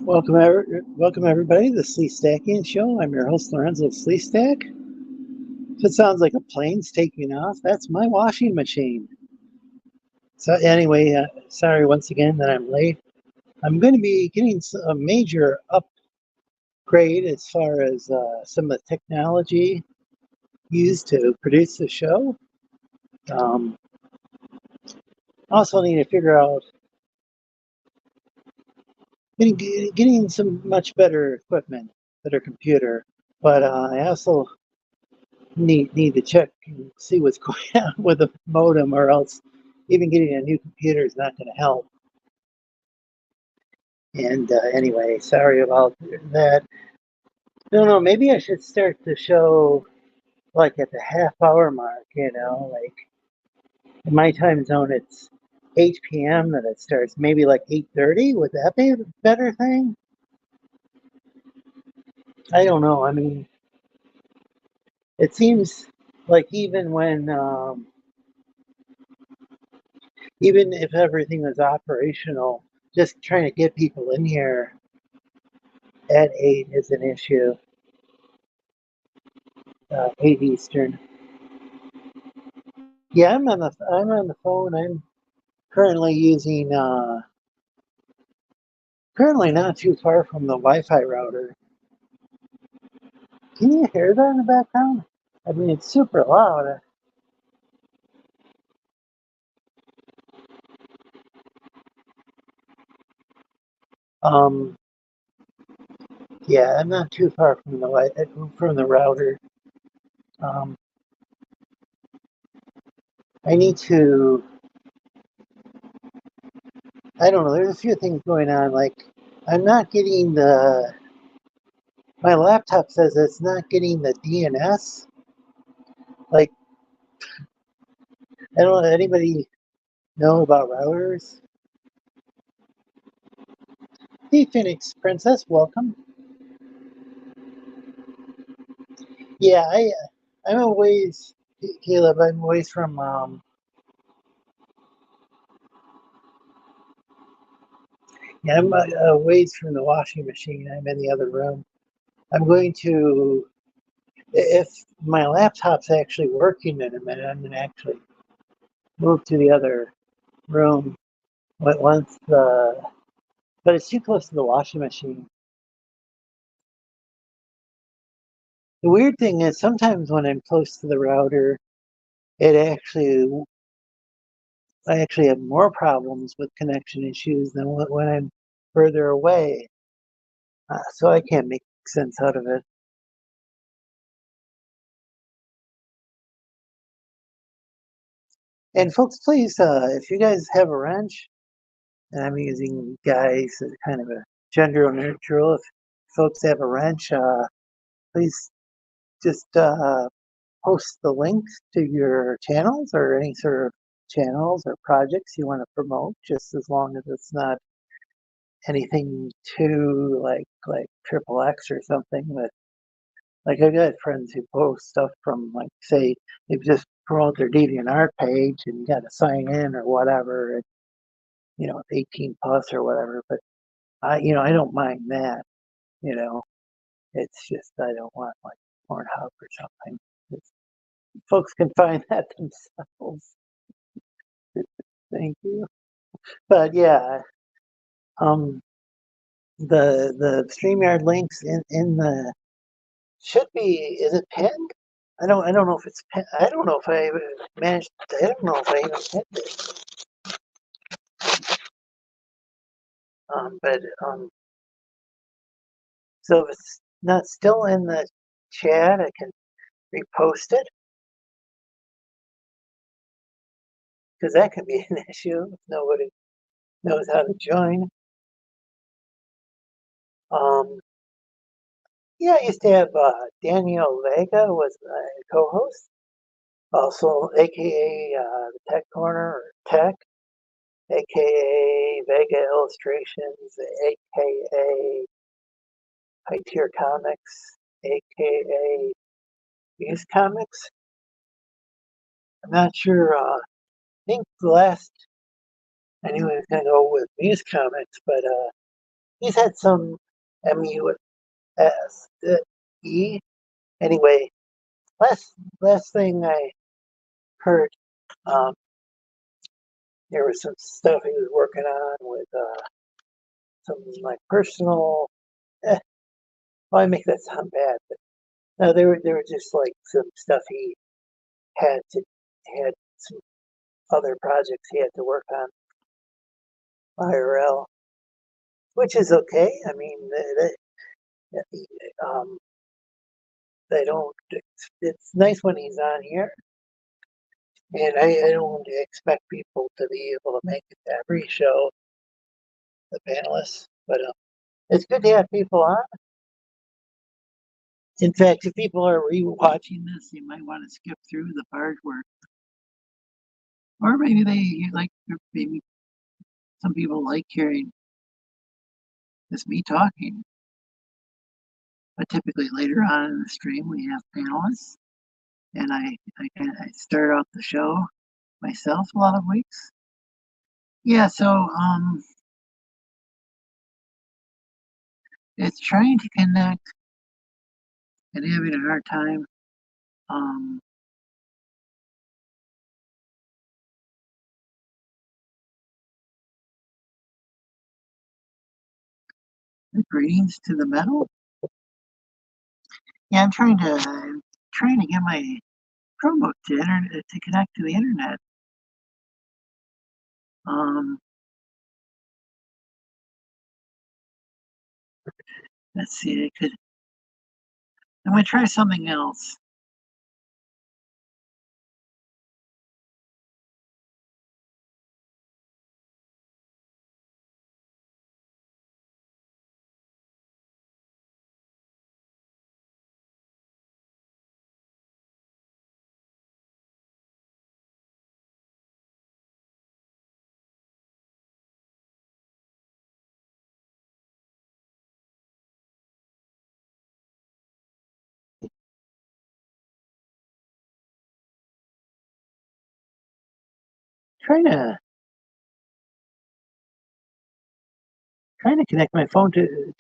Welcome everybody to the Slee Stacking Show. I'm your host Lorenzo Sleestack. If it sounds like a plane's taking off, that's my washing machine. So anyway, sorry once again that I'm late. I'm going to be getting a major upgrade as far as some of the technology used to produce the show. Um, Also need to figure out getting some much better equipment, better computer. But I also need to check and see what's going on with the modem, or else even getting a new computer is not going to help. And anyway, sorry about that. I don't know, maybe I should start the show like at the half-hour mark, like in my time zone it's 8 p.m. that it starts, maybe like 8:30. Would that be a better thing? I don't know. I mean, it seems like even if everything was operational, just trying to get people in here at 8 is an issue. 8 Eastern. Yeah, I'm on the phone. I'm currently using currently not too far from the Wi-Fi router. Can you hear that in the background? I mean, it's super loud. Um, yeah, I'm not too far from the router. Um, I need to. I don't know. There's a few things going on. Like, I'm not getting the. My laptop says it's not getting the DNS. Like, I don't know. Anybody know about routers? Hey, Phoenix Princess, welcome. Yeah, I'm a ways, Caleb. I'm a ways from. Yeah, I'm a ways from the washing machine. I'm in the other room. I'm going to, if my laptop's actually working in a minute, I'm going to actually move to the other room once the. But it's too close to the washing machine. The weird thing is sometimes when I'm close to the router, it actually I actually have more problems with connection issues than when I'm further away. So I can't make sense out of it. And folks, please, if you guys have a wrench, and I'm using guys as kind of a gender neutral, if folks have a wrench, please just post the links to your channels or any sort of channels or projects you want to promote, just as long as it's not anything too like triple X or something. But like I've got friends who post stuff from, like, say they just promote their DeviantArt page and you got to sign in or whatever. It's 18 plus or whatever. But I don't mind that. You know, it's just I don't want like Pornhub or something. It's, folks can find that themselves. Thank you. But yeah, um, the StreamYard links in the should be, is it pinned? I don't know if it's pinned. I don't know if I managed. I don't know if I even pinned it. But so if it's not still in the chat, I can repost it, because that could be an issue if nobody knows how to join. Um, yeah, I used to have Daniel Vega was my co-host, also AKA the Tech Corner or Tech, AKA Vega Illustrations, AKA High Tier Comics, aka Muse Comics. I'm not sure. I think the last I knew I was gonna go with Muse Comics, but he's had some MUSE. Anyway, last thing I heard, um, there was some stuff he was working on with some like personal. Eh, well, I make that sound bad, but no, they were just like some stuff he had to had some other projects he had to work on IRL, which is okay. I mean, um, they don't. It's nice when he's on here, and I don't expect people to be able to make it to every show, the panelists, but it's good to have people on. In fact, if people are rewatching this, you might want to skip through the part where, or maybe maybe some people like hearing just me talking. But typically later on in the stream, we have panelists, and I start out the show myself a lot of weeks. Yeah, so it's trying to connect and having a hard time. Um, the greetings to the metal. Yeah, I'm trying to get my Chromebook to connect to the internet. Um, let's see. I'm gonna try something else. Trying to trying to connect my phone to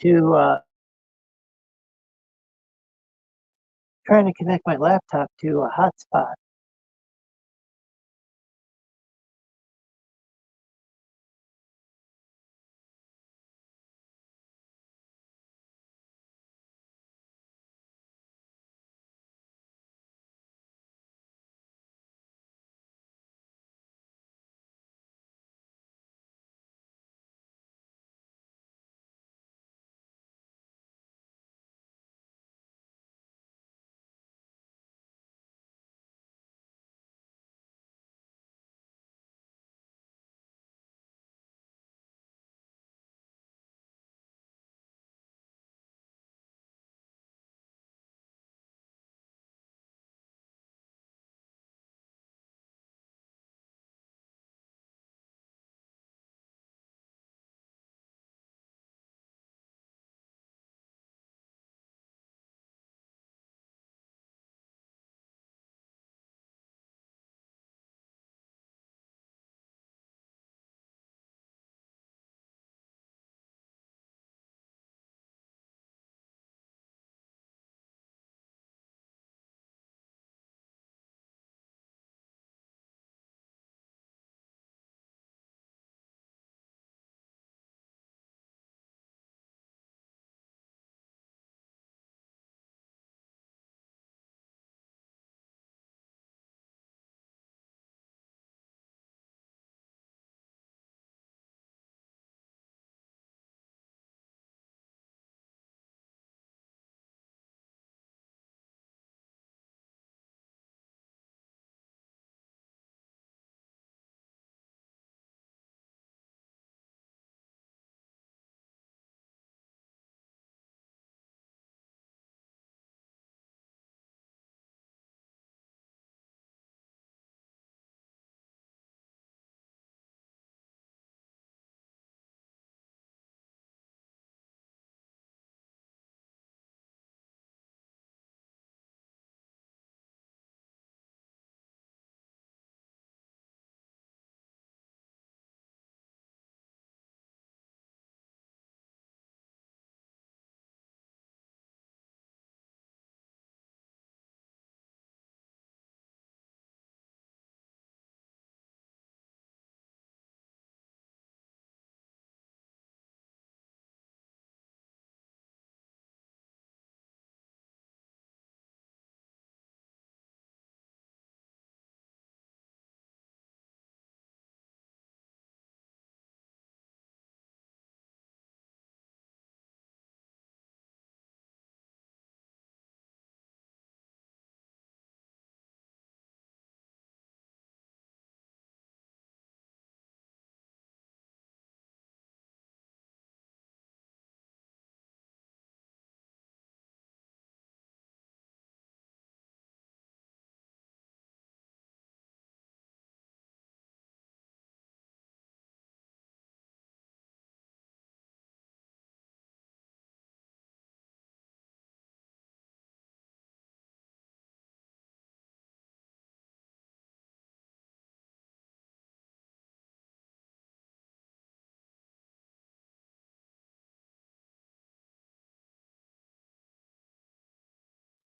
trying to connect my laptop to a hotspot.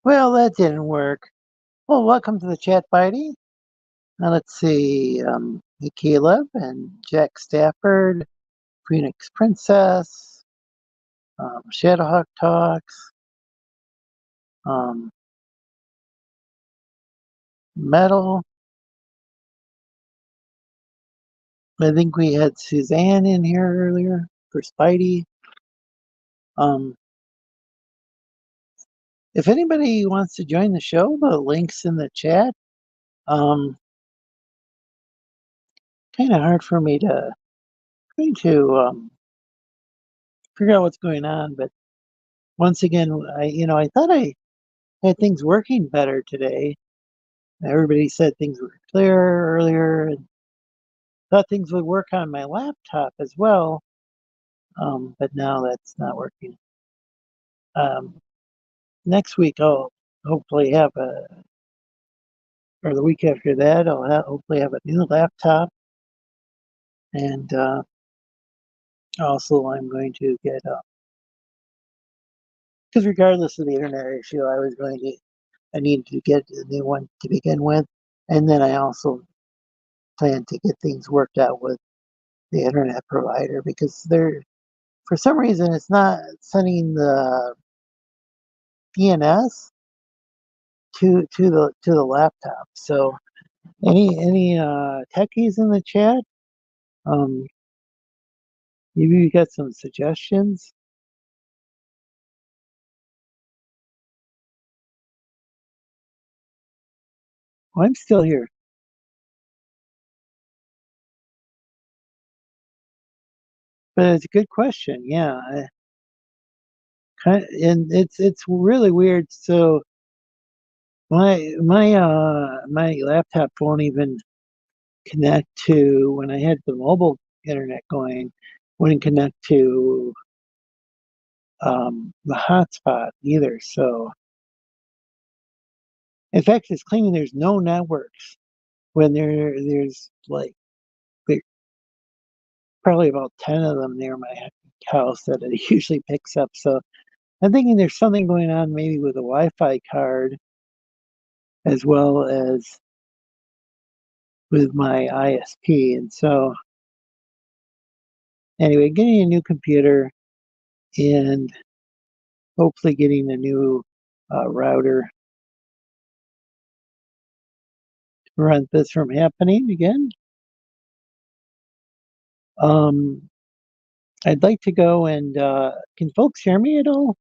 Well, that didn't work. Well, welcome to the chat, Bitey. Now let's see. Hey, Caleb and Jack Stafford, Phoenix Princess, Shadowhawk Talks, um, Metal. I think we had Suzanne in here earlier for Spidey. Um, if anybody wants to join the show, the link's in the chat. Um, kind of hard for me to try to figure out what's going on, but once again, I thought I had things working better today. Everybody said things were clear earlier, and thought things would work on my laptop as well. But now that's not working. Um, Next week I'll hopefully have or the week after that, hopefully have a new laptop, and also I'm going to get because regardless of the internet issue, I needed to get a new one to begin with, and then I also plan to get things worked out with the internet provider because they're for some reason it's not sending the DNS to the laptop. So any techies in the chat? Um, Maybe you got some suggestions. Well, I'm still here, but it's a good question. Yeah, and it's really weird. So my laptop won't even connect to when I had the mobile internet going. Wouldn't connect to the hotspot either. So in fact, it's claiming there's no networks when there's like there- probably about 10 of them near my house that it usually picks up. So I'm thinking there's something going on maybe with a Wi-Fi card as well as with my ISP. And so anyway, getting a new computer and hopefully getting a new router to prevent this from happening again. Um, I'd like to go and can folks hear me at all?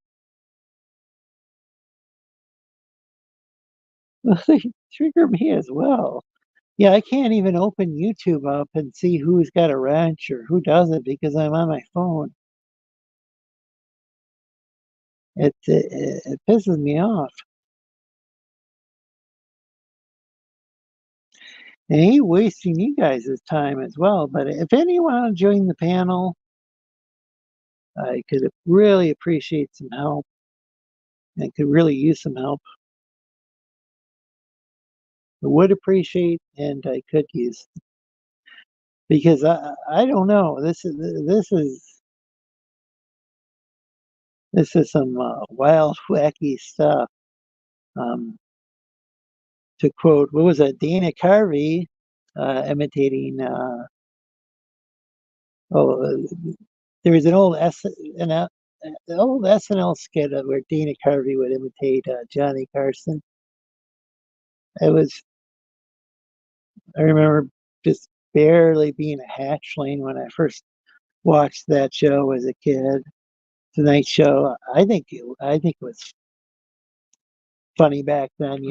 They trigger me as well. Yeah, I can't even open YouTube up and see who's got a wrench or who doesn't because I'm on my phone. It pisses me off. And I hate wasting you guys' time as well. But if anyone want to join the panel, I could really appreciate some help. I could really use some help. I would appreciate and I could use because I don't know. This is some wild, wacky stuff. Um, to quote, what was that? Dana Carvey imitating. There was an old SNL skit where Dana Carvey would imitate Johnny Carson. It was I remember just barely being a hatchling when I first watched that show as a kid. Tonight Show. I think it was funny back then.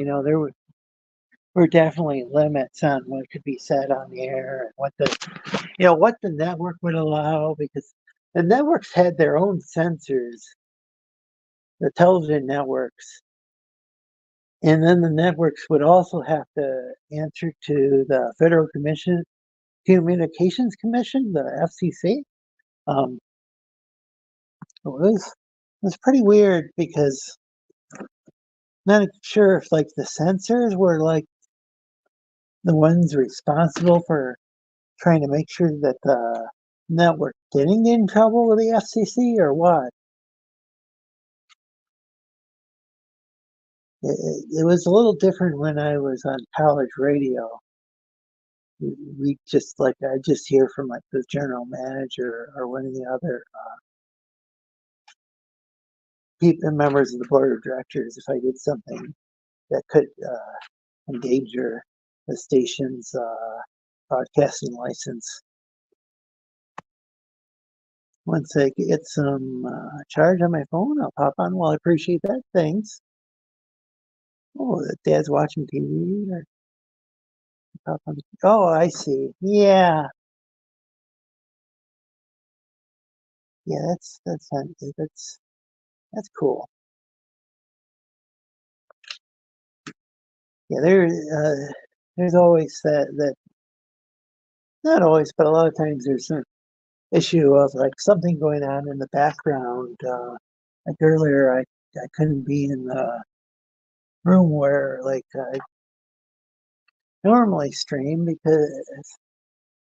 Were definitely limits on what could be said on the air and what the network would allow because the networks had their own censors, the television networks, and then the networks would also have to answer to the Federal Communications Commission, the FCC. Um, it was pretty weird because not sure if like the censors were like the ones responsible for trying to make sure that the network didn't get in trouble with the FCC or what. it was a little different when I was on college radio. We just like I just hear from like the general manager or one of the other people, members of the board of directors, if I did something that could endanger the station's broadcasting license. Once I get some charge on my phone, I'll pop on. Well, I appreciate that. Thanks. Oh, Dad's watching TV. Or pop on. Oh, I see. Yeah, yeah. That's cool. Yeah, there's always that not always, but a lot of times there's some issue of like something going on in the background. Like earlier, I couldn't be in the room where like I normally stream because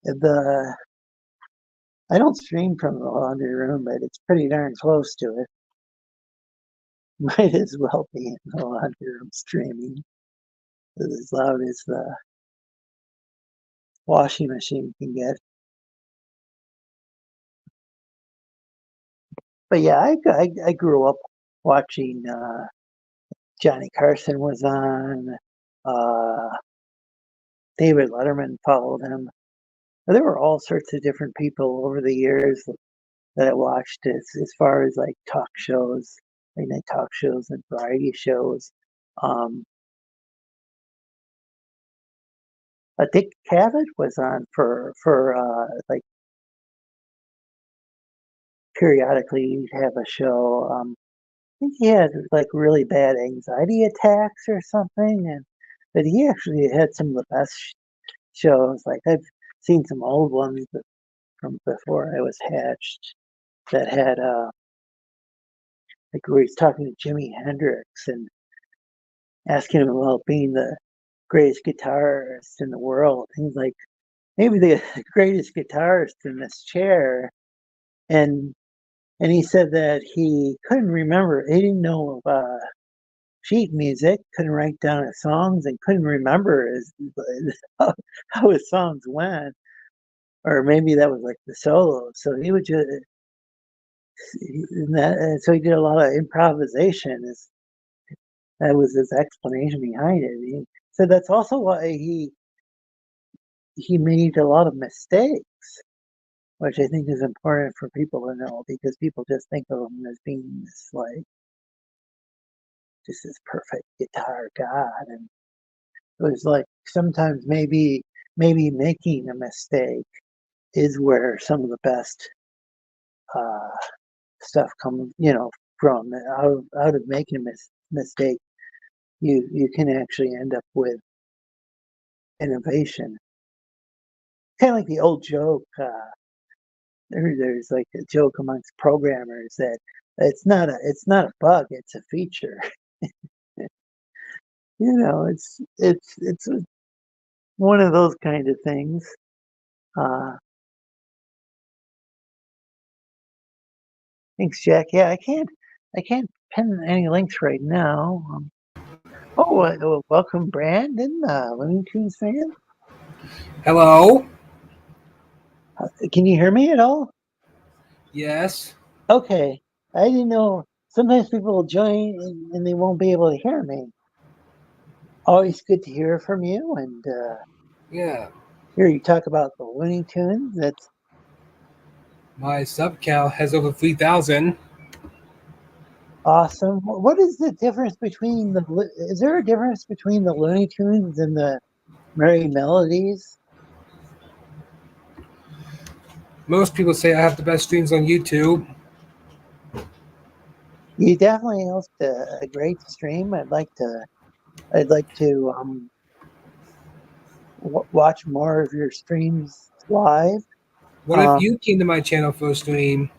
the I don't stream from the laundry room, but it's pretty darn close to it. Might as well be in the laundry room streaming as loud as the washing machine can get. But yeah, I grew up watching Johnny Carson was on. David Letterman followed him. There were all sorts of different people over the years that I watched as far as like talk shows, late night talk shows and variety shows. Um, Dick Cavett was on for like periodically he'd have a show. I think he had like really bad anxiety attacks or something, and but he actually had some of the best shows. Like I've seen some old ones from before I was hatched that had like where he's talking to Jimi Hendrix and asking him about being the greatest guitarist in the world. And he's like, maybe the greatest guitarist in this chair. And and he said that he couldn't remember. He didn't know sheet music, couldn't write down his songs, and couldn't remember how his songs went. Or maybe that was like the solo. So he would just and so he did a lot of improvisation. That was his explanation behind it. He said that's also why he made a lot of mistakes, which I think is important for people to know because people just think of him as being this like just this perfect guitar god, and it was like sometimes maybe making a mistake is where some of the best uh, stuff comes, from out of making a mistake. You can actually end up with innovation. Kind of like the old joke. There's like a joke amongst programmers that it's not a bug, it's a feature. It's one of those kind of things. Uh, Thanks, Jack. Yeah, I can't pin any links right now. Welcome, Brandon, Looney Tunes fan. Hello? Can you hear me at all? Yes? Okay, I didn't know. Sometimes people will join and they won't be able to hear me. Always good to hear from you and Yeah. hear you talk about the Looney Tunes. That's My sub count has over 3,000. awesome. What is the difference between is there a difference between the Looney Tunes and the Merry Melodies? Most people say I have the best streams on YouTube. You definitely host a great stream. I'd like to watch more of your streams live. What if you came to my channel for a stream?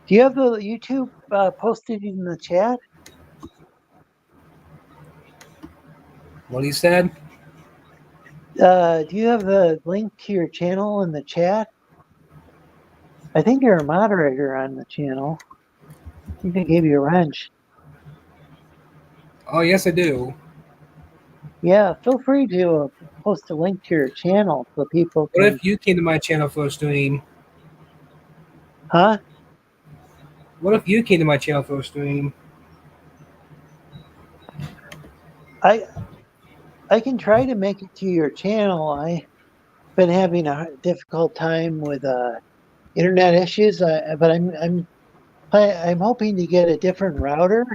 Do you have the YouTube posted in the chat? What he said? Do you have the link to your channel in the chat? I think you're a moderator on the channel. I think I gave you a wrench. Oh, yes, I do. Yeah, feel free to post a link to your channel so people What can. if you came to my channel for a stream? Huh? What if you came to my channel for a stream? I I can try to make it to your channel. I've been having a difficult time with internet issues, but I'm hoping to get a different router.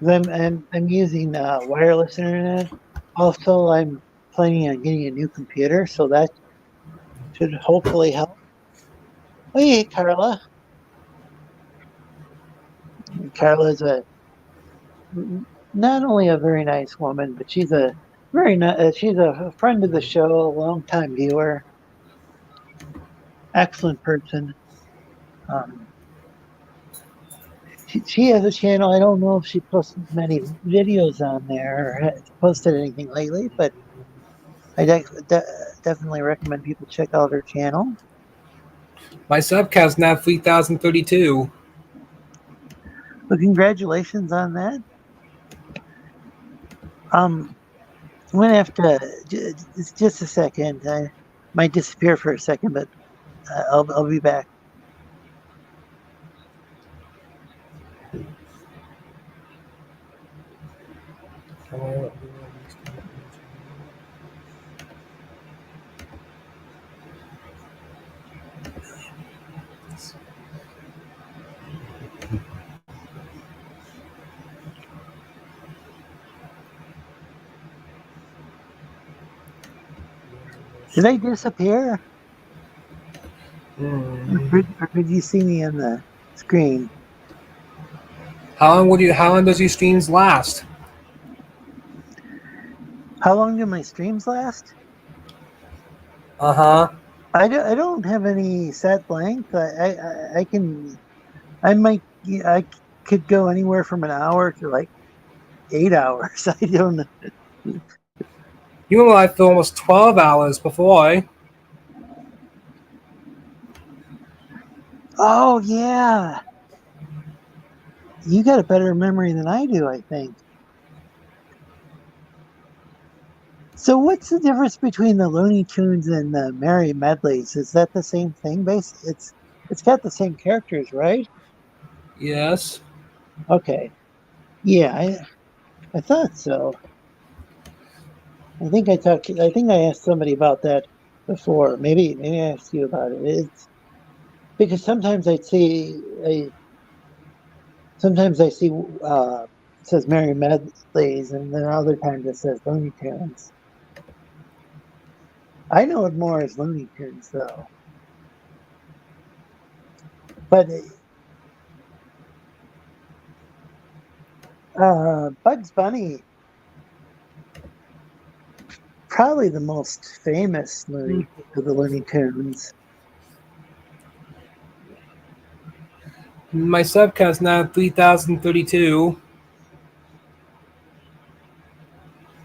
'Cause I'm using wireless internet. Also, I'm planning on getting a new computer, so that should hopefully help. Oh, hey, Carla. Carla's not only a very nice woman, but she's a she's a friend of the show, a longtime viewer, excellent person. Um, she has a channel. I don't know if she posted many videos on there or has posted anything lately, but definitely recommend people check out her channel. My sub count's now 3,032. But congratulations on that. Um, I'm gonna have to just a second. I might disappear for a second, but I'll be back. Did I disappear? Or could you see me on the screen? How long does your streams last? How long do my streams last? Uh-huh. I don't have any set length. I can I might yeah, I could go anywhere from an hour to like 8 hours. I don't know. You were live for almost 12 hours before. Oh yeah, you got a better memory than I do, I think. So what's the difference between the Looney Tunes and the Merry Medleys? Is that the same thing? It's got the same characters, right? Yes. Okay. Yeah, I thought so. I think I asked somebody about that before. Maybe I asked you about it. It's because sometimes I see it says Merry Medleys, and then other times it says Looney Tunes. I know it more as Looney Tunes though. But Bugs Bunny, probably the most famous Looney of the Looney Tunes. My sub count's now 3,032.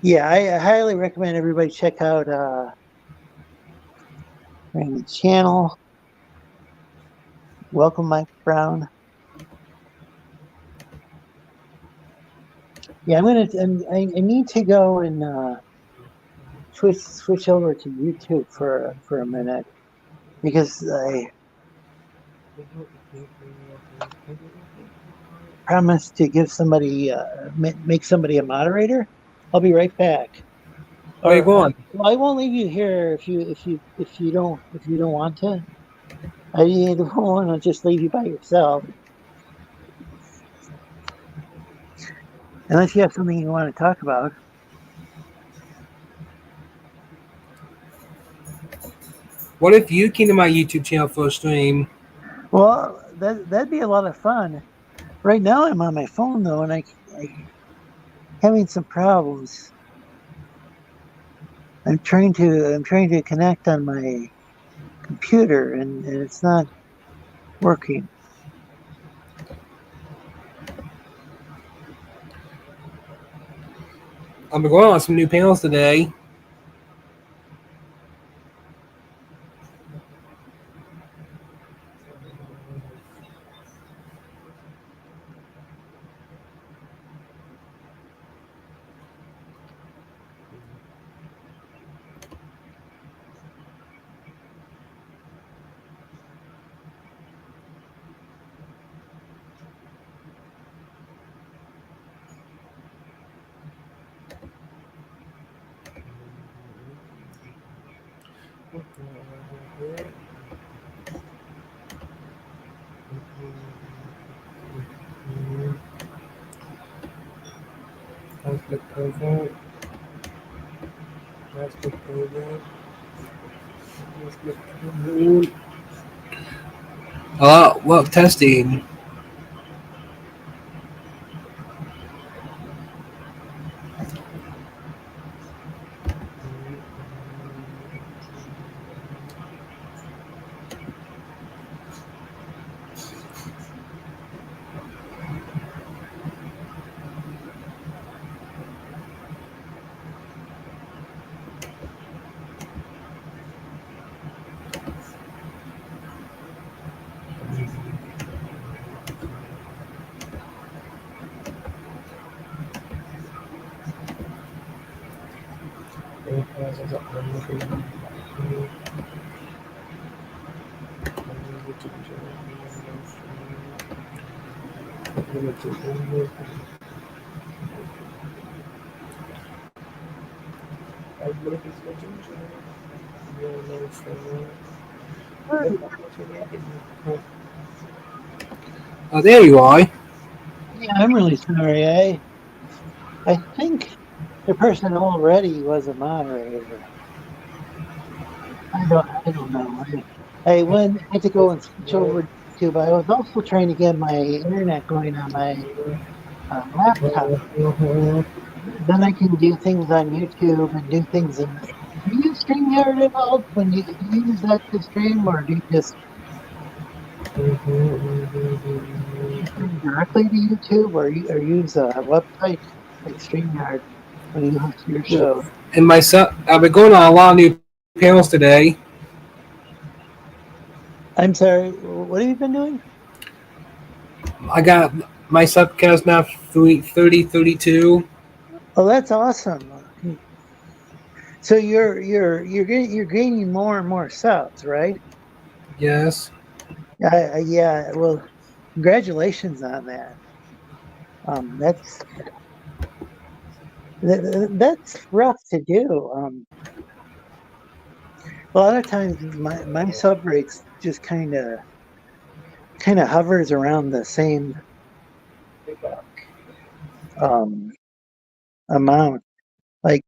Yeah, I highly recommend everybody check out Randy's channel. Welcome, Mike Brown. Yeah, I need to go and switch over to YouTube for a minute because I promised to give somebody make somebody a moderator. I'll be right back. Where you Or going? well, I won't leave you here if you don't want to. I don't want to just leave you by yourself unless you have something you want to talk about. What if you came to my YouTube channel for a stream? Well, that'd be a lot of fun. Right now, I'm on my phone though, and I having some problems. I'm trying to connect on my computer, and it's not working. I'm going on some new panels today. Let's look over. Let's look over. Let's look over. Well, testing. Oh, there you are. Yeah, I'm really sorry. I think the person already was a moderator. I don't know. I had to go and switch over to YouTube. I was also trying to get my internet going on my laptop. Then I can do things on YouTube and do things in. Do you use StreamYard at all when you use that to stream, or do you just stream directly to YouTube, or use a website like StreamYard when you host your show? And myself, I've been going on a lot of new panels today. I'm sorry. What have you been doing? I got my subcast now 32. Oh, that's awesome. So you're gaining more and more subs, right? Yes. Yeah. Well, congratulations on that. That's that's rough to do. A lot of times my sub rates just kind of hovers around the same um amount. Like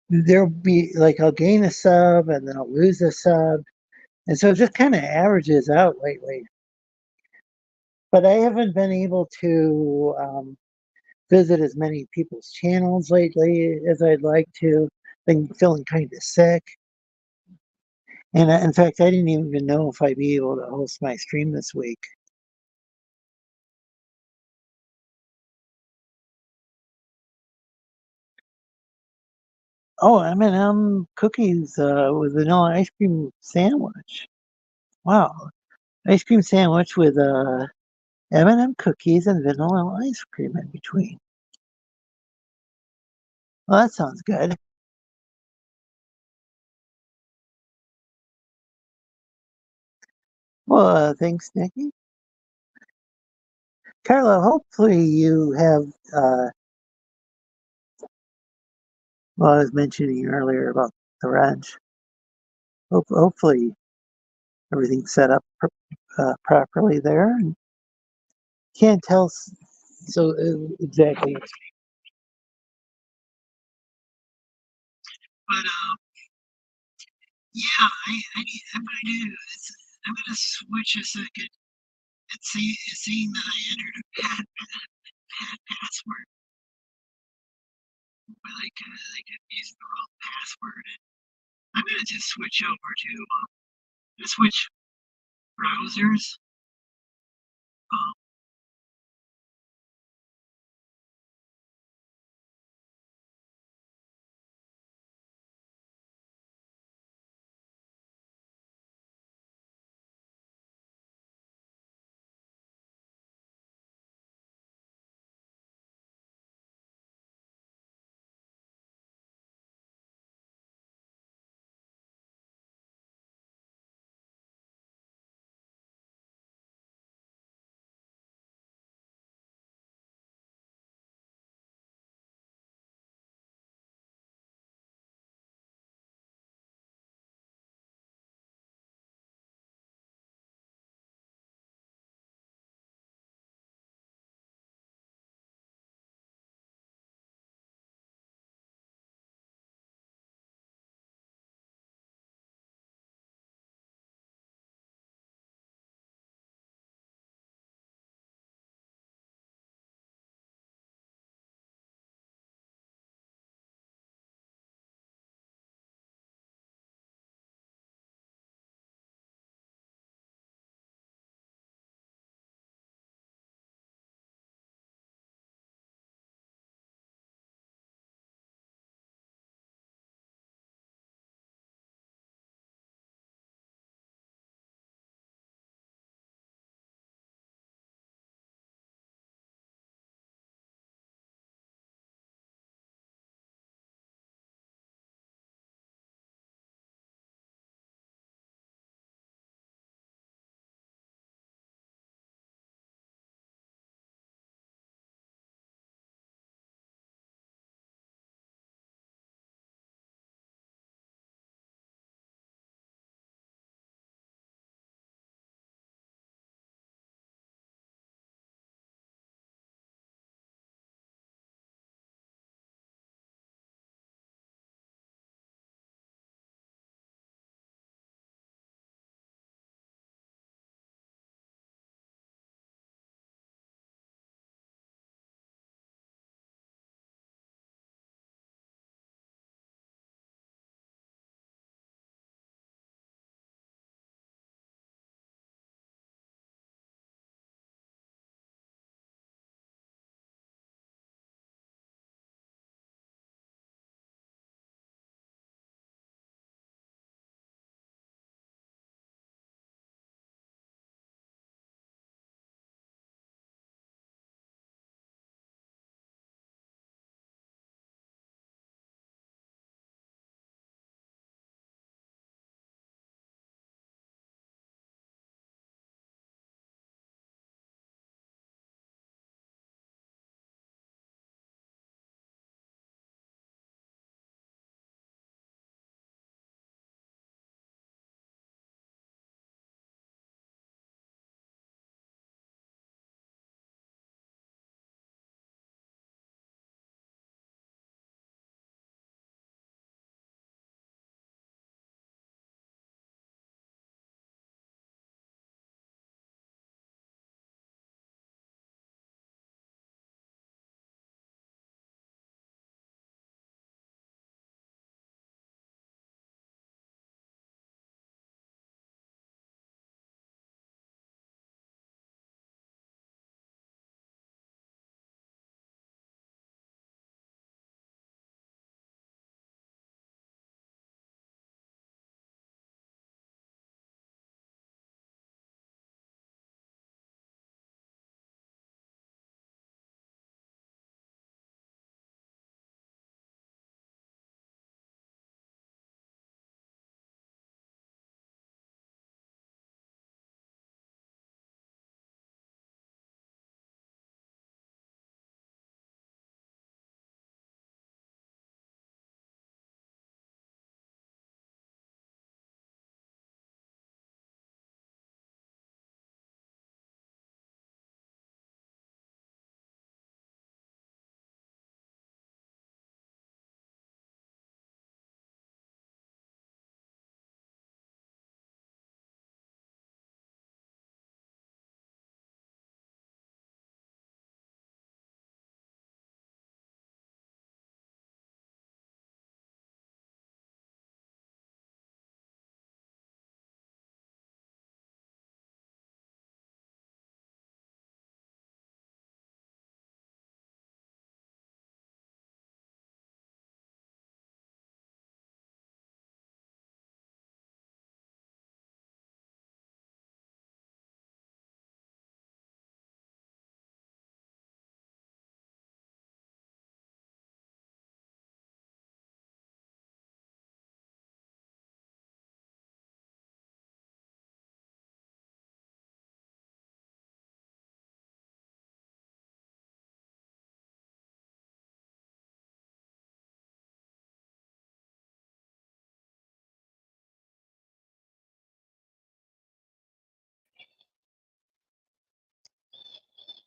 there'll be like I'll gain a sub and then I'll lose a sub, and so it just kind of averages out lately. But I haven't been able to visit as many people's channels lately as I'd like to. Been feeling kind of sick, and in fact, I didn't even know if I'd be able to host my stream this week. Oh, M&M cookies with vanilla ice cream sandwich. Wow, ice cream sandwich with M&M cookies and vanilla ice cream in between. Well, that sounds good. Well, thanks, Nikki. Carla, hopefully you have, well, I was mentioning earlier about the ranch. Hopefully everything's set up properly there. And can't tell so exactly. But yeah, I'm gonna do. I'm gonna switch a second and seeing that I entered a pad password, but like I used the wrong password. And I'm gonna just switch over to switch browsers. Um,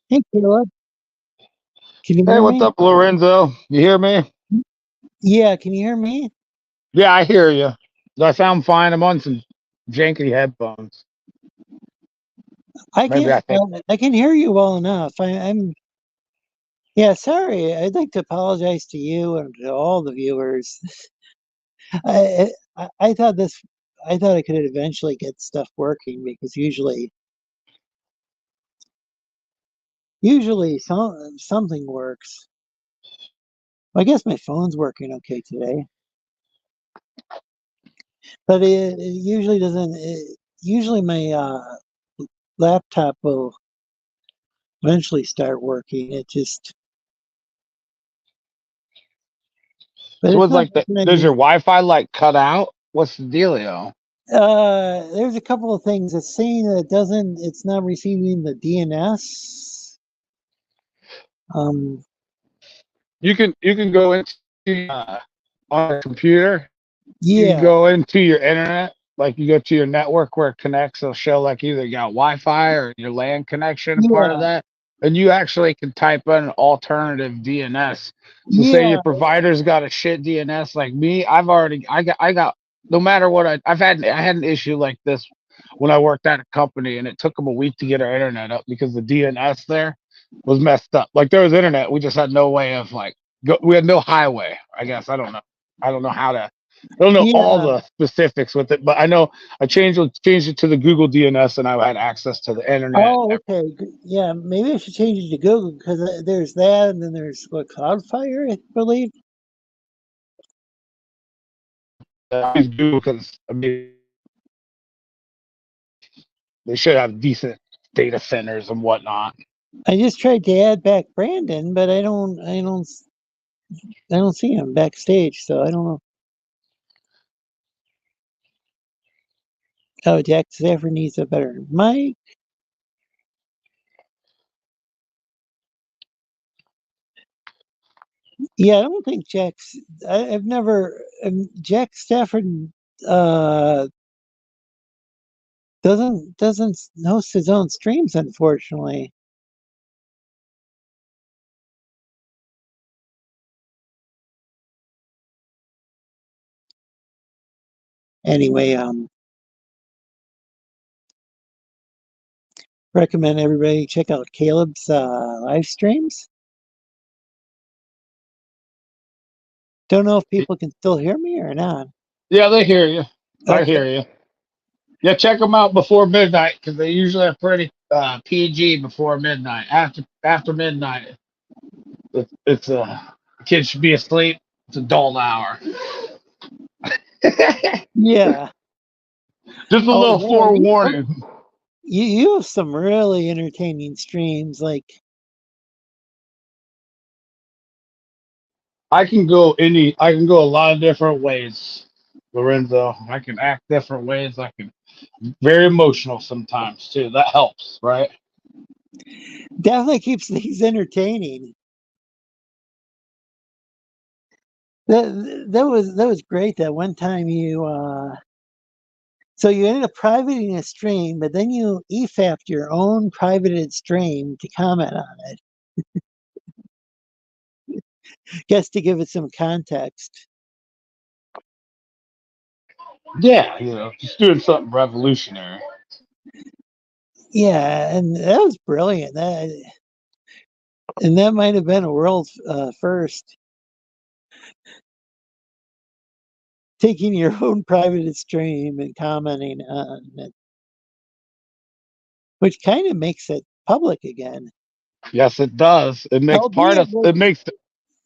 Hey, Caleb. Can you Hey, hear what's me? up, Lorenzo? You hear me? Yeah, can you hear me? Yeah, I hear you. I sound fine. I'm on some janky headphones. I Maybe can I think. I can hear you well enough. I'm yeah, sorry. I'd like to apologize to you and to all the viewers. I thought I thought I could eventually get stuff working because usually something works. I guess my phone's working okay today, but it usually doesn't. Usually my laptop will eventually start working. It just, but So it's it's not like the, working does your anymore. Wi-Fi like cut out? What's the dealio? There's a couple of things. It's saying that it's not receiving the DNS. Um, You can go into on a computer. You yeah, go into your internet, like you go to your network where it connects. It'll show like either you got Wi-Fi or your LAN connection, part of yeah, that, and you actually can type in an alternative DNS. So say yeah, your provider's got a shit DNS like me, I got no matter what I had an issue like this when I worked at a company, and it took them a week to get our internet up because the DNS there was messed up. Like there was internet, we just had no way of like we had no highway. I guess I don't know how to I don't know all yeah. the specifics with it, but I know I changed it to the Google DNS, and I had access to the internet. Oh, okay. Yeah, maybe I should change it to Google because there's that, and then there's what, Cloudflare, I believe. I use Google because I mean they should have decent data centers and whatnot. I just tried to add back Brandon, but I don't see him backstage, so I don't know. Oh, Jack Stafford needs a better mic. Yeah, I don't think I've never. Jack Stafford uh, doesn't host his own streams, unfortunately. Anyway, recommend everybody check out Caleb's live streams. Don't know if people can still hear me or not. Yeah, they hear you. I Okay. hear you. Yeah, check them out before midnight because they usually are pretty PG before midnight. After midnight, it's kids should be asleep. It's a dull hour. Yeah. Just a Oh little yeah. forewarning. You have some really entertaining streams. Like, I can go a lot of different ways, Lorenzo. I can act different ways. I can very emotional sometimes too. That helps, right? definitely keeps things entertaining. That was great. That one time so you ended up privating a stream, but then you EFAP'd your own privated stream to comment on it. Guess to give it some context. Yeah, just doing something revolutionary. Yeah, and that was brilliant. That might have been a world first, taking your own privated stream and commenting on it, which kind of makes it public again. Yes, it does. Albeit with,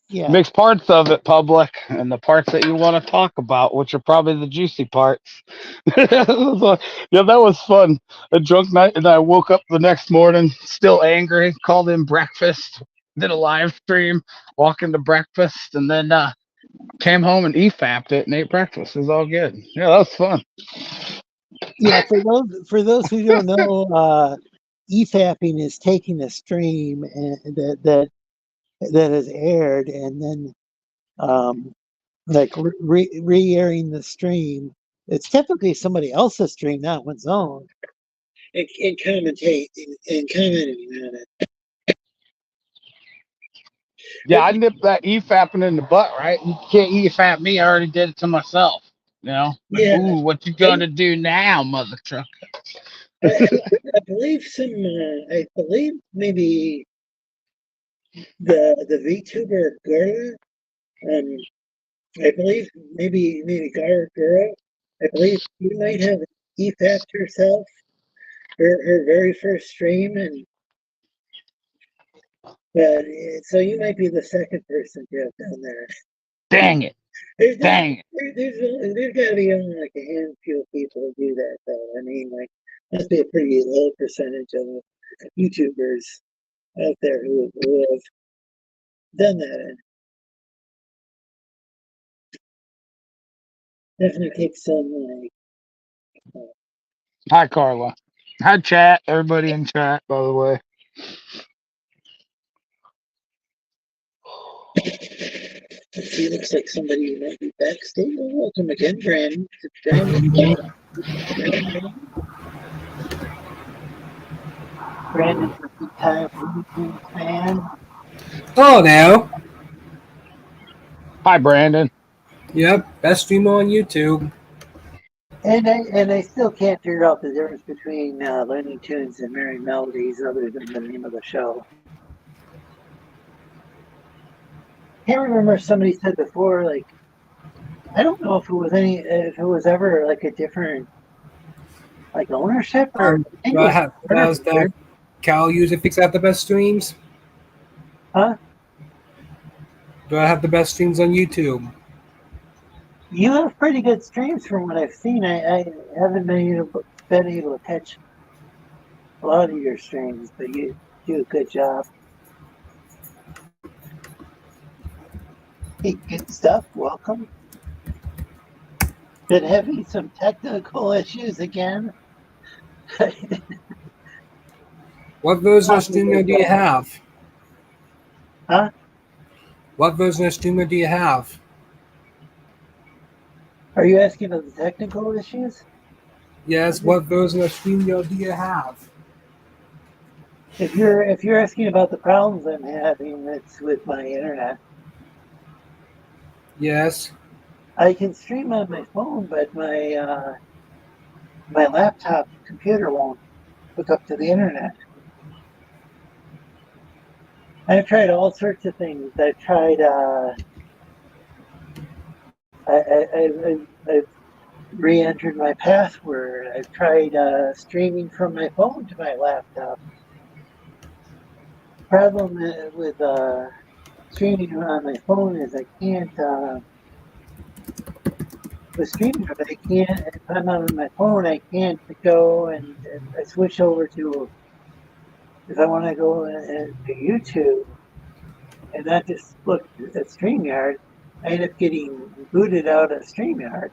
yeah, Makes parts of it public, and the parts that you want to talk about, which are probably the juicy parts. Yeah, that was fun. A drunk night, and I woke up the next morning still angry. Called in breakfast, did a live stream, walking to breakfast, and then came home and EFAP'd it and ate breakfast. It was all good. Yeah, that was fun. yeah. For those who don't know, EFAPing is taking a stream and that has aired and then like re-airing the stream. It's typically somebody else's stream, not one's own, and commenting on it. Yeah, I nipped that EFAPing in the butt, right? You can't EFAP me. I already did it to myself. You know, like, Yeah, ooh, what you gonna do now, mother trucker? I believe I believe maybe the VTuber Gura, um, I believe maybe Gura, I believe you might have EFAP'd herself, her very first stream, and but so you might be the second person to have done that. Dang it! There's not, Dang it! there's got to be only like a handful of people who do that, though. I mean, like, must be a pretty low percentage of YouTubers out there who have done that. And definitely takes some, like, Hi, Carla. Hi, chat. Everybody in chat, by the way. let's see, looks like somebody might be backstage. Oh, welcome again, Brandon. Brandon's a big time Looney Tunes fan. Oh, now. Hi, Brandon. Yep, best streamer on YouTube. And I still can't figure out the difference between Looney Tunes and Merry Melodies other than the name of the show. Can't remember if somebody said before, like, I don't know if it was ever like a different like ownership or I think it was Does that Cal usually fix out the best streams? huh? Do I have the best streams on YouTube? You have pretty good streams from what I've seen. I haven't been able to catch a lot of your streams, but you do a good job. Hey, good stuff. Welcome. Been having some technical issues again. What version of Streamer do you have? Huh? What version of Streamer do you have? Are you asking about the technical issues? Yes, what version of Streamer do you have? If you're asking about the problems I'm having, it's with my internet. Yes. I can stream on my phone, but my laptop computer won't hook up to the internet. I've tried all sorts of things. I've tried. I've re-entered my password. I've tried streaming from my phone to my laptop. Problem with streaming on my phone is I can't. With streaming, but I can't. If I'm on my phone, I can't go and I switch over to. If I want to go to YouTube and not just look at StreamYard, I end up getting booted out of StreamYard.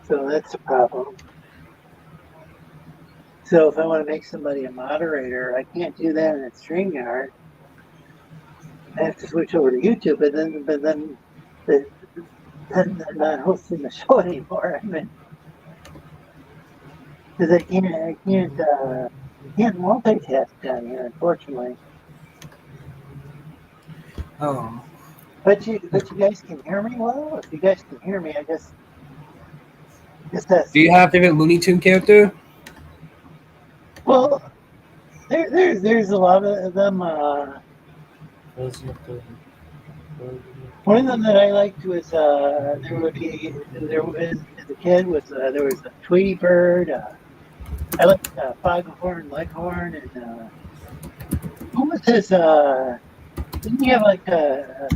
So that's a problem. So if I want to make somebody a moderator, I can't do that in StreamYard. I have to switch over to YouTube, but then they're not hosting the show anymore. I mean, because I can't multitask down here, unfortunately. Oh. But you guys can hear me well. If you guys can hear me, I guess that's. Do you have favorite Looney Tune character? Well, there's a lot of them. One of them that I liked was there was as a kid was there was a Tweety Bird. I liked Foghorn Leghorn, and who was his? Didn't he have like there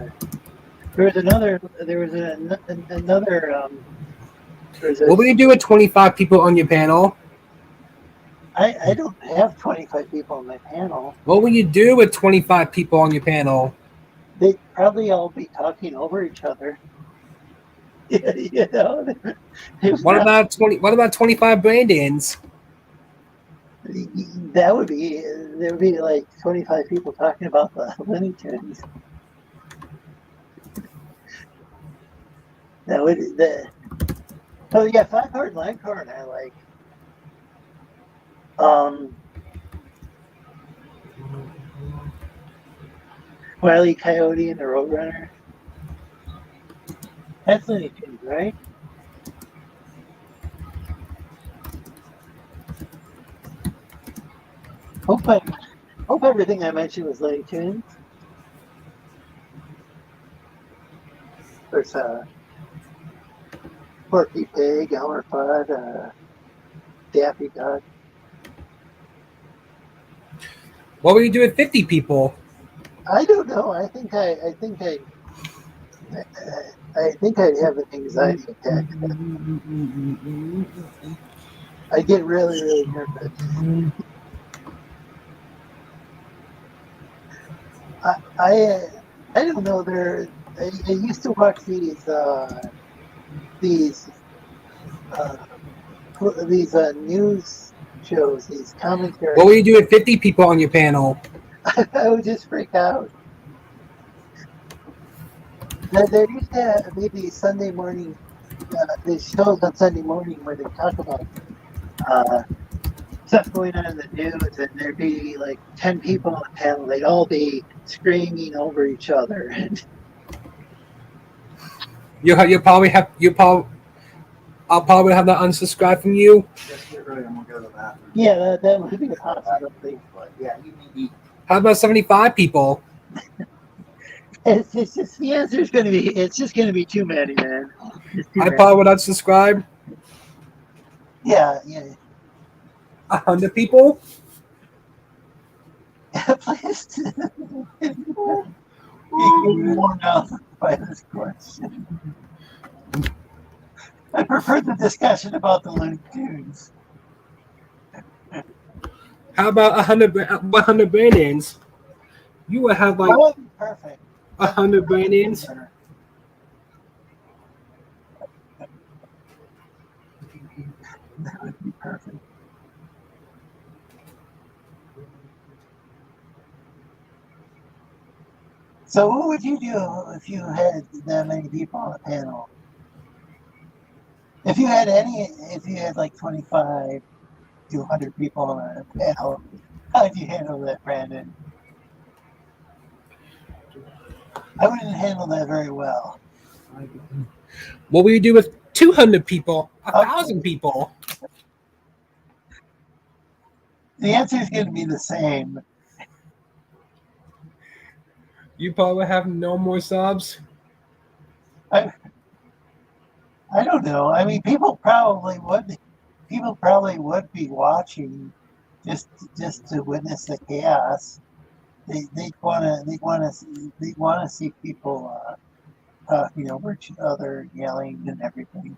was another there was another What would you do with 25 people on your panel? I don't have 25 people on my panel. What would you do with 25 people on your panel? They'd probably all be talking over each other. You know, What about 25 Brandons? That would be there would be like 25 people talking about the Looney Tunes. That would oh yeah, Foghorn Leghorn I like. Wile E. Coyote and the Roadrunner. That's Looney Tunes, right? Hope everything I mentioned was Looney Tunes. There's Porky Pig, Elmer Fudd, Daffy Duck. What would you do with 50 people? I don't know. I think I'd have an anxiety attack. I get really, really nervous. I don't know. I used to watch these news shows, these commentary. What would you do with 50 people on your panel? I would just freak out. There used to maybe Sunday morning. These shows on Sunday morning where they talk about stuff going on in the news, and there'd be like 10 people on the panel. They'd all be screaming over each other. I'll probably have that unsubscribe from you. Just get ready. I'm gonna go to the bathroom. Yeah, that would be a possibility. But yeah, you need. How about 75 people? It's just the answer is going to be. It's just going to be too many, man. I probably would unsubscribe. Yeah. 100 people? Please. You worn out by this question. I prefer the discussion about the Looney Tunes. How about 100 Brandons? You would have like That would be perfect. 100 Brandons. That would be perfect. So what would you do if you had that many people on the panel? If you had like 25 to 100 people on a panel, how would you handle that, Brandon? I wouldn't handle that very well. What would you do with 200 people? 1,000 people? The answer is going to be the same. You probably have no more subs. I don't know. I mean, people probably would be watching just to witness the chaos. They'd want to see people talking over each other, yelling, and everything.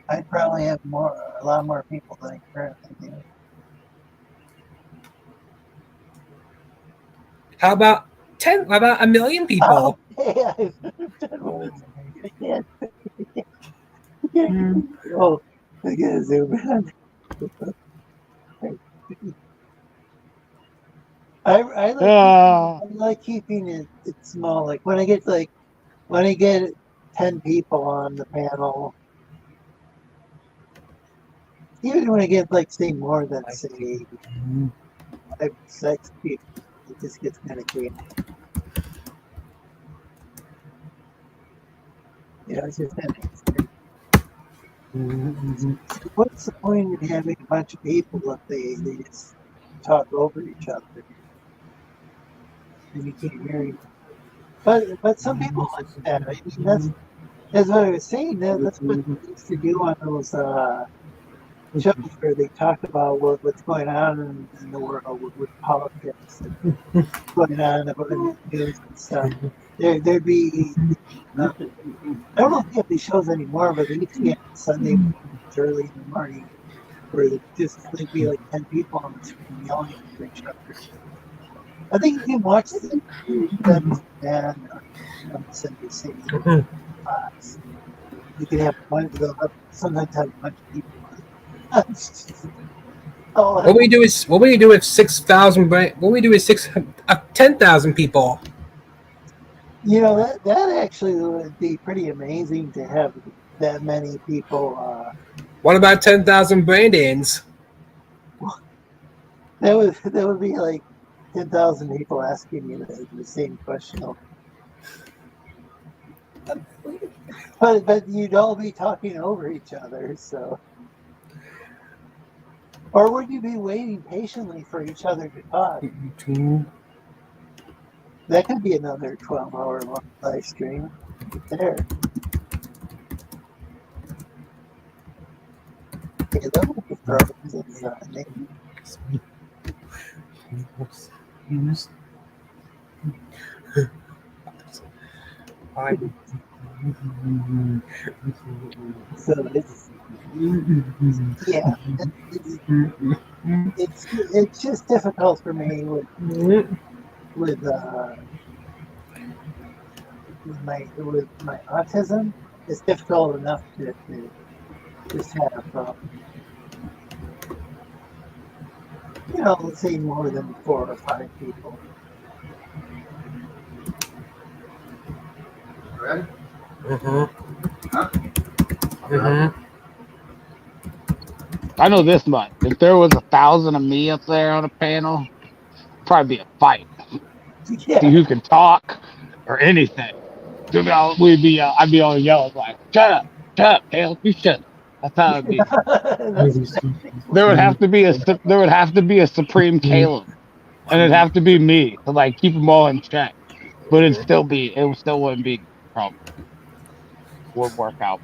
I'd probably have a lot more people than I currently do. How about 10? How about 1 million people? Oh, I gotta zoom in. I like keeping it small. Like when I get 10 people on the panel, even when I get say more than say 5, 6 people, it just gets kind of chaotic. It's just that. What's the point of having a bunch of people if they just talk over each other and you can't hear each other? But some people like that. I mean, that's what I was saying. That's what they used to do on those shows where they talk about what's going on in the world with politics and going on about the news and stuff. There'd be I don't know if they have these shows anymore, but they used to be on Sunday mornings, early in the morning, where there'd be like 10 people on the screen yelling at each other. I think you can watch it on Sunday City. You can have sometimes have a bunch of people. What we do with 6,000? What we do with 10,000 people? That actually would be pretty amazing to have that many people What about 10,000 Brandons? That would be like 10,000 people asking you the same question. But you'd all be talking over each other, so. Or would you be waiting patiently for each other to talk? That could be another 12-hour long live stream there. Okay, that would be frozen. So yeah, it's just difficult for me with my autism. It's difficult enough to just have let's say more than 4 or 5 people. Ready? I know this much. If there was 1,000 of me up there on a panel, probably be a fight. Yeah. See who can talk or anything. I'd be all yelling like, shut up, Hale, you shut up. That's how it'd be. There would have to be a supreme Caleb, and it'd have to be me to like keep them all in check. But it still wouldn't be problem. Would work out.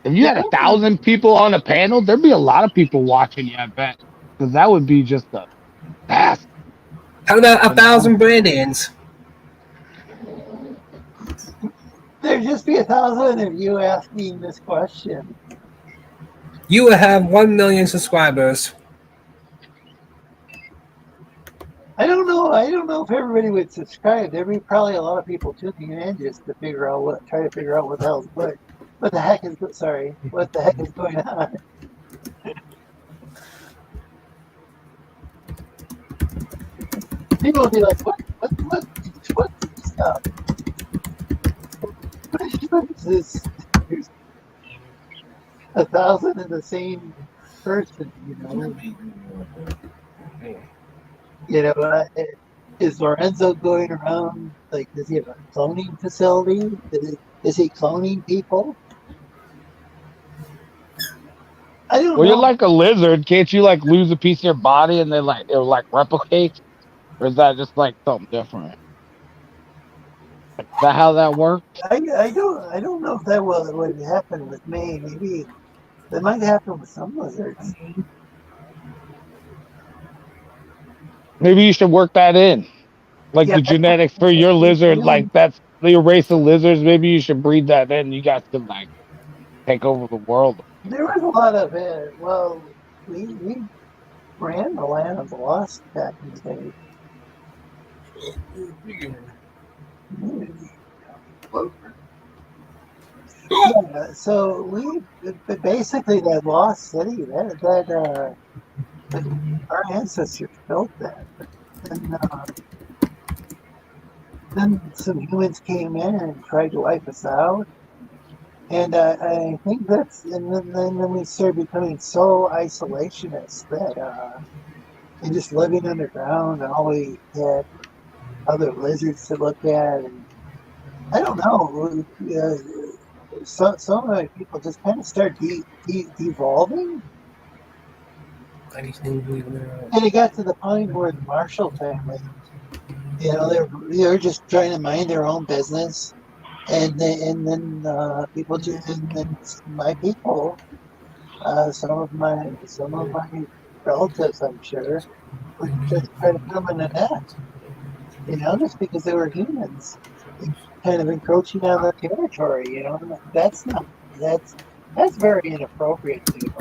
If you had 1,000 people on a panel, there'd be a lot of people watching you, I bet, because that would be just a fast. How about 1,000 Brandons? There'd just be 1,000 of you asking this question. You will have 1 million subscribers. I don't know if everybody would subscribe. There'd be probably a lot of people tuning in just to try to figure out what the hell's what the heck is going on. People would be like, what stuff? What is this? There's 1,000 of the same person, is Lorenzo going around, like, does he have a cloning facility? Is he cloning people? I don't know. Well, you're like a lizard. Can't you like lose a piece of your body and then it'll like replicate? Or is that just like something different? Is that how that works? I don't know if that would happen with me. Maybe that might happen with some lizards. Maybe you should work that in. Like the genetics for your lizard, like that's the race of lizards. Maybe you should breed that in. You guys could like take over the world. There was a lot of it. Well, we ran the land of the lost back in the day. Yeah, so basically that lost city that our ancestors built that, and then some humans came in and tried to wipe us out, and I think then we started becoming so isolationist that and just living underground, and all we had other lizards to look at, and I don't know. Some of the people just kind of start devolving. And it got to the point where the Marshall family, they were just trying to mind their own business, and then my people, some of my relatives, I'm sure, would just try to put them in a net, just because they were humans, kind of encroaching on their territory. That's very inappropriate to do.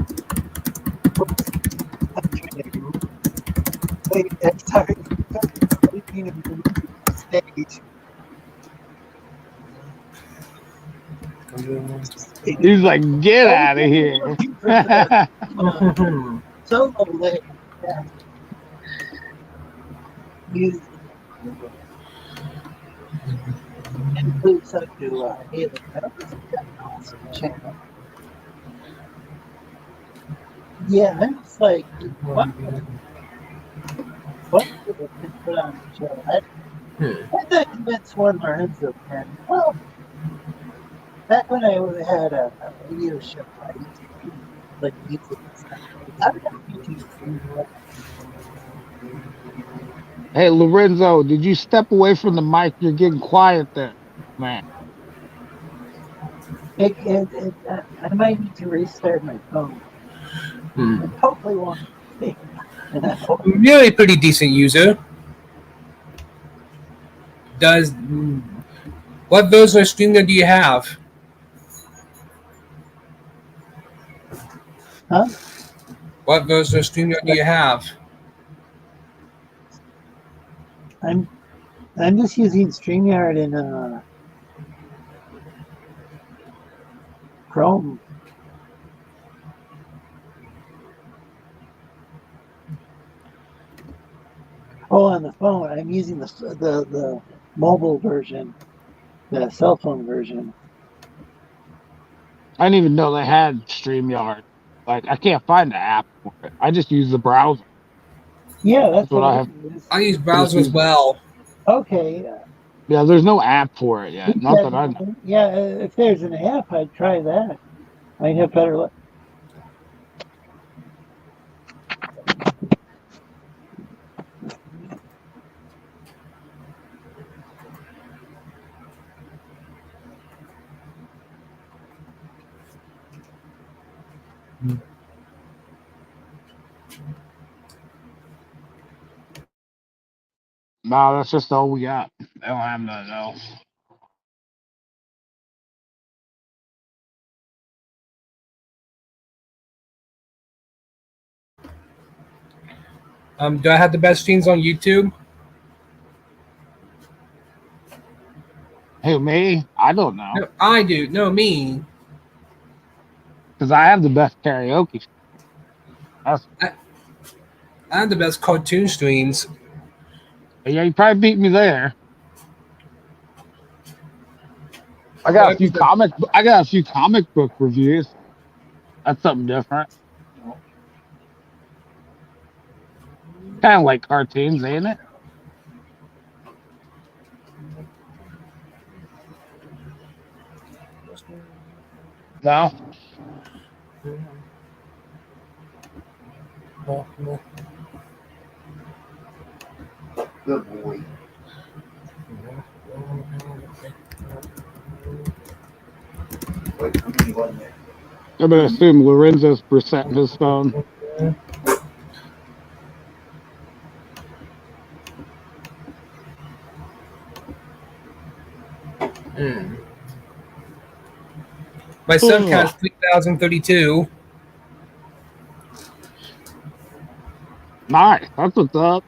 Wait, sorry. Stage. He's like, get out of here. So late. You and please up to Haley channel. Yeah, I was like, what would have been put on the show? I'm not convinced one Lorenzo can. Well, back when I had a radio show, I used to do like music and stuff. I don't know if you two stream what. Hey, Lorenzo, did you step away from the mic? You're getting quiet there, man. I might need to restart my phone. It hopefully won't take. And I hope, Really pretty decent user. Does what version of Streamyard do you have? huh? What version of Streamyard do you have? I'm I'm just using StreamYard in Chrome. Oh, on the phone, I'm using the mobile version, the cell phone version. I didn't even know they had StreamYard. Like, I can't find the app for it. I just use the browser. Yeah, That's that's what what I I have. use. I use I just browser as use. well. Okay, Yeah, there's no app for it yet. Not that I know. yeah. If there's an app, I'd try that. I'd have better luck. No, that's just all we got. They don't have nothing else. Do I have the best streams on YouTube? Hey, me? I don't know. No, I do. No, me. Because I have the best karaoke. That's, I have the best cartoon streams. yeah, you probably beat me there. I got a What few is the comic book reviews. That's something different. Kind of like cartoons, ain't it? No. Good boy. Wait for me, wasn't it? I'm gonna assume Lorenzo's resetting his phone. My son Ugh. has 3,032. Nice. That's what's up.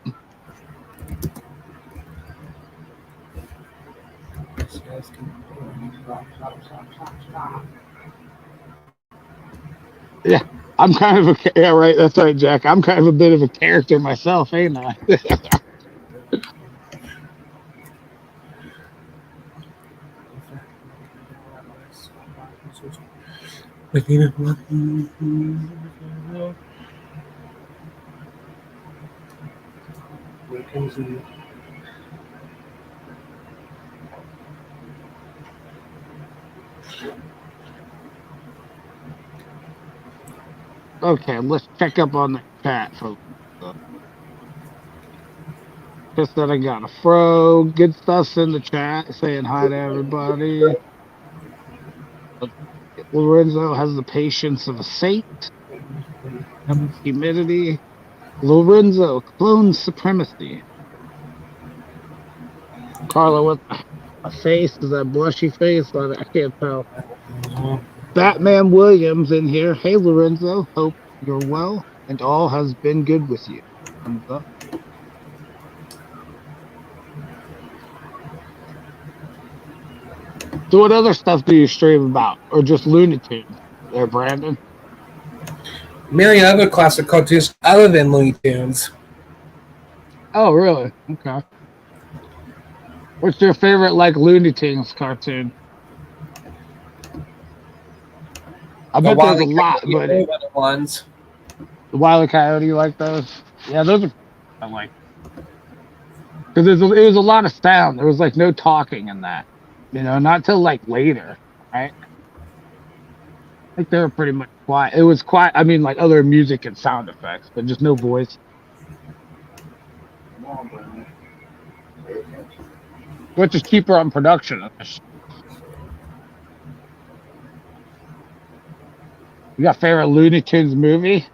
Yeah, I'm kind of a yeah, right. That's right, Jack. I'm kind of a bit of a character myself, ain't I? Okay, let's check up on the chat for just that I got a fro. Good stuff's in the chat saying hi to everybody. Lorenzo has the patience of a saint. Humidity. Lorenzo, clone supremacy. Carla, what a face? Is that blushy face? I can't tell. Batman Williams in here. Hey, Lorenzo. Hope you're well and all has been good with you. Thumbs up. So, what other stuff do you stream about? Or just Looney Tunes? There, Brandon? Many other classic cartoons other than Looney Tunes. Oh, really? Okay. What's your favorite, like, Looney Tunes cartoon? I bet there's a lot, but ones. The Wile E. Coyote, you like those? Yeah, those are I like because it was a lot of sound. There was like no talking in that, not till like later, right? Like they were pretty much quiet. It was quiet. I mean, like other music and sound effects, but just no voice. Come on, Brandon. Pay attention. Which is cheaper on production. You got favorite Looney Tunes movie?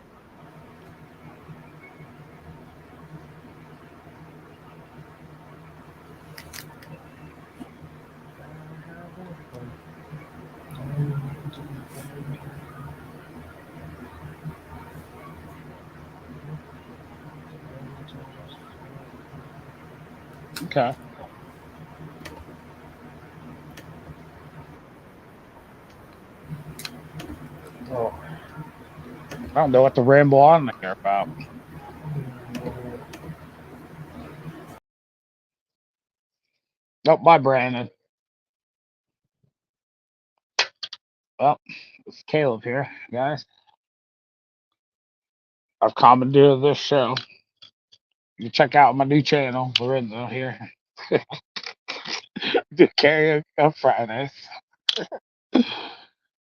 Okay. Oh, I don't know what to ramble on there about. Oh, bye, Brandon. Well, it's Caleb here, guys. I've commandeered this show. You check out my new channel, Lorenzo here. Do karaoke on Fridays.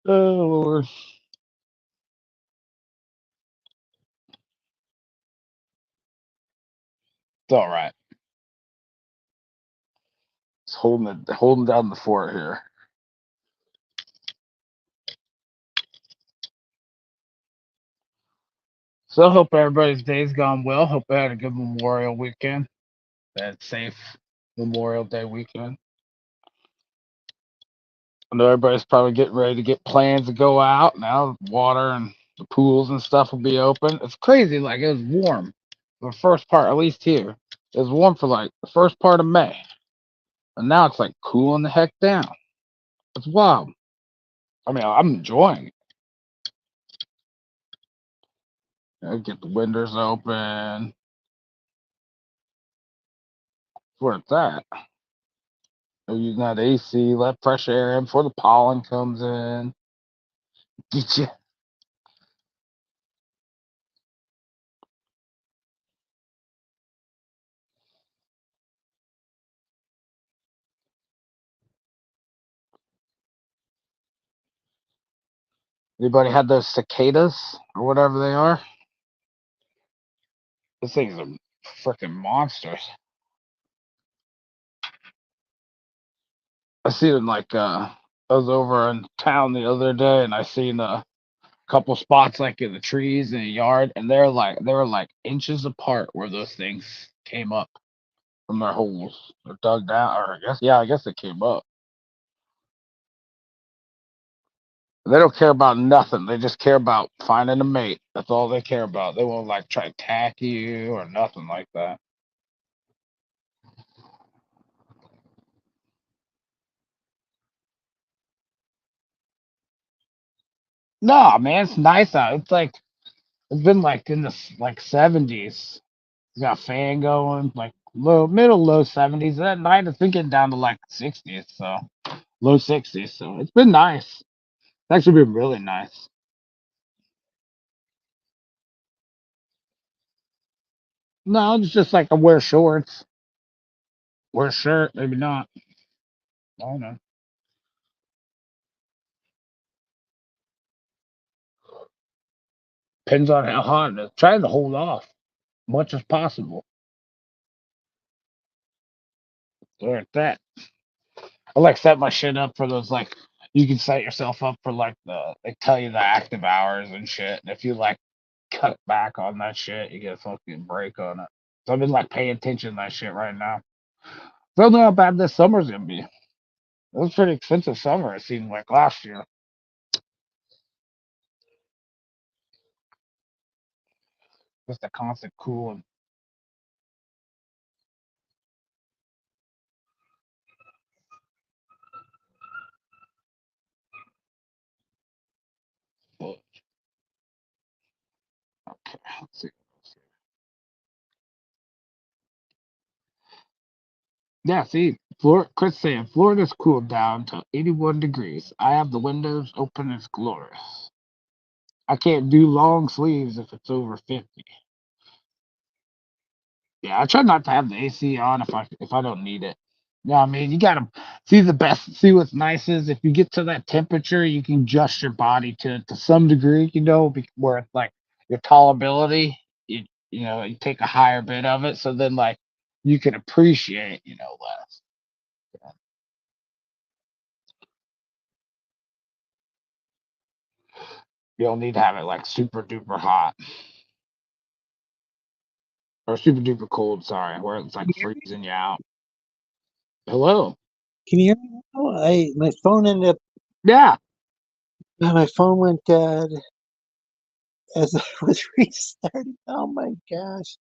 Oh Lord. It's all right. It's holding down the fort here. So I hope everybody's day's gone well. Hope they had a good Memorial weekend. That safe Memorial Day weekend. I know everybody's probably getting ready to get plans to go out now. Water and the pools and stuff will be open. It's crazy. Like it was warm the first part, at least here. It was warm for like the first part of May, and now it's like cooling the heck down. It's wild. I mean, I'm enjoying it. Get the windows open. That's where it's at. They're using that AC, let fresh air in before the pollen comes in. Get you. Anybody had those cicadas or whatever they are? Those things are freaking monsters. I seen it like I was over in town the other day and I seen a couple spots like in the trees in the yard and they were like inches apart where those things came up from their holes. They're dug down or I guess they came up. They don't care about nothing. They just care about finding a mate. That's all they care about. They won't like try to attack you or nothing like that. No, man, it's nice out. It's been like in the like 70s. It's got a fan going, like low 70s. At night it's been getting down to like 60s, so low 60s. So it's been nice. It's actually been really nice. No, it's just like I wear shorts, wear a shirt, maybe not. I don't know. Depends on how hot it is. Trying to hold off much as possible. Or at that. I like set my shit up for those like you can set yourself up for like they tell you the active hours and shit. And if you like cut back on that shit, you get a fucking break on it. So I've been like paying attention to that shit right now. I don't know how bad this summer's gonna be. It was a pretty expensive summer, it seemed like last year. Just the constant cooling. But, okay, let's see. Yeah, see, Chris saying Florida's cooled down to 81 degrees. I have the windows open. It's glorious. I can't do long sleeves if it's over 50. Yeah, I try not to have the AC on if I don't need it. Yeah, I mean, you gotta see the best. See what's nice is if you get to that temperature, you can adjust your body to some degree. Where it's like your tolerability, you take a higher bit of it, so then like you can appreciate less. You don't need to have it like super duper hot or super duper cold. Sorry, where it's like Can you hear me? freezing you out. Hello. Can you hear me now? My phone ended up. Yeah. My phone went dead as I was restarting. Oh my gosh!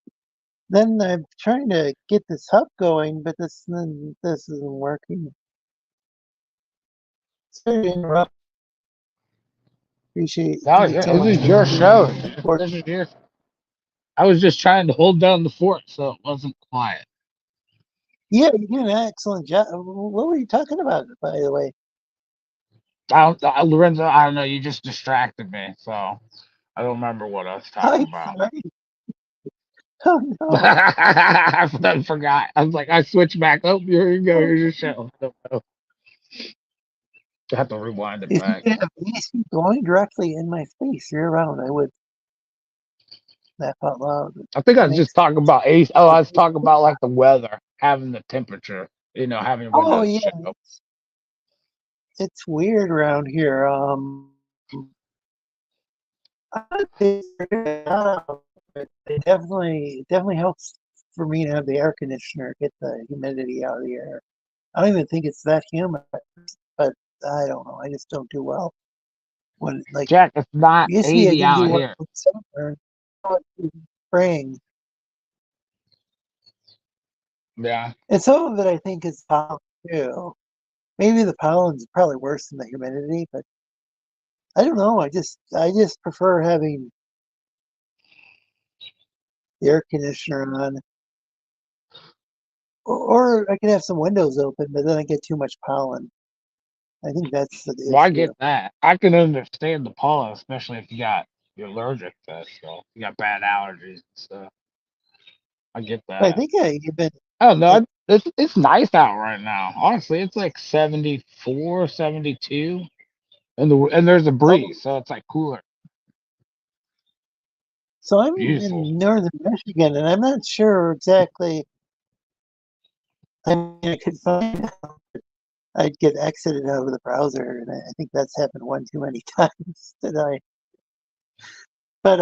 Then I'm trying to get this hub going, but this isn't working. Sorry to interrupt. Appreciate No, any yeah, this chance. is your show. Or This is your. I was just trying to hold down the fort so it wasn't quiet. yeah, you did an excellent job. What were you talking about, by the way? Lorenzo, I don't know. You just distracted me, so I don't remember what I was talking I'm about. sorry. Oh no. I forgot. I was like, I switched back. Oh, here you go. Here's your show. I don't know. I have to rewind it If you back. could have AC going directly in my face year round, I would laugh out loud. It I think I was makes just talking about ace. Oh, I was talking about like the weather, having the temperature. Having oh windows yeah, show. it's weird around here. I think it definitely helps for me to have the air conditioner get the humidity out of the air. I don't even think it's that humid, but I don't know. I just don't do well when like Jack, it's not used to be I 80 didn't do out well here. in summer. Now it's spring, Yeah. and some of it I think is pollen too. Maybe the pollen's probably worse than the humidity, but I don't know. I just prefer having the air conditioner on, or I can have some windows open, but then I get too much pollen. I think that's the Well, I issue. get that. I can understand the pollen, especially if you're allergic to it. So you got bad allergies and stuff. I get But I that. think I even I don't I, know. It's nice out right now. Honestly, it's like 74, 72, and there's a oh, breeze, so it's like cooler. so I'm Beautiful. in northern Michigan, and I'm not sure exactly. I mean, I could find out. I'd get exited out of the browser, and I think that's happened one too many times today. But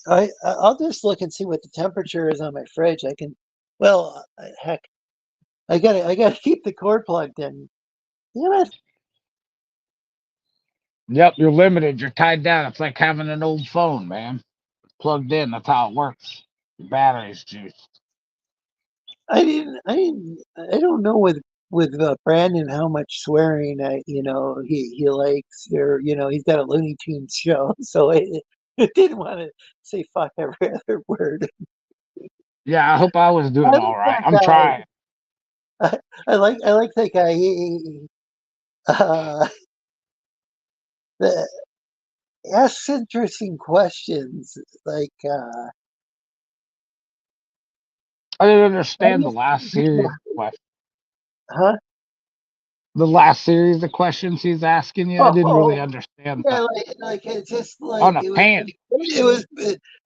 I, I'll just look and see what the temperature is on my fridge. I can, well, heck, I gotta keep the cord plugged in. Damn it! Yep, you're limited. You're tied down. It's like having an old phone, man. Plugged in. That's how it works. The battery's juiced. I don't know with Brandon how much swearing he likes, or he's got a Looney Tunes show, so I didn't want to say fuck every other word. Yeah, I hope I was I doing all like right. that I'm guy. trying. I like that guy. Uh, the, asks interesting questions. Like, I didn't I understand the just, last series of questions. huh? The last series of questions he's asking you. I didn't really Oh, understand yeah, that. like it's just like On a pan. it was.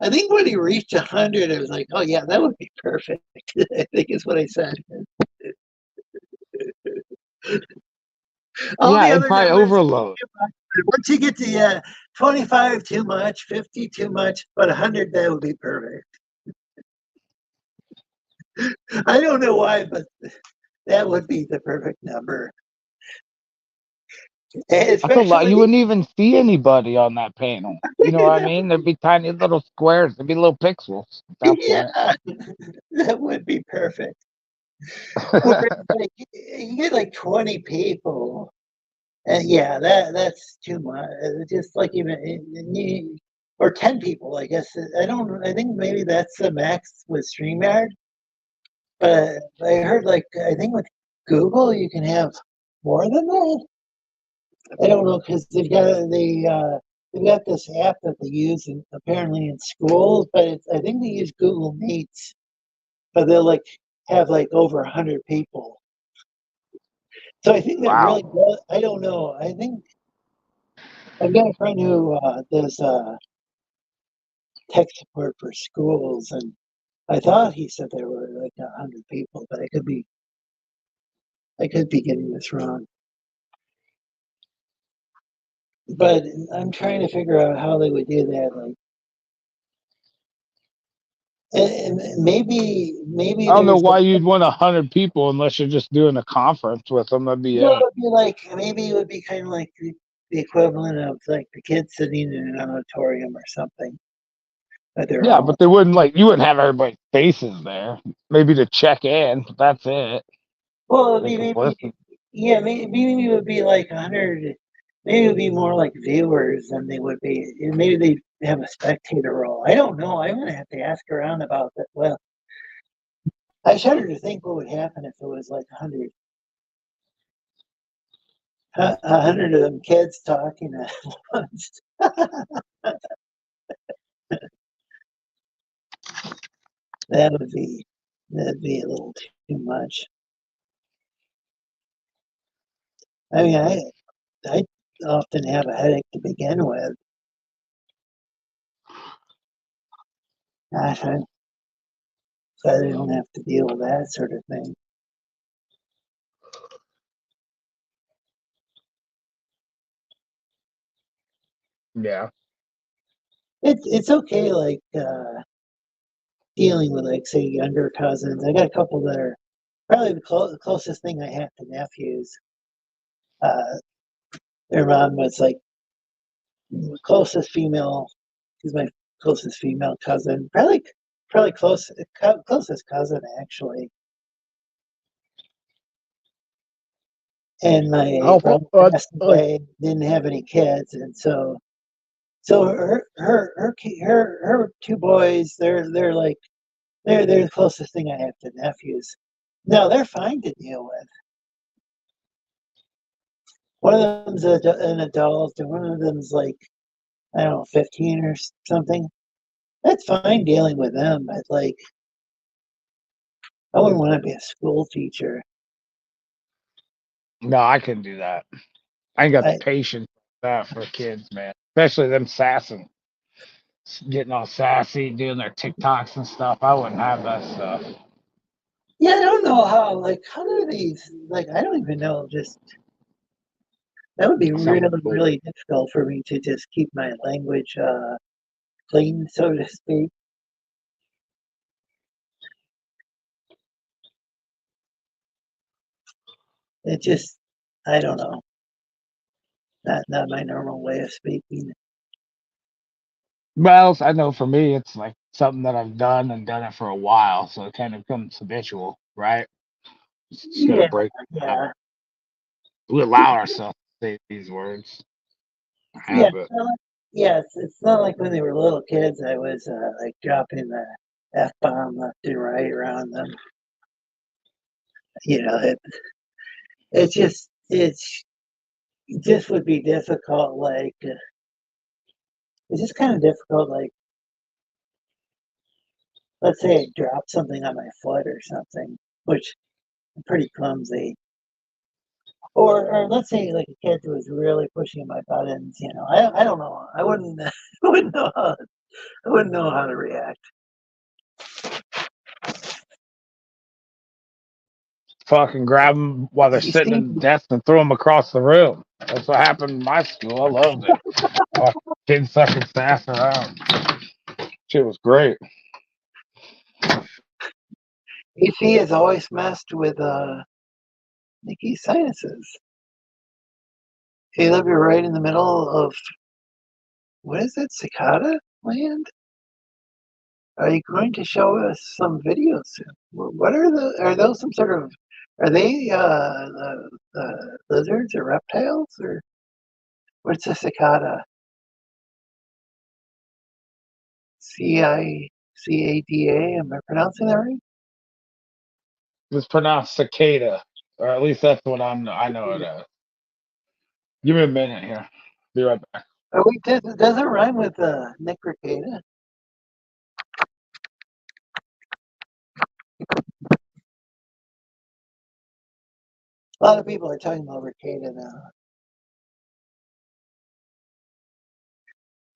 I think when he reached 100, I was like, oh yeah, that would be perfect. I think is what I said. All Yeah, the it'd other probably numbers, overload. once you get to 25, too much, 50, too much, but 100, that would be perfect. I don't know why, but that would be the perfect number. And That's a lot. You especially, wouldn't even see anybody on that panel. You know what I that, mean? There'd be tiny little squares. There'd be little pixels at that point. yeah, that would be perfect. Whereas, like, you get like 20 people, and yeah, that's too much. Just like or 10 people, I guess. I don't. I think maybe that's the max with StreamYard. But I heard, like, I think with Google you can have more than that. I don't know because they've got this app that they use apparently in schools, but I think they use Google Meets, but they'll like have like over 100 people. So I think that really, Wow. I don't know. I think I've got a friend who does tech support for schools, and I thought he said there were like 100 people, but I could be getting this wrong. But I'm trying to figure out how they would do that. Like, and maybe I don't know there's why you'd want 100 people unless you're just doing a conference with them. That'd be it. it'd be like maybe it would be kind of like the equivalent of like the kids sitting in an auditorium or something. But they're Yeah, all but they wouldn't like you wouldn't have everybody's faces there. Maybe to check in, but that's it. well, They could maybe listen. yeah, maybe it would be like 100. Maybe it would be more like viewers than they would be. Maybe they have a spectator role. I don't know. I'm gonna have to ask around about that. Well, I shudder to think what would happen if it was like 100 of them kids talking at once. That would be that'd be a little too much. I mean, I often have a headache to begin with. Gosh, I glad I don't have to deal with that sort of thing. Yeah. It's okay, like dealing with like say younger cousins. I got a couple that are probably the closest thing I have to nephews. Uh, their mom was like the closest female. She's my closest female cousin. Probably closest cousin actually. And my Oh, brother passed away, didn't have any kids, and so her two boys, they're like they're the closest thing I have to nephews. No, they're fine to deal with. One of them's an adult, and one of them's like I don't know, 15 or something. That's fine dealing with them, but like I wouldn't want to be a school teacher. no, I couldn't do that. I ain't got the I patience for that for kids, man. Especially them sassing, getting all sassy, doing their TikToks and stuff. I wouldn't have that stuff. yeah, I don't know how do these like I don't even know. Just that would be Some really difficult for me to just keep my language clean, so to speak. It just I don't know. Not my normal way of speaking. well, I know for me, it's like something that I've done and done it for a while, so it kind of becomes habitual, right? It's just gonna Yeah, break the habit. yeah, We allow ourselves to say these words. yeah. Habit. Yeah, it's not like when they were little kids. I was like dropping the f bomb left and right around them. You know, it just would be difficult. Like it's just kind of difficult. Like let's say I dropped something on my foot or something, which I'm pretty clumsy. Or let's say like a kid who was really pushing my buttons. You know, I don't know. I wouldn't I wouldn't know I wouldn't know how to react. Fucking grab them while they're You sitting see, in the desk and throw them across the room. That's what happened in my school. I loved it. Fucking kids sucking sass around. Shit was great. AC has always messed with Nikki's sinuses. Caleb, you're right in the middle of what is it, cicada land? Are you going to show us some videos soon? What are those some sort of, are they lizards or reptiles or what's a cicada? CICADA, am I pronouncing that right? It's pronounced cicada, or at least that's what I know it as. Give me a minute here. Be right back. Oh, wait, does it rhyme with Nick Ricada? A lot of people are talking about Ricada now.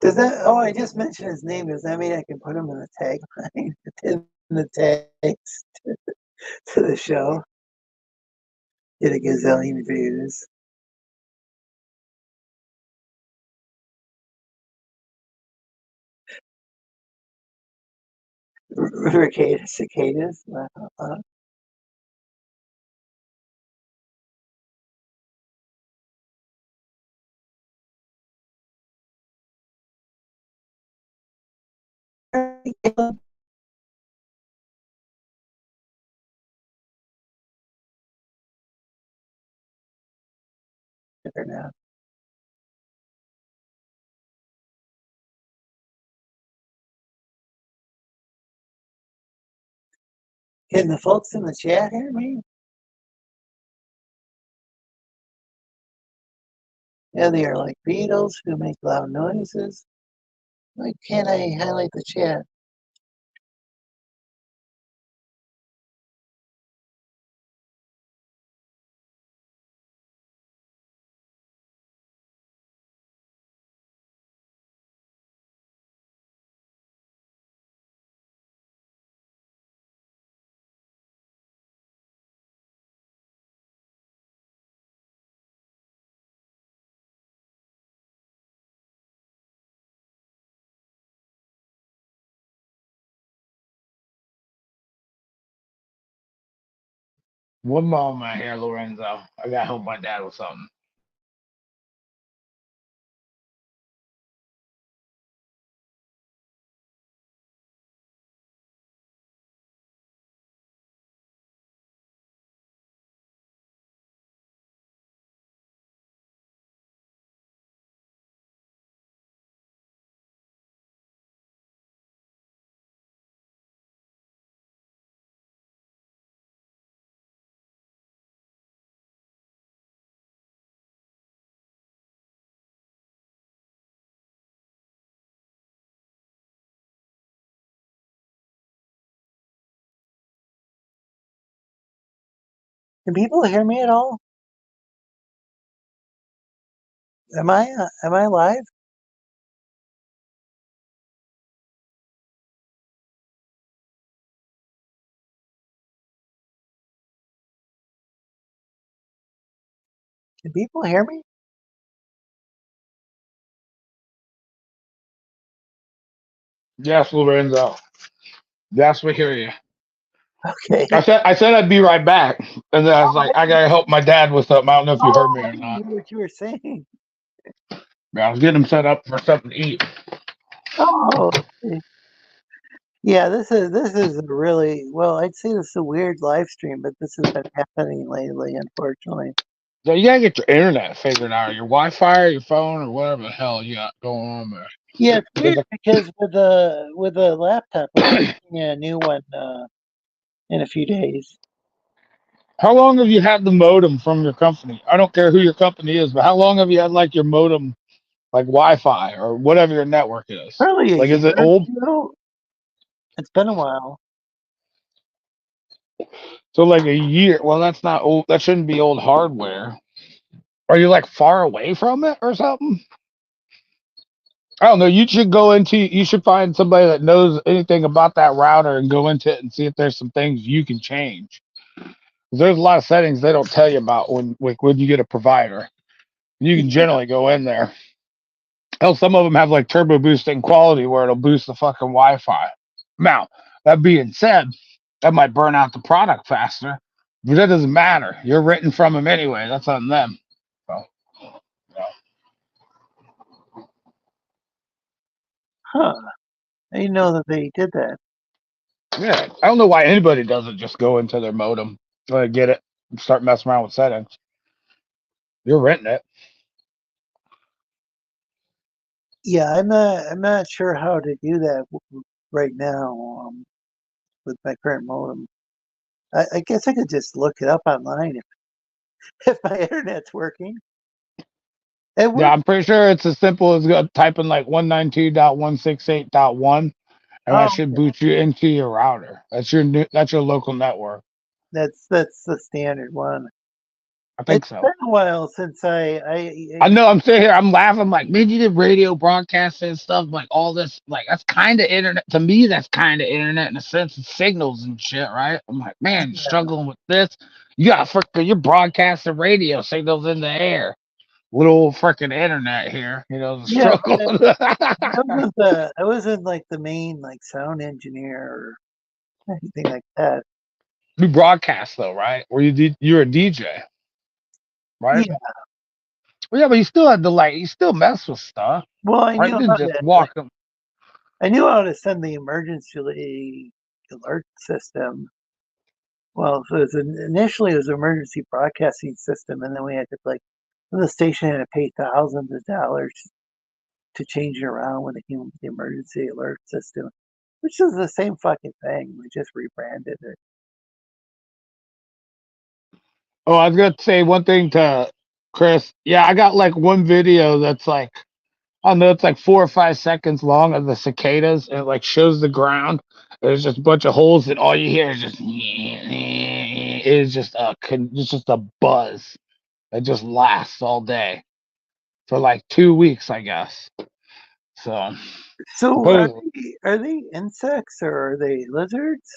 Does that? Oh, I just mentioned his name. Does that mean I can put him in the tagline, in the text to the show? Get a gazillion views. Cicadas. Now. Can the folks in the chat hear me? Yeah, they are like beetles who make loud noises. Why can't I highlight the chat? One moment here, Lorenzo. I gotta help my dad with something. Can people hear me at all? Am I live? Can people hear me? Yes, Lorenzo. Yes, we hear you. Okay. I said I'd be right back, and then I was like, I gotta help my dad with something. I don't know if you heard me I or didn't not. hear what you were saying. But I was getting him set up for something to eat. Oh, yeah. This is a really well. I'd say this is a weird live stream, but this has been happening lately, unfortunately. So you gotta get your internet figured out, your Wi-Fi, or your phone, or whatever the hell you got going on there. Yeah, it's Because weird because with a laptop, I'm getting a new one in a few days. how long have you had the modem from your company? I don't care who your company is, but how long have you had like your modem, like Wi-Fi or whatever your network is? Probably a Like, year is it or old? two. It's been a while. So like a year? Well, that's not old. That shouldn't be old hardware. Are you like far away from it or something? I don't know. You should find somebody that knows anything about that router and go into it and see if there's some things you can change. 'Cause there's a lot of settings they don't tell you about when you get a provider. You can Yeah. generally go in there. Hell, some of them have like turbo boosting quality where it'll boost the fucking Wi-Fi. Now, that being said, that might burn out the product faster, but that doesn't matter. You're renting from them anyway. That's on them. So, yeah. Huh. I didn't know that they did that. Yeah, I don't know why anybody doesn't just go into their modem, get it, and start messing around with settings. You're renting it. Yeah, I'm not sure how to do that right now with my current modem. I guess I could just look it up online if, if my internet's working. It Yeah, works. I'm pretty sure it's as simple as typing like 192.168.1, and that Oh, should boot you into your router. That's your local network. that's the standard one. I think It's so. been a while since I know. I'm sitting here. I'm laughing. I'm like, man, you did radio broadcasting and stuff like all this. Like that's kind of internet to me. That's kind of internet in a sense of signals and shit, right? I'm like, man, struggling with this. You got freaking you're broadcasting radio signals in the air. Little freaking internet here. You know the yeah, struggle. I wasn't like the main like sound engineer or anything like that. You broadcast though, right? Or you're a DJ, right? Yeah. Well, yeah, but you still had to like you still mess with stuff, Well, I right? knew You how didn't just to walk them. send the emergency alert system. Well, so initially it was an emergency broadcasting system, and then we had to like the station had to pay thousands of dollars to change it around when it came with the emergency alert system, which is the same fucking thing. We just rebranded it. Oh, I was gonna say one thing to Chris. Yeah, I got like one video that's like I don't know, it's like 4 or 5 seconds long of the cicadas, and it like shows the ground. There's just a bunch of holes, and all you hear is just it's just a buzz. It just lasts all day for like 2 weeks, I guess. So So suppose are they insects or are they lizards?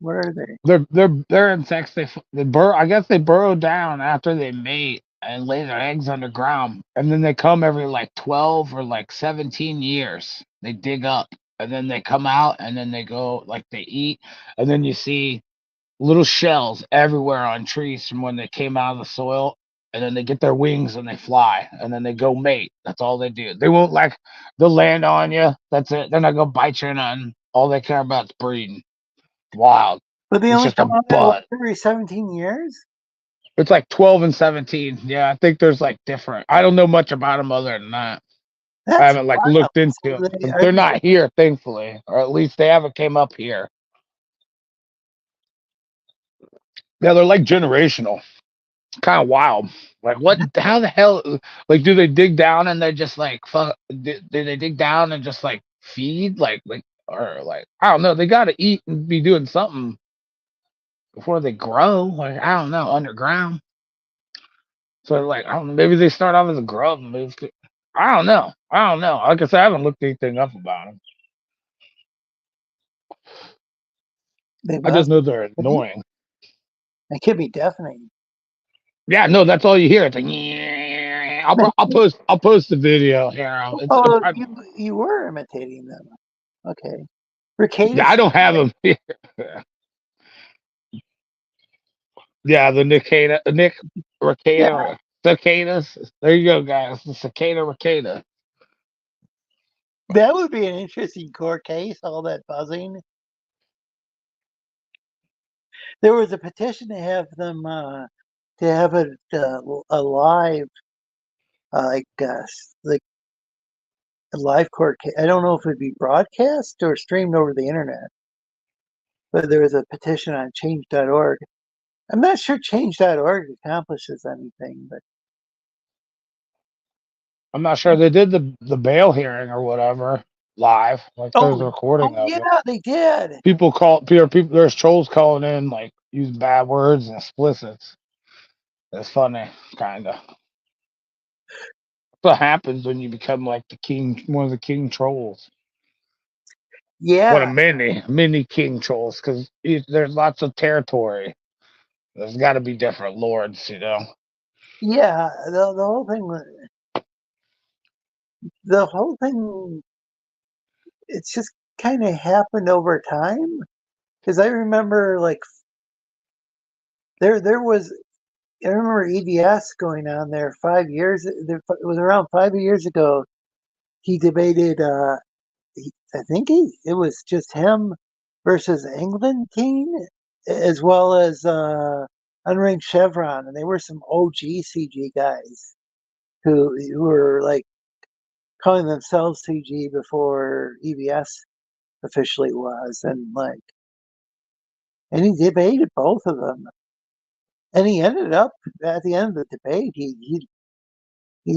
What are they? they're insects. They burrow. I guess they burrow down after they mate and lay their eggs underground, and then they come every like 12 or like 17 years. They dig up, and then they come out, and then they go like they eat, and then you see little shells everywhere on trees from when they came out of the soil. And then they get their wings and they fly, and then they go mate. That's all they do. They won't like they'll land on you. That's it. They're not gonna bite you or nothing. All they care about is breeding. Wild. But they It's only just come a out bud. every 17 years? It's like 12 and 17. Yeah, I think there's like different. I don't know much about them other than that. I That's haven't like wild. looked into So them. they, But are they're they, not here, thankfully, or at least they haven't came up here. Yeah, they're like generational. Kind of wild. Like what? How the hell? Like, do they dig down and they're just like fuck? Do they dig down and just like feed? Like or like I don't know. They got to eat and be doing something before they grow. Like I don't know, underground. So like I don't know, maybe they start off as a grub and move to, I don't know. I don't know. Like I said, I haven't looked anything up about them. they I just must know they're be. annoying. It could be deafening. Yeah, no, that's all you hear. It's like "Yeah." I'll post the video here. Oh, you were imitating them. Okay. Yeah, Ricatus. I don't have them here. Yeah, the Nick Yeah, Ricada cicadas. There you go, guys. The cicada ricada. that would be an interesting court case. All that buzzing. There was a petition to have them to have a live, like a live court case. I don't know if it'd be broadcast or streamed over the internet, but there was a petition on change.org. I'm not sure change.org accomplishes anything, but I'm not sure they did the bail hearing or whatever live. Like there's a oh recording of it. yeah, they did. People there's trolls calling in like use bad words and explicits. It's funny, kinda. What happens when you become like the king, one of the king trolls? What a Yeah, mini king trolls, because there's lots of territory. There's got to be different lords, you know. yeah. The whole thing. It's just kind of happened over time because I remember like there was I remember EBS going on there 5 years. It was around 5 years ago. He debated. I think it was just him versus England King, as well as Unranked Chevron, and they were some OG CG guys who were like calling themselves CG before EBS officially was, and he debated both of them, and he ended up at the end of the debate.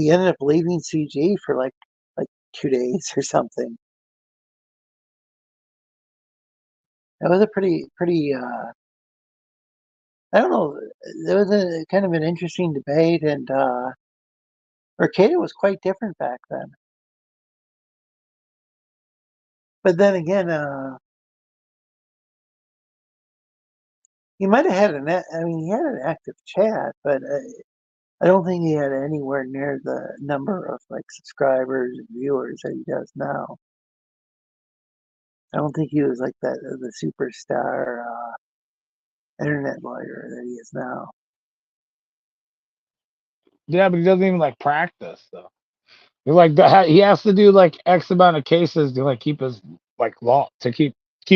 he ended up leaving CG for like 2 days or something. That was a pretty. I don't know. There was a kind of an interesting debate, and Arcada was quite different back then. But then again, he might have had I mean, he had an active chat, but I don't think he had anywhere near the number of like subscribers and viewers that he does now. I don't think he was like the superstar internet lawyer that he is now. Yeah, but he doesn't even like practice though. He's like he has to do like X amount of cases to like keep his like law to keep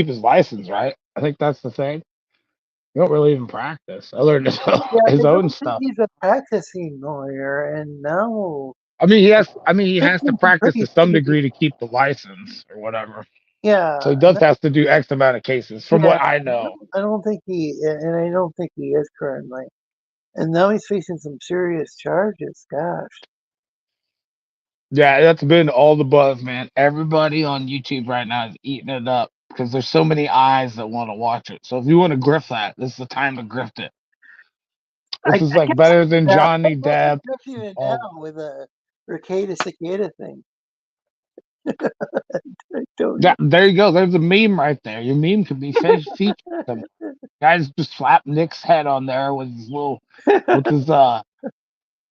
his license, right? I think that's the thing. You don't really even practice other than Yeah, I his own don't think stuff. he's a practicing lawyer, and now I mean, he I think has to he's a practice to pretty some shitty. degree to keep the license or whatever. So Yeah, he does have to do X amount of cases, from yeah. what I know. I don't think and I don't think he is currently. And now he's facing some serious charges. Gosh. Yeah, that's been all the buzz, man. Everybody on YouTube right now is eating it up because there's so many eyes that want to watch it. So if you want to grift that, this is the time to grift it. I This is like guess better than I Johnny guess Depp. I'm fixing it All now with a Ricada Cicada thing. I don't yeah, know. there you go. There's a meme right there. Your meme could be featured. Some guys just slap Nick's head on there with his with his uh,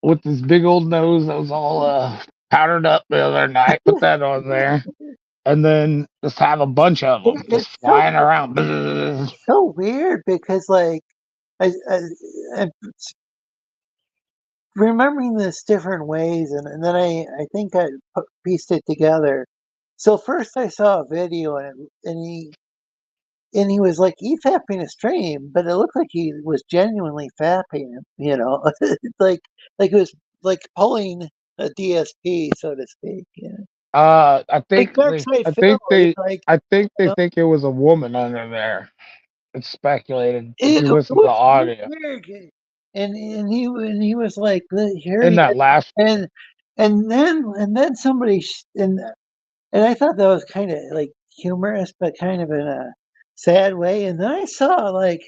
with his big old nose that was all powdered up the other night. Put that on there, and then just have a bunch of them just It's so flying around. so weird because like I'm remembering this different ways, and then I think I pieced it together. So first I saw a video and he was like e-fapping a stream, but it looked like he was genuinely fapping him, like like it was like pulling a DSP, so to speak. Yeah. I Like think they, Darkside I Phil, think they, like I think you they know, think it was a woman under there. It's speculated if it you listen to the was really audio weird. And he was like here in he that is, last. and then somebody and I thought that was kind of like humorous, but kind of in a sad way. And then I saw like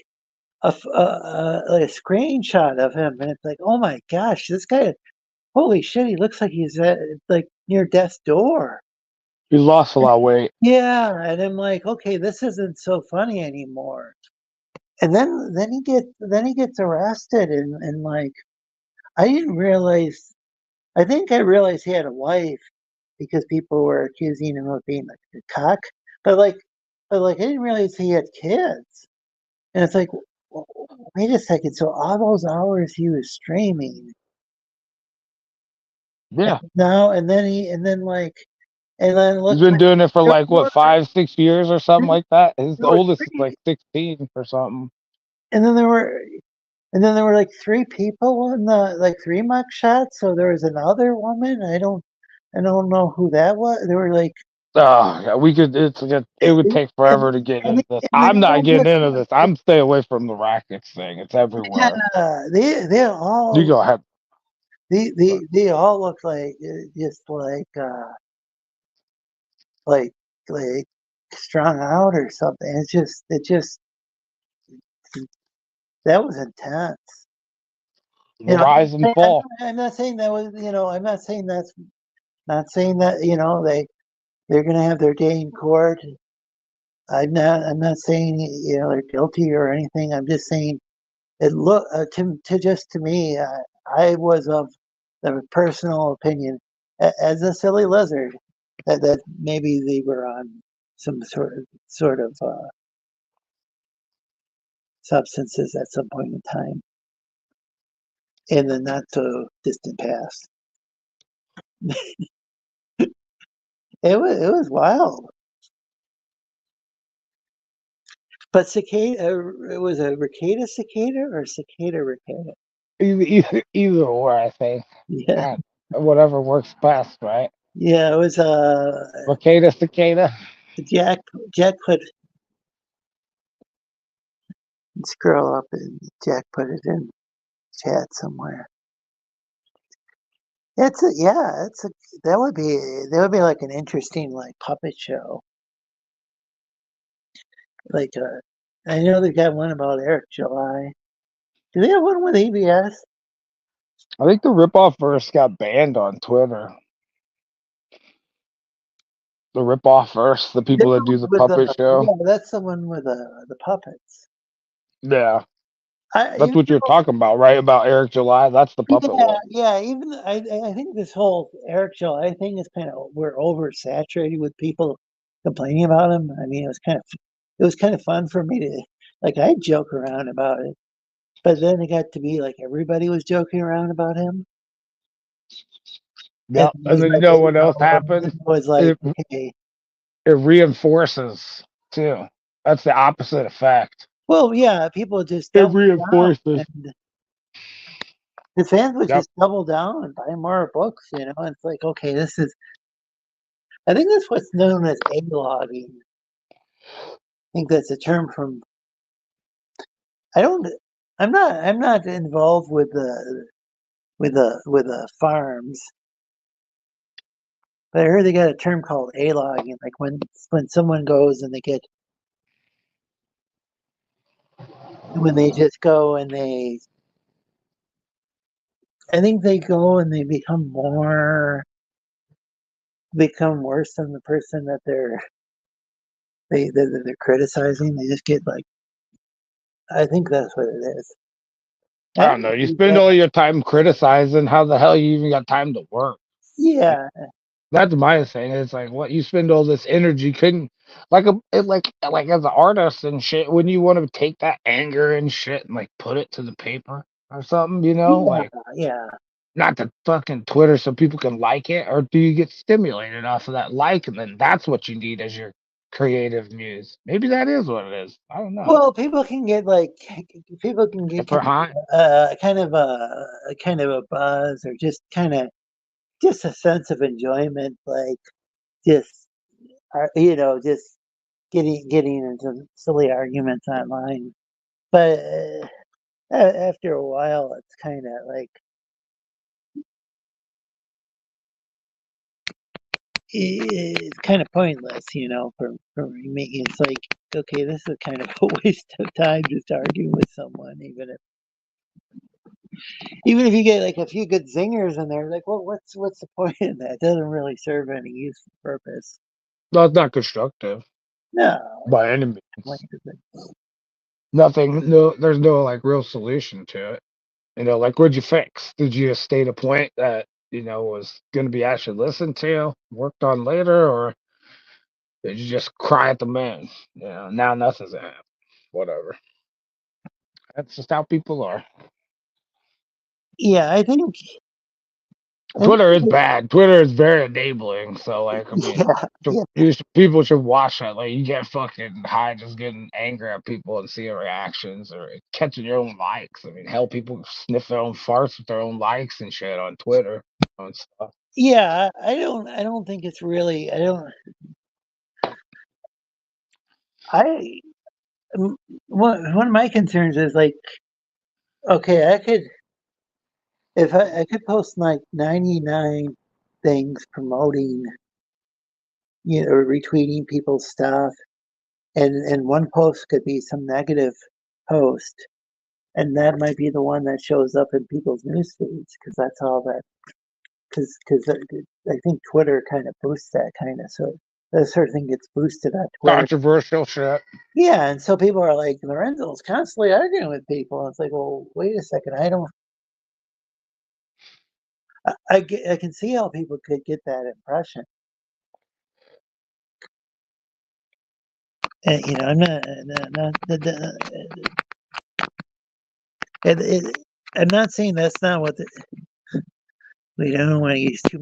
like a screenshot of him, and it's like, oh my gosh, this guy, holy shit, he looks like he's at like near death's door. He lost a lot of weight. Yeah, and I'm like, okay, this isn't so funny anymore. And then he gets arrested, and like I didn't realize. I think I realized he had a wife because people were accusing him of being like a cock, but like, I didn't realize he had kids. And it's like, wait a second. So all those hours he was streaming, and Yeah, now and then it he's looks been like doing it for there like what were 5, 6 years or something three, like that. His there were oldest is three, like 16 or something. and then there were like three people in the like three mug shots. So there was another woman. I don't know who that was. They were like, Oh, yeah, we could. It would take and forever to get and, into this. and they I'm not all getting just into this. I'm staying away from the rackets thing. It's everywhere. yeah, they You all go ahead. they all look like just like like strung out or something. It just that was intense. The rise and I'm fall. I'm not saying that was I'm not saying that's not saying that they're gonna have their day in court. I'm not saying they're guilty or anything. I'm just saying it look to me. I was of the personal opinion as a silly lizard that maybe they were on some sort of substances at some point in time in the not so distant past. It was wild. But cicada, it was a ricada cicada or cicada ricada. Either or, I think. Yeah, God, whatever works best, right? yeah. It was Cicada, cicada. Jack. Jack put scroll up and Jack put it in chat somewhere. that would be like an interesting like puppet show. Like I know they got one about Eric July. Do they have one with EBS? I think the ripoff verse got banned on Twitter. The ripoff verse, the They're people that the do one the with puppet show. yeah, that's the one with the puppets. Yeah, that's Even what you're talking about, right? About Eric July. That's the puppet yeah, one. yeah. Even I think this whole Eric July thing is kind of we're oversaturated with people complaining about him. I mean, it was kind of fun for me to like I joke around about it, but then it got to be like everybody was joking around about him, and Yeah, it and was then you like know what else happens? it was like It okay, it reinforces too. That's the opposite effect. well, yeah, people just It double down, reinforces. and the fans would Yep. just double down and buy more books, you know. And it's like okay, this is I think that's what's known as A-logging. I think that's a term from I don't. I'm not involved with the farms, but I heard they got a term called A-logging. Like when someone goes and when they just go and I think they go and they become worse than the person that they're criticizing. They just get like I think that's what it is. I I don't don't know. You think spend that, all your time criticizing. How the hell you even got time to work? Like, yeah, that's my thing. It's like what you spend all this energy couldn't like as an artist and shit. When you want to take that anger and shit and like put it to the paper or something, yeah, like yeah. not to fucking Twitter so people can like it, or do you get stimulated off of that like, and then that's what you need as your creative muse? Maybe that is what it is. I don't know. Well, people can get If we're hot, kind of a buzz or just a sense of enjoyment, like just just getting into silly arguments online. But after a while, it's kind of like it's kind of pointless, for me. It's like okay, this is kind of a waste of time just arguing with someone, even if you get like a few good zingers in there, like, well, what's the point in that? It doesn't really serve any useful purpose. that's not constructive No, by any like, means. Nothing. No, there's no like real solution to it. Like what'd you fix? Did you just state a point that was going to be actually listened to, worked on later, or did you just cry at the moon? Now nothing's gonna happen. Whatever. That's just how people are. yeah, I think, Twitter is bad. Twitter is very enabling. So, like, I mean, yeah, yeah, people should watch that. Like, you get fucking high just getting angry at people and seeing reactions or catching your own likes. I mean, hell, people sniff their own farts with their own likes and shit on Twitter and stuff. yeah. I don't think it's really. I don't. I one of my concerns is like, okay, I could if I could post like 99 things promoting, or retweeting people's stuff, and one post could be some negative post, and that might be the one that shows up in people's news feeds because that's all that because I think Twitter kind of boosts that kind of so that sort of thing gets boosted on Twitter. Controversial shit. Yeah, and so people are like, Lorenzo's constantly arguing with people. And it's like, well, wait a second, I don't. I can see how people could get that impression. And, I'm I'm not saying that's not what we don't want to use too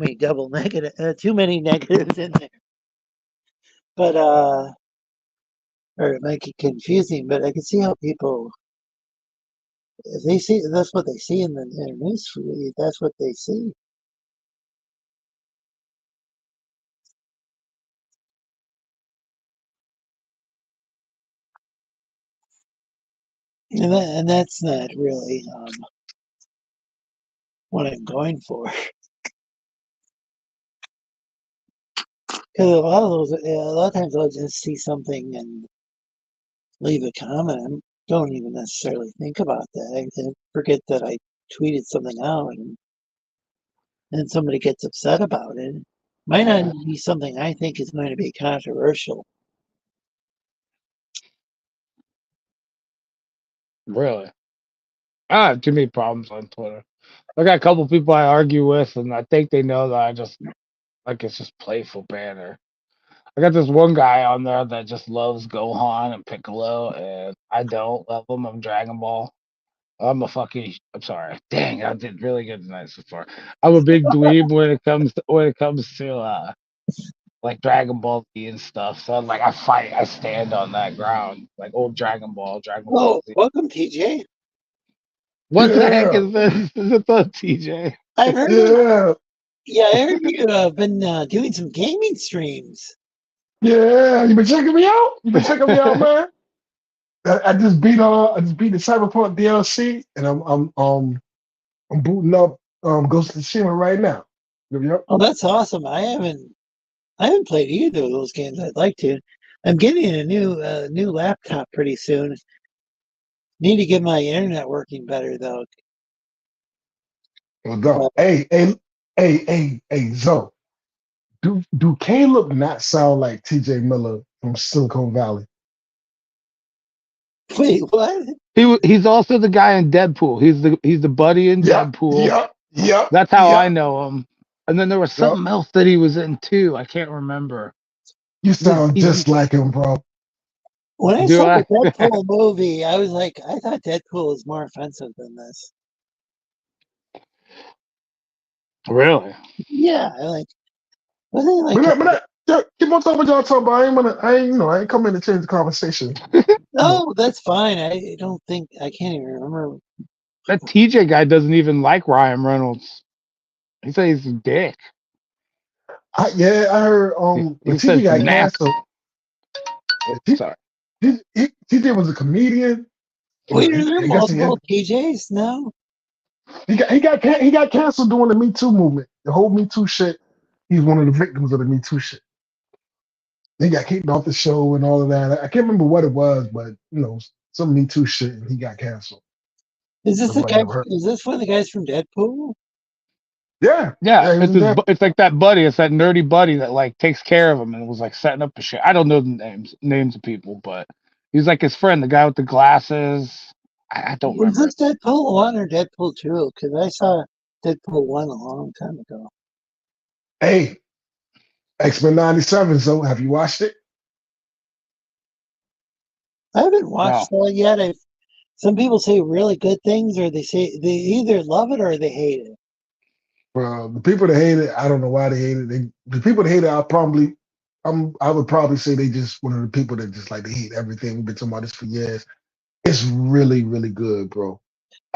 many negatives in there, but or it might get confusing. But I can see how people, if they see that's what they see in their news feed, that's what they see. And that's not really what I'm going for. Because a lot of times I'll just see something and leave a comment. I don't even necessarily think about that. I forget that I tweeted something out, and then somebody gets upset about it. Might not even be something I think is going to be controversial. Really? I have too many problems on Twitter. I got a couple people I argue with, and I think they know that I just like it's just playful banter. I got this one guy on there that just loves Gohan and Piccolo, and I don't love him. I'm Dragon Ball. I'm sorry. Dang, I did really good tonight so far. I'm a big dweeb when it comes to like Dragon Ball Z and stuff. So like I stand on that ground. Like old Dragon Ball, Dragon Ball Oh, Z. welcome, TJ. What the heck Yeah, is this? Is it the TJ? I've heard. yeah, Yeah, I heard you have been doing some gaming streams. yeah. You been checking me out? You been checking me out, man? I just beat the Cyberpunk DLC, and I'm booting up Ghost of Tsushima right now. Yep. Oh, that's awesome. I haven't played either of those games. I'd like to. I'm getting a new laptop pretty soon. Need to get my internet working better though. Well, go. Uh, Hey, Zoe. Do Caleb not sound like TJ Miller from Silicon Valley? wait, what? He's also the guy in Deadpool. He's the buddy in Yep, Deadpool. yep, yep, That's how I yep, know him. And then there was yep. something else that he was in too. I can't remember. You He's, sound he's just like him, bro. When I do saw the I Deadpool movie, I was like, I thought Deadpool was more offensive than this. really? Yeah, wasn't it But like, that, but that, yeah, keep on talking what y'all talking about. I ain't coming to change the conversation. No. oh, that's fine. I don't think I can't even remember. That TJ guy doesn't even like Ryan Reynolds. He says he's a dick. I heard the He TJ says got nap. canceled. Sorry. TJ was a comedian. Wait, are there I guess multiple TJs now? he got canceled doing the Me Too movement. The whole Me Too shit. He's one of the victims of the Me Too shit. He got kicked off the show and all of that. I can't remember what it was, but some Me Too shit, and he got canceled. Is this the Nobody guy? never heard. Is this one of the guys from Deadpool? Yeah, Yeah, yeah, he was in there. it's like that buddy. It's that nerdy buddy that like takes care of him and was like setting up the shit. I don't know the names of people, but he's like his friend, the guy with the glasses. I don't Was remember. this Deadpool 1 or Deadpool 2? Because I saw Deadpool 1 a long time ago. Hey, X-Men '97. So, have you watched it? I haven't No. watched that yet. Some people say really good things, or they say they either love it or they hate it. Well, the people that hate it, I don't know why they hate it. The people that hate it, I would probably say they just one of the people that just like to hate everything. We've been talking about this for years. It's really, really good, bro.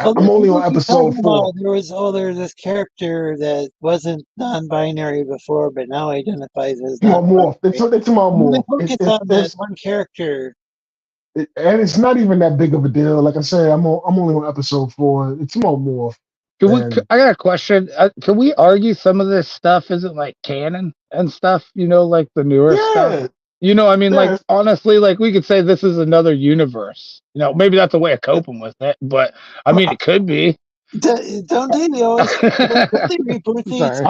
Oh, I'm this is only on what you're episode talking 4. about. There's this character that wasn't non-binary before, but now identifies as Come on, non-binary. Morph. They talking about And then they Morph. focus on that It's one character. and it's not even that big of a deal. Like I said, I'm only on episode 4. It's more Morph. And I got a question. Can we argue some of this stuff isn't like canon and stuff? Like the newer stuff. yeah, I mean, like yeah. honestly, like we could say this is another universe. Maybe that's a way of coping with it, but I mean, I, it could be. Don't they always don't they reboot these? Sorry.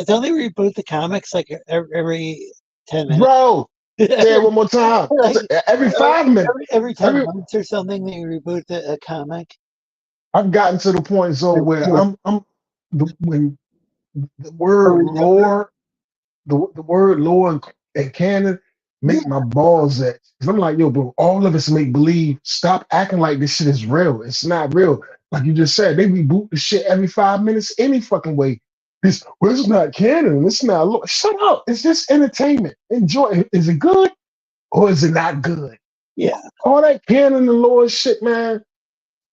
Don't they reboot the comics like every 10 minutes? bro, say it one more time. Like Every 5 minutes. every 10 Every months or something, they reboot a comic. I've gotten to the point so where when the word Or remember? lore, the word lore and canon Yeah, make my balls itch. 'Cause I'm like, yo, bro, all of us make believe. Stop acting like this shit is real. It's not real. Like you just said, they reboot the shit every 5 minutes any fucking way. It's not canon. It's not lore. Shut up. It's just entertainment. Enjoy it. Is it good or is it not good? yeah. All that canon and lore shit, man.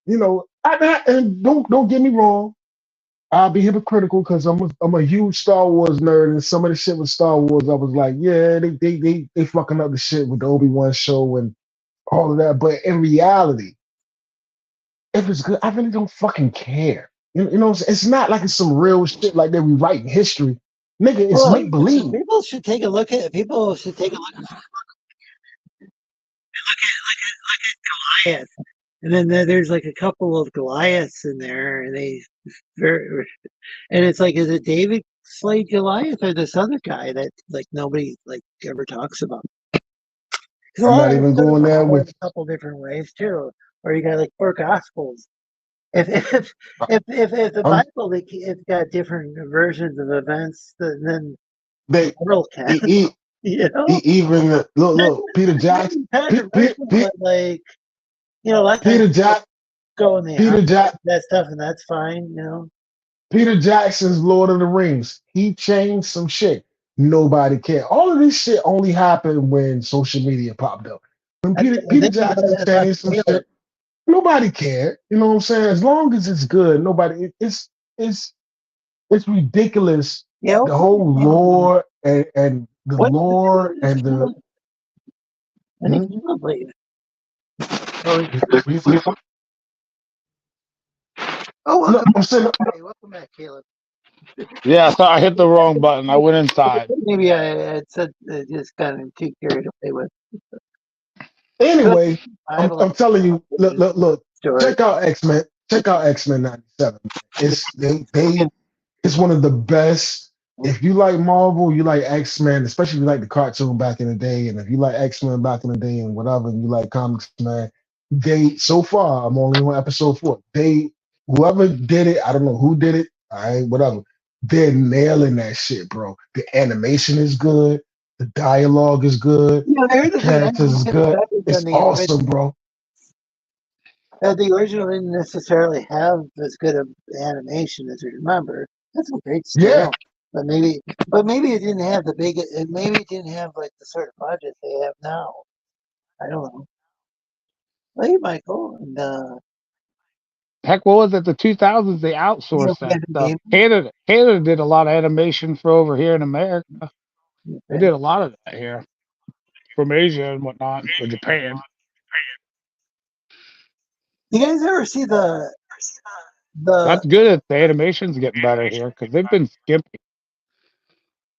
And don't get me wrong. I'll be hypocritical because I'm a huge Star Wars nerd, and some of the shit with Star Wars, I was like, yeah, they fucking up the shit with the Obi-Wan show and all of that. But in reality, if it's good, I really don't fucking care. It's not like it's some real shit like they're rewriting history. Nigga, it's Well, make believe. people should take a look at Goliath, and then there's like a couple of Goliaths in there, and and it's like, is it David slayed Goliath or this other guy that like nobody like ever talks about? 'Cause a I'm lot not of even it's sort of going there a with. couple different ways too, or you got like four Gospels. If if the I'm Bible it's got different versions of events than the they world can, he, you he know. even look Peter Jackson. Controversial, Peter, but like a lot of times Peter Jack go in the Peter opposite Jack of that stuff, and that's fine, you know. Peter Jackson's Lord of the Rings. He changed some shit. Nobody cared. All of this shit only happened when social media popped up. When And Peter then you Jackson got about changed some Caleb. shit, nobody cared. You know what I'm saying? As long as it's good, nobody. It's it's ridiculous. Yeah, The whole lore and the what lore is and the. Caleb? I think Hmm? Caleb played. Oh, No, welcome I'm saying Hey, welcome back, Caleb. Yeah, so I hit the wrong button. I went inside. Maybe I had said just kind of too carried away with anyway. Bible I'm telling you. Look. story. Check out X-Men. Check out X-Men '97. It's they It's one of the best. If you like Marvel, you like X-Men, especially if you like the cartoon back in the day, and if you like X-Men back in the day and whatever, and you like comics, man, they so far, I'm only on episode 4. Whoever did it, I don't know who did it, all right, whatever. They're nailing that shit, bro. The animation is good, the dialogue is good, I the heard that the characters is animation is good. better than It's the awesome, original. bro. That the original didn't necessarily have as good of animation as we remember. That's some great Yeah, scale, but maybe it didn't have maybe it didn't have like the sort of budget they have now. I don't know. Hey, Michael, and Heck, what was it? The 2000s, they you know, outsourced we that got the stuff. game. Canada did a lot of animation for over here in America. They did a lot of that here from Asia and whatnot, or Japan. You guys ever see the? That's good. The animation's getting better here because they've been skimpy.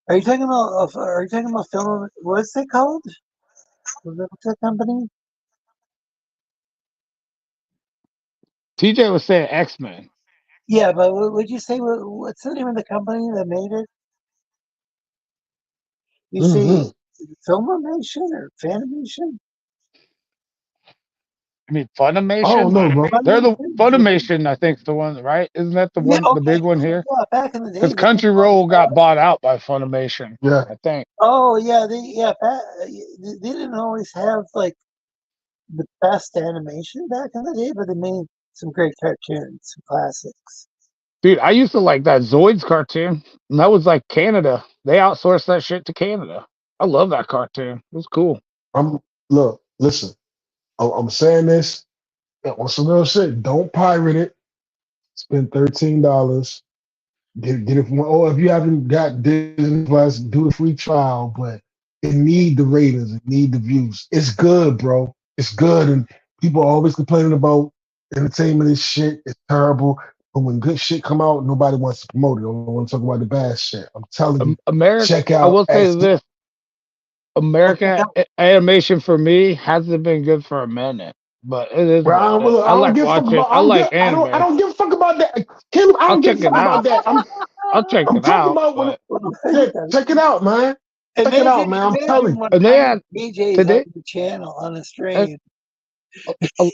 Are you talking about? Are you talking about film? What's it called? What's that company? TJ was saying X-Men. Yeah, but would you say what's the name of the company that made it? You hmm say Filmation or Fanimation? I mean, I don't Funimation. know, bro. They're the Funimation? Funimation. I think the one, right? Isn't that the Yeah, one, the okay. big one here? Yeah, back in the day, Because they did all Crunchyroll got that. bought out by Funimation. Yeah. I think. Oh yeah, they didn't always have like the best animation back in the day, but they made some great cartoons, some classics. Dude, I used to like that Zoids cartoon. And that was like Canada. They outsourced that shit to Canada. I love that cartoon. It was cool. Look, listen. I'm saying this on some real shit. Don't pirate it. Spend $13. Get it from. Oh, if you haven't got Disney Plus, do the free trial. But it need the ratings. It need the views. It's good, bro. It's good, and people are always complaining about entertainment is shit. It's terrible. But when good shit come out, nobody wants to promote it. They want to talk about the bad shit. I'm telling you, America, check I out will say X. this. Well, check American out, animation for me hasn't been good for a minute, but it is what Well, it is. I I don't like give a fuck watching. about. I like anime. I don't give a fuck about that. Kim, I I'll don't give check a it fuck about out. that. I'll check I'm it talking out. about when But it, check it out, man. Check it out, man. I'm telling imagine you. what and they kind of had DJs on today the channel on a a, stream. a,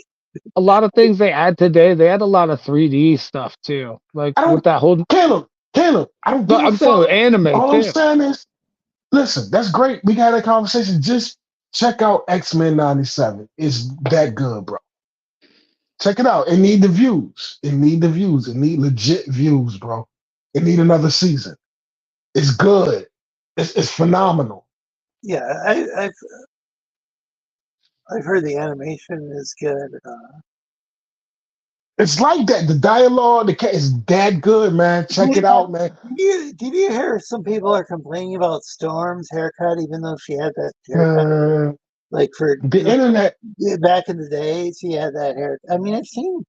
a lot of things they add today. They had a lot of 3D stuff too, like I with don't, that whole. Caleb. I don't No, give a I'm saying fuck. with anime All I'm too. saying is, listen, that's great. We got a conversation. Just check out X-Men '97. It's that good, bro. Check it out. It need the views. It need the views. It need legit views, bro. It need another season. It's good. It's phenomenal. Yeah, I've heard the animation is good. It's like that. The dialogue, the cat is that good, man. Check it out, man. Did you hear some people are complaining about Storm's haircut, even though she had that haircut Uh, like for the internet, back in the day? She had that hair. I mean, I've seen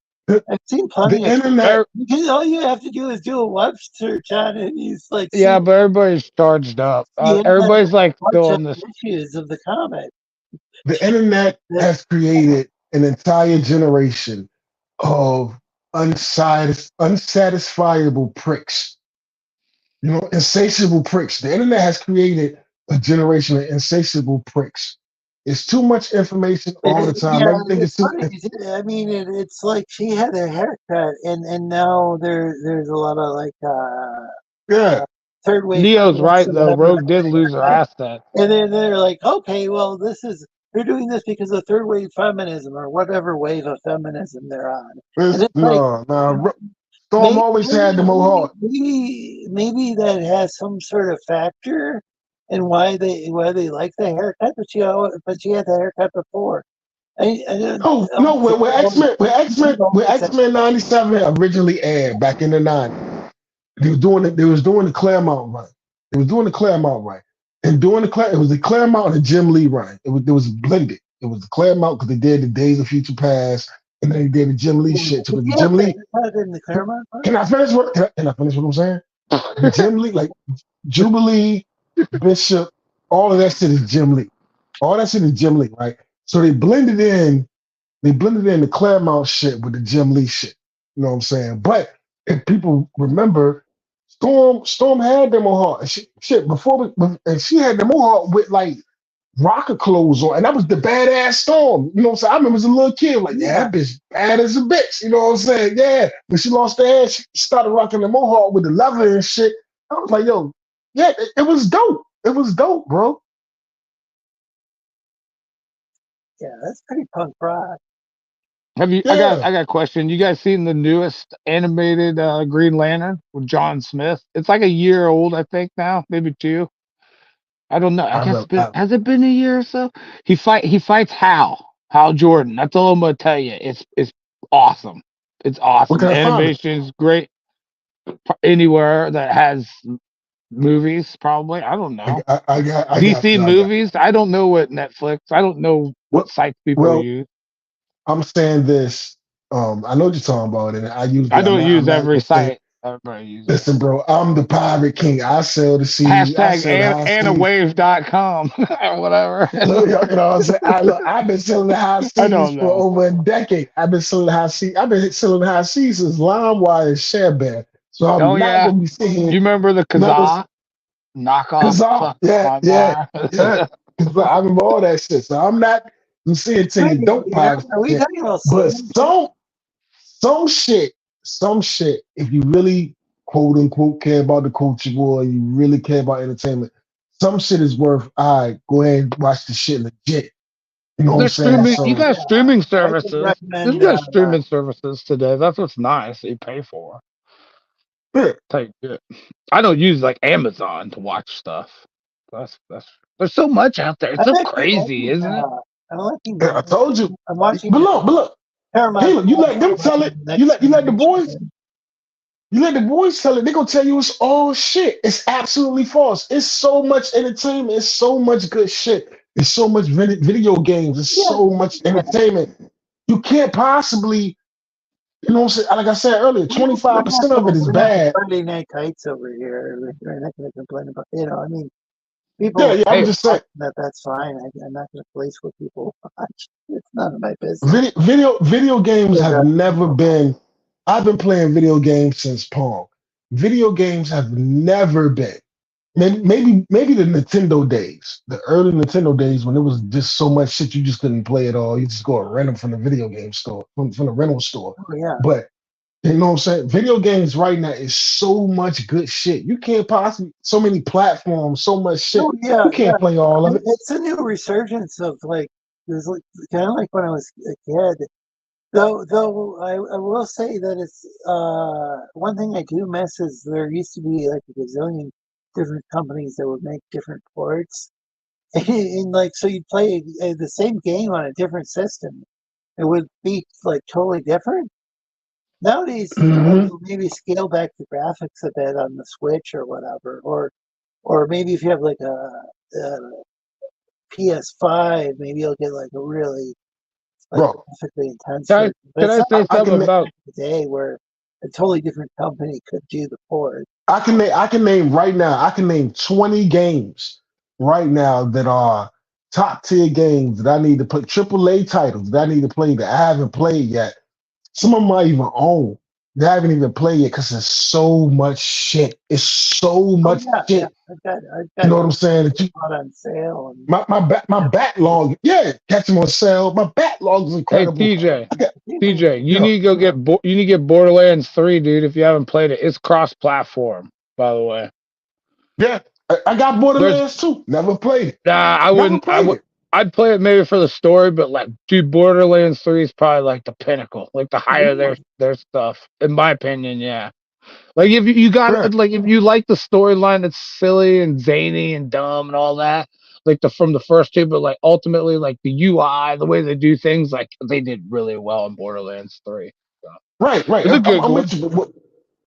I've seen The plenty of. internet, All you have to do is do a web search on it, and you like see Yeah, but everybody's charged up. the internet Everybody's like bunch still of on this. issues of the comic. the internet That, has created an entire generation of unsatisfiable pricks. Insatiable pricks. The internet has created a generation of insatiable pricks. It's too much information all the time. yeah, Everything is it's too. funny. I mean, it's like she had a haircut, and now there's a lot of like Yeah. third wave Neo's feminists right or though. whatever. Rogue did lose her asset. And then they're like, okay, well, they're doing this because of third wave feminism or whatever wave of feminism they're on. And It's, it's like, no, no. Storm maybe, always had the mohawk. maybe that has some sort of factor in why they like the haircut, but she had the haircut before. I don't, No, I no. don't think When X-Men '97 originally aired back in the '90s, they was doing it. They was doing the Claremont run. They was doing the Claremont run, and doing it was the Claremont and the Jim Lee run. It was blended. It was the Claremont because they did the Days of Future Past, and then they did the Jim Lee shit. So did the she have Jim the Lee. haircut in the Claremont one? Can I finish what? Can I finish what I'm saying? The Jim Lee, like Jubilee, Bishop, all of that shit is Jim Lee. All that shit is Jim Lee, right? So they blended in. They blended in the Claremont shit with the Jim Lee shit. You know what I'm saying? But if people remember, Storm had the mohawk. And she had the mohawk with like rocker clothes on, and that was the badass Storm. You know what I'm saying? I remember as a little kid, like, yeah, that bitch bad as a bitch. You know what I'm saying? Yeah. When she lost her hair, she started rocking the mohawk with the leather and shit. I was like, yo, yeah, it was dope. It was dope, bro. Yeah, that's pretty punk rock. Have you? Yeah. I got a question. You guys seen the newest animated Green Lantern with John Smith? It's like a year old, I think now, maybe two. I don't know. I I, guess re- I, has it been a year or so? He fights Hal Jordan. That's all I'm gonna tell you. It's awesome. It's where awesome. can The I find it? animation's great. Anywhere that has movies, probably. I don't know. I got DC you. I got movies. I don't know what Netflix. I don't know you. what sites people Well, use. I'm saying this. I know what you're talking about, and I I usually don't use I'm not every gonna say. site everybody uses. Listen, bro, I'm the pirate king. I sell the seas. I Hashtag sell the high seas. Anawave.com or whatever. Look, you know what I'm saying? I've been selling the high I seas don't for know. over a decade. I've been selling the high seas. I've been selling the high seas since LimeWire and ShareBear. So Oh I'm not yeah. gonna be sitting You remember the not gonna Kazaa knockoff cause I yeah, on yeah, wire? yeah. Cause I remember all that shit. So I'm not gonna sit and tell Wait, you don't yeah, pirate are we shit. talking about But Sling? some shit, if you really quote unquote care about the culture war, you really care about entertainment, some shit is worth, all right, go ahead and watch the shit legit. You know what I'm There's saying? streaming. You So, got streaming I can services. There's recommend. got streaming services today. That's what's nice. That you pay for. yeah, Take it. I don't use like Amazon to watch stuff. That's. There's so much out there. It's I'm so actually crazy, liking. isn't it? I'm liking. I told you. I'm watching But look, Paramount. Caleb, you let them tell it. Next You let the boys. generation. You let the boys tell it, they're gonna tell you it's all shit. It's absolutely false. It's so much entertainment. It's so much good shit. It's so much video games. It's Yeah, so much entertainment. You can't possibly, you know what I'm saying? Like I said earlier, we're not 25% of gonna it is we're not bad. Friday Night Kites over here. We're not gonna complain about. I mean, Yeah, people yeah, I'm Hey, just saying. that's fine. I'm not gonna police what people watch. It's none of my business. Video games But, have never been. I've been playing video games since Pong. Video games have never been. Maybe the Nintendo days, the early Nintendo days when it was just so much shit you just couldn't play it all. You just go and rent them from the video game store, from the rental store. oh yeah. But you know what I'm saying? Video games right now is so much good shit. You can't possibly so many platforms, so much shit. Oh yeah, You yeah. can't play all of it. It's a new resurgence of like there's like kind of like when I was a kid. Though I will say that it's one thing I do miss is there used to be like a gazillion different companies that would make different ports, and like so you'd play the same game on a different system. It would be like totally different. Nowadays you have Hmm. to maybe scale back the graphics a bit on the Switch or whatever, or maybe if you have like a PS5, maybe you'll get like a really like bro. graphically intense Can I, version. But can it's I not say like I something can about? the day where a totally different company could do the port. I can name right now. I can name 20 games right now that are top tier games that I need to play. AAA titles that I need to play that I haven't played yet. Some of them I even own that I haven't even played yet because there's so much shit. It's so Oh much yeah. shit. I've You got know what I'm saying? That you, out on sale and my backlog, yeah, catch them on sale. My backlog is Hey incredible. TJ, I got, TJ, you yeah, need to go get you need to get Borderlands 3, dude. If you haven't played it, it's cross-platform. By the way, yeah. I got there's Borderlands too. Never played it. I Never wouldn't. played it. I'd play it maybe for the story, but like, dude, Borderlands 3 is probably like the pinnacle, like the height of their stuff, in my opinion. Yeah. Like if you Yeah. got like if you like the storyline that's silly and zany and dumb and all that, like the from the first two, but like ultimately like the UI, the way they do things, like they did really well in Borderlands 3. So Right, right. it's a good I'm one. with you.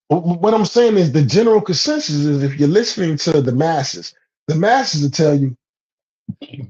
But what I'm saying is the general consensus is if you're listening to the masses will tell you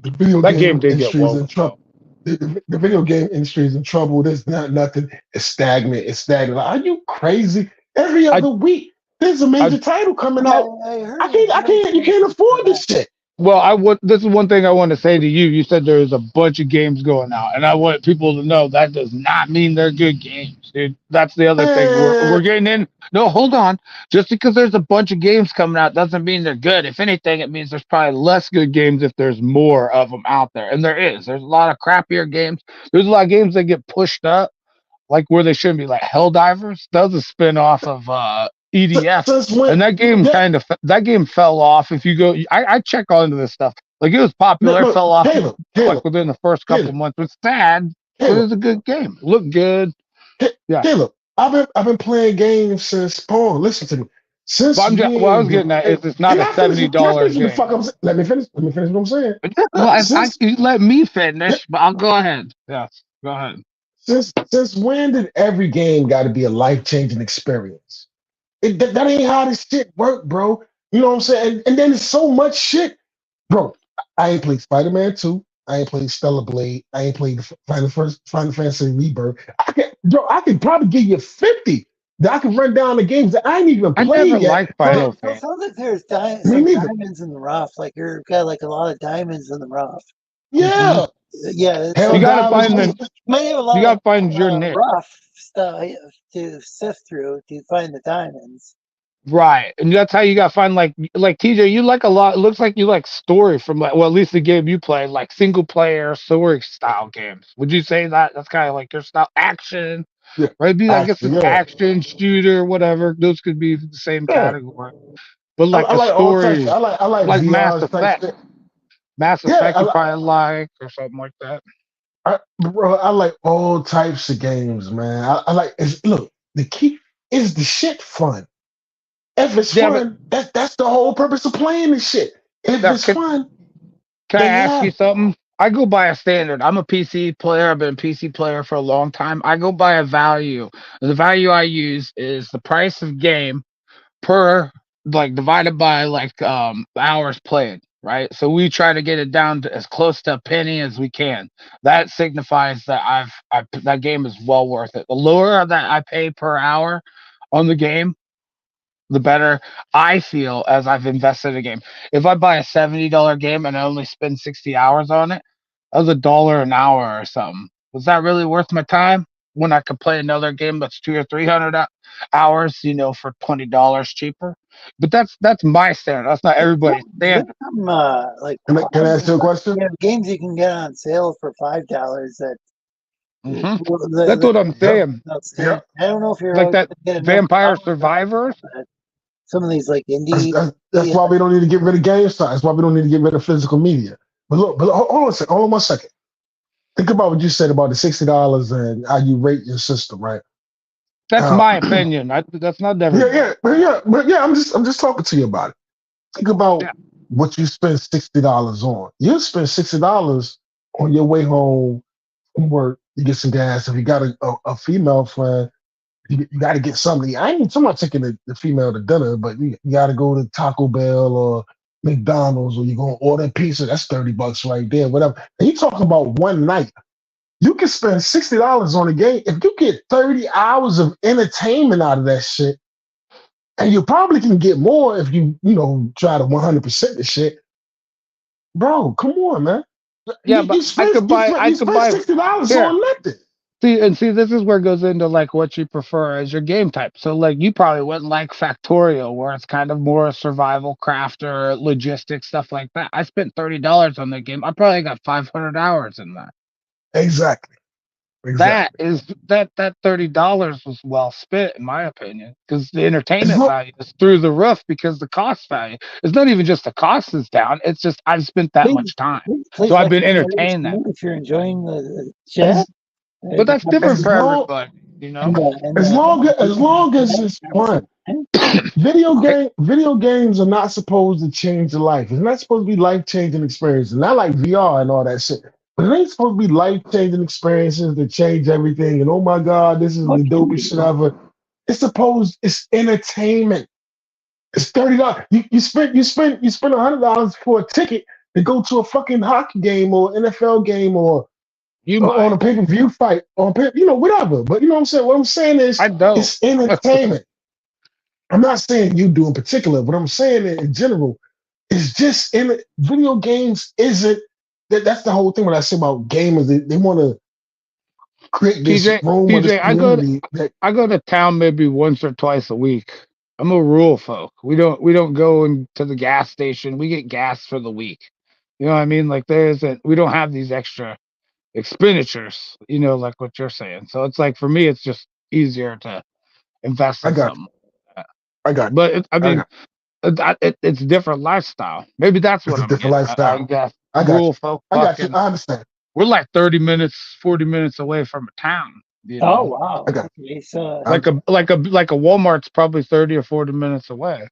the video That game game did get industry is woke in trouble. though. The video game industry is in trouble. There's not nothing. It's stagnant. It's stagnant. Like, are you crazy? Every I other week, there's a I major title coming yeah, out. I heard I can't. I can't. You can't afford this shit. Well, I would. This is one thing I want to say to you. You said there's a bunch of games going out, and I want people to know that does not mean they're good games, dude. That's the other thing we're Man, getting in. No, hold on. Just because there's a bunch of games coming out doesn't mean they're good. If anything, it means there's probably less good games if there's more of them out there, and there is. There's a lot of crappier games. There's a lot of games that get pushed up like where they shouldn't be, like Helldivers. That was a spin off of EDF, since when? and that game Yeah, that game fell off. If you go, I check all into this stuff. Like it was popular, it look, fell off Caleb, like Caleb, within the first couple Caleb, months. It's sad, but Caleb. it's a good game. Look good, yeah. Caleb, I've been playing games since Paul. Listen to me. But Since what I when was did getting at is it's not can a I finish? Can I $70 finish what the game. fuck I'm saying? Let me finish. Let me finish what I'm saying. Well, if I Since you let me finish, but I'll go ahead. Yes, go ahead. since when did every game got to be a life changing experience? That ain't how this shit work, bro. You know what I'm saying? And then there's so much shit, bro. I ain't played Spider-Man 2. I ain't played Stellar Blade. I ain't played the Final Fantasy Rebirth. I could probably give you 50 that I can run down the games that I ain't even I played never yet. liked Well, Final it Fantasy. sounds like there's Me some neither. diamonds in the rough. Like you've got like a lot of diamonds in the rough. Yeah. Yeah, it's You Hell like gotta divers. find the you might have a you lot of gotta find your niche. rough stuff to sift through to find the diamonds. Right, and that's how you got to find like TJ. You like a lot. It looks like you like story from like well, at least the game you play, like single player story style games. Would you say that that's kind of like your style? Action, Yeah. right? Be I guess it's Actually, yeah. action shooter, whatever. Those could be the same Yeah. category. But I, like I a like all types. story, I like like Mass VR type Effect. shit. Mass Yeah, Effect, you probably like or something like that. bro, I like all types of games, man. I like look, the key is the shit fun. If it's Yeah, but fun, that's the whole purpose of playing this shit. If now, it's fun, can I then ask yeah. you something? I go by a standard. I'm a PC player. I've been a PC player for a long time. I go by a value. The value I use is the price of game per like divided by like hours played, right? So we try to get it down to as close to a penny as we can. That signifies that that game is well worth it. The lower that I pay per hour on the game, the better I feel as I've invested in a game. If I buy a $70 game and I only spend 60 hours on it, that was $1 an hour or something. Was that really worth my time when I could play another game that's 200 or 300 hours, for $20 cheaper? But that's my standard. That's not everybody's There's standard. some like Can I ask you a question? games you can get on sale for $5 that Hmm. That's the what I'm Yep. saying. outstanding. Yep. I don't know if you're Like always that gonna get enough Vampire hours, Survivors. but some of these like That's, indie. that's, that's why we don't need to get rid of GameStop. That's why we don't need to get rid of physical media. But hold on a second. Hold on 1 second. Think about what you said about the $60 and how you rate your system, right? That's Uh, my opinion. That's not yeah, everybody. but yeah. I'm just talking to you about it. Think about Yeah. what you spend $60 on. You spend $60 on your way home from work. You get some gas. If you got a female friend, you got to get something. I ain't talking about taking the female to dinner, but you got to go to Taco Bell or McDonald's, or you're gonna order a pizza. That's $30 right there, whatever. And you talking about one night. You can spend $60 on a game. If you get 30 hours of entertainment out of that shit, and you probably can get more if you try to 100% the shit. Bro, come on, man. Yeah, You, but you spend I you could spend buy $60 here. on nothing. See, this is where it goes into like what you prefer as your game type. So like you probably wouldn't like Factorial, where it's kind of more survival crafter, logistics, stuff like that. I spent $30 on that game. I probably got 500 hours in that. Exactly. That Exactly. is that $30 was well spent in my opinion, because the As entertainment long, value is through the roof because the cost value. It's not even just the cost is down. It's just I've spent that Please, much time, please so I've been recommend other entertained that. stream if you're enjoying the chat. as, But The that's different as for conversation long everybody, you know. as long as it's fun. Video games are not supposed to change your life. It's not supposed to be life-changing experiences. Not like VR and all that shit. But it ain't supposed to be life-changing experiences that change everything. And oh my God, this is the dopest shit ever. It's entertainment. It's $30. You spent $100 for a ticket to go to a fucking hockey game or NFL game You or on might. a pay-per-view fight whatever. But you know what I'm saying? What I'm saying is I don't. it's entertainment. I'm not saying you do in particular, but I'm saying it in general. It's just in video games isn't that's the whole thing when I say about gamers. They want to create this room or this TJ, community that I go to town maybe once or twice a week. I'm a rural folk. We don't go into the gas station. We get gas for the week. You know what I mean? Like we don't have these extra expenditures, like what you're saying. So it's like for me it's just easier to invest I in got you. something like that. I got you. But I I mean, got it's a different lifestyle. Maybe that's It's what a I'm different getting at. I lifestyle. guess I got rural you. folk I got you. fucking I understand. we're like 30 minutes, 40 minutes away from a town, Oh wow. I got Okay, so you. Like a Walmart's probably 30 or 40 minutes away,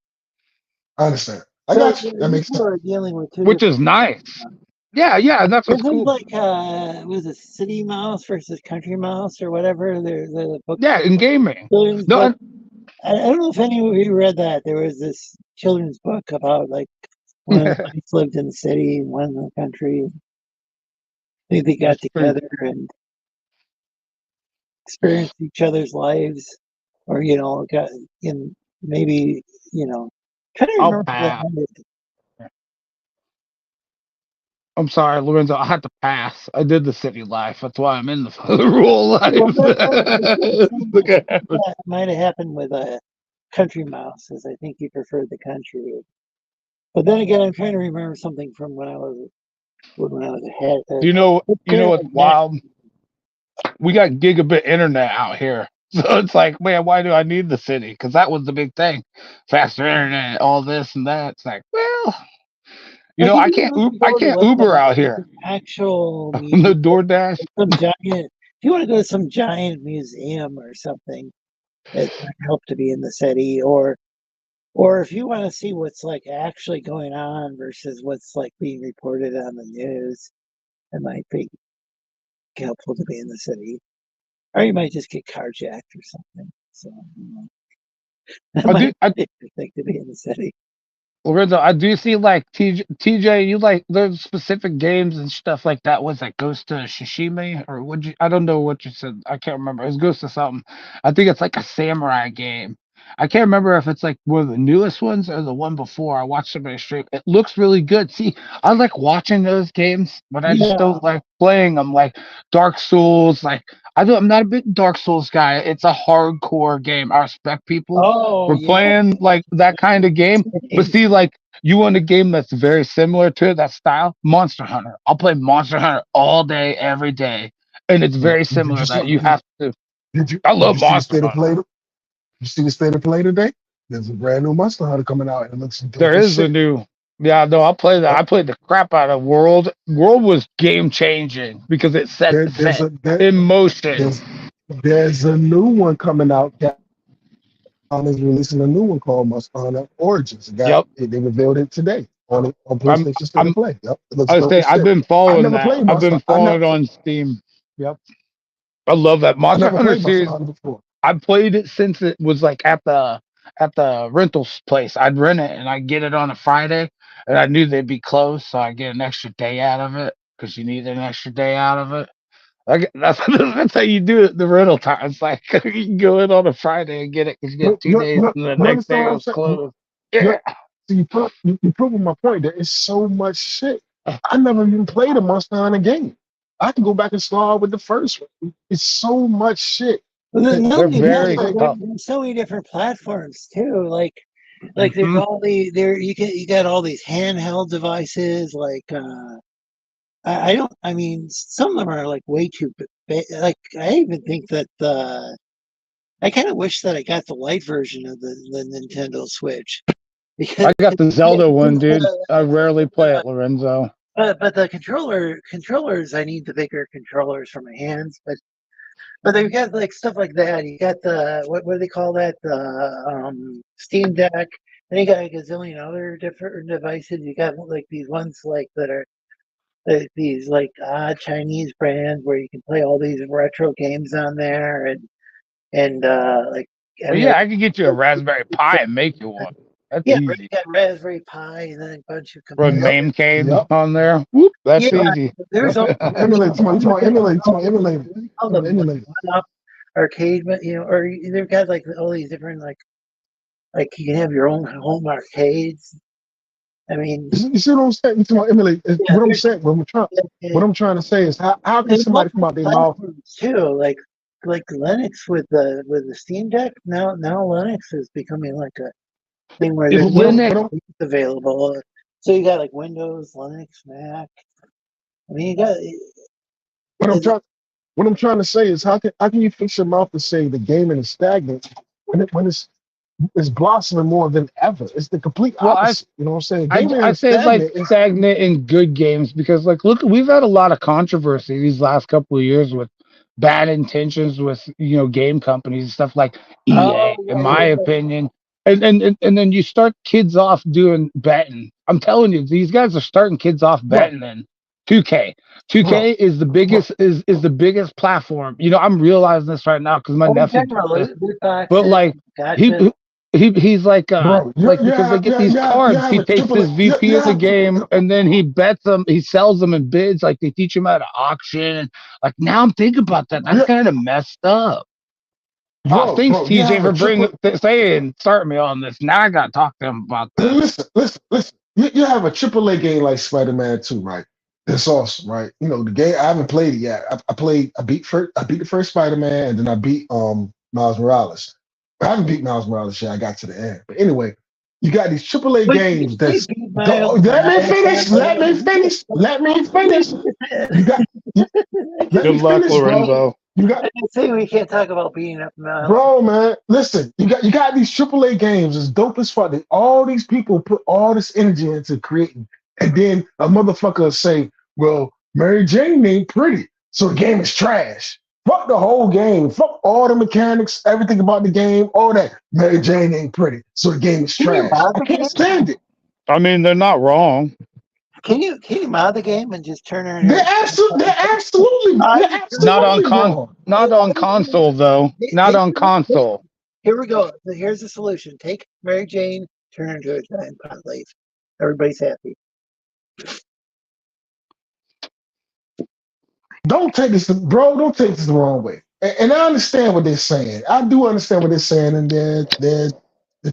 I understand. I so got you. That you makes two sense. are dealing with two which is different. nice. Yeah, and that's what's This is cool. like was it City Mouse versus Country Mouse or whatever. The book, Yeah, in gaming. children's No, book. and I don't know if any of you read that. There was this children's book about like one of the mice lived in the city and one in the country. They got that's pretty. together and experienced each other's lives, or got in maybe trying to I'll remember how that pass. ended. I'm sorry, Lorenzo. I had to pass. I did the city life. That's why I'm in the, the rural Well, life. Look at it. that might have happened with a country mouse, as I think he preferred the country. But then again, I'm trying to remember something from when I was ahead. You know what's wild? We got gigabit internet out here. So it's like, man, why do I need the city? Because that was the big thing. Faster internet, all this and that. It's like, well, Like if you want to I go can't to Uber out here. an actual The museum, DoorDash. if you want to go to some giant museum or something, it might help to be in the city, or if you want to see what's like actually going on versus what's like being reported on the news, it might be helpful to be in the city. Or you might just get carjacked or something. So that I do. might be a thing to be in the city. Lorenzo, I do see like TJ, you like there's specific games and stuff like that. Was that Ghost of Shishime or would you? I don't know what you said. I can't remember. It's Ghost of something. I think it's like a samurai game. I can't remember if it's like one of the newest ones or the one before. I watched somebody stream. It looks really good. See, I like watching those games, but I just Yeah. don't like playing them. Like Dark Souls. Like I'm not a big Dark Souls guy. It's a hardcore game. I respect people Oh for yeah. playing like that kind of game, but see, like you want a game that's very similar to it, that style, Monster Hunter. I'll play Monster Hunter all day, every day, and it's very Did similar you that see? you have to. Did you I did love you see the Monster state of Hunter. play? You see the state of play today? There's a brand new Monster Hunter coming out, and it looks dope There as is a shit. new. Yeah, no, I'll play that. Yep. I played the crap out of World. World was game changing because it set There, the there's set a there, in motion. there's a new one coming out. Capcom is releasing a new one called Monster Hunter Origins. Yep, They revealed it today on I'm. PlayStation State of I'm. Play. Yep, it looks I dope say as I've shit. been I following never that. played I've Monster. been following it on Steam. Yep, I love that I Monster never Hunter played Monster series. Hunter before. I played it since it was like at the rental place. I'd rent it and I'd get it on a Friday, and I knew they'd be closed, so I get an extra day out of it because you need an extra day out of it. That's how you do it. The rental time. It's like you can go in on a Friday and get it because you get 2 days, and the You next understand day what it I'm was saying? closed. You, Yeah. so you proving my point. There is so much shit. I never even played a Monster Hunter game. I can go back and start with the first one. It's so much shit. Well, That, not They're only you know what that, I'm very but saying? tough. there's so many different platforms too. Like there's Hmm. all you got all these handheld devices. I don't. I mean, some of them are like way too. Like I even think that I kind of wish that I got the light version of the Nintendo Switch I because got the Zelda one, dude. uh, I rarely play it, Lorenzo. but the controllers I need the bigger controllers for my hands. But they've got like stuff like that. You got the what do they call that? The Steam Deck. And you got a gazillion other different devices. You got like these ones like that are these like odd Chinese brands where you can play all these retro games on there and like I Well, mean yeah, like I could get you a Raspberry Pi and make you one. That's yeah, right, easy. you got Raspberry Pi and then a bunch of Run Yep. computers. Mamecade Yep. on there. Whoop, Yeah, that's easy. there's Yep. all Emulate. Come on, emulate. Come on, emulate. all Come the on, emulate. up arcade, but or they've got like all these different like you can have your own home arcades. I mean, You see what I'm saying? You talking about emulate. yeah, What I'm there's saying, yeah, what I'm trying to say is how can there's somebody come multiple out their mouth? platforms too, like Linux with the Steam Deck. Now Linux is becoming like a thing where It's there's What I'm, Linux. what multiple I'm, things available. So you got like Windows, Linux, Mac. I mean, you got what I'm it, trying what I'm trying to say is how can you fix your mouth to say the gaming is stagnant when it's blossoming more than ever? It's the complete Well, opposite. You know what I'm saying? I Gaming I is say like stagnant. It's stagnant in good games because like look, we've had a lot of controversy these last couple of years with bad intentions with game companies and stuff like oh EA, in yeah, my yeah. opinion. And then you start kids off doing betting. I'm telling you, these guys are starting kids off bro, betting in 2K. bro, 2K is the bro, biggest the biggest platform. I'm realizing this right now because my Oh, nephew told general me this. loot But boxes, like he gotcha. he's bro. because they get these You cards. have He a takes triple. his VP of the game and then he bets them. He sells them in bids. Like they teach him how to auction. Like now I'm thinking about that. That's Yeah, kind of messed up. Oh, thanks bro. You TJ have a for triple. saying start me on this. Now I got to talk to him about this. Listen. You have a triple A game like Spider-Man 2, right? That's awesome, right? You know the game. I haven't played it yet. I beat the first Spider-Man, and then I beat Miles Morales. I haven't beat Miles Morales yet. I got to the end, but anyway, you got these triple A But games. they That's beat Miles let me Morales. finish. Let me finish. Let me finish. You got. You, let Good me luck, finish, bro. Lorenzo. You got. I didn't say we can't talk about beating up Miles. Bro, man, listen. You got these AAA games. It's dope as fuck. All these people put all this energy into creating, and then a motherfucker say, "Well, Mary Jane ain't pretty, so the game is trash." Fuck the whole game. Fuck all the mechanics, everything about the game, all that. Mary Jane ain't pretty, so the game is Can you trash. mod I the can't game? stand it. I mean, they're not wrong. Can you mod the game and just turn her They're into absolutely, they're absolutely, I they're just turn Not on absolutely wrong. not on console though. Not on console. Here we go. Here's the solution. Take Mary Jane, turn her into a giant pot leaf. Everybody's happy. Don't take this, bro. Don't take this the wrong way. And I understand what they're saying. I do understand what they're saying, and they're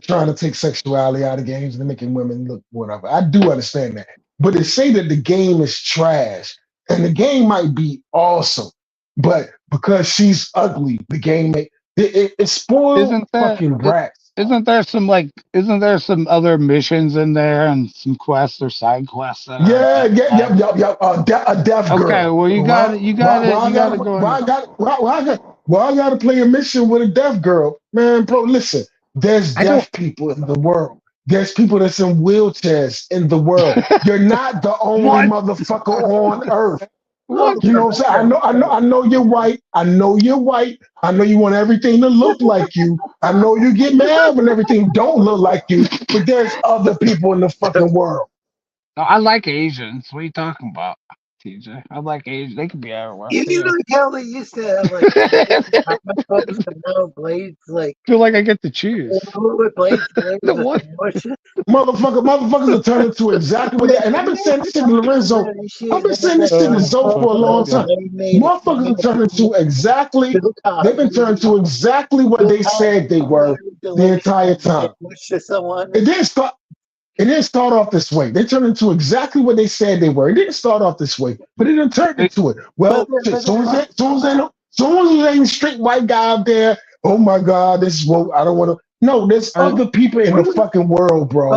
trying to take sexuality out of games and they're making women look whatever. I do understand that, but they say that the game is trash, and the game might be awesome, but because she's ugly, the game it spoiled Isn't that fucking brats. isn't there some other missions in there and some quests or side quests that are Yeah, just yeah, like yep. A deaf okay, girl. well you got to go in. Why I gotta play a mission with a deaf girl? Man, bro, listen. There's I don't deaf people in the world. There's people that's in wheelchairs in the world. You're not the only what motherfucker on earth. Oh, what You know what I'm saying? I know you're white. I know you're white. I know you want everything to look like you. I know you get mad when everything don't look like you. But there's other people in the fucking world. No, I like Asians. What are you talking about? TJ. I like Asian. They could be everywhere. You know how they used to have like comic books, but now Blades like Feel like I get to choose. with Blades The with what? emotion. Motherfuckers are turning into exactly what they. And I've been saying this shit to Lorenzo. I've been saying this shit to Zoe for a long time. They made Motherfuckers are turning to exactly. They've been turning to exactly what they said they were the entire time. To someone. It didn't start. It didn't start off this way. They turned into exactly what they said they were. It didn't start off this way, but it didn't turn into it. Well, soon as there ain't straight white guy out there, oh my God, this is what I don't want to. No, there's other people in the fucking world, bro.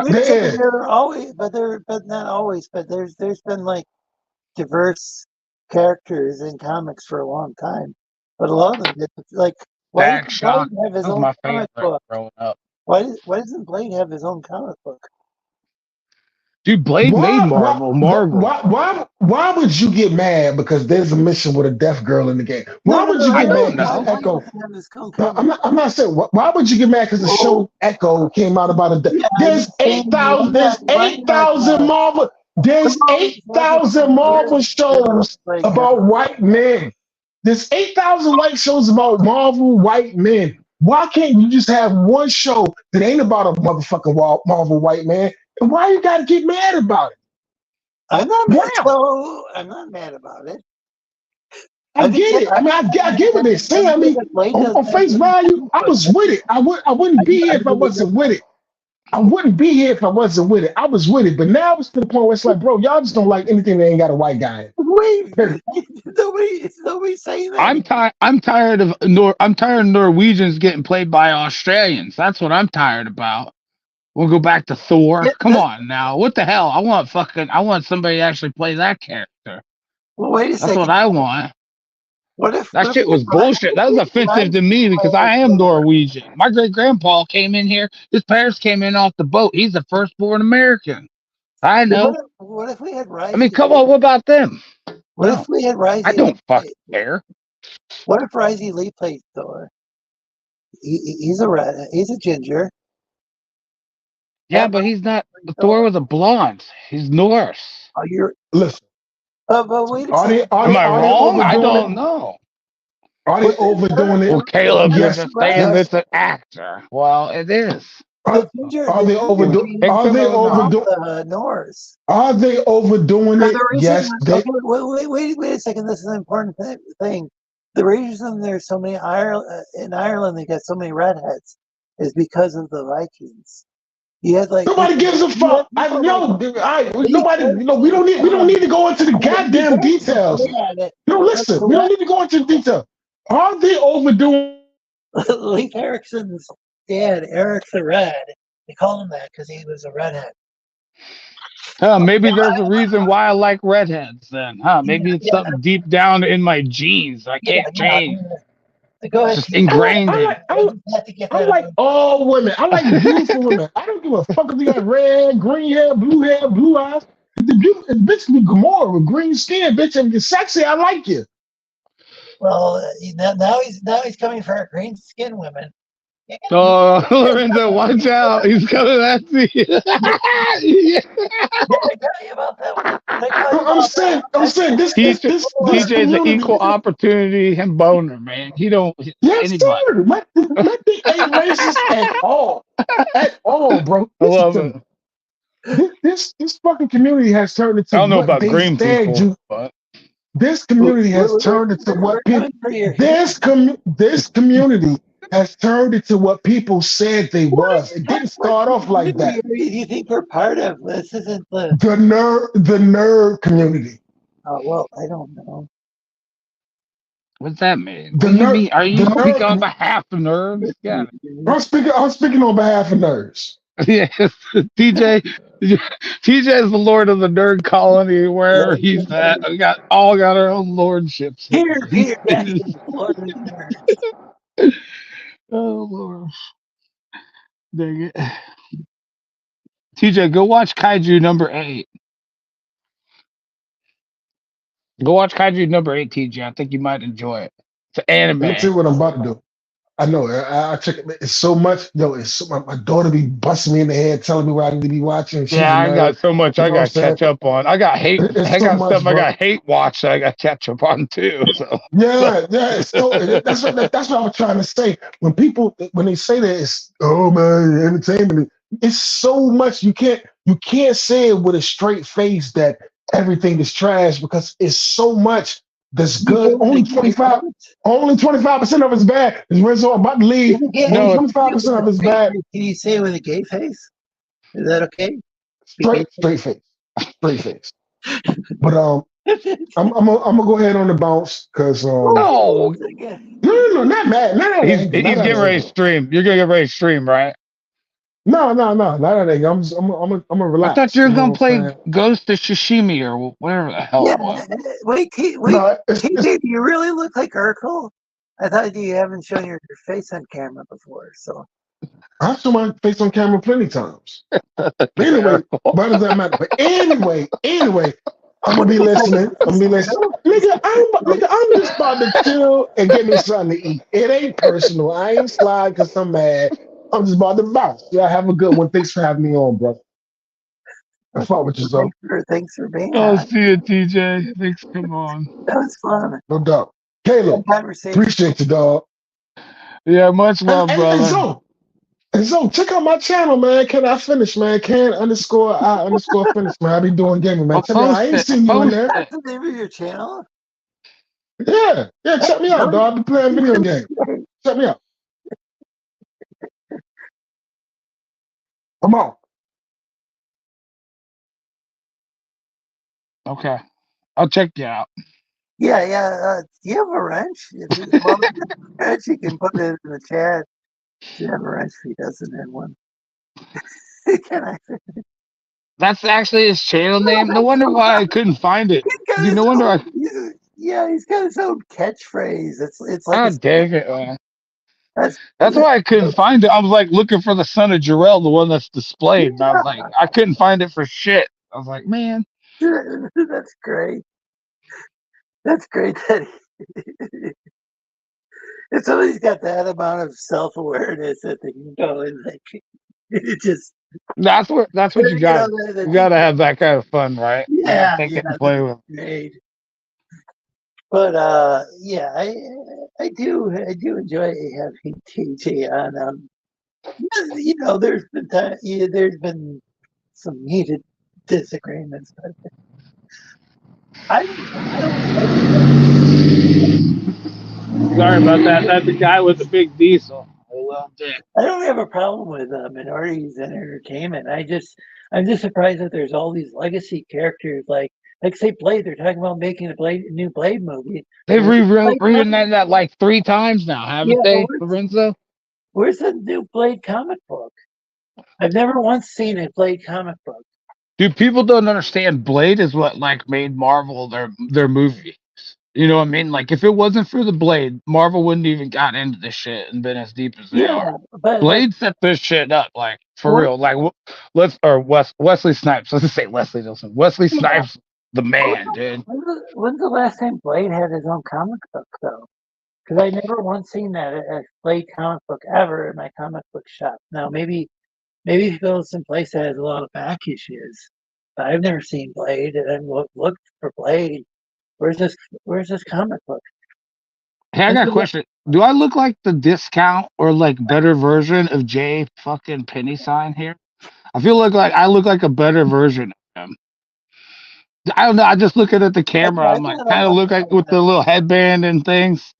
They're always, but not always. But there's been like diverse characters in comics for a long time. But a lot of them, like, why doesn't Shock. Blade have his That was own my comic favorite book? growing up. Why doesn't Blade have his own comic book? Dude, Blade made Marvel. Why would you get mad because there's a mission with a deaf girl in the game? Why would you get mad because Echo? I'm not saying. Why would you get mad because the show Echo came out about a deaf? There's 8,000. There's 8,000 Marvel. There's 8,000 Marvel shows about white men. There's 8,000 white shows about Marvel white men. Why can't you just have one show that ain't about a motherfucking Marvel white man? And why you gotta get mad about it? I'm not mad. So I'm not mad about it. I get it. I mean, I get what they're saying. I mean, on face value, I was with it. I wouldn't be here if I wasn't with it. I wouldn't be here if I wasn't with it. I was with it, but now it's to the point where it's like, bro, y'all just don't like anything that ain't got a white guy in. Wait, nobody's saying that. I'm tired of Norwegians getting played by Australians. That's what I'm tired about. We'll go back to Thor. Come on now. What the hell? I want somebody to actually play that character. Well, wait a second. That's what I want. That shit was bullshit. That was offensive to me because I am Norwegian. My great grandpa came in here. His parents came in off the boat. He's the firstborn American. I know. What if we had Risey? I mean, come on. What about them? What if we had Risey? I don't fucking care. What if Risey Lee played Thor? He's a ginger. Yeah, but he's not. Thor was a blonde. He's Norse. Oh, you're listen. But wait a second. Am I wrong? I don't know. Are they overdoing it? Well, Caleb, you're just saying it's an actor. Well, it is. Are they overdoing? Are they overdoing? Norse. Are they overdoing it? Yes. Wait a second. This is an important thing. The reason there's so many in Ireland, they got so many redheads, is because of the Vikings. You had nobody gives a fuck. I know. Nobody. We don't need to go into the goddamn details. No, listen. We don't need to go into the detail. Are they overdoing? Leif Erikson's dad, Eric the Red. They call him that because he was a redhead. Maybe there's a reason why I like redheads then. Maybe it's something deep down in my genes I can't change. Go ahead. It's just ingrained. I like all women. I like beautiful women. I don't give a fuck if you got red, green hair, blue eyes. The bitch be Gamora with green skin, bitch, and you're sexy. I like you. Well, now he's coming for green skin women. Oh, Lorenzo, watch out! He's coming at me. Yeah, I tell you about that one. I'm saying this TJ's an equal opportunity and boner, man. He don't. Yes, sir. My thing ain't racist at all, bro. I love it. This fucking community has turned into. I don't know about green people, but this community has turned into what people. This community has turned into what people said they was. It didn't start off like that. You think we're part of this? Isn't the nerd community? Oh well, I don't know. What's that mean? What do you mean? Are you speaking on behalf of nerds? Yeah. I'm speaking on behalf of nerds. Yes, TJ is the lord of the nerd colony wherever he's at. We all got our own lordships. Here, Lord of the nerds. Oh Lord, dang it! TJ, go watch Kaiju number 8. Go watch Kaiju number 8, TJ. I think you might enjoy it. It's an anime. Let me tell you what I'm about to do. I know. I check it. It's so much. Yo, it's so, my daughter be busting me in the head, telling me what I need to be watching. She's Yeah, a I nerd. got so much You I know what I'm got to saying? catch up on. I got hate. It's I so got much, stuff I bro. got hate watch that I got to catch up on too. So, Yeah, yeah. It's so that's what I was trying to say. When they say that it's oh man, entertainment, it's so much you can't say it with a straight face that everything is trash because it's so much that's You good. go with the gay comments? Only 25% of it's bad. Is Renzo about to leave. Only no, 25% of it's bad. Can you say it with a gay face? Is that okay? The gay Straight face. Straight face. But I'm gonna go ahead on the bounce because no. no, not mad, not at He's anger, not he's at getting ready to anger. stream. You're gonna get ready to stream, right? No, not at anger. I'm gonna I thought relax. you You were know gonna what I'm play saying? Ghost of Shishimi or whatever the hell Yeah. it was. Wait, No, it's KJ, do you really look like Urkel? I thought you haven't shown your face on camera before, so I've shown my face on camera plenty times. But anyway, Terrible. why does that matter? But anyway, I'm gonna be look like listening. I'm gonna be listening. I'm just about to chill and get me something to eat. It ain't personal. I ain't slide because I'm mad. I'm just about to bounce. Yeah, have a good one. Thanks for having me on, bro. I fought with you, so thanks for being Oh, on. see you, TJ. Thanks. Come on. That was fun. no doubt. Fun Caleb, conversation. appreciate you, dog. Yeah, much And, love, and, and brother. so, and so, check out my channel, man. Can I finish, man? Can underscore I underscore finish, man. I be doing gaming, man. Well, Check me out. I post ain't it. seen you in Post there. it. That's the name of your channel? Yeah, check me out, dog. I be playing video games. Check me out. Come on. Okay. I'll check you out. Yeah. Do you have a wrench? If you, well, if you have a wrench, you can put it in the chat. Do you have a wrench? If he doesn't have one. Can I? That's actually his channel name. No wonder why I couldn't find it. He's got Dude, his no wonder I. own. Yeah, he's got his own catchphrase. It's like a. God dang it, man. That's, That's why I couldn't find it. I was like looking for the son of Jarrell, the one that's displayed, and I was like, I couldn't find it for shit. I was like, man, that's great. That's great that if somebody's got that amount of self awareness that they can go and like it just that's what you got. You got to have that kind of fun, right? You got to take it and that's play with. great. But yeah, I do enjoy having TJ on. There's been there's been some heated disagreements, but Sorry about that. That's the guy with the big diesel. I don't have a problem with minorities in entertainment. I'm just surprised that there's all these legacy characters like say Blade. They're talking about making a new Blade movie. They've Where's the Blade rewritten that like 3 times now, Yeah, haven't but they, Lorenzo? where's the new Blade comic book? I've never once seen a Blade comic book. Dude, people don't understand. Blade is what like made Marvel their movie. You know what I mean? Like if it wasn't for the Blade, Marvel wouldn't even got into this shit and been as deep as they are. Yeah, but Blade set this shit up, like for what, real. Like Wesley Snipes. Let's just say Leslie Nielsen. Wesley Snipes, the man, dude. when's the last time Blade had his own comic book though? Because I never once seen that a Blade comic book ever in my comic book shop. Now maybe if it goes someplace that has a lot of back issues. But I've never seen Blade, and I looked for Blade. Where's this? Where's this comic book? Hey, I got a question. Do I look like the discount or like better version of Jay fucking Penny Sign here? I feel like I look like a better version of him. I don't know. I just looking at the camera. I'm like kind of look like with the little headband and things.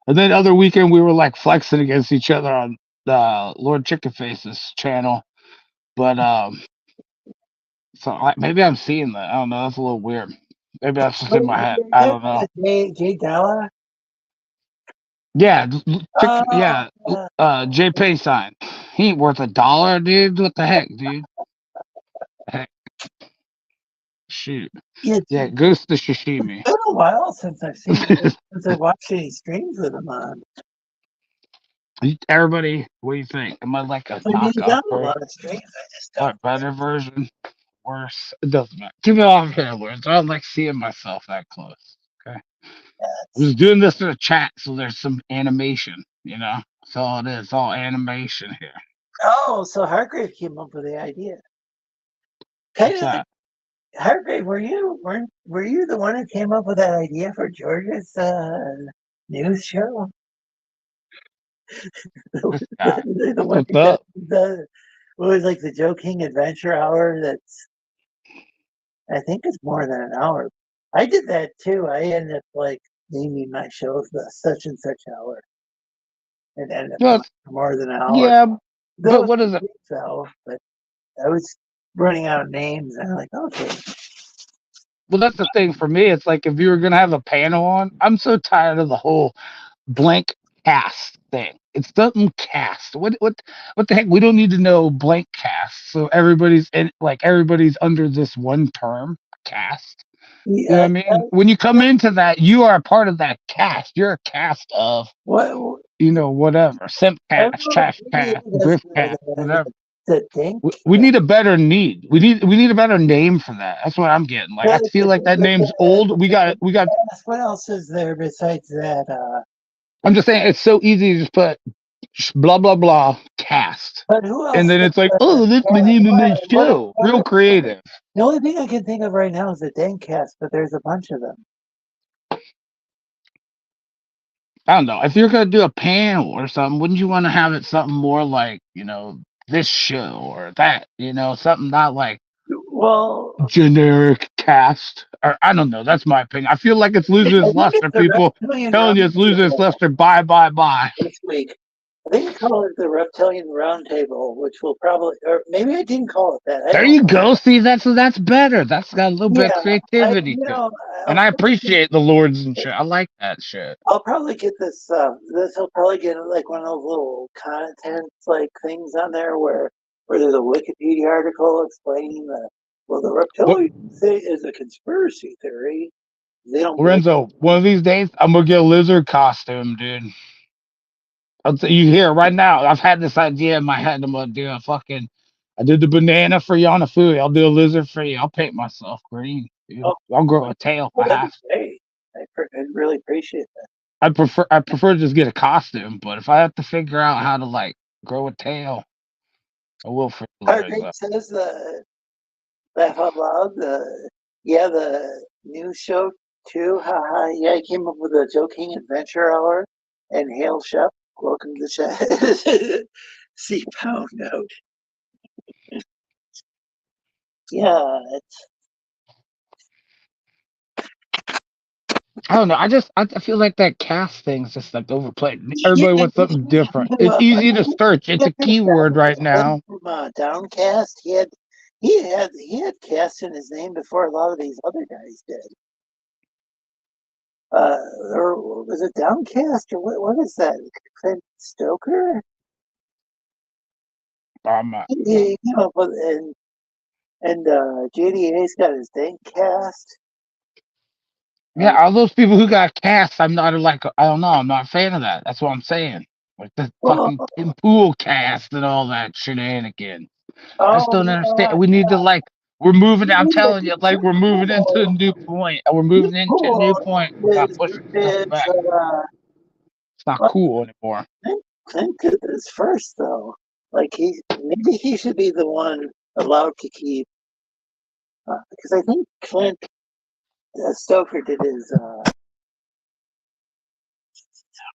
And then other weekend we were like flexing against each other on Lord Chickenface's channel. But so maybe I'm seeing that. I don't know. That's a little weird. Maybe that's just in my head. I don't know. Jay Della. Yeah, Uh, Jay Penny Sign. He ain't worth $1, dude. What the heck, dude? Heck, shoot. Yeah, Ghost of Shishimi. It's been a while since I've seen it, since I watched any streams with him on. Everybody, what do you think? Am I like a I mean, he's knockoff done a or lot of streams. I just a don't. better version? Worse? It doesn't matter. Keep it off here, Lawrence. I don't like seeing myself that close. Okay. I'm just doing this in a chat so there's some animation, you know? That's all it is. All animation here. Oh, so Hargrave came up with the idea. What's Kind of. that? Hargrave, were you the one who came up with that idea for George's news show? This guy. The That's one what's that does up. what was like the Joe King Adventure Hour? That's I think it's more than an hour. I did that too. I ended up like naming my show the such and such hour, and ended up Well, going for more than an hour. yeah, That but was what a is it? great show, but I was running out of names, and I'm like, okay, Well, that's the thing for me. It's like if you were gonna have a panel on, I'm so tired of the whole blank cast thing. It's something cast. What the heck? We don't need to know blank cast. So everybody's in like everybody's under this one term cast. You know what yeah. I mean? When you come into that, you are a part of that cast. You're a cast of, What whatever. Simp cast, everyone trash really cast, grift doesn't know cast, whatever. the Dink. We need a better need. We need a better name for that. That's what I'm getting. Like I feel like that name's old. We got What else is there besides that? I'm just saying it's so easy to just put blah blah blah cast. But who And else then does it's like, the oh, this is the name of my what, show. Real creative. the only thing I can think of right now is the Dankcast, but there's a bunch of them. I don't know. If you're gonna do a panel or something, wouldn't you want to have it something more like, this show or that, something not like Well, generic cast. Or I don't know. That's my opinion. I feel like it's I losing its think luster. it's the People Reptilian telling you it's losing its Roundtable luster. Bye, bye, bye. this week. I think I call it the Reptilian Roundtable, which will probably, or maybe I didn't call it that. I There don't you know. go. See, that's better. That's got a little bit of Yeah, creativity to it. And I'll I probably appreciate the lords and shit. I like that shit. I'll probably get this. This will probably get like one of those little content like things on there where there's a Wikipedia article explaining the What reptilian thing is a conspiracy theory. They don't believe. Lorenzo, one of these days I'm gonna get a lizard costume, dude. You hear it right now. I've had this idea in my head. I'm gonna do a fucking. I did the banana for you on the food. I'll do a lizard for you. I'll paint myself green, dude. Oh, I'll grow a tail if I that'd have to. be great. I really appreciate that. I prefer to just get a costume, but if I have to figure out how to like grow a tail, I will for you, Hargrave Lorenzo. says the laugh out loud. The news show too. Haha. Yeah, I came up with a joking adventure hour and hail chef. Welcome to the chat. See pound note. Yeah, I don't know. I feel like that cast thing's just like overplayed. yeah. Everybody wants something different. It's easy to search. It's a keyword right now. From Downcast, he had cast in his name before a lot of these other guys did. Or was it Downcast or what is that? Clint Stoker? Um, He came up with and JDA's got his dank cast. yeah, all those people who got cast, I'm not like I don't know. I'm not a fan of that. That's what I'm saying. Like the Oh, fucking Tim Pool cast and all that shenanigans. I just oh don't understand. We need to like we're moving. I'm telling you, like we're moving into a new point. We're moving into a new cool. point. We got pushing stuff back. It's not Well, cool anymore. Clint did this first though. Like maybe he should be the one allowed to keep because I think Clint Stoker did his.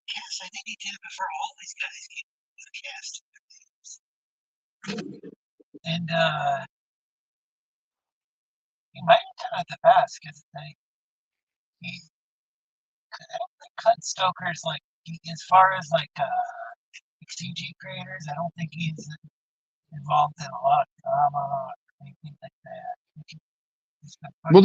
Cast. I think he did it before all these guys came with cast. And he might have done it the best because he I don't think Clint Stoker's like as far as like CG creators. I don't think he's involved in a lot of drama or anything like that. Well,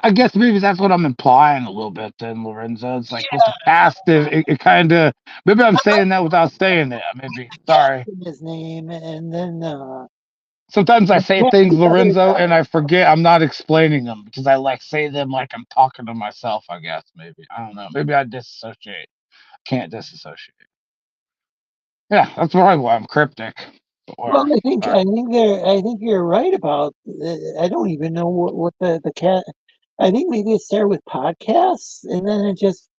I guess maybe that's what I'm implying a little bit. Then Lorenzo, it's like with the cast, it kind of maybe I'm saying that without saying it. Maybe sorry. His name, and then Sometimes I say things, the other Lorenzo, guy. and I forget I'm not explaining them because I like say them like I'm talking to myself. I guess maybe I don't know. Maybe I disassociate. Can't disassociate. Yeah, that's probably why I'm cryptic. Well, Or I think you're right about. I don't even know what the cat. I think maybe it started with podcasts, and then it just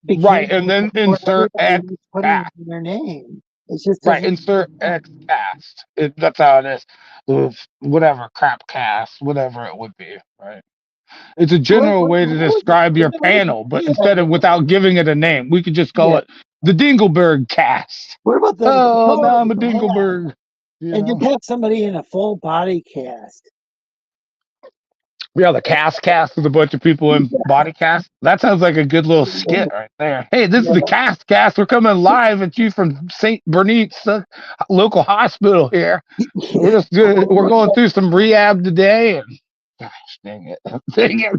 became right, and then where insert everybody X was putting back. their name. It's just Right, different. insert X cast. That's how it is. Whatever crap cast, whatever it would be. Right. It's a general way to describe your panel, but instead of without giving it a name, we could just call Yeah. it the Dingleberg cast. What about the Oh, no, now I'm a hang on. Dingleberg. You And know. just have somebody in a full body cast. Yeah, the cast with a bunch of people in body cast. That sounds like a good little skit right there. Hey, this is the cast. We're coming live at you from St. Bernice local hospital here. We're going through some rehab today, and gosh, dang it, dang it,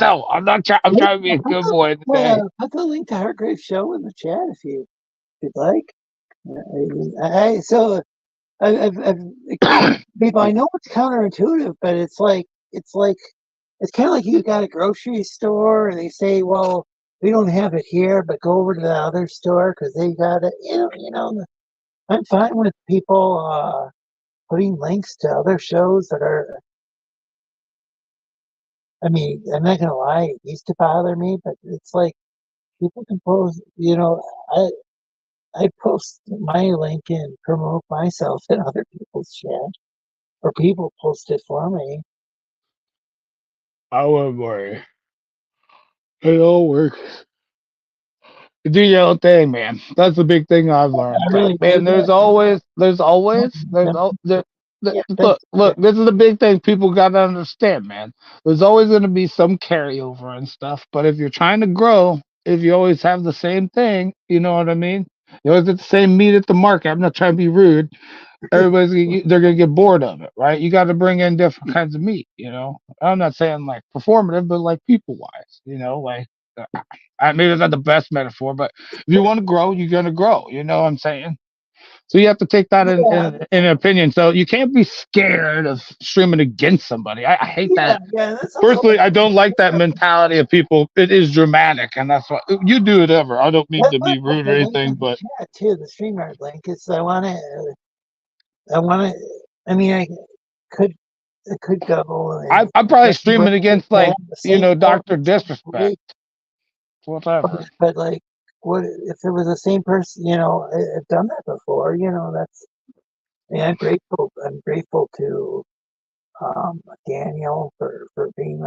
no, I'm trying to be a good boy today. Put the link to Hargrave's show in the chat if you'd like. So people, I know it's counterintuitive, but it's kind of like you got a grocery store and they say, well, we don't have it here, but go over to the other store because they got it. I'm fine with people putting links to other shows that are. I mean, I'm not gonna lie, it used to bother me, but it's like people can post. I post my link and promote myself in other people's chat, or people post it for me. I wouldn't worry. It all works. Do your own thing, man. That's the big thing I've learned. I Like, really man, dig that. Yeah, thanks. look, this is the big thing people got to understand, man. There's always going to be some carryover and stuff, but if you're trying to grow, if you always have the same thing, you know what I mean? You always get the same meat at the market. I'm not trying to be rude. They're gonna get bored of it, right? You got to bring in different kinds of meat. I'm not saying like performative, but like people wise. Like maybe it's not the best metaphor, but if you want to grow, you're gonna grow. You know what I'm saying? So you have to take that Yeah, in opinion. So you can't be scared of streaming against somebody. I hate yeah, that. yeah. That's also Personally, I don't like that mentality of people. It is dramatic, and that's why you do it ever. I don't mean that's to why I be put rude the or link anything, in the but chat too. The StreamYard link. It's I want to. I mean, could I could go and I'm probably bring streaming against the like same Doctor focus, Disrespect, whatever. but like, what if it was the same person? I've done that before. That's. I mean, I'm grateful to Daniel for being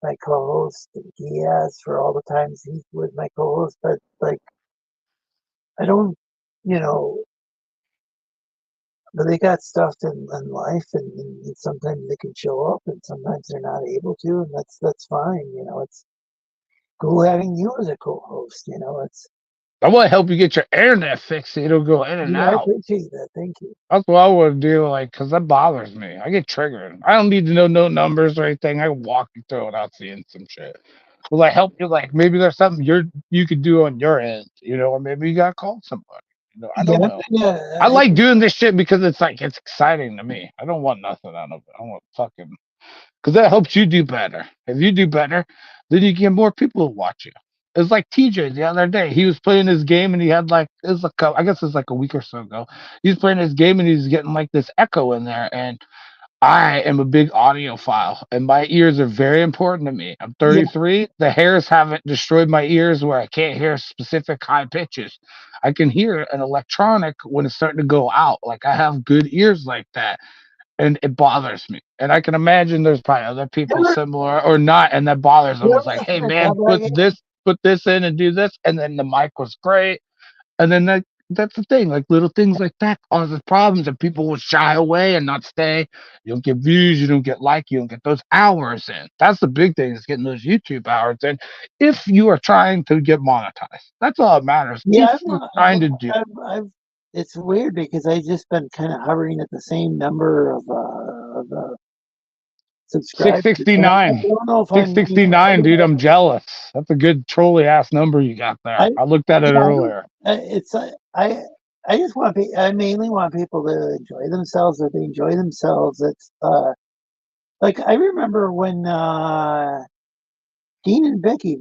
my co-host. Diaz for all the times he was my co-host. But like, I don't, you know, but they got stuff in life, and sometimes they can show up, and sometimes they're not able to, and that's fine. It's cool having you as a co-host. It's I want to help you get your internet fixed so it'll go in and yeah, I out. appreciate that. Thank you. That's what I would do, like, because that bothers me. I get triggered. I don't need to know no numbers or anything. I can walk you through without seeing some shit. Will I help you? Like, maybe there's something you could do on your end, or maybe you got to call somebody. I Yeah, don't know. yeah. I like doing this shit because it's exciting to me. I don't want nothing out of it. I want fucking because that helps you do better. If you do better, then you get more people to watch you. It's like TJ the other day. He was playing his game and he had like I guess it's like a week or so ago. He was playing his game and he was getting like this echo in there. And I am a big audiophile, and my ears are very important to me. I'm Yeah, 33. The hairs haven't destroyed my ears where I can't hear specific high pitches. I can hear an electronic when it's starting to go out. Like I have good ears like that, and it bothers me. And I can imagine there's probably other people ever, similar or not, and that bothers them. you It's ever like, look hey at a man, job like put this in and do this, and then the mic was great, and then that's the thing. Like little things like that causes problems, and people will shy away and not stay. You don't get views, you don't get you don't get those hours in. That's the big thing is getting those YouTube hours in. If you are trying to get monetized, that's all that matters. Yeah, If you're trying to do it's weird because I just been kind of hovering at the same number of subscribers. And I 669. don't know if I'm meeting 669, dude. I'm jealous. That's a good trolley ass number you got there. I I looked at it yeah, earlier. it's I just want I mainly want people to enjoy themselves. If they enjoy themselves, it's like I remember when Dean and Vicky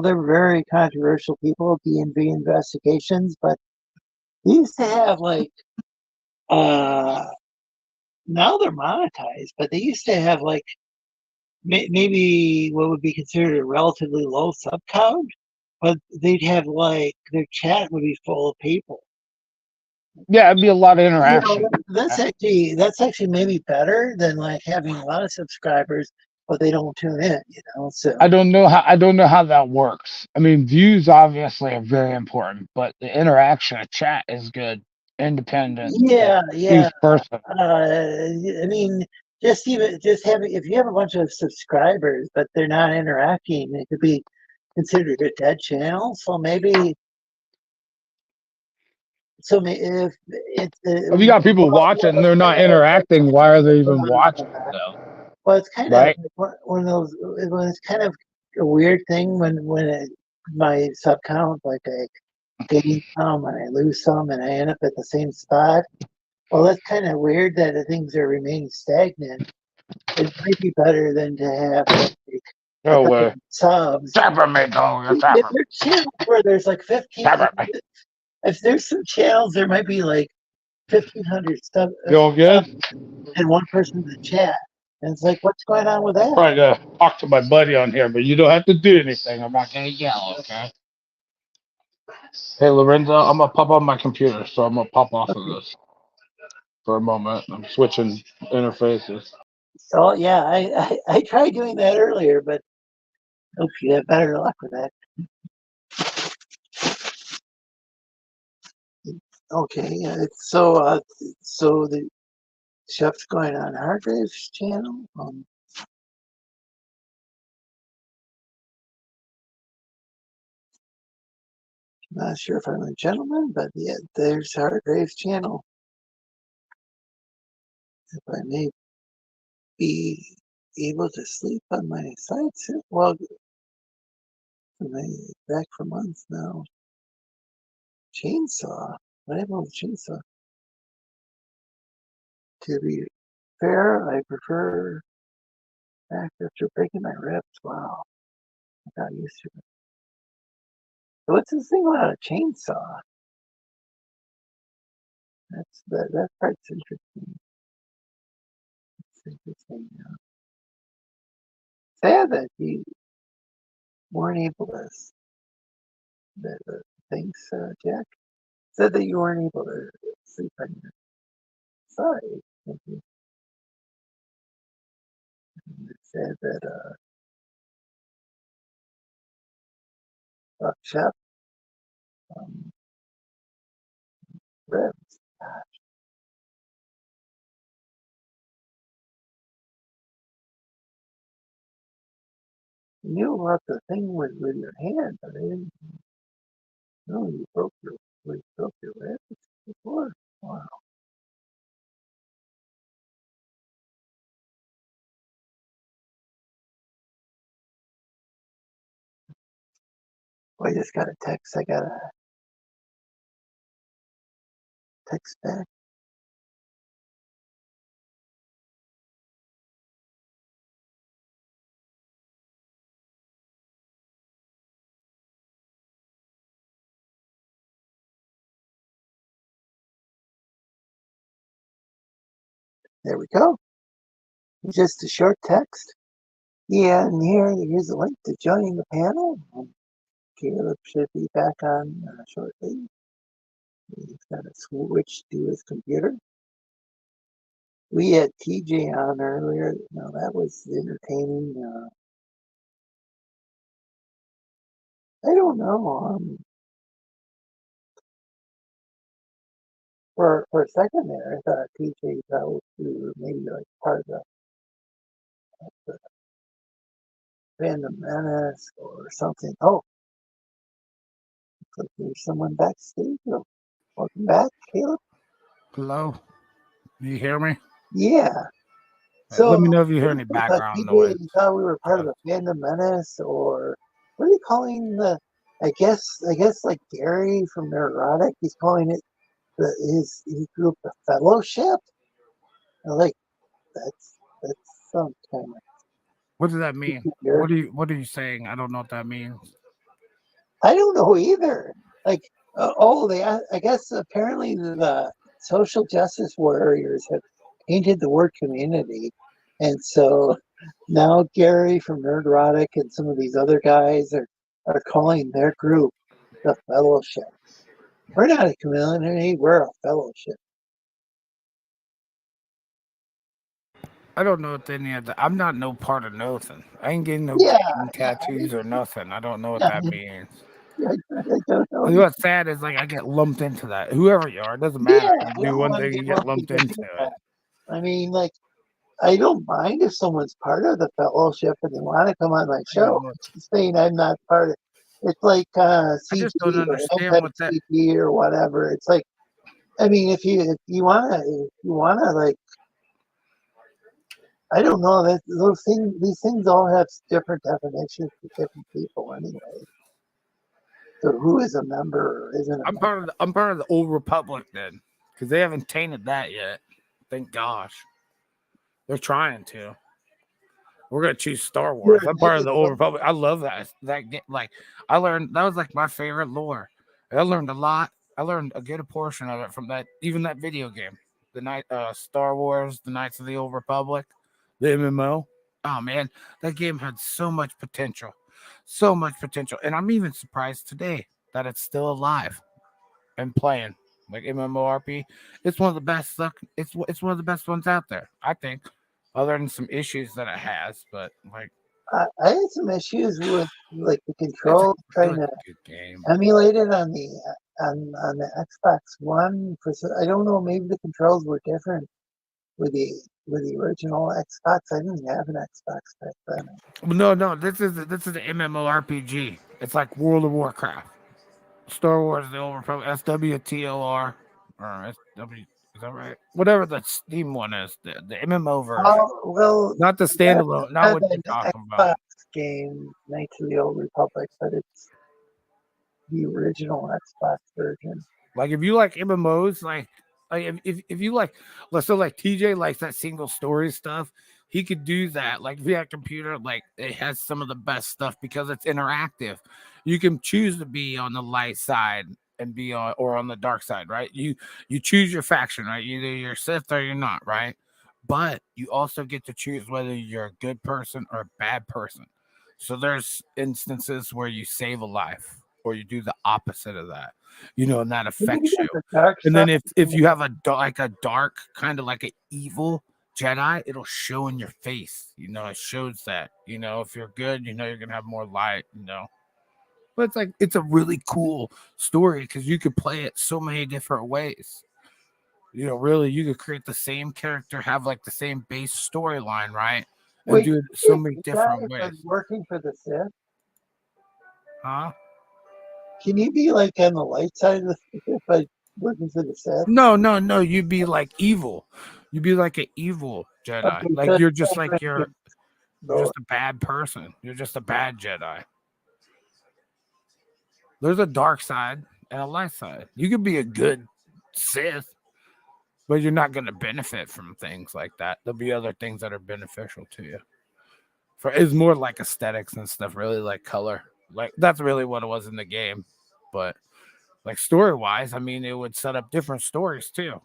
they're very controversial people, DNV investigations, but they used to have like uh now they're monetized, but they used to have like maybe what would be considered a relatively low sub count, but they'd have like their chat would be full of people. Yeah, it'd be a lot of You know, interaction. that's actually maybe better than like having a lot of subscribers, but they don't tune in. You know, so I don't know how that works. I mean, views obviously are very important, but the interaction, a chat is good, independent, yeah, yeah. each person. I mean, just having if you have a bunch of subscribers, but they're not interacting, it could be considered a dead channel. So maybe if it's If you got people watching and they're not interacting, why are they even watching though? well, it's kind of Right? like one of those. When it's kind of a weird thing my sub count, like I gain some and I lose some and I end up at the same spot. Well, that's kind of weird that the things are remaining stagnant. It might be better than to have like a No couple way. of subs. Temperament, oh, you're If temperament. there's channels where there's like 15, Temperament. if there's some channels, there might be like 1,500 You all subs good? and one person in the chat. And it's like, what's going on with that? Trying to talk to my buddy on here, but you don't have to do anything. I'm not gonna yell, okay? Hey Lorenzo, I'm gonna pop on my computer, so I'm gonna pop off of this for a moment. I'm switching interfaces. So yeah, I tried doing that earlier, but hope you have better luck with that. Okay, so the chef's going on Hargrave's channel. Not sure if I'm a gentleman, but yeah, there's Hargrave's channel. If I may be able to sleep on my side sit, well, I'm back for months now. Chainsaw. What happened with chainsaw? To be fair, I prefer back after breaking my ribs. Wow, I got used to it. So what's this thing about a chainsaw? That part's interesting. It's interesting. Sad that you weren't able to. Thanks, Jack. Said that you weren't able to sleep on your side. Thank you. And it said that chef um, ribs. You knew about the thing with your hand, but I didn't know you broke your ribs before. Wow. Well, I just got a text. I got a text back. There we go. Just a short text. Yeah, and here's a link to join the panel. Caleb should be back on shortly. He's got to switch to his computer. We had TJ on earlier. No, that was entertaining. I don't know. For a second there, I thought TJ was maybe like part of the Random Menace or something. Oh, looks like there's someone backstage. Oh, welcome back, Caleb. Hello? You hear me? Yeah. Let So me know if you hear any I thought background TJ noise. thought we were part of the Phantom Menace, or what are you calling the? I guess like Gary from Neurotic, he's calling it his group the Fellowship. Like that's some kind of What does that mean? weird. What are you saying? I don't know what that means. I don't know either. Like I guess apparently the social justice warriors have painted the word community, and so now Gary from Nerdrotic and some of these other guys are calling their group the Fellowship. We're not a community. We're a fellowship. I don't know what any of that. I'm not no part of nothing. I ain't getting no Yeah, gang yeah. tattoos or nothing. I don't know what Yeah, that means. I don't know. What's sad is like I get lumped into that. Whoever you are, it doesn't matter. Yeah, You I do don't one want to thing, get you get lumped lumped into into it. that. I mean, like, I don't mind if someone's part of the fellowship and they want to come on my Yeah, show. look, Just saying I'm not part of it. It's like I just don't CP or understand what that. anti-CP or whatever. It's like, I mean, if you wanna like, I don't know that those things, these things all have different definitions for different people anyway. So who is a member or isn't a member? I'm part of the old republic then, because they haven't tainted that yet. Thank gosh, they're trying to. We're gonna choose Star You're Wars. a I'm part of native. the Old Republic. I love that game. Like I learned that was like my favorite lore. I learned a lot. I learned a good portion of it from that, even that video game, the night Star Wars, the Knights of the Old Republic, the MMO. Oh man, that game had so much potential, and I'm even surprised today that it's still alive and playing. Like MMORP, it's one of the best stuff. It's one of the best ones out there, I think. Other than some issues that it has, but like I had some issues with like the it's a controls trying to good game. emulate it on the Xbox One. I don't know. Maybe the controls were different with the original Xbox. I didn't have an Xbox back then. No, this is the MMORPG. It's like World of Warcraft, Star Wars: The Old Republic, SWTOR, or SW. Is that right? Whatever the Steam one is, the MMO version, Oh well, not the that's standalone, not not what you're an talking about. Xbox game, Knights of the Old Republic, but it's the original Xbox version. Like if you like MMOs, like if you like, so like TJ likes that single story stuff, he could do that. Like via computer, like it has some of the best stuff because it's interactive. You can choose to be on the light side and be on or on the dark side, right? You choose your faction, right? Either you're Sith or you're not, right? But you also get to choose whether you're a good person or a bad person. So there's instances where you save a life or you do the opposite of that, and that Maybe affects you. there's a dark And side. then if you have like a dark kind of like an evil Jedi, it'll show in your face. It shows that. If you're good, you're gonna have more light. But it's like it's a really cool story because you could play it so many different ways. Really, you could create the same character, have like the same base storyline, right? And Wait, do it so you many a different guy ways. that's working for the Sith? Huh? Can you be like on the light side of the Sith by working for the Sith? No. You'd be like evil. You'd be like an evil Jedi. Okay, so Like it's you're just like different you're though. just a bad person. You're just a bad Jedi. There's a dark side and a light side. You could be a good Sith, but you're not going to benefit from things like that. There'll be other things that are beneficial to you. It's more like aesthetics and stuff, really like color. Like that's really what it was in the game. But like story wise, I mean, it would set up different stories too.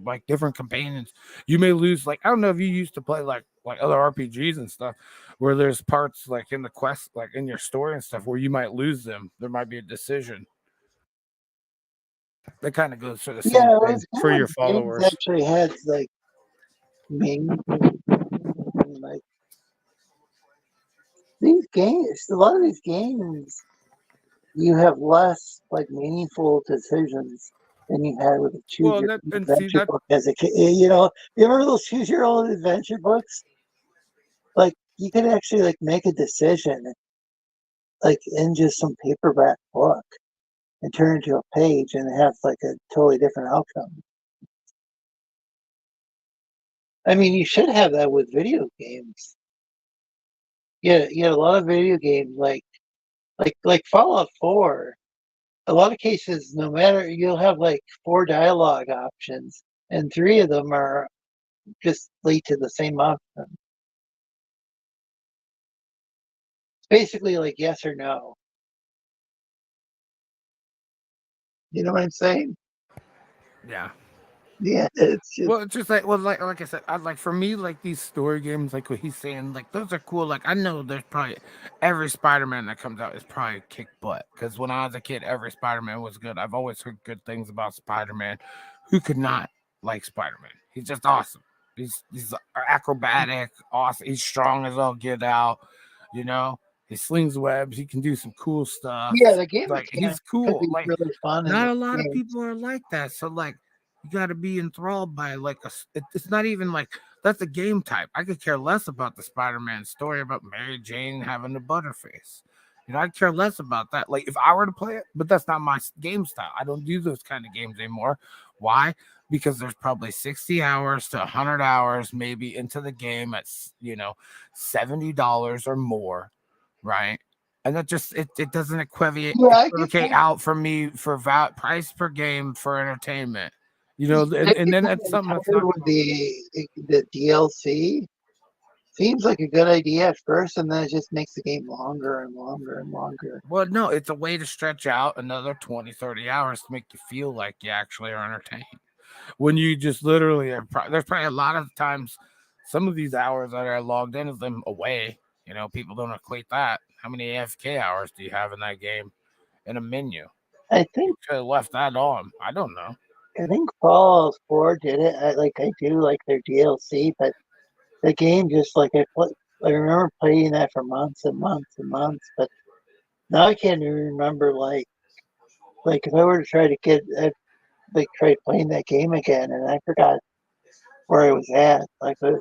Like different companions. You may lose. Like I don't know if you used to play like other RPGs and stuff, where there's parts like in the quest, like in your story and stuff, where you might lose them. There might be a decision that kind of goes for the same Yeah, it thing was for kind your of games followers. actually had like main like these games. A lot of these games, you have less like meaningful decisions than you had with a choose Well, your that own and see adventure that. book as a kid. You remember those choose your own adventure books? Like you could actually like make a decision like in just some paperback book and turn it into a page and have like a totally different outcome. I mean, you should have that with video games. Yeah, you had a lot of video games like Fallout 4. A lot of cases, no matter you'll have like four dialogue options, and three of them are just lead to the same outcome. It's basically like yes or no. You know what I'm saying? Yeah, Yeah, it's just Well, it's just like I said, like for me, like these story games, like what he's saying, like those are cool. Like I know there's probably every Spider-Man that comes out is probably kick butt. Because when I was a kid, every Spider-Man was good. I've always heard good things about Spider-Man. Who could not like Spider-Man? He's just awesome. He's acrobatic, awesome. He's strong as all get out. You know, he slings webs. He can do some cool stuff. yeah. The game Like mechanics he's could cool. be Like really fun in not the a lot of game. people are like that. So like you got to be enthralled by like it's not even like that's a game type. I could care less about the Spider-Man story about Mary Jane having the butterface. You know, I care less about that. Like if I were to play it, but that's not my game style. I don't do those kind of games anymore. Why? Because there's probably 60 hours to 100 hours maybe into the game at $70 or more, right? And that just it doesn't Yeah, I get equivocate out for me for price per game for entertainment. You know, I and get then kind that's of something that's tired not with the DLC. Seems like a good idea at first, and then it just makes the game longer and longer and longer. well, no, it's a way to stretch out another 20, 30 hours to make you feel like you actually are entertained. When you just literally there's probably a lot of times some of these hours that are logged in is them away. You know, people don't equate that. How many AFK hours do you have in that game in a menu? I You think could have left that on. I don't know. I think Fallout 4 did it. I do like their DLC, but the game just like I remember playing that for months and months and months, but now I can't even remember like if I were to try to like try playing that game again, and I forgot where I was at. Like I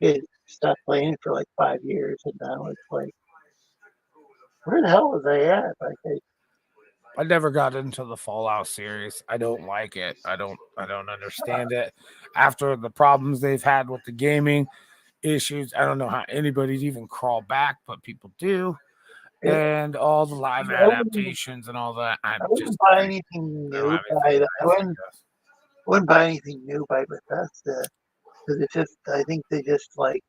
get stopped playing it for like 5 years, and now it's like where the hell was I at? I never got into the Fallout series. I don't like it. I don't understand it. After the problems they've had with the gaming issues, I don't know how anybody'd even crawl back, but people do. And all the live I wouldn't, adaptations and all that. I wouldn't buy anything I don't new have anything I nice, I guess. wouldn't buy anything new by Bethesda because it's just I think they just like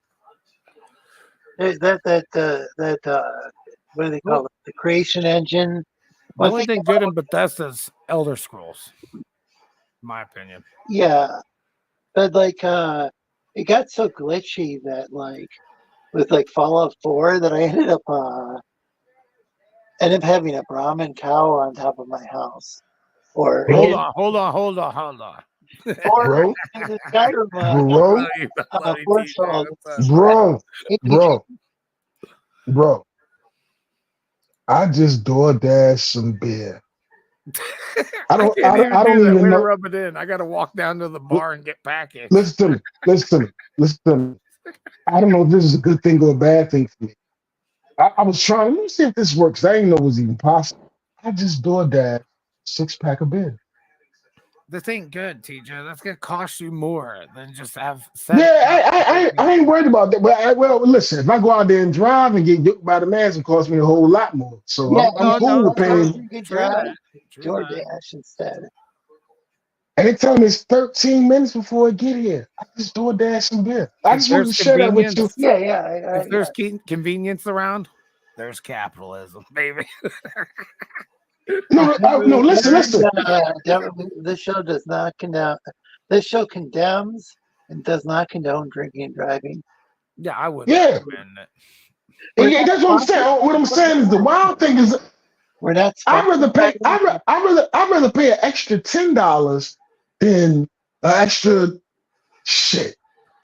what do they call Well, it? The creation engine. the One only thing, thing good in Bethesda's Elder Scrolls, in my opinion. yeah, but like it got so glitchy that like with like Fallout 4 that I ended up having a Brahmin cow on top of my house. Or Hold bro, in on, hold on, hold on, hold on. or bro, in the Skyrim bro, I love you, Forest TJ. World, What's up? bro, APG. bro, bro. I just DoorDash some beer. I I don't, can't I don't, even I do don't that. even Way to know. rub it in. I got to walk down to the bar and get packaged. Listen to me, listen to me, listen to me. I don't know if this is a good thing or a bad thing for me. I was trying. Let me see if this works. I didn't know it was even possible. I just DoorDash 6 pack of beer. This ain't good, TJ. That's gonna cost you more than just have set it Yeah, up. I ain't worried about that. But well, listen, if I go out there and drive and get yuked by the mask, it costs me a whole lot more. So Yeah, I'm No, cool no, with true, sometimes paying. you could true drive that, true that. DoorDash instead. And they tell me it's 13 minutes before I get here. I just DoorDash some beer. I If just wanted there's to share that with you. convenience, Yeah, yeah, if yeah. there's convenience around, there's capitalism, baby. No, no, no. Listen, listen. This show does not condemn. This show condemns and does not condone drinking and driving. Yeah, I wouldn't Yeah, recommend it. We're and not that's what I'm saying. sponsored. What I'm saying is the wild thing is We're not I'd sponsored rather by pay. anything. I'd rather pay an extra $10 than an extra shit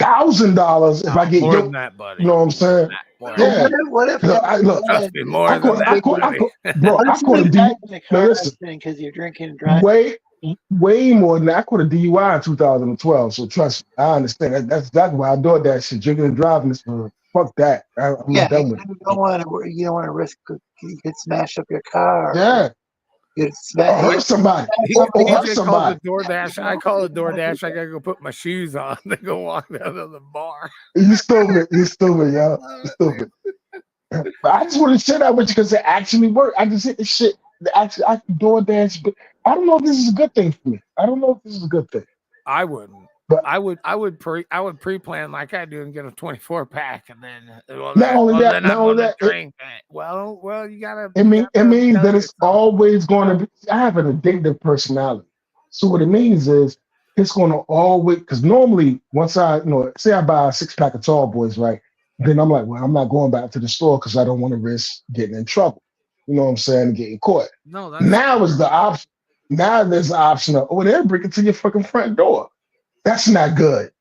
$1,000 if No, I get more than yoked. that, buddy. You know what I'm More than saying? that. More But than Yeah. what if Look, Trust me, more than that, buddy. bro. what if I could somebody have died in a car listen accident because you're drinking and driving? way more than that. I could have DUI in 2012. So trust me, I understand. That's why I do that shit. Drinking and driving is fuck that. I'm Yeah, done with you don't want to risk. You could smash up your car. it. Yeah. You could Or smash hurt somebody. Or hurt TJ calls somebody. it DoorDash. I call it DoorDash. I gotta go put my shoes on to go walk down to the bar. You stupid. You stupid, I yo. love You it, man. stupid. But I just want to share that with you because it actually worked. I just hit this shit. Actually, I can DoorDash, but I don't know if this is a good thing for me. I don't know if this is a good thing. I wouldn't. But I would pre-plan like I do and get a 24 pack and then not only that, then not I'm only gonna that, drink it. Well, you gotta it means tell that it's yourself. always going to be. I have an addictive personality, so what it means is it's gonna always because normally once I say I buy a 6 pack of tall boys, right? Then I'm like, well, I'm not going back to the store because I don't want to risk getting in trouble. You know what I'm saying? Getting caught. No, that's Now is the option. Now there's the option of they'll bring it to your fucking front door. That's not good.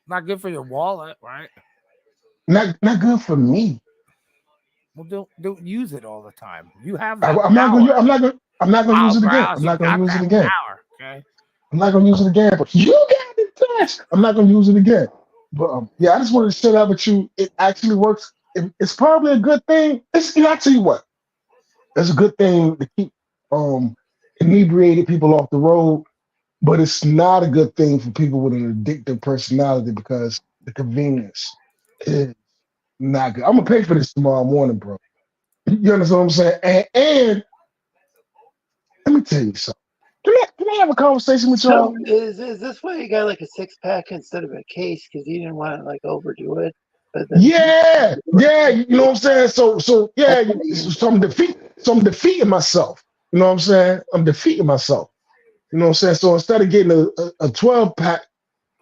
not good for your wallet, right? Not good for me. Well, don't use it all the time. You have I, that I'm not power. gonna. I'm not gonna use Oh, it again. browse, I'm you not gonna got use it that again. power. Okay. I'm not gonna use it again. But you got the touch. I'm not gonna use it again. But yeah, I just wanted to share that with you. It actually works. It's probably a good thing. I tell you what, it's a good thing to keep inebriated people off the road. But it's not a good thing for people with an addictive personality because the convenience is not good. I'm gonna pay for this tomorrow morning, bro. You understand what I'm saying? And let me tell you something. Can I have a conversation with So y'all? is this why you got like a 6 pack instead of a case? Because you didn't want to like overdo it. But then Yeah, you know what I'm saying? So yeah, okay, so I'm defeating myself. You know what I'm saying? I'm defeating myself. You know what I'm saying? So instead of getting a 12 pack,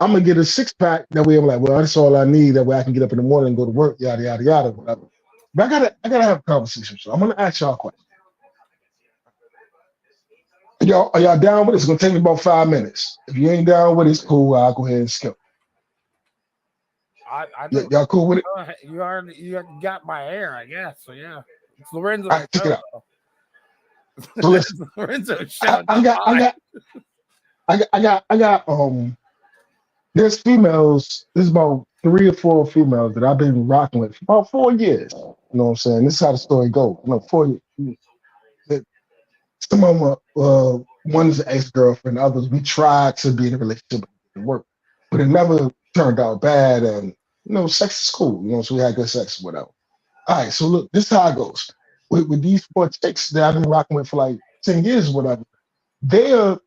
I'm gonna get a 6 pack. That way I'm like, well, that's all I need. That way I can get up in the morning and go to work, yada yada yada, whatever. But I gotta have a conversation. So I'm gonna ask y'all a question. Are y'all down with it? It's gonna take me about 5 minutes. If you ain't down with it, it's cool. I'll go ahead and skip. I know Y'all cool with it? you got my hair, I guess. So yeah, it's Lorenzo's All right, check it show out. though. So listen, It's Lorenzo's I, show, I not got I mine. got I got there's females, there's about 3 or 4 females that I've been rocking with for about 4 years. You know what I'm saying? This is how the story goes. 4 years. Some of them, one's an ex-girlfriend, others we tried to be in a relationship, but it didn't work. But it never turned out bad. And, sex is cool, so we had good sex, whatever. All right, so look, this is how it goes. With these 4 chicks that I've been rocking with for like 10 years or whatever, they're,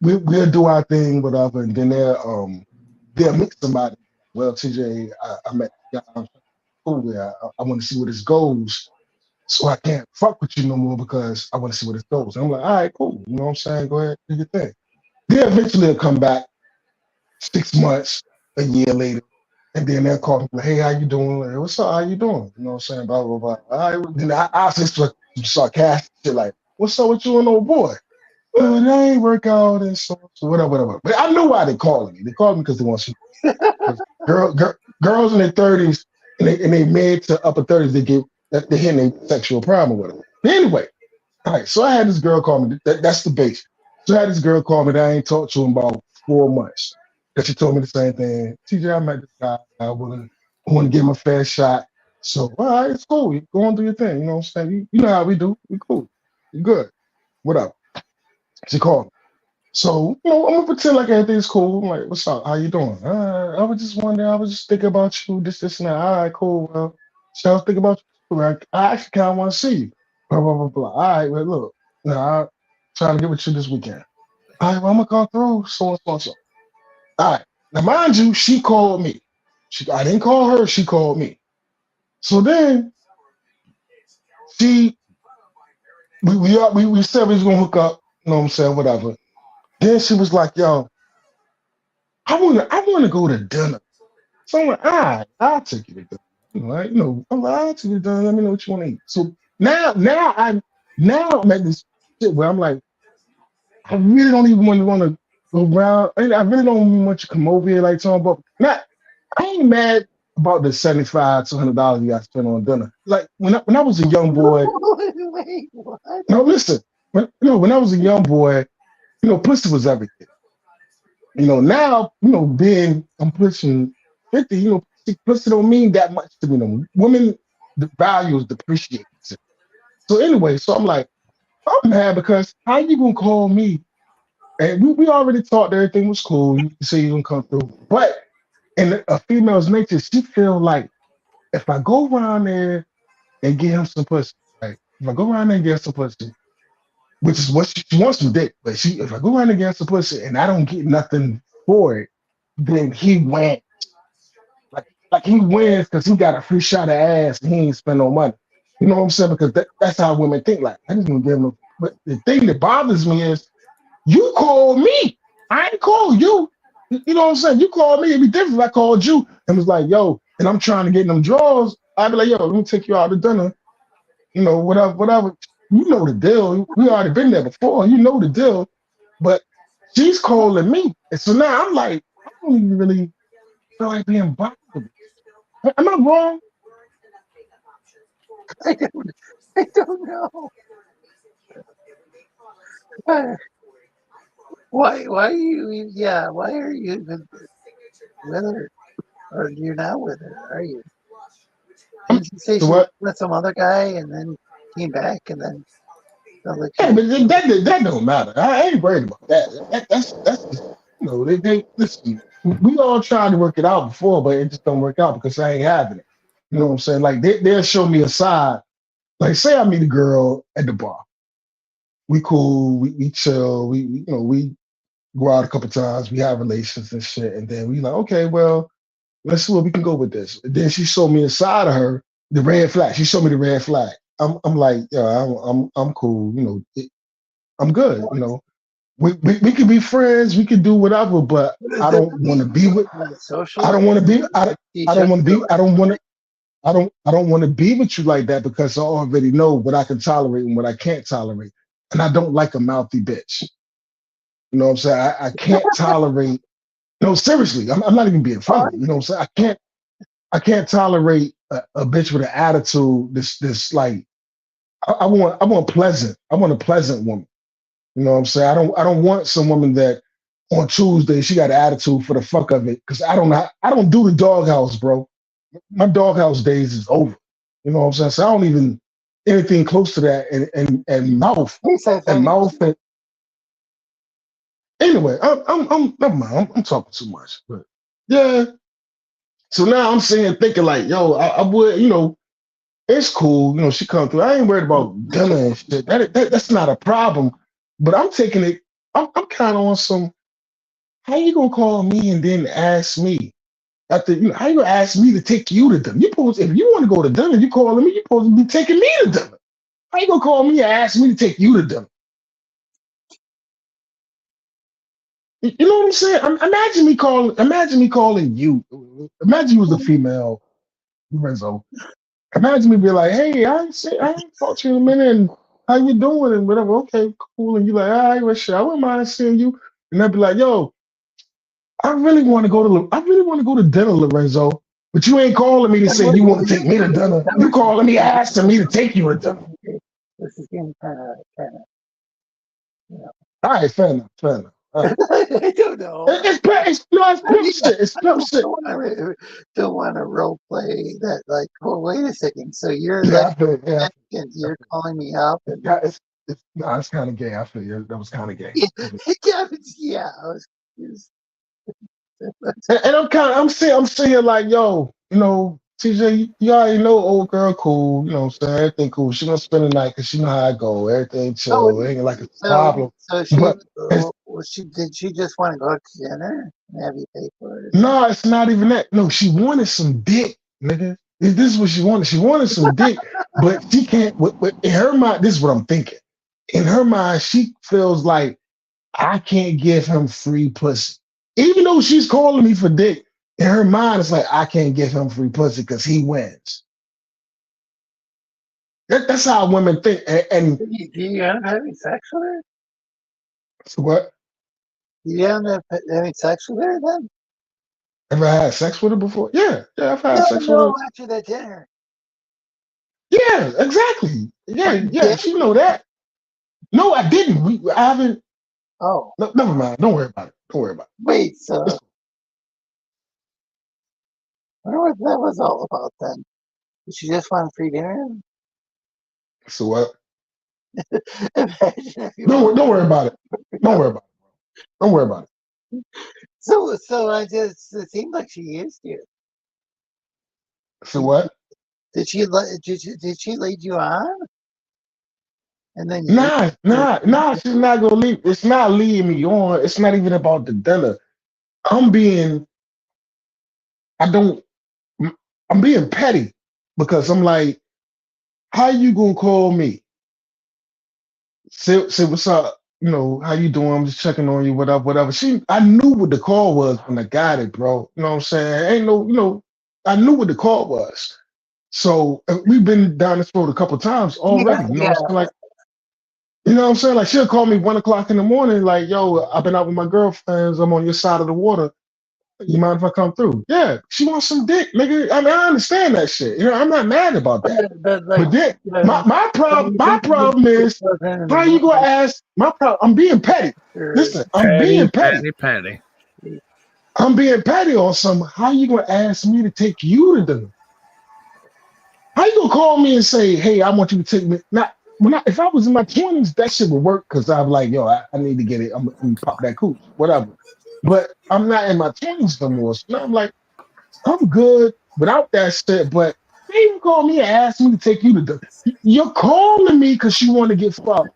we'll do our thing, whatever, and then they'll meet somebody. Well, TJ, I met this guy, I'm cool with. I want to see where this goes. So I can't fuck with you no more because I want to see where this goes. And I'm like, all right, cool. You know what I'm saying? Go ahead, do your thing. They eventually will come back 6 months, a year later, and then they'll call me, like, hey, how you doing? Like, what's up? How you doing? You know what I'm saying? Blah, blah, blah. All right. Then I say some sarcastic shit like, what's up with you and old boy? Well, it ain't work out and so whatever, whatever. But I knew why they called me. They called me because they want to. Because girls in their 30s and they mid to upper 30s, they hitting a sexual prime or whatever. But anyway, all right. So I had this girl call me. That's the base. So I had this girl call me that I ain't talked to in about 4 months. Because she told me the same thing. TJ, I met this guy. I want to give him a fair shot. So, all right, it's cool. You go on do your thing. You know what I'm saying? You know how we do. We cool. You good. What up? She called me. So, I'm gonna pretend like everything's cool. I'm like, what's up? How you doing? I was just wondering, I was just thinking about you, this, and that. All right, cool. Well, so I was thinking about you. Like, I actually kind of want to see you. Blah, blah, blah, blah. All right, well, look, I'm trying to get with you this weekend. All right, well, I'm gonna come through, so and so and so. All right. Now, mind you, she called me. I didn't call her, she called me. So then she we said we was gonna hook up, you know what I'm saying, whatever. Then she was like, yo, I wanna go to dinner. So I'm like, all right, I'll take you to dinner. I'm like, I'll take you to dinner. Let me know what you want to eat. So now I'm at this shit where I'm like, I really don't even want to go around. I really don't even want you to come over here like talking about. Not, I ain't mad about the $75 to $100 you got to spend on dinner. Like when I was a young boy. wait, what? No, listen. When I was a young boy, pussy was everything. Now, being I'm pushing 50, pussy don't mean that much to me no more. Women, the values depreciate. So anyway, so I'm like, I'm mad because how you gonna call me? And we already talked everything was cool. You say you gonna come through. But in a female's nature, she feel like if I go around there and get him some pussy, right? If I go around there and get some pussy, which is what she wants some dick, but if I go around and get some pussy and I don't get nothing for it, then he went like he wins because he got a free shot of ass and he ain't spend no money. You know what I'm saying? Because that's how women think. Like I just gonna give him. But the thing that bothers me is you called me. called you. You know what I'm saying? You called me, it'd be different if I called you and was like, yo, and I'm trying to get in them drawers. I'd be like, yo, let me take you out to dinner. You know, whatever. You know the deal. We already been there before. You know the deal. But she's calling me. And so now I'm like, I don't even really feel like being bothered. Am I wrong? I don't, I don't know. Why, why are you, yeah, why are you even with her? Or you're not with her, are you? I'm, Didn't you say so she was what? with some other guy and then came back and then felt like she Yeah, was, but that don't matter. I ain't worried about that. That's just, you know, they listen. We all tried to work it out before, but it just don't work out because I ain't having it. You know what I'm saying? Like they'll show me a side. Like say I meet a girl at the bar. We cool, we chill, we you know, we go out a couple times, we have relations and shit, and then we like, okay, well, let's see where we can go with this. And then she showed me a side of her, the red flag. She showed me the red flag. I'm like, yeah, I'm cool, you know, I'm good, you know. We can be friends, we can do whatever, but what does I that don't want to mean? be with I Socially? don't want to be He I don't showed want to you be I don't want to I don't want to be with you like that because I already know what I can tolerate and what I can't tolerate. And I don't like a mouthy bitch. You know what I'm saying? I can't tolerate. No, seriously, I'm not even being funny. You know what I'm saying? I can't tolerate a bitch with an attitude. This like I want pleasant. I want a pleasant woman. You know what I'm saying? I don't want some woman that on Tuesday she got an attitude for the fuck of it. Cause I don't do the doghouse, bro. My doghouse days is over. You know what I'm saying? So I don't even anything close to that and mouth At least I and find mouth and anyway, I'm never mind. I'm talking too much. But yeah. So now I'm saying thinking like, yo, I would, you know, it's cool. You know, she come through. I ain't worried about dinner and shit. That's not a problem. But I'm taking it. I'm kind of on some. How you gonna call me and then ask me after? You know, how you gonna ask me to take you to dinner? You supposed if you want to go to dinner, you calling me. You supposed to be taking me to dinner. How you gonna call me and ask me to take you to dinner? You know what I'm saying? Imagine me calling. Imagine me calling you. Imagine you was a female, Renzo. Imagine me be like, hey, I ain't talked to you in a minute, and how you doing and whatever. Okay, cool. And you like, all right, well, shit, I wouldn't mind seeing you. And I'd be like, yo, I really want to go to dinner, Lorenzo. But you ain't calling me to say you want to take me to dinner. You calling me asking me to take you to dinner. this is getting kind of, you know. All right, fair enough, fair enough. All right. I don't know. It's I pimp mean, shit. It's pimp shit. don't want to role play that. Like, well, wait a second. So you're Yeah, like, I feel it. Yeah, and you're calling me up, it's, and no, it's kind of gay. I feel you. That was kind of gay. yeah, yeah, I was confused. And I'm saying like, yo, you know, TJ, you already know old girl cool, you know what I'm saying? Everything cool. She gonna spend the night because she know how I go. Everything Oh, chill. It ain't like it's a so problem. so she But it's was she did she just want to go to dinner and have you pay for it or something? no, it's not even that. No, she wanted some dick, nigga. This is what she wanted. She wanted some dick, but she can't. In her mind, this is what I'm thinking. In her mind, she feels like I can't give him free pussy. Even though she's calling me for dick, in her mind, it's like I can't give him free pussy because he wins. That's how women think. And Do you end up having sex with her? so what? Do you end up having sex with her then? Ever had sex with her before? Yeah, yeah, I've had No, sex with no, her. after that dinner. Yeah, exactly. Oh, Yeah, you yeah, did? she know that. No, I didn't. I haven't. Oh, No, never mind. Don't worry about it. Don't worry about wait. it. So I wonder what that was all about then. Did she just want free dinner? So what? Imagine if you were. Don't worry about it. Don't worry about it. Don't worry about it. So I just it seemed like she used you. So Did, what? did she lead you on and then you? Nah. She's not gonna leave. It's not leading me on. It's not even about the dinner. I'm being. I don't. I'm being petty because I'm like, how you gonna call me? Say what's up? how you doing? I'm just checking on you, whatever, whatever. I knew what the call was when I got it, bro. You know what I'm saying? Ain't no, I knew what the call was. So we've been down this road a couple times already. You know what I'm saying? Like, you know what I'm saying? Like she'll call me 1 o'clock in the morning, like, yo, I've been out with my girlfriends. I'm on your side of the water. You mind if I come through? Yeah, she wants some dick, nigga. I mean, I understand that shit. I'm not mad about that. But But like, then my when you think problem is of him in the how you gonna ask my problem? I'm being petty. or Listen, I'm being petty. Patty. I'm being petty on some. How you gonna ask me to take you to dinner? How you gonna call me and say, hey, I want you to take me? Not if I was in my 20s, that shit would work because I'm like, yo, I need to get it. I'm gonna pop that cooch, whatever. But I'm not in my 20s no more. So now I'm like, I'm good without that shit. But they even call me and ask me to take you to dinner. You're calling me because you want to get fucked,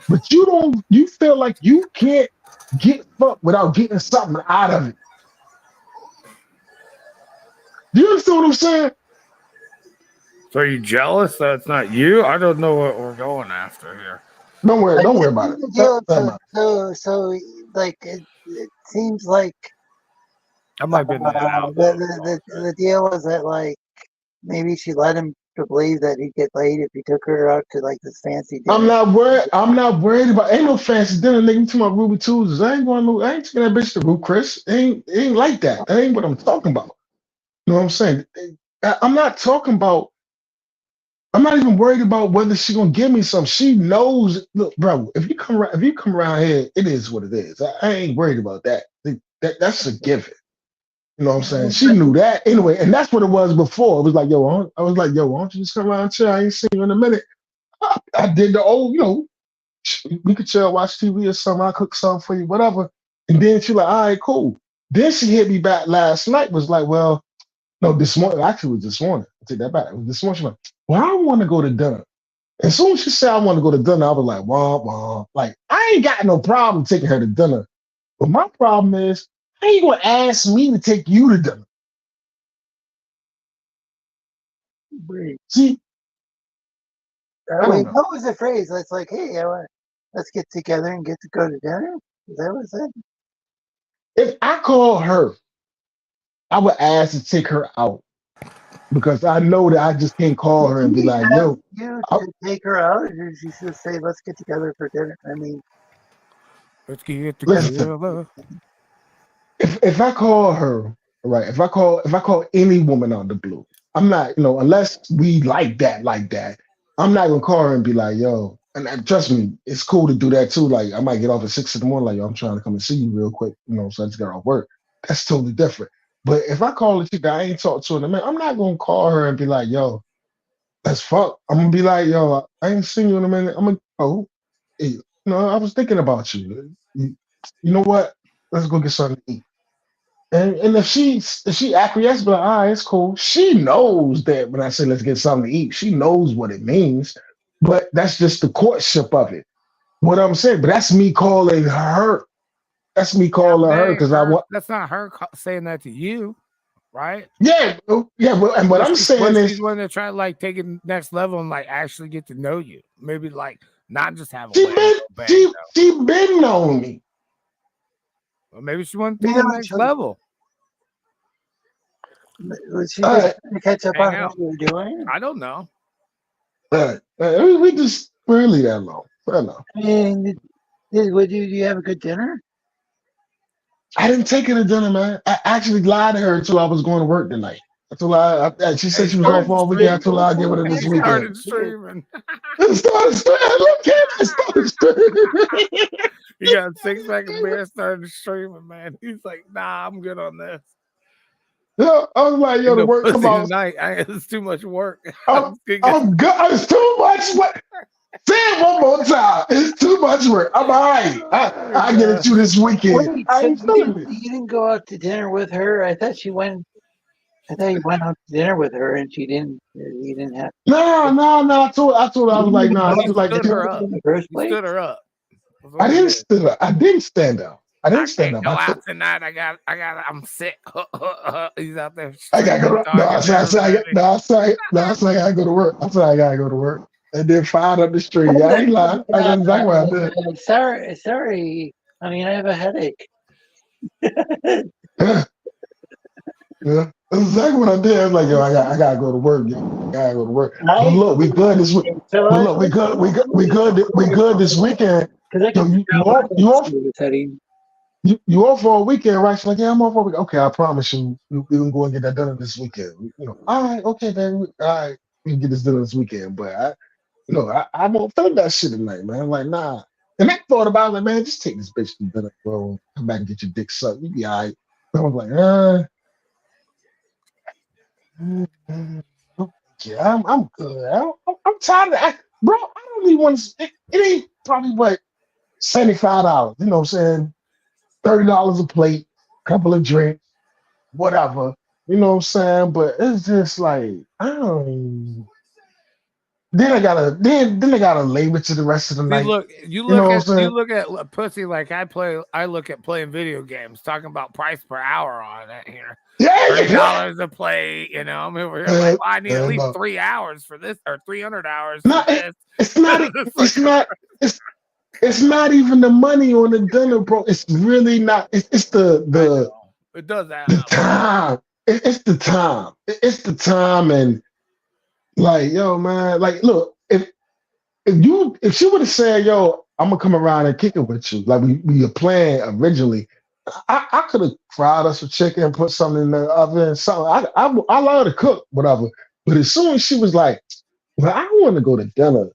but you feel like you can't get fucked without getting something out of it. Do you understand what I'm saying? So are you jealous that it's not you? I don't know what we're going after here. Don't worry about it. The deal, so like it seems like I might be that out. the deal was that like maybe she let him to believe that he'd get laid if he took her out to like this fancy dinner. I'm not worried about. Ain't no fancy dinner, nigga. You talking about Ruby Tuesdays? I ain't taking that bitch to Ruby Chris. It ain't like that. That ain't what I'm talking about. You know what I'm saying? I'm not talking about. I'm not even worried about whether she gonna give me some. She knows. Look, bro. If you come around here, it is what it is. I ain't worried about that. That's a given. You know what I'm saying? She knew that anyway, and that's what it was before. It was like, yo, I was like, yo, why don't you just come around and chill? I ain't seen you in a minute. I did the old, we could chill, watch TV or something. I cook something for you, whatever. And then she like, all right, cool. Then she hit me back last night. Was like, well, no, this morning. Actually, it was this morning. I take that back. It was this morning. She like, well, I want to go to dinner. As soon as she said I want to go to dinner, I was like, wah, wah. Like, I ain't got no problem taking her to dinner. But my problem is, how you gonna ask me to take you to dinner? See, I don't know. What was the phrase? It's like, hey, let's get together and get to go to dinner. Is that what it said? If I call her, I would ask to take her out because I know that I just can't call her and be like, yo. You to take her out, or did she just say, let's get together for dinner? I mean, let's get together. Listen, if I call her, right? If I call any woman on the blue, I'm not, unless we like that, I'm not gonna call her and be like, yo. And trust me, it's cool to do that too. Like I might get off at 6 in the morning, like, yo, I'm trying to come and see you real quick, so I just got off work. That's totally different. But if I call a chick that I ain't talked to in a minute, I'm not gonna call her and be like, yo, let's fuck. I'm gonna be like, yo, I ain't seen you in a minute. I'm gonna, hey, I was thinking about you. You know what? Let's go get something to eat. And if she acquiesces, but all right, it's cool. She knows that when I say let's get something to eat, she knows what it means. But that's just the courtship of it. What I'm saying, but that's me calling her. That's me calling her because I want. That's not her saying that to you, right? Yeah. But and what I'm saying is, she's one to try to like take it next level and like actually get to know you. Maybe like not just have a she been knowing me. Well, maybe she wants to take the next level. Was she just trying to catch up on what you were doing? I don't know. We just really that long. I don't know. I mean, do you have a good dinner? I didn't take her to dinner, man. I actually lied to her until I was going to work tonight. She said she was off all weekend. I told her I'd give her this weekend. Started streaming. Started streaming. You got a 6-pack of beer, started streaming, man. He's like, nah, I'm good on this. Yeah, I was like, yo, the work come on. It's too much work. I'm good. It's too much work. Say it one more time. It's too much work. I'm all right. I get it to you this weekend. Wait, so you didn't go out to dinner with her? I thought you went out to dinner with her and you didn't have. No. I told her, I was like, no. She was like, stood her up. You stood her up. I didn't stand up. I didn't stand up. I didn't stand up. Go out tonight. I'm sick. He's out there. I gotta go. I said I gotta go to work. I said I gotta go to work. and then fired up the street. I ain't lying. That's exactly what I did. Sorry. I mean, I have a headache. Yeah, yeah. That's exactly what I did. I was like, yo, I gotta go to work. Yo. I gotta go to work. But look, we good this week. So But look, we good this weekend. because I Yo, can you figure out off? where You off? was heading. You off for a weekend, right? She's like, yeah, I'm off for a weekend. Okay, I promise you, we can go and get that done this weekend. You know, all right, okay, then, all right, we can get this done this weekend. But I won't feel that shit tonight, man. I'm like, nah. And I thought about it, like, man, just take this bitch to dinner, bro. Come back and get your dick sucked. You be all right. I was like, yeah, I'm good. I'm tired of that. Bro, I don't even want to, it ain't probably what, $75. You know what I'm saying? $30 a plate, couple of drinks, whatever. You know what I'm saying? But it's just like, I don't. Then I gotta labor to the rest of the See, night. look, You know what I'm saying? you look at pussy like I look at playing video games, talking about price per hour on it here. Yeah, $30 a play, you know. I'm over here like, well, I need at least no. 3 hours for this, or 300 hours No, for this. it's not. It's not even the money on the dinner, bro. It's really not. It's the it does that. the time. It's the time. It's the time, and like, yo, man, like, look, if she would have said, yo, I'm gonna come around and kick it with you, like we were playing originally, I could have fried us a chicken and put something in the oven, something. I love to cook, whatever. But as soon as she was like, well, I want to go to dinner.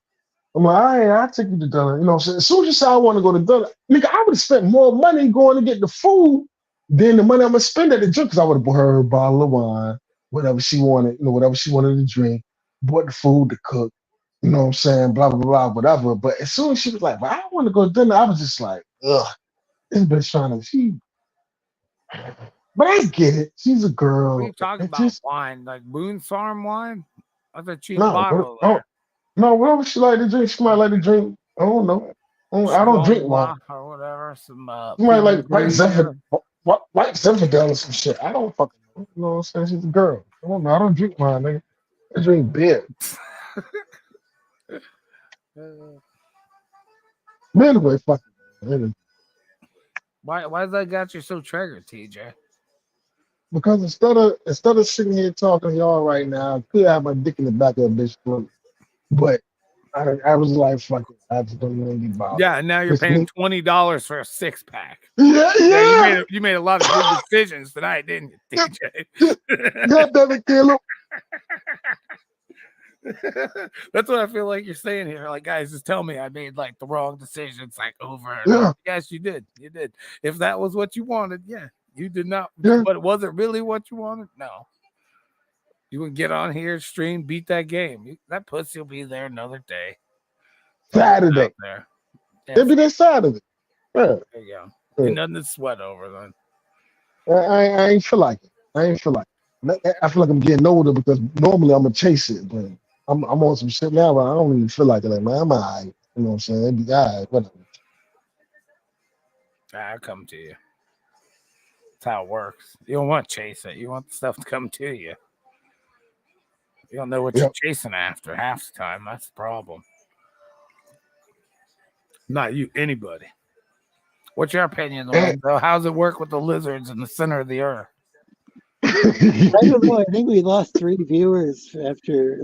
I'm like, all right, I'll take you to dinner. You know what I'm saying? As soon as you said I want to go to dinner, nigga, I would have spent more money going to get the food than the money I'm gonna spend at the drink, because I would have bought her a bottle of wine, whatever she wanted, whatever she wanted to drink, bought the food to cook, you know what I'm saying, blah, blah, blah, whatever. But as soon as she was like, well, I want to go to dinner, I was just like, ugh, this bitch trying to, but I get it. She's a girl. What are you talking about? Wine, like Boone's Farm wine? That's a cheap bottle there. No, whatever she like to drink, she might like to drink. I don't know. I don't drink wine or whatever. Some she might like white Zinfandel or some shit. I don't fucking know. You know what I'm saying? She's a girl. I don't know. I don't drink wine, nigga. I drink beer. But anyway, fuck it. Why does that got you so triggered, TJ? Because instead of sitting here talking to y'all right now, I could have my dick in the back of a bitch throat. But I was like, fuck it. I just don't really be bothered. Yeah, and now you're paying $20 for a 6-pack. Yeah. You made a lot of good decisions tonight, didn't you, TJ? God damn it, Caleb. That's what I feel like you're saying here. Like, guys, just tell me I made like the wrong decisions, like over. Yeah. Yes, you did. You did. If that was what you wanted, yeah, you did not. Yeah. But was it really what you wanted? No. You would get on here, stream, beat that game. That pussy will be there another day. Saturday. There. Yeah, It'll be there Saturday. Yeah. There you go. Yeah. Ain't nothing to sweat over then. I ain't feel like it. I feel like I'm getting older, because normally I'm gonna chase it, but I'm on some shit now, but I don't even feel like it. Like, man, I'm alright. You know what I'm saying? It'd be alright, whatever. I'll come to you. That's how it works. You don't want to chase it. You want the stuff to come to you. You don't know what you're chasing after half the time. That's the problem. Not you, anybody. What's your opinion, Lorenzo? How's it work with the lizards in the center of the earth? I don't know. I think we lost 3 viewers after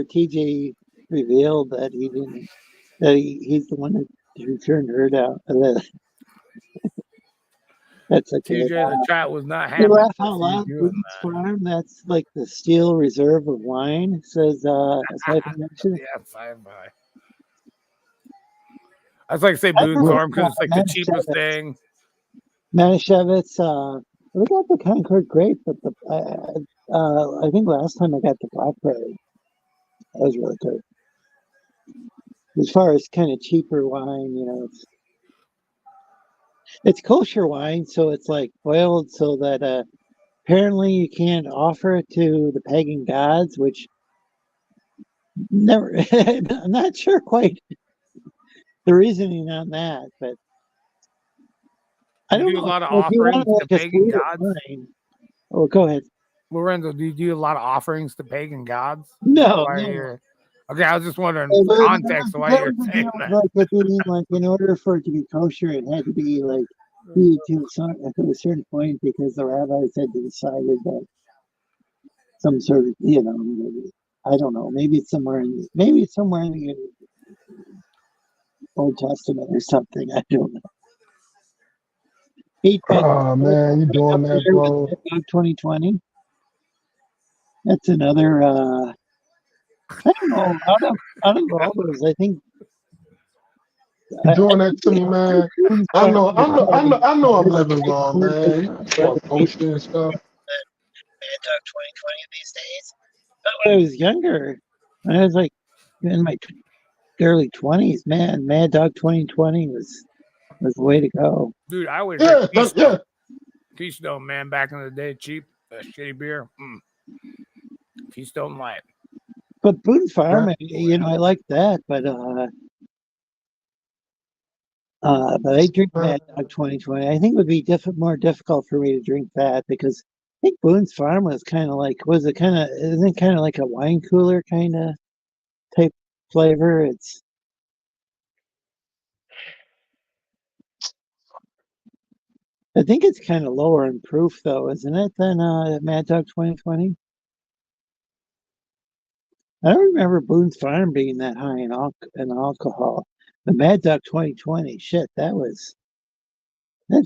TJ revealed that he's the one who turned Herd out. That's okay. TJ, the chat was not happy. You laugh out loud. Boone's Farm. That's like the steel reserve of wine. Says mentioned. Yeah, bye. I was like to say Boone's Farm because it's like the cheapest thing. Manischewitz. We got the Concord grape, but I think last time I got the blackberry. That was really good. As far as kind of cheaper wine, it's kosher wine, so it's like boiled so that apparently you can't offer it to the pagan gods, which never. I'm not sure quite the reasoning on that, but I don't do know. A lot of offerings to pagan gods. Wine. Oh, go ahead, Lorenzo. Do you do a lot of offerings to pagan gods? No. Okay, I was just wondering But context of why that you're was the saying deal with, that. like it being like in order for it to be kosher, it had to be like be to a certain point because the rabbis had decided that some sort of maybe, I don't know, maybe it's somewhere in the Old Testament or something. I don't know. Eight pack Oh man, you doing that, bro? 2020. That's another. I don't know. Out of all those, I think You I doing that think to me, man? Boone's I Farm know, was I know, I know, probably I know. I'm better living wrong, man. You want potion and stuff. Mad Dog 2020 these days. But when I was younger, when I was like in my early 20s, man, Mad Dog 2020 was the way to go. Dude, I would drink Yeah, Keystone. yeah. Keystone, man, back in the day, cheap, shitty beer. Keystone Light. But Boone Farm, That, I like that, but I drink man, Mad Dog 2020. I think it would be more difficult for me to drink that because I think Boone's Farm was kind of like, isn't it kind of like a wine cooler kind of type flavor? I think it's kind of lower in proof though, isn't it, than Mad Dog 2020? I don't remember Boone's Farm being that high in alcohol. The Mad Dog 2020, shit, that'd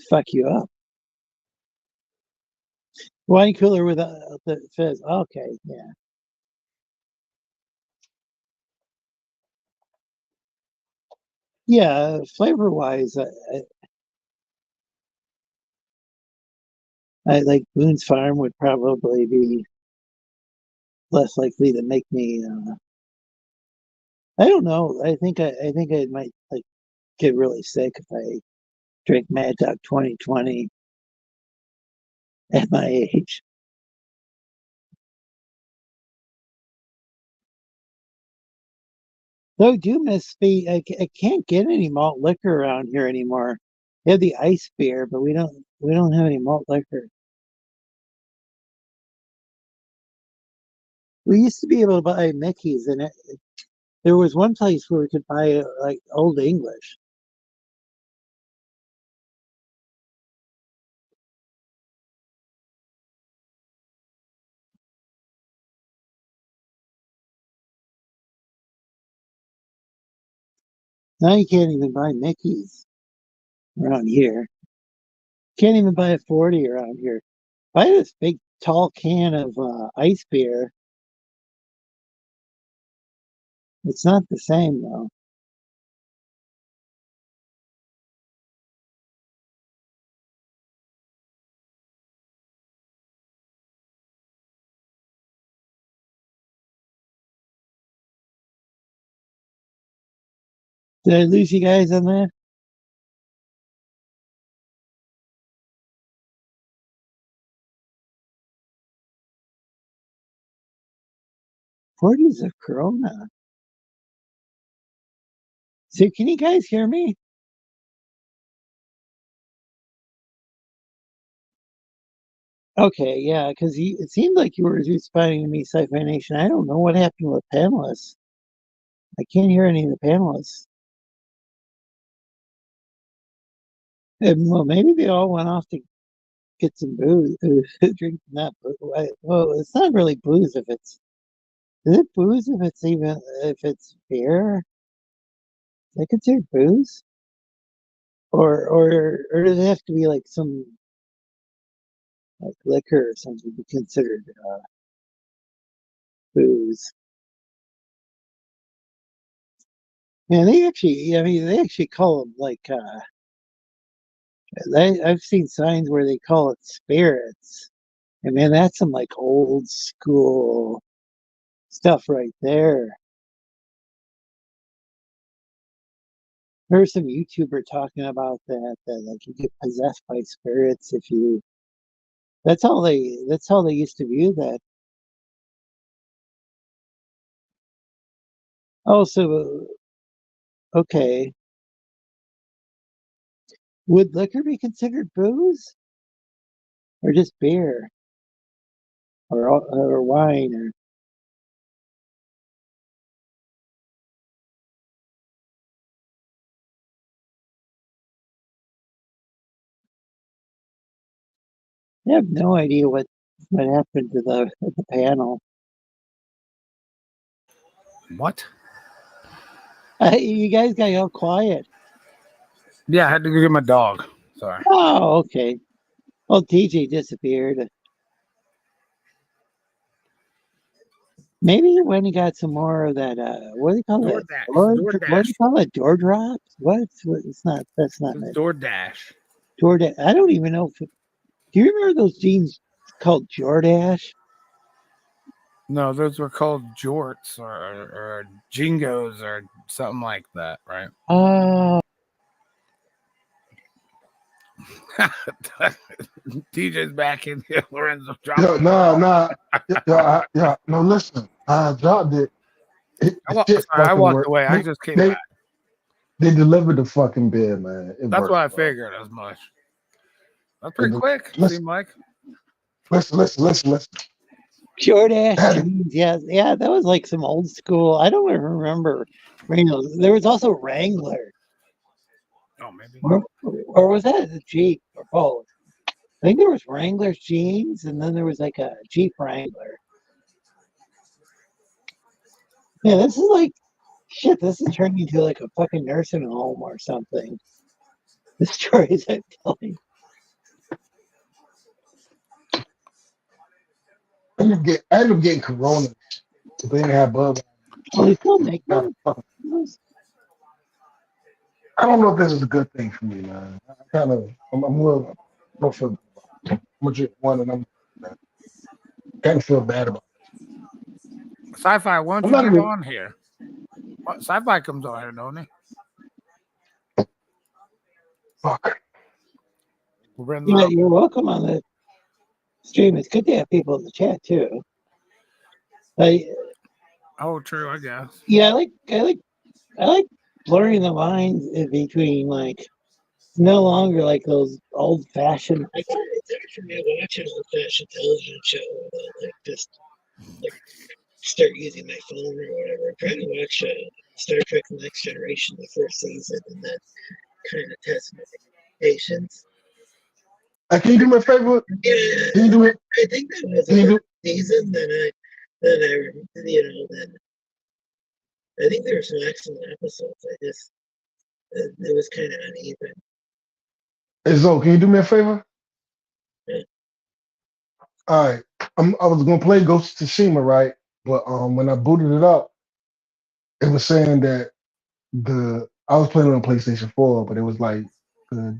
fuck you up. Wine cooler with the fizz. Okay, yeah. Yeah, flavor wise, I like Boone's Farm would probably be less likely to make me. I don't know. I think I might like get really sick if I drink Mad Dog 2020 at my age. Though I do miss I can't get any malt liquor around here anymore. We have the ice beer, but we don't have any malt liquor. We used to be able to buy Mickey's, and there was one place where we could buy like Old English. Now you can't even buy Mickey's around here. Can't even buy a 40 around here. Buy this big tall can of ice beer. It's not the same though. Did I lose you guys on that? 40s of Corona. So can you guys hear me? Okay, yeah, because it seemed like you were responding to me, Sci-Fi Nation. I don't know what happened with panelists. I can't hear any of the panelists. And, well, maybe they all went off to get some booze, drink not. Well, it's not really booze if it's. Is it booze if it's beer? Is that considered booze? Or does it have to be like some like liquor or something to be considered booze? Man, they actually call them like I've seen signs where they call it spirits. And man, that's some like old school stuff right there. There's some YouTuber talking about that like you get possessed by spirits if you. That's how they used to view that. Oh, so okay. Would liquor be considered booze or just beer or wine or I have no idea what happened to the panel. What? You guys got all quiet. Yeah, I had to go get my dog. Sorry. Oh, okay. Well, TJ disappeared. Maybe when he got some more of that, what do you call it? What do you call it? Door drops? What? It's not. That's not it. DoorDash. DoorDash. I don't even know if. Do you remember those jeans called Jordash? No, those were called jorts or jingos or something like that, right? Oh, TJ's back in here. Lorenzo Yo, dropped. yeah. No, listen. I dropped it. I walked away. I just came back. They delivered the fucking bid, man. That's what I figured as much. That's pretty quick. Seemed like. Listen. Jordash jeans. Yeah, that was like some old school. I don't even remember. There was also Wrangler. Oh, maybe. Or was that a Jeep or both? I think there was Wrangler's jeans, and then there was like a Jeep Wrangler. Yeah, this is like shit. This is turning into like a fucking nursing home or something. The stories I'm telling. I ended up getting corona. They didn't have bug. Oh, they still make them? I don't know if this is a good thing for me, man. I'm a little, I don't feel good. I'm gonna drink one and I'm kind of feel bad about it. Sci-Fi, why don't you get on here? Sci-Fi comes on here, don't he? Fuck. Yeah, you're welcome on the stream. It's good to have people in the chat too. Oh, true, I guess. Yeah, I like blurring the lines in between, like no longer like those old fashioned. It's hard for me to watch an old fashioned television show without like just like start using my phone or whatever. I'm trying to watch Star Trek: The Next Generation, the first season, and that kind of tests my patience. Can you do me a favor? Yeah, can you do it? I think that was the first season. Then I think there were some excellent episodes. It was kind of uneven. Hey Zoe, can you do me a favor? Yeah. All right. I was gonna play Ghost of Tsushima, right? But when I booted it up, it was saying that I was playing on PlayStation 4, but it was like the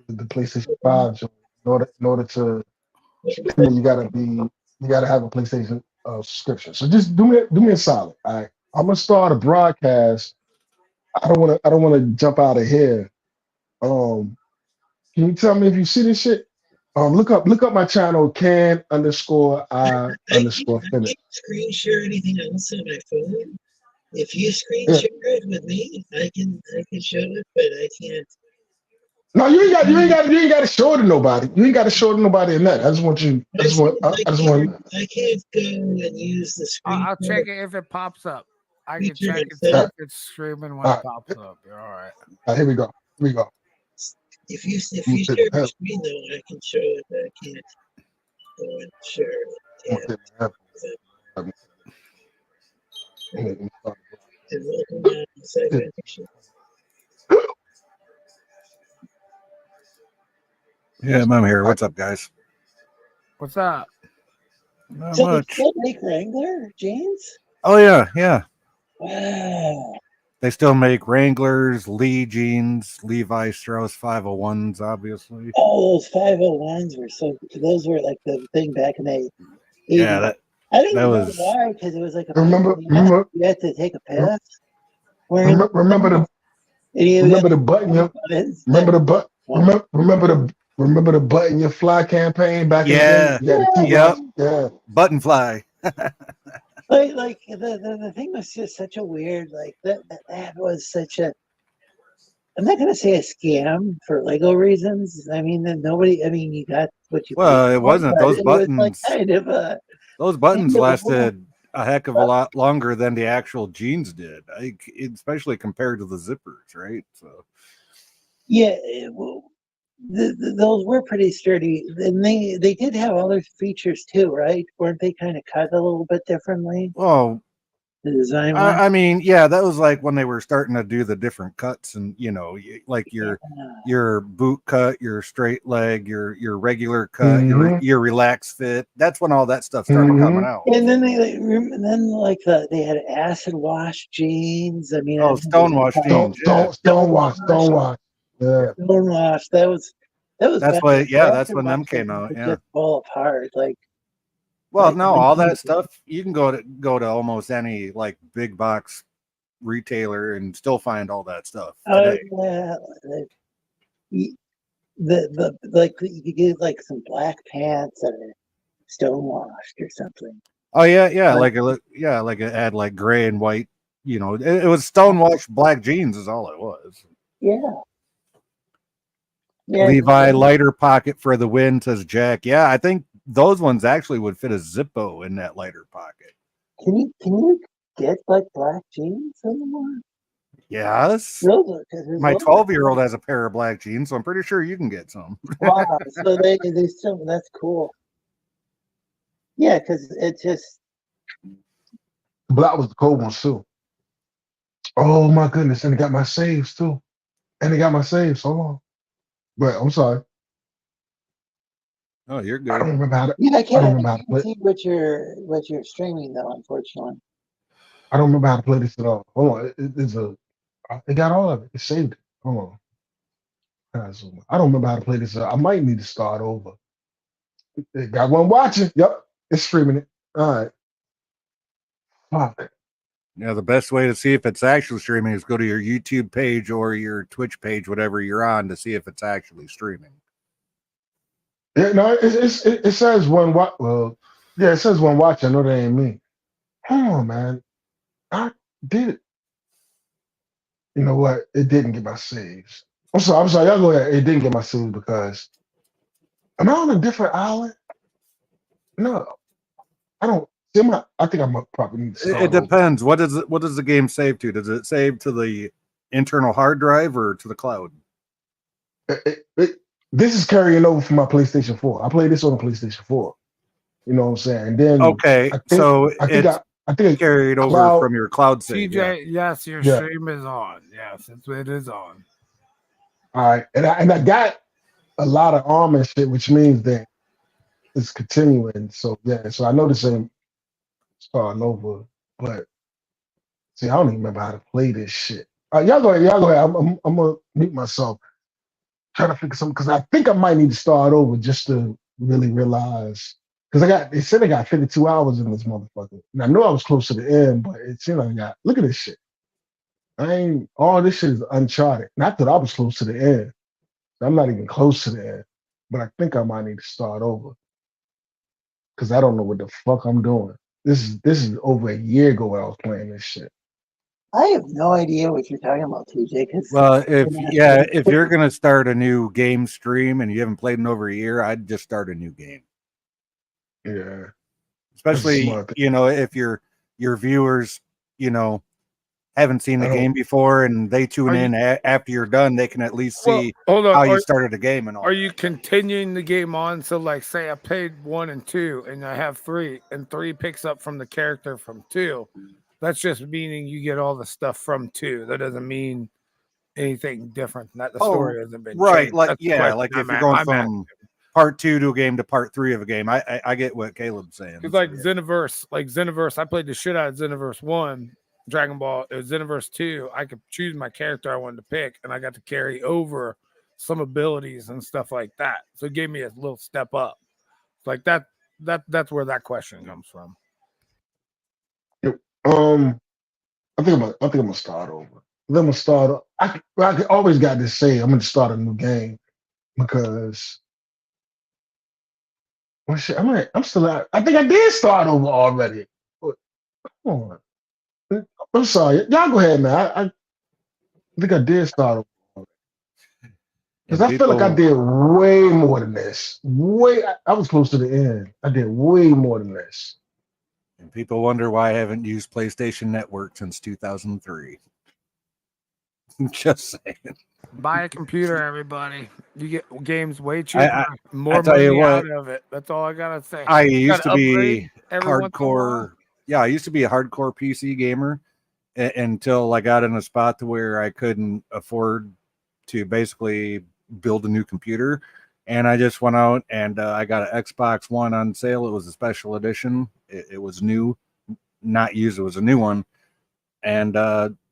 PlayStation 5. So in order to you gotta have a PlayStation subscription. So just do me a solid. All right. I'm gonna start a broadcast. I don't wanna jump out of here. Can you tell me if you see this shit? Look up my channel, can_I_finish. Screen share anything else on my phone? If you screen share it with me, I can show it, but I can't. No, you ain't got to show it to nobody. You ain't got to show it to nobody in that. I can't go and use the screen. I'll check it if it pops up. I can check and see if it's streaming when it pops up. You're all right. Here we go. If you share the screen though, I can show it, but I can't go and share it. Yeah, I'm here. What's up, guys? What's up? Not so much. They still make Wrangler jeans? Oh yeah. Wow. They still make Wranglers, Lee jeans, Levi Strauss 501s, obviously. Oh, those 501s were those were like the thing back in the 80s. Yeah, I don't know why, because it was like remember you had to take a piss. Remember the button. Remember the button your fly campaign back in the day? Yeah. Button fly. Like the thing was just such a weird, like that was such a, I'm not gonna say a scam for Lego reasons. I mean you got what you it wasn't. Those buttons was like kind of those buttons lasted a heck of a lot longer than the actual jeans did. Especially compared to the zippers, right? So yeah, those were pretty sturdy, and they did have other features too, right? Weren't they kind of cut a little bit differently? Oh, The design one. I mean, yeah, that was like when they were starting to do the different cuts, and like your boot cut, your straight leg, your regular cut, Mm-hmm. your relaxed fit. That's when all that stuff started coming out. And then they had acid wash jeans. I mean, I Oh, stonewash jeans. Yeah, Stonewash. Yeah. Stonewash. That was that's bad. why. Yeah, that's Acid when them wash came jeans out. would Yeah. just fall apart. Well, Like no, all that stuff you can go to almost any like big box retailer and still find all that stuff today. yeah, the like you could get like some black pants that are stonewashed or something. Oh yeah, Like- like it had like gray and white. It was stonewashed black jeans is all it was. Yeah. Yeah. Levi lighter pocket for the win, says Jack. Yeah, I think those ones actually would fit a Zippo in that lighter pocket. Can you get like black jeans anymore? Yes. My 12-year-old has a pair of black jeans, so I'm pretty sure you can get some. Wow. So they still, that's cool. Yeah, because it just. Black was the cold ones too. Oh my goodness, and they got my saves too. Hold on. But I'm sorry. Oh, you're I don't good. remember how to. Yeah, I I can't don't remember how to play. see what you're streaming though. Unfortunately. I don't remember how to play this at all. Hold on. It got all of it. It saved it. Hold on. I don't remember how to play this. I might need to start over. It got one watching. Yep. It's streaming it. All right. Fuck. Yeah, the best way to see if it's actually streaming is go to your YouTube page or your Twitch page, whatever you're on, to see if it's actually streaming. Yeah, no, it says one watch. Well, yeah, it says one watch. I know that ain't me. Hold on, man. I did it. You know what? It didn't get my saves. I'm sorry. Y'all go ahead. It didn't get my saves because am I on a different island? No, I don't. I think I'm probably need to start It depends. What does the game save to? Does it save to the internal hard drive or to the cloud? This is carrying over from my PlayStation 4. I played this on the PlayStation 4. You know what I'm saying? And then okay, I think it's carried over from your cloud save. TJ, yes, your stream is on. Yes, it is on. All right, and I got a lot of armor and shit, which means that it's continuing. So yeah, so I know this ain't starting over, but see, I don't even remember how to play this shit. Y'all go ahead. I'm gonna mute myself. Trying to figure something because I think I might need to start over just to really realize. Because they said I got 52 hours in this motherfucker. And I know I was close to the end, but it seemed like look at this shit. All this shit is uncharted. Not that I was close to the end. I'm not even close to the end. But I think I might need to start over. Because I don't know what the fuck I'm doing. This is over a year ago when I was playing this shit. I have no idea what you're talking about, TJ. Well, if you're gonna start a new game stream and you haven't played in over a year, I'd just start a new game. Yeah, especially if your viewers haven't seen the game before and they tune in after you're done, they can at least see how you started the game and all. Are you continuing the game on? So, like, say I played 1 and 2, and I have 3, and 3 picks up from the character from 2. That's just meaning you get all the stuff from 2. That doesn't mean anything different. That the story hasn't been right. changed. Like if you're going from part 2 to a game to part 3 of a game, I get what Caleb's saying. Because Xenoverse, I played the shit out of Xenoverse 1, Dragon Ball. It was Xenoverse 2. I could choose my character I wanted to pick, and I got to carry over some abilities and stuff like that. So it gave me a little step up. Like that's where that question comes from. I think I'm gonna start over. I always got to say I'm gonna start a new game because well, shit, I'm still out. I think I did start over already. But, come on. I'm sorry. Y'all go ahead, man. I think I did start over. Because I feel like I did way more than this. I was close to the end. I did way more than this. And people wonder why I haven't used PlayStation Network since 2003. Just saying. Buy a computer, everybody. You get games way cheaper, I more tell you money what, out of it. That's all I gotta say. I You used gotta to upgrade be every once in a while. hardcore. Yeah, I used to be a hardcore PC gamer until I got in a spot to where I couldn't afford to basically build a new computer. And I just went out and I got an Xbox One on sale. It was a special edition. It was new, not used. It was a new one. And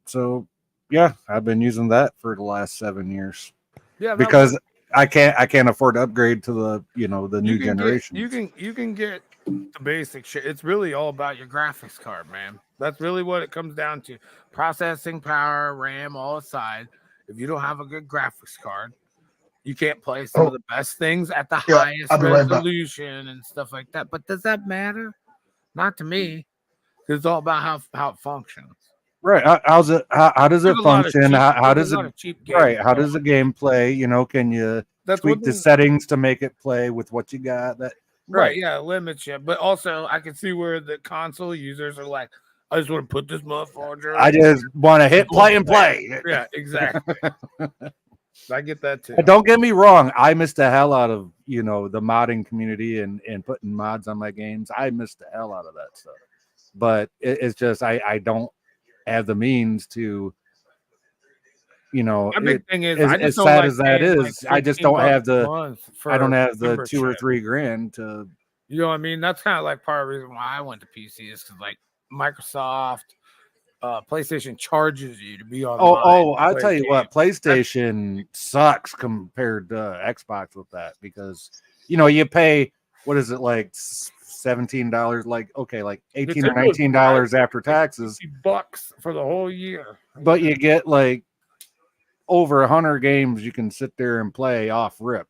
so, yeah, I've been using that for the last 7 years Yeah, that because works. I can't afford to upgrade to the new generation. You can get the basic shit. It's really all about your graphics card, man. That's really what it comes down to. Processing power, RAM, all aside. If you don't have a good graphics card, you can't play some of Oh, the best things at the yeah, highest I'll be right back. resolution and stuff like that. But does that matter? Not to me. 'Cause it's all about how it functions. Right. How's it? How does it function? How There's a does it? lot of cheap games. Right. How does the game play? Can you That's one tweak the thing. settings to make it play with what you got? That Right, right. yeah, it limits you. But also, I can see where the console users are like, I just want to put this motherfucker. I just want to hit play and play. Yeah, exactly. I get that too. Don't get me wrong. I miss the hell out of the modding community and putting mods on my games. I miss the hell out of that stuff. But it's just I don't have the means to. My big thing is, I just As don't sad like as that paying like is, I just don't $15 have a the. month I don't for have the 2 or membership. 3 grand to. You know what I mean? That's kind of like part of the reason why I went to PC is because like Microsoft, PlayStation charges you to be online. I'll tell you what, PlayStation sucks compared to Xbox with that because you pay what is it like $17, like like $18 or $19 after taxes, $50 for the whole year. but you get like over 100 games you can sit there and play off rip.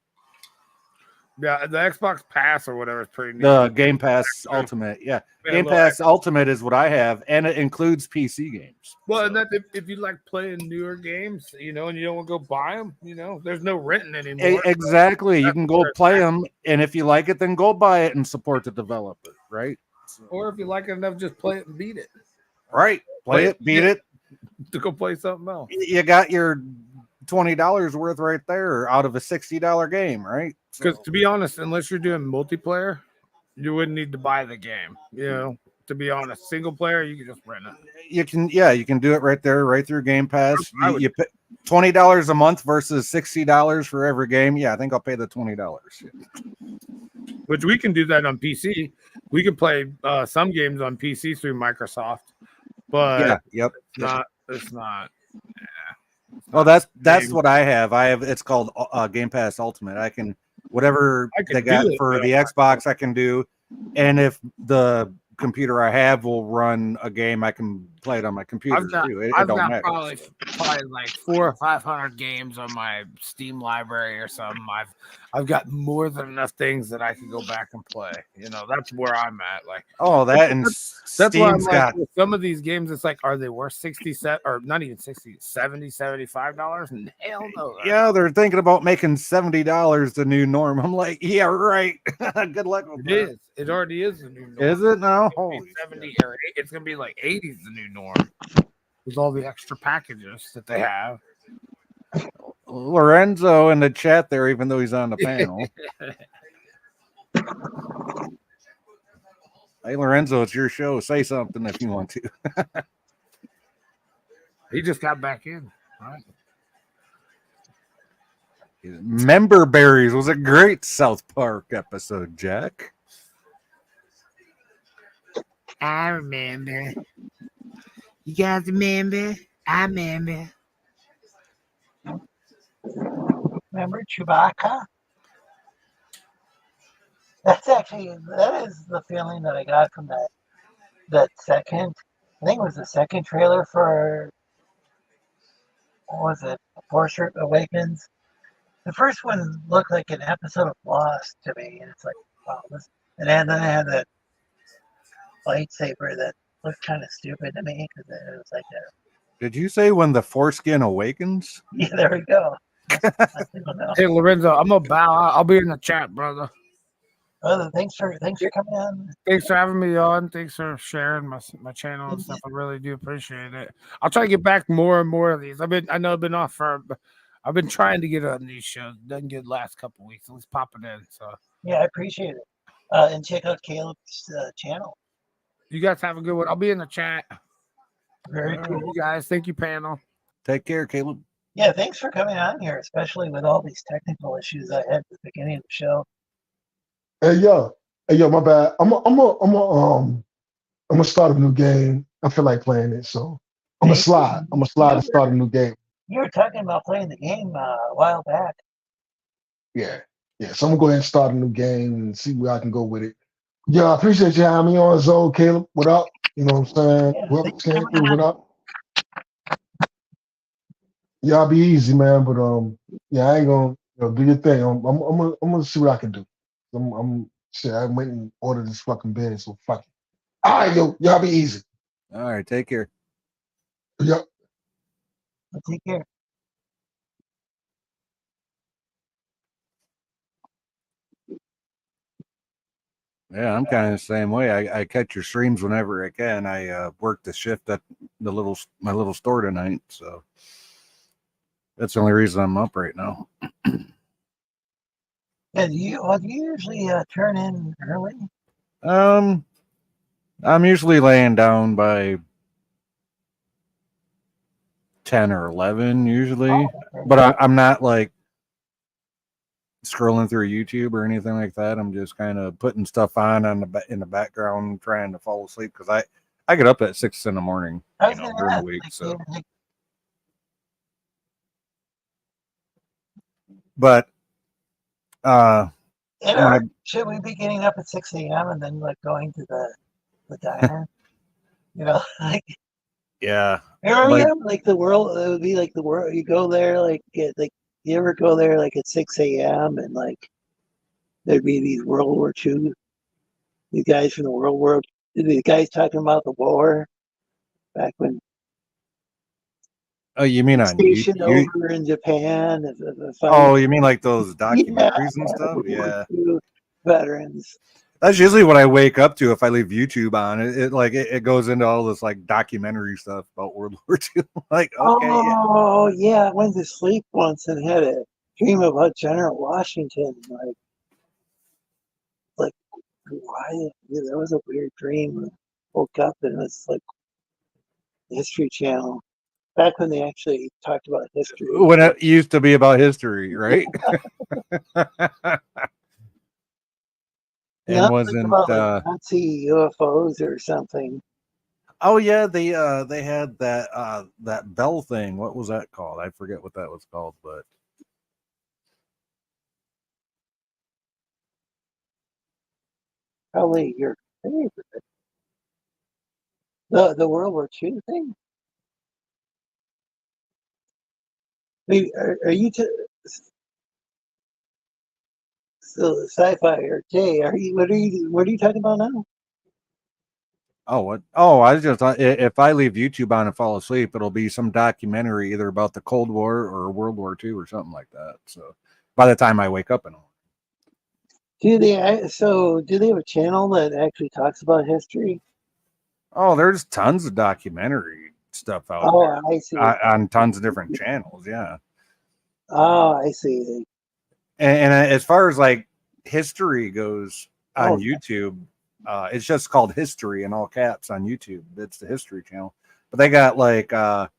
Yeah, the Xbox Pass or whatever is pretty neat. The Game Pass Ultimate, yeah. Game Pass Ultimate is what I have, and it includes PC games. Well, and that if you like playing newer games, and you don't want to go buy them, there's no renting anymore. Exactly. You can go play them, and if you like it, then go buy it and support the developer, right? Or if you like it enough, just play it and beat it. Right. Play it, beat it. To go play something else. You got your $20 worth right there out of a $60 game, right? Because to be honest, unless you're doing multiplayer, you wouldn't need to buy the game. To be honest, single player, you can just rent it. You can do it right there, right through Game Pass. You pay $20 a month versus $60 for every game. Yeah, I think I'll pay the $20. Which we can do that on PC. We can play some games on PC through Microsoft, but it's not. Yeah. Well, that's what I have. It's called Game Pass Ultimate. I can whatever they got for the Xbox, I can do, and if the computer I have will run a game, I can play it on my computer too. It don't matter. Probably like 400 or 500 games on my Steam library or something. I've got more than enough things that I can go back and play. That's where I'm at. Like, that's why I'm like, with some of these games, it's like, are they worth 60 or not even 60, 70, $75? Hell no. Yeah, they're thinking about making $70 the new norm. I'm like, yeah, right. Good luck with that. It already is the new norm. Is it now? 70 or 80, it's gonna be like 80 is the new norm with all the extra packages that they have. Lorenzo in the chat there, even though he's on the panel. Hey, Lorenzo, it's your show. Say something if you want to. He just got back in. All right. Member Berries was a great South Park episode, Jack. I remember. You guys remember? I remember. Remember Chewbacca? That is the feeling that I got from that second. I think it was the second trailer for, what was it? Force Awakens. The first one looked like an episode of Lost to me, and it's like, wow, and then I had that lightsaber that looked kind of stupid to me because it was like a. Did you say when the foreskin awakens? Yeah, there we go. Hey Lorenzo, I'm gonna bow out. I'll be in the chat, brother. Brother, thanks for coming on. Thanks for having me on. Thanks for sharing my channel and stuff. I really do appreciate it. I'll try to get back more and more of these. I know I've been off for I've been trying to get on these shows. Doesn't get the last couple weeks. Let's pop it in. So Yeah, I appreciate it. And check out Caleb's channel. you guys have a good one. I'll be in the chat. Very Thank cool. you guys. Thank you, panel. Take care, Caleb. Yeah, thanks for coming on here, especially with all these technical issues I had at the beginning of the show. Hey yo, my bad. I'm gonna start a new game. I feel like playing it, so I'm gonna Hey, slide. I'm gonna slide and start a new game. You were talking about playing the game a while back. Yeah, yeah. So I'm gonna go ahead and start a new game and see where I can go with it. Yeah, I appreciate you having me on, Zoe, Caleb. What up? You know what I'm saying? Yeah, Whoever thanks for came coming through, on. what up? Y'all be easy, man. But yeah, I ain't gonna do your thing. I'm gonna see what I can do. Shit. I went and ordered this fucking bed, so fuck it. All right, yo, y'all be easy. All right, take care. Yep. Take care. Yeah, I'm kind of the same way. I catch your streams whenever I can. I work the shift at my little store tonight, so that's the only reason I'm up right now. And you usually turn in early? I'm usually laying down by 10 or 11 usually, okay. but I'm not like scrolling through YouTube or anything like that. I'm just kind of putting stuff on in the background, trying to fall asleep because I get up at 6 in the morning, during the week. So, but should we be getting up at 6 a.m. and then like going to the diner? Like yeah, like the world. It would be like the world. You go there like you ever go there like at 6 a.m. and like there'd be these World War II, these guys from the these guys talking about the war back when. Oh, you mean on stationed you? over in Japan? Oh, you mean like those documentaries and stuff? Yeah, veterans. That's usually what I wake up to if I leave YouTube on. It goes into all this like documentary stuff about World War II. Like, okay, yeah, I went to sleep once and had a dream about General Washington. Like why? Yeah, that was a weird dream. I woke up and it's like History Channel. Back when they actually talked about history. When it used to be about history, right? And wasn't about like Nazi UFOs or something. Oh yeah, they had that bell thing. What was that called? I forget what that was called, but Probably your favorite. The World War II thing. Maybe are you so sci-fi or Jay? What are you talking about now? oh what? Oh, I was just if I leave YouTube on and fall asleep, it'll be some documentary either about the Cold War or World War II or something like that. So by the time I wake up and all. Do they have a channel that actually talks about history? Oh, there's tons of documentary stuff out there. I see. On tons of different channels, yeah. Oh, I see. And as far as like history goes on YouTube, it's just called History in all caps on YouTube. It's the History Channel. But they got like the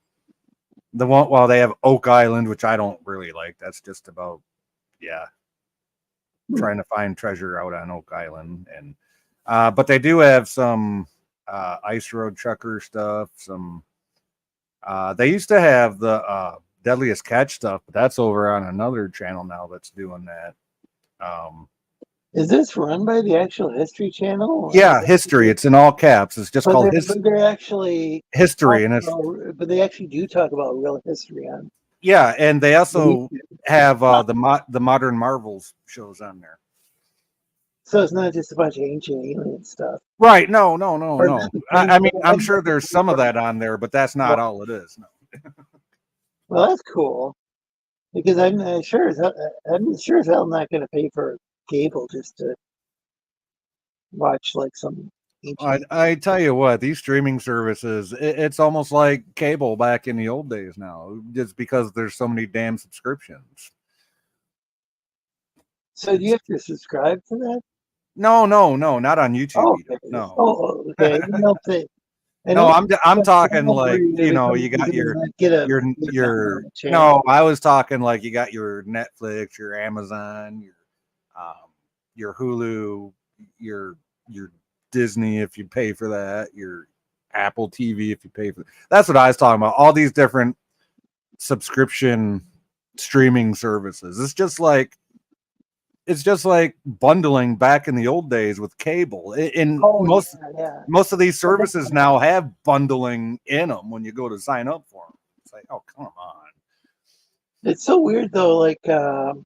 one. Well, they have Oak Island, which I don't really like. That's just about trying to find treasure out on Oak Island, and but they do have some ice road trucker stuff. Some they used to have the Deadliest Catch stuff, but that's over on another channel now that's doing that. Is this run by the actual History Channel? Yeah, History. It's in all caps. It's just called History. They're actually History, and it's but they actually do talk about real history on. Yeah, and they also have the Modern Marvels shows on there. So it's not just a bunch of ancient alien stuff. Right. No. I mean, I'm sure there's some of that on there, but that's not all it is. No. Well, that's cool. Because I'm sure as hell not going to pay for cable just to watch like some ancient. I tell you what, these streaming services, it's almost like cable back in the old days now, just because there's so many damn subscriptions. So do you have to subscribe to that? No, not on YouTube. Oh, Either. okay. No, Oh, okay. You know, I no, know I'm that talking channel where like, you you know, become you got users and get a your download channel. no, I was talking like you got your Netflix, your Amazon, your Hulu, your Disney if you pay for that, your Apple TV if you pay for that's what I was talking about. All these different subscription streaming services. It's just like bundling back in the old days with cable. In Oh, yeah. most of these Well, that's services now have bundling in them when you go to sign up for them. It's like, oh, come on. It's so weird though. Like, I'm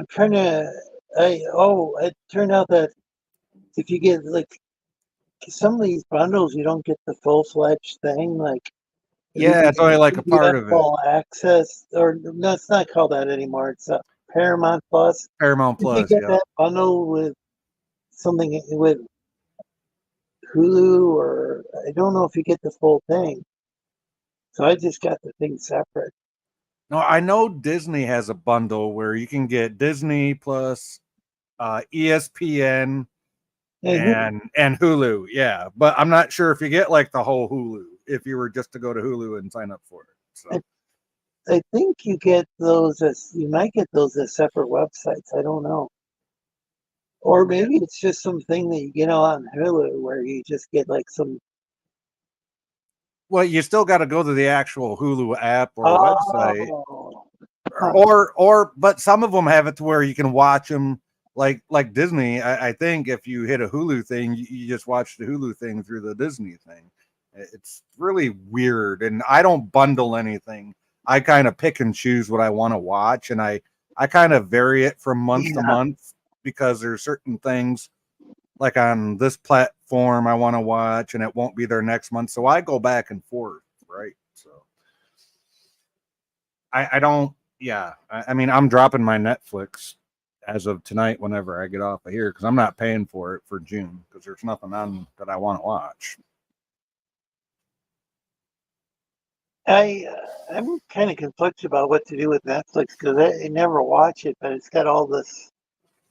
trying to. It turned out that if you get like some of these bundles, you don't get the full-fledged thing. Like, if Yeah, it's only like a you part have of it. all access, or no, it's not called that anymore. It's Paramount Plus. Paramount If you Plus, get yeah. that bundle with something with Hulu, or I don't know if you get the full thing. So I just got the thing separate. No, I know Disney has a bundle where you can get Disney plus ESPN and Hulu. Yeah, but I'm not sure if you get like the whole Hulu if you were just to go to Hulu and sign up for it. So I think you get those you might get those as separate websites. I don't know. Or maybe it's just something that you get on Hulu where you just get like some. well, you still got to go to the actual Hulu app or website, Oh, but some of them have it to where you can watch them like Disney. I think if you hit a Hulu thing, you just watch the Hulu thing through the Disney thing. It's really weird, and I don't bundle anything. I kind of pick and choose what I want to watch, and I kind of vary it from month to month because there's certain things like on this platform I want to watch, and it won't be there next month. So I go back and forth, right? So I don't. Yeah, I mean, I'm dropping my Netflix as of tonight whenever I get off of here because I'm not paying for it for June because there's nothing on that I want to watch. I'm kind of conflicted about what to do with Netflix because I never watch it, but it's got all this.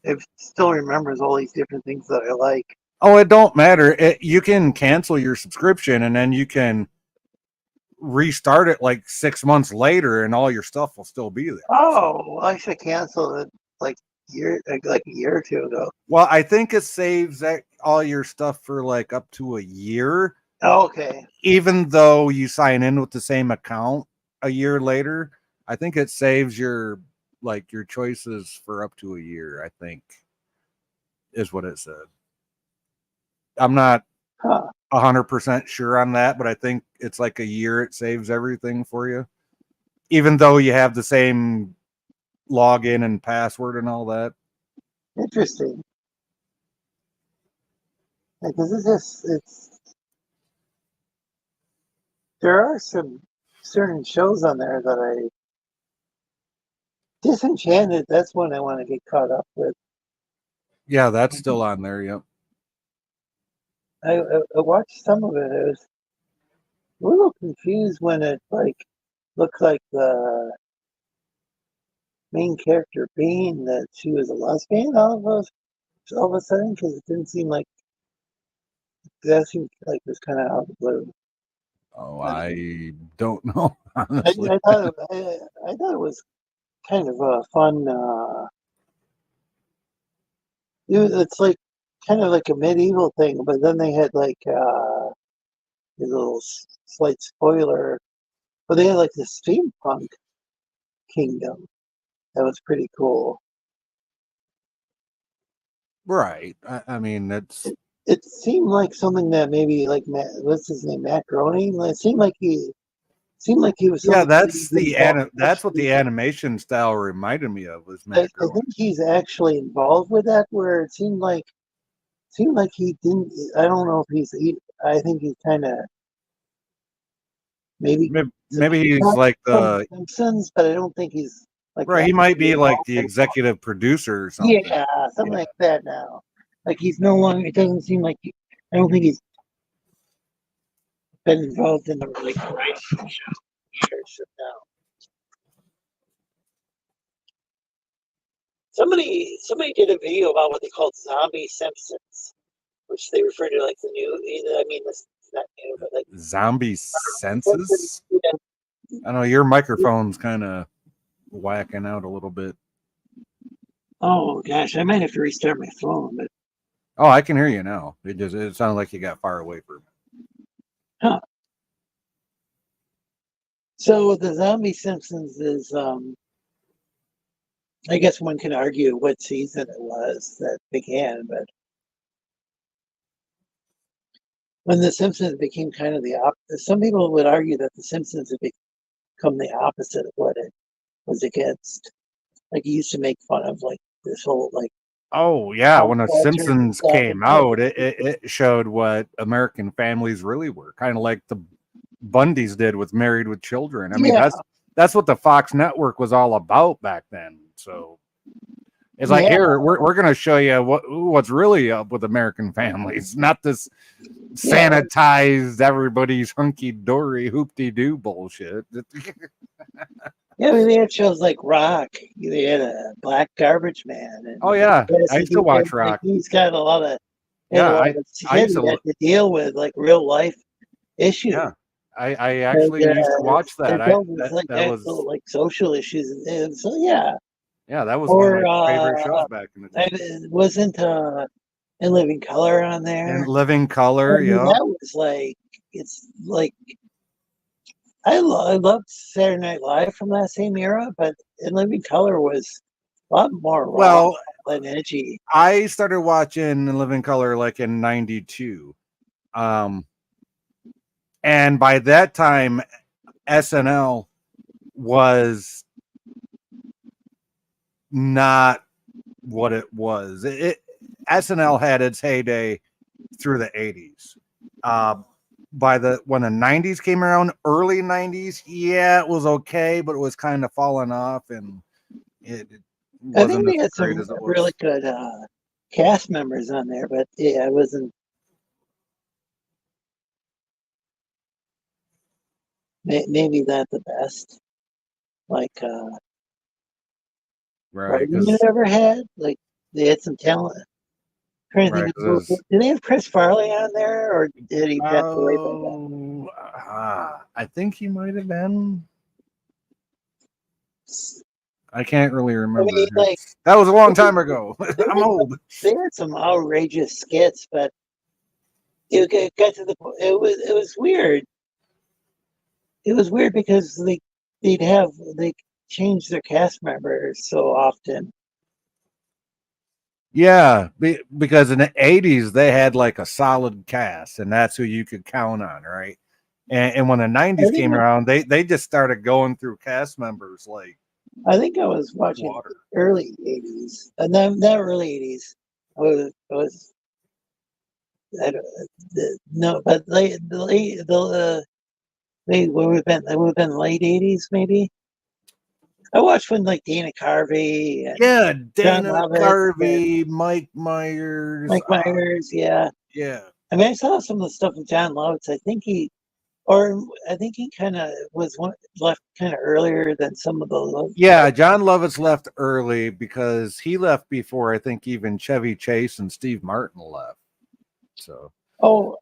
It still remembers all these different things that I like. Oh, it don't matter. You can cancel your subscription and then you can restart it like 6 months later, and all your stuff will still be there. Oh, I should cancel it like a year or two ago. Well, I think it saves all your stuff for like up to a year. Oh, okay. Even though you sign in with the same account a year later, I think it saves your choices for up to a year, I think is what it said. I'm not 100% sure on that, but I think it's like a year it saves everything for you. Even though you have the same login and password and all that. Interesting. Because there are some certain shows on there that I Disenchanted. That's one I want to get caught up with. Yeah, that's still on there. Yep. I watched some of it. I was a little confused when it looked like the main character Bean that she was a lesbian all of a sudden because it didn't seem like that seemed like it was kind of out of the blue. Oh, I don't know. I Honestly, thought I thought it was kind of a fun. It's like kind of like a medieval thing, but then they had like a little slight spoiler, but they had like the steampunk kingdom that was pretty cool. right. I mean, that's It seemed like something that maybe like what's his name, Matt Groening. It seemed like he was. yeah. Involved, That's what actually. the animation style reminded me of was I Matt Groening. think he's actually involved with that. Where it seemed like he didn't. I don't know if I think he's kind of maybe Maybe he's like the Simpsons, but I don't think he's like right. He might be like involved the in. executive producer or something. Yeah, something like that now. Like he's no longer. It doesn't seem like I don't think he's been involved in the like writing show. So no. Somebody did a video about what they called zombie Simpsons, which they refer to like the new. I mean, this is not new, but like Zombie senses. I know your microphone's kind of whacking out a little bit. Oh gosh, I might have to restart my phone, but Oh, I can hear you now. It sounded like you got far away from it. huh. So the zombie Simpsons is I guess one can argue what season it was that began, but when the Simpsons became kind of the opposite, some people would argue that the Simpsons have become the opposite of what it was against. Like, he used to make fun of like this whole like Oh yeah, pop when The culture and Simpsons stuff. came out, it showed what American families really were, kind of like the Bundys did with Married with Children. I mean, Yeah, that's what the Fox network was all about back then. So it's like, yeah, here we're going to show you what's really up with American families, not this yeah. sanitized everybody's hunky dory hoopty doo bullshit. Yeah, I mean, they had shows like Rock. They had a Black Garbage Man, and Oh yeah, I Jesse used to watch like Rock. he's got a lot of had a Yeah, lot of I shit used he to had to deal with, like real life issues. yeah. I And, actually used to watch they're that. dealing with like That actual was like social issues, and so yeah. yeah, that was one of Or my favorite shows back in the day. wasn't In Living Color on And there? Living I Color, mean, yeah. that was like it's like I loved Saturday Night Live from that same era, but In Living Color was a lot more raw Well, and edgy. I started watching In Living Color like in '92. And by that time, SNL was not what it was. SNL had its heyday through the '80s. When the '90s came around, early '90s, yeah, it was okay, but it was kind of falling off, and it I think wasn't they as had great some as it really was. good cast members on there, but yeah, it wasn't maybe not the best like Right, writing it ever had. Like they had some talent. Trying to think of did they have Chris Farley on there, or did he pass away by then? I think he might have been. I can't really I remember. mean, like That was a long time ago. they I'm old. they had some outrageous skits, but it got to the point. It was weird. It was weird because they change their cast members so often. Yeah, because in the '80s they had like a solid cast, and that's who you could count on, right? And when the I '90s think came around, they just started going through cast members like I think I was watching water. early '80s, and then that early '80s. I was I don't, no, but late it would have been late '80s maybe. I watched when like Dana Carvey and Yeah, John Dana Lovitz and Carvey, Mike Myers. Mike Myers. Yeah, Yeah. I mean I saw some of the stuff with John Lovitz. I think he kind of left kind of earlier than some of the. Yeah, John Lovitz left early because he left before I think even Chevy Chase and Steve Martin left. So, Oh,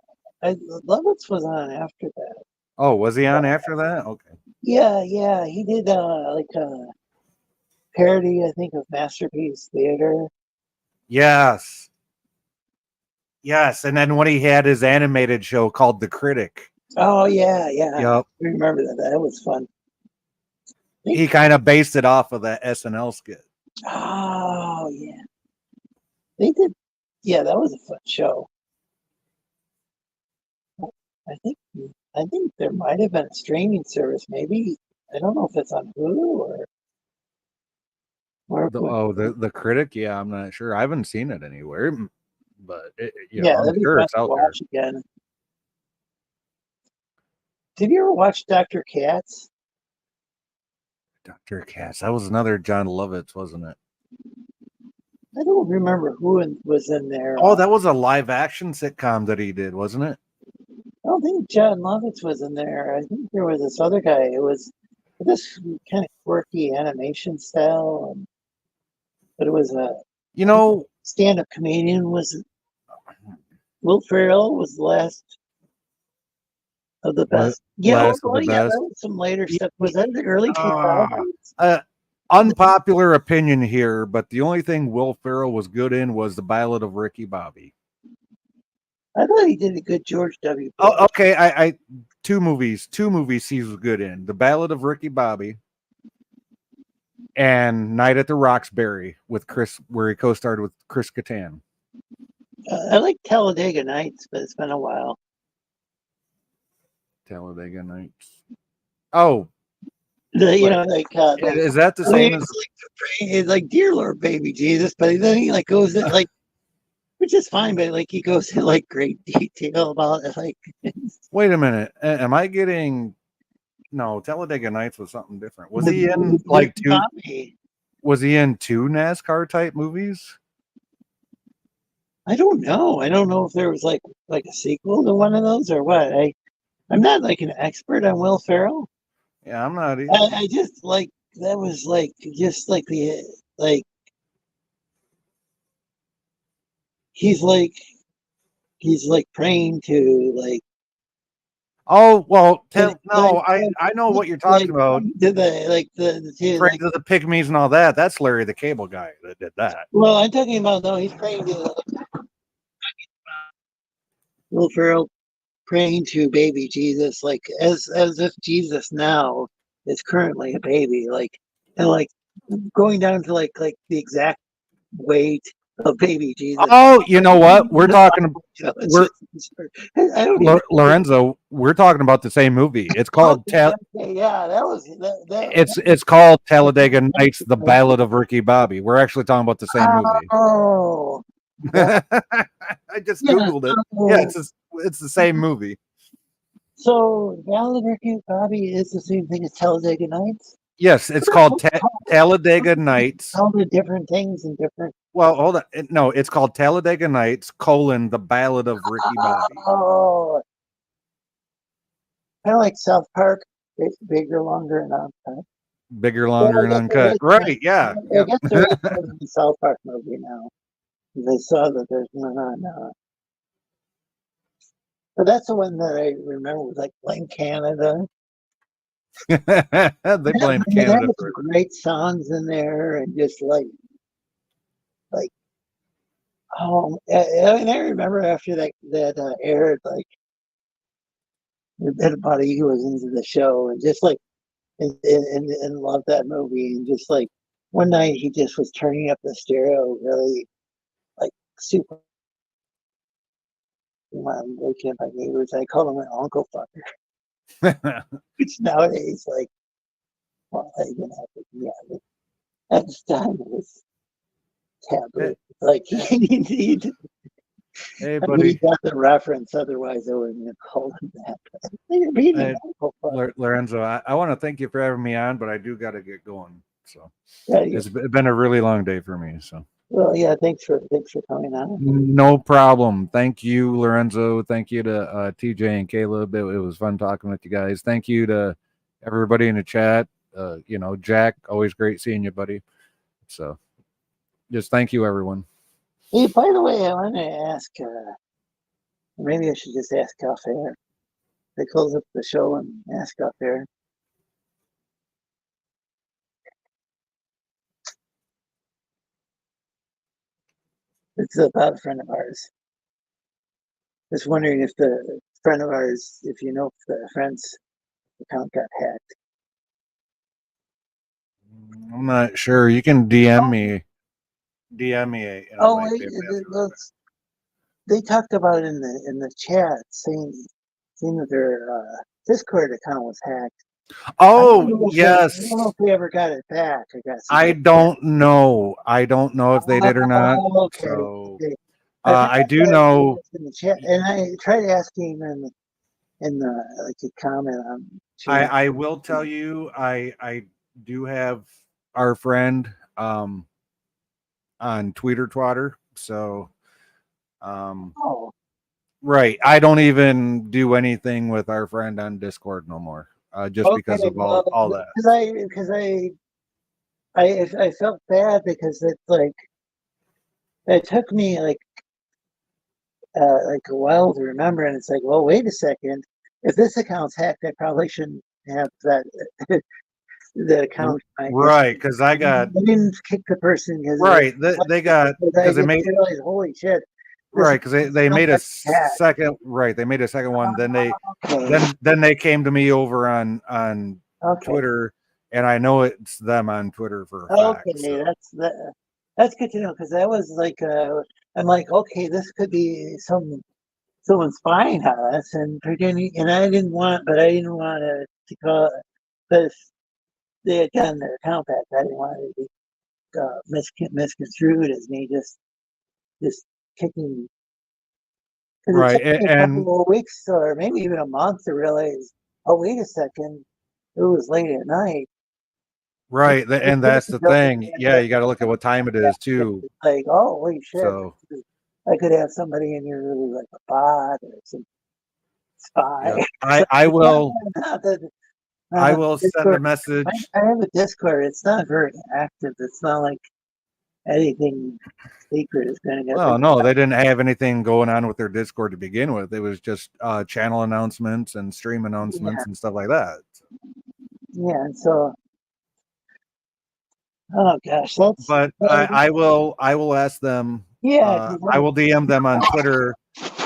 Lovitz was on after that. oh, was he on after that? Okay. Yeah, he did like a parody, I think, of Masterpiece Theater. Yes. Yes, and then when he had his animated show called The Critic. Oh yeah, Yep. I remember that. That was fun. He kind of based it off of that SNL skit. Oh yeah, they did. Yeah, that was a fun show. I think I think there might have been a streaming service. Maybe I don't know if it's on Hulu or The Critic, yeah, I'm not sure. I haven't seen it anywhere, but yeah, I'm that'd be sure fun it's to out there. watch again. Did you ever watch Dr. Katz? Dr. Katz. That was another John Lovitz, wasn't it? I don't remember who was in there. Oh, that was a live action sitcom that he did, wasn't it? I don't think John Lovitz was in there. I think there was this other guy. It was this kind of quirky animation style, but it was a You know, stand-up comedian. Was Will Ferrell was the last of the best? Yeah, last of the yeah, best. that was some later stuff. Was that the early Ah, 2000s? unpopular opinion here, but the only thing Will Ferrell was good in was The Ballad of Ricky Bobby. I thought he did a good George W. Bush. Oh, okay. I two movies he was good in: The Ballad of Ricky Bobby and Night at the Roxbury with Chris, where he co-starred with Chris Kattan. I like Talladega Nights, but it's been a while. Talladega Nights. Oh, You know, like is that the same as? It's like dear Lord, baby Jesus, but then he like goes in like, which is fine, but like he goes in like great detail about it. Like, Wait a minute, am I getting? No, Talladega Nights was something different. Was he in like two? Bobby. Was he in two NASCAR type movies? I don't know. I don't know if there was like a sequel to one of those or what. I'm not like an expert on Will Ferrell. Yeah, I'm not either. I just like that was like just like the like he's like praying to like Oh well, like, I know what you're talking about. to the like the Praying like, to the pygmies and all that. That's Larry the Cable Guy that did that. well, I'm talking about no, he's praying to Will Ferrell praying to baby Jesus, like as if Jesus now is currently a baby, like and like going down to like the exact weight of baby Jesus. Oh, you know what? We're talking. We're, I don't even. Lorenzo, we're talking about the same movie. It's called. Okay, yeah, that was It's called Talladega Nights: The Ballad of Ricky Bobby. We're actually talking about the same movie. Oh, I just googled it. Yeah, it's the same movie. So Ballad of Ricky Bobby is the same thing as Talladega Nights. Yes, it's called Talladega Nights. All the different things and different. Well, hold on. No, it's called Talladega Nights: The Ballad of Ricky Bobby. Oh, kind of like South Park. It's bigger, longer, and uncut. Bigger, longer, and uncut. Right? Yeah. I guess there is a South Park movie now. They saw that there's one on. But that's the one that I remember was like Blame Canada. They blame Canada for great songs in there and just like oh, and I remember after that aired, like everybody who was into the show and just like and loved that movie and just like one night he just was turning up the stereo really like super. I'm looking at my neighbors. I call him an uncle fucker, which nowadays like well, I didn't have to, yeah. At the time it was taboo. Like he Hey, I mean, buddy. he got the reference, otherwise I wouldn't have called him that. Lorenzo, I want to thank you for having me on, but I do got to get going. So Yeah, it's been a really long day for me. So well, yeah, thanks for coming on. no problem. Thank you, Lorenzo. Thank you to TJ and Caleb. It was fun talking with you guys. Thank you to everybody in the chat. Jack, always great seeing you, buddy. So just thank you, everyone. Hey, by the way, I want to ask, maybe I should just ask off air. They close up the show and ask off air. It's about a friend of ours. Just wondering if the friend of ours, if you know if the friend's account got hacked. I'm not sure. You can DM me. DM me. They talked about it in the chat, saying that their Discord account was hacked. Oh, yes. I don't know if they ever got it back. I guess. I don't know. I don't know if they did or not. Okay. So I do know in the chat, and I tried asking in the like a comment on. I will tell you, I do have our friend on Tweeter Twatter. So, Oh, right. I don't even do anything with our friend on Discord no more. Just because okay. of Well, all that. I felt bad because it's like it took me like a while to remember, and it's like, well, wait a second. If this account's hacked, I probably shouldn't have that the account. Right, because I got I didn't kick the person because right. They got I because they just made realized, holy shit, this right because they account made a got hacked. second right. They made a second one. Then Okay, they came to me over on okay, Twitter, and I know it's them on Twitter for a fact. okay. So That's good to know because that was like I'm like, okay, this could be someone spying on us and pretending, and but I didn't want to call, but if they had gotten their account back, I didn't want it to be misconstrued as me just kicking. Because it right, took me a and couple of weeks or maybe even a month to realize, oh, wait a second, it was late at night. right, It and could that's have the jumped thing. in Yeah, the- you got to look at what time it is too. It's like, oh, holy shit, So I could have somebody in here really like a bot or some yeah, spy. I So, I yeah, will not that, I will send a Discord. message. I have a Discord. It's not very active. It's not like anything secret is going to get Well, leaked. no, they didn't have anything going on with their Discord to begin with. It was just channel announcements and stream Yeah, announcements and stuff like that. yeah. And so, oh gosh, But I will ask them. yeah. I will DM them on Twitter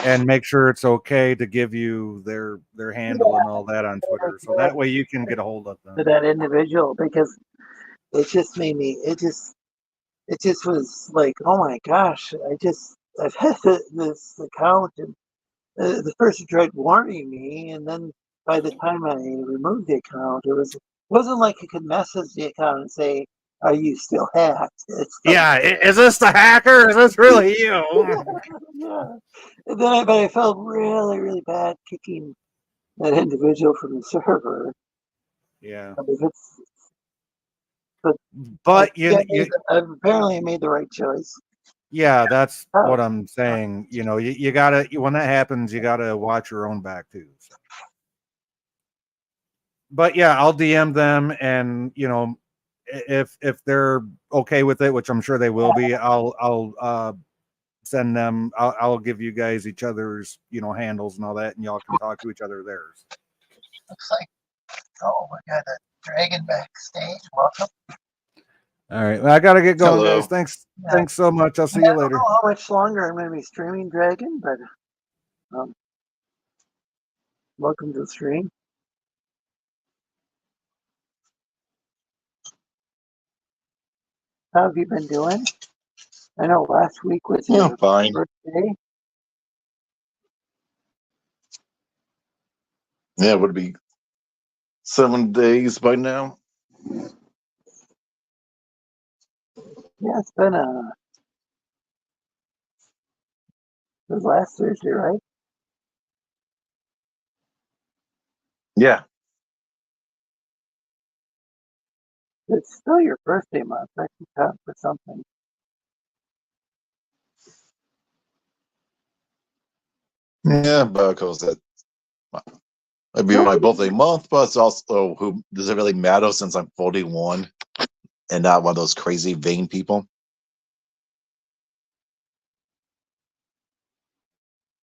and make sure it's okay to give you their handle and all that on Twitter, so that way you can get a hold of To them. that individual because it just made me. It just was like, oh my gosh! I've had this account and the person tried warning me, and then by the time I removed the account, wasn't like you could message the account and say, "Are you still hacked?" It's like, Yeah, is this the hacker? Is this really you? yeah. And then but I felt really, really bad kicking that individual from the server. Yeah, If it's, but but you apparently I made the right choice. yeah, that's Oh, what I'm saying. You gotta when that happens, you gotta watch your own back too. So. But yeah, I'll DM them, and if they're okay with it, which I'm sure they will be, I'll send them. I'll give you guys each other's handles and all that, and y'all can talk to each other theirs. looks like, oh, we got a dragon backstage. Welcome. All right, well, I gotta get going, Hello. guys. Thanks, Yeah. thanks so much. I'll see I you don't later. know how much longer I'm going to be streaming Dragon, but welcome to the stream. How have you been doing? I know last week was Yeah, your fine. birthday. Yeah, it would be 7 days by now. Yeah, it's been it was last Thursday, right? Yeah. It's still your birthday month. That can count for something. Yeah, because that might be my birthday month, but it's also who does it really matter since I'm 41 and not one of those crazy vain people?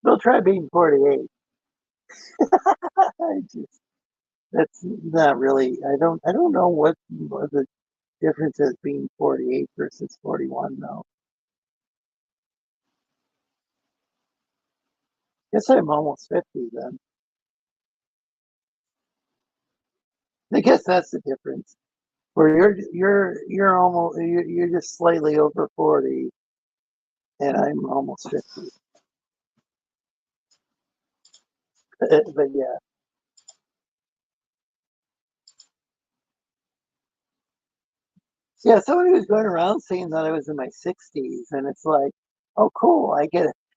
We'll try being 48. I just, that's not really. I don't know what the difference is being 48 versus 41 though. Guess I'm almost 50 then. I guess that's the difference. Where you're almost you're just slightly over 40, and I'm almost 50. But yeah, yeah. Somebody was going around saying that I was in my 60s, and it's like, oh, cool.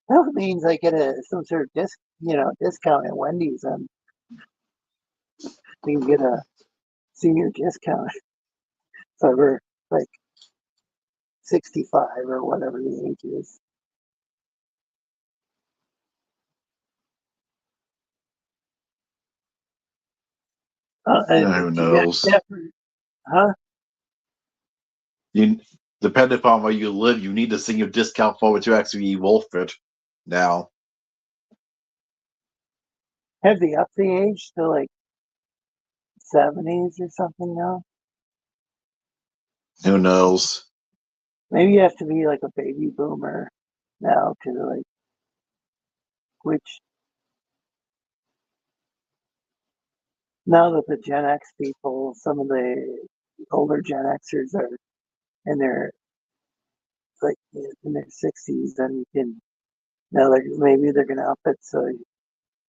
That means I get some sort of discount at Wendy's, and we can get a senior discount. So we're like 65 or whatever the age is. Who knows? Huh? You depending upon where you live, you need to send your discount forward to actually wolf it now. Have they upped the age to like 70s or something now? Who knows? Maybe you have to be like a baby boomer now to like, which now that the Gen X people, some of the older Gen Xers are in their like in their 60s, then you can now maybe they're gonna up it so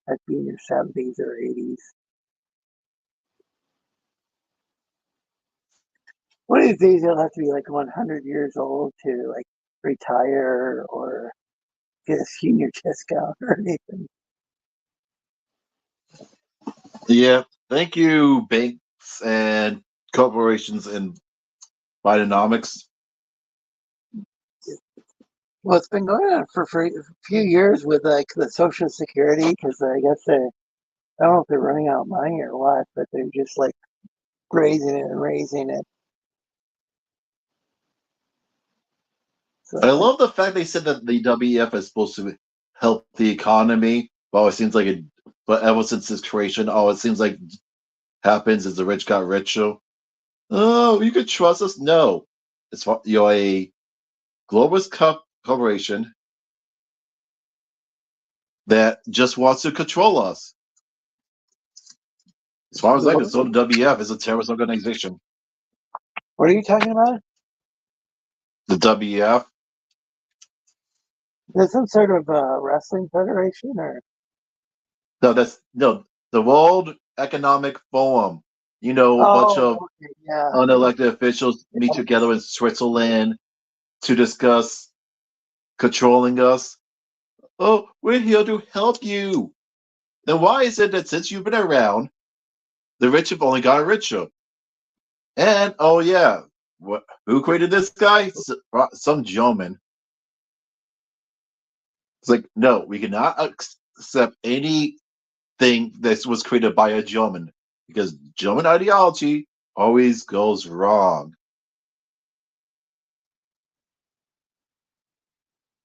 that'd be in your 70s or 80s. One of these days you'll have to be like 100 years old to like retire or get a senior discount or anything. Yeah. Thank you, banks and corporations and Bidenomics. Well, it's been going on for a few years with like the Social Security because I guess I don't know if they're running out of money or what, but they're just like raising it and raising it. So, I love the fact they said that the WEF is supposed to help the economy. Well, it seems like it, but ever since this creation, it seems like happens is the rich got richer. Oh, you could trust us? No, you're a globalist corporation that just wants to control us. As far as I can, so the WEF is a terrorist organization. what are you talking about? The WEF. Is some sort of wrestling federation or? No, the World Economic Forum. You know, a bunch of Okay, yeah. unelected officials meet together in Switzerland to discuss controlling us. Oh, we're here to help you. Then why is it that since you've been around, the rich have only gotten richer? And oh yeah, who created this guy? Some German. It's like, no, we cannot accept anything that was created by a German because German ideology always goes wrong.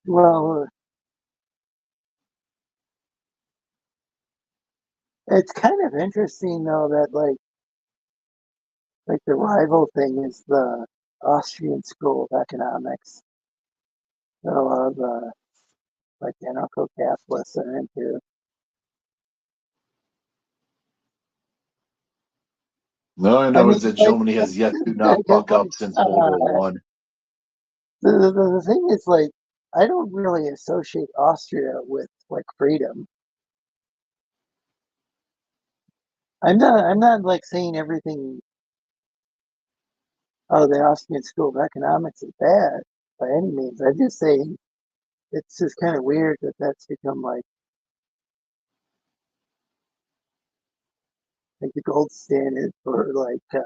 Well, it's kind of interesting though that like the rival thing is the Austrian School of Economics that a lot of the like anarcho-capitalists are into. No, I I know mean, is that like, Germany has yet to not because fuck up since World War One. the thing is like I don't really associate Austria with like freedom. I'm not like saying everything out of the Austrian School of Economics is bad by any means. I'm just saying it's just kind of weird that that's become like the gold standard for like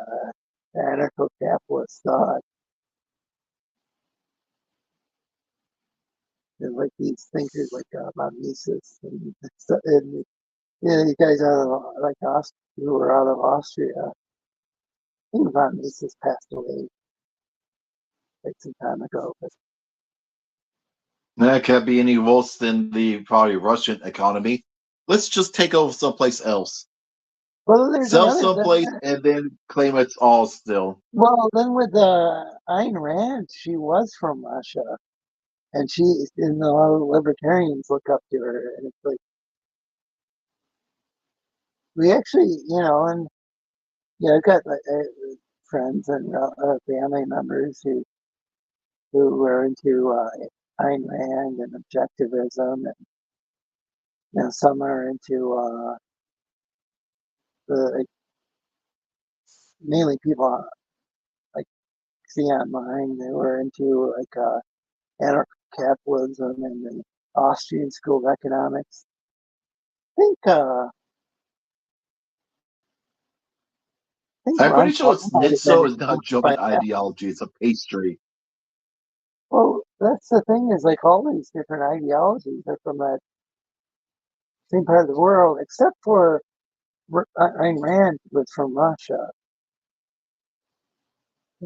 anarcho-capitalist thought. And like these thinkers like Mises and these guys out of like who were out of Austria. I think von Mises passed away like some time ago, but That can't be any worse than the probably Russian economy. Let's just take over someplace else. well, there's Sell another. someplace and then claim it's all still. Well, then with Ayn Rand, she was from Russia, and a lot of libertarians look up to her, and it's like we actually, and yeah, I've got friends and family members who were into Ayn Rand and objectivism, and some are into the mainly people like see online. They were into like anarcho-capitalism and the Austrian School of Economics. I think I'm Ron pretty sure Paul it's might have Nitso been is not influenced by German that. ideology, it's a pastry. Well, that's the thing is like all these different ideologies are from that same part of the world, except for Ayn Rand was from Russia.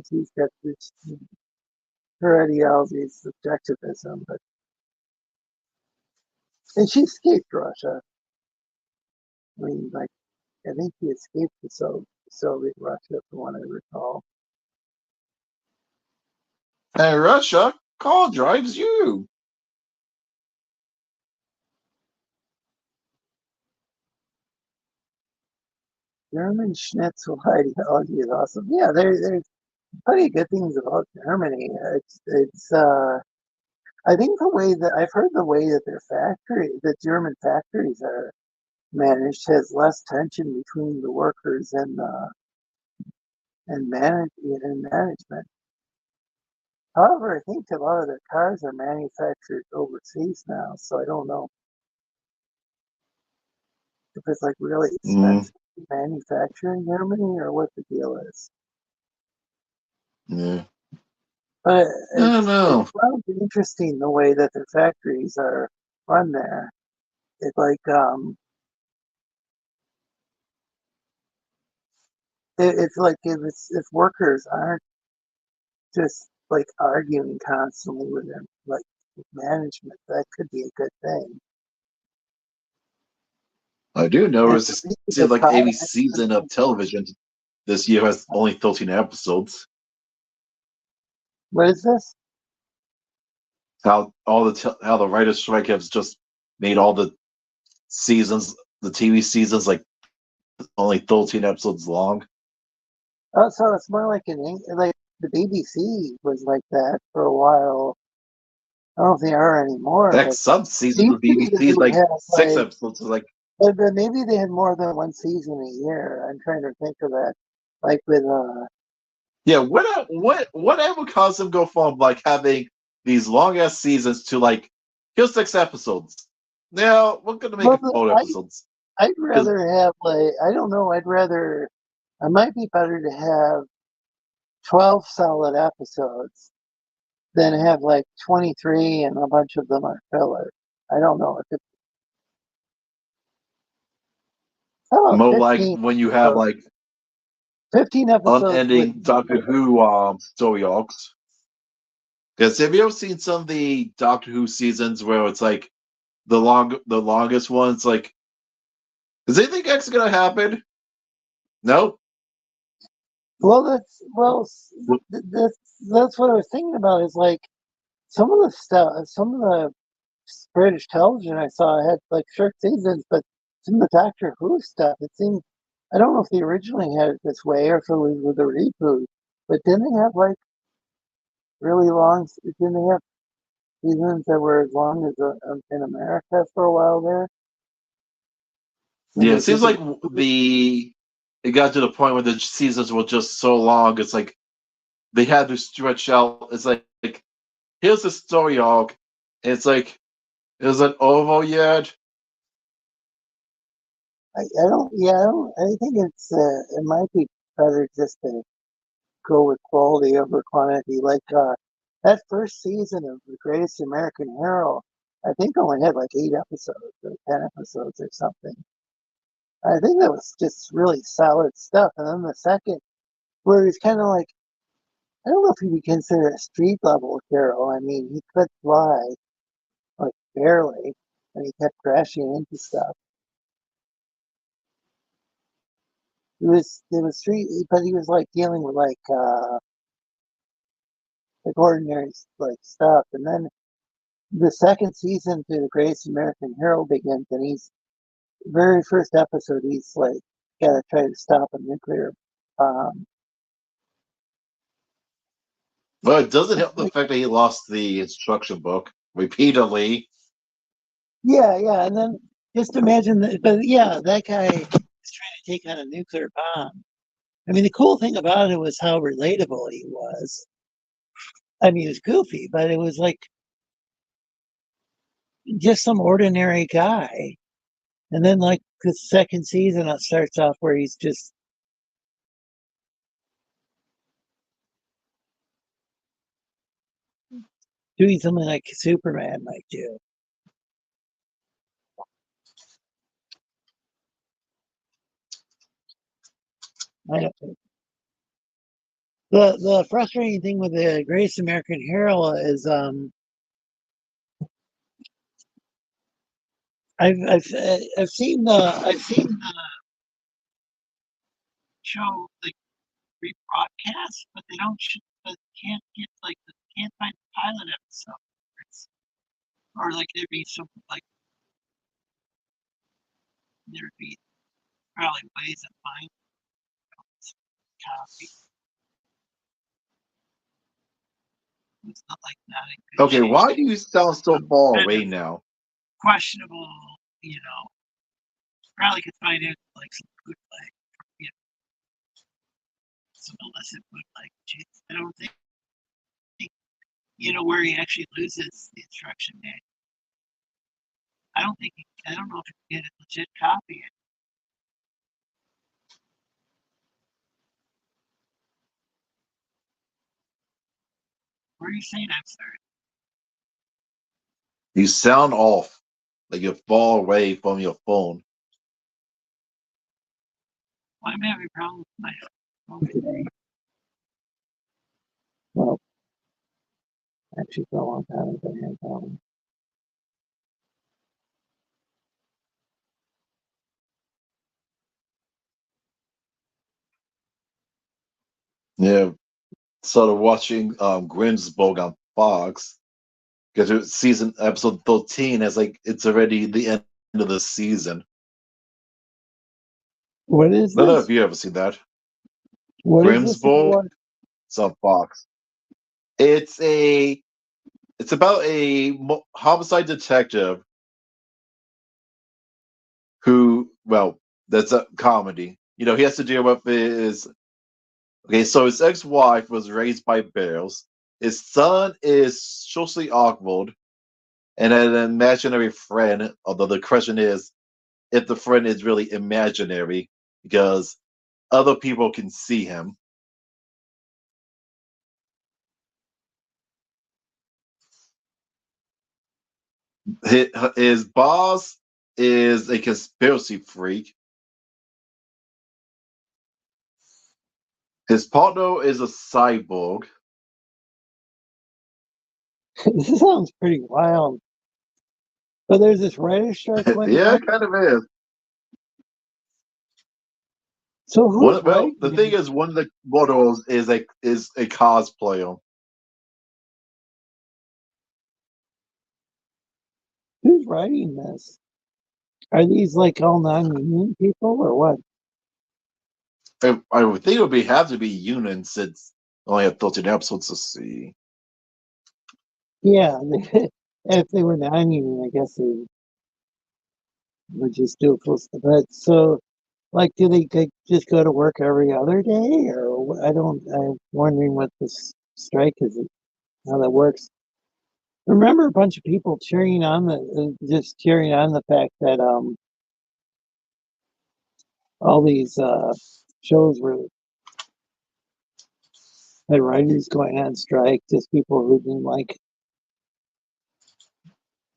He's got this, her ideology is subjectivism, but and she escaped Russia. I mean, like I think he escaped the Soviet Russia, from what I recall. And Russia, call drives you. German schnitzel ideology is awesome. Yeah, there's plenty of good things about Germany. It's I think the way that I've heard the way that the German factories are managed has less tension between the workers and management. However, I think a lot of their cars are manufactured overseas now, so I don't know if it's like really Mm, expensive to manufacture in Germany or what the deal is. yeah. But I don't it's know. kind of interesting the way that their factories are run there. It's like it's like if workers aren't just like arguing constantly with them, like with management, that could be a good thing. I do And notice maybe it seems the like every product- season of television this year has only 13 episodes. What is this? How how the writers' strike has just made all the seasons, the TV seasons, like only 13 episodes long. Oh, so it's more like like the BBC was like that for a while. I don't know if they are anymore, Heck, but some they seasons used of to be BBC they is would like have six like, episodes. It's like, but maybe they had more than one season a year. I'm trying to think of that, like with yeah, whatever caused them go from like having these long ass seasons to like here's 6 episodes. Now we're gonna make well, it 4 episodes I'd because rather have like I don't know. I might be better to have 12 solid episodes than have like 23 and a bunch of them are filler. I don't know. How about more like 15 when you have episodes? like 15 episodes with unending Doctor Who story arcs. Because have you ever seen some of the Doctor Who seasons where it's like the longest ones? Like, is anything actually gonna happen? No. well, that's what I was thinking about. Is like some of the stuff, some of the British television I saw had like short seasons, but some of the Doctor Who stuff, it seemed I don't know if they originally had it this way or if it was with a reboot, but didn't they have like really long? Didn't they have seasons that were as long as in America for a while there? When Yeah, they it seems did the like it got to the point where the seasons were just so long. It's like they had to stretch out. It's like here's the story arc. It's like is it over yet? I don't. Yeah, I don't. I think it might be better just to go with quality over quantity. Like that first season of The Greatest American Hero, I think only had like 8 episodes or 10 episodes or something. I think that was just really solid stuff. And then the second, where he's kind of like, I don't know if he would consider a street level hero. I mean, he could fly, like barely, and he kept crashing into stuff. It was street, but he was like dealing with like ordinary like stuff. And then the second season to The Greatest American Hero begins, and he's very first episode. He's like gotta try to stop a nuclear bomb. But it doesn't help the Like, fact that he lost the instruction book repeatedly. yeah, yeah, and then just imagine that. But yeah, that guy is trying to take on a nuclear bomb. I mean, the cool thing about it was how relatable he was. I mean, he was goofy, but it was like just some ordinary guy. And then, like the second season, it starts off where he's just doing something like Superman might do. I don't think. The frustrating thing with the Greatest American Hero is I've seen the show like rebroadcast, but they don't but can't get like can't find the pilot episode. Or like there'd be some like there'd be probably ways of finding copy. It's not like not in good Okay, shape. why do you sound so far Kind away of now? questionable, probably could find it like some bootleg, some illicit bootleg. I don't think where he actually loses the instruction manual. I don't know if you can get a legit copy. What are you saying? I'm sorry. You sound off, like you're far away from your phone. Well, I'm having problems with my phone today. Well, actually, for a long time, I've been having problems. Yeah, started watching Grimsburg on Fox because season episode 13 has like it's already the end of the season. What is I don't know this? if you ever seen that. What is this? Grimsburg. It's on Fox. It's about a homicide detective who, well, that's a comedy. He has to deal with so his ex-wife was raised by bears. His son is socially awkward and had an imaginary friend, although the question is if the friend is really imaginary because other people can see him. His boss is a conspiracy freak. His partner is a cyborg. This sounds pretty wild. But there's this writer strike going Yeah, on. it kind of is. So who's Well, writing the thing this? is, one of the models is a cosplayer. Who's writing this? Are these like all non-union people or what? I would think it would have to be Union since I only have 13 episodes to see. Yeah, if they were non-union, I guess they would just do it full stop. But so, like, do they just go to work every other day, or I'm wondering what this strike is, how that works. Remember a bunch of people cheering on just cheering on the fact that all these shows had writers going on strike, just people who didn't like.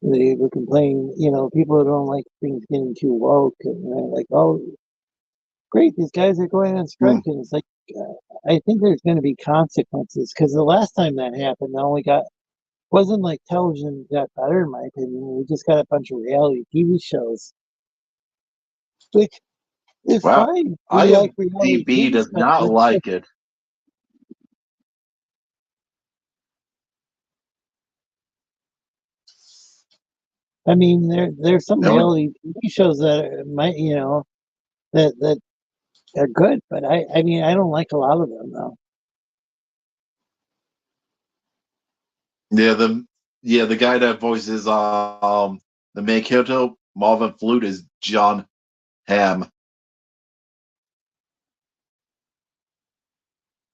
They were complaining, people who don't like things getting too woke, and they're like, "Oh, great, these guys are going on strike," and it's like, I think there's going to be consequences because the last time that happened, wasn't like television got better, in my opinion. We just got a bunch of reality TV shows, which is Wow, fine. We like reality IMDb TV does stuff. not like it. I mean, there's some No, reality TV shows that might, that are good, but I mean, I don't like a lot of them though. yeah, the guy that voices the main character Marvin Flute is John Hamm.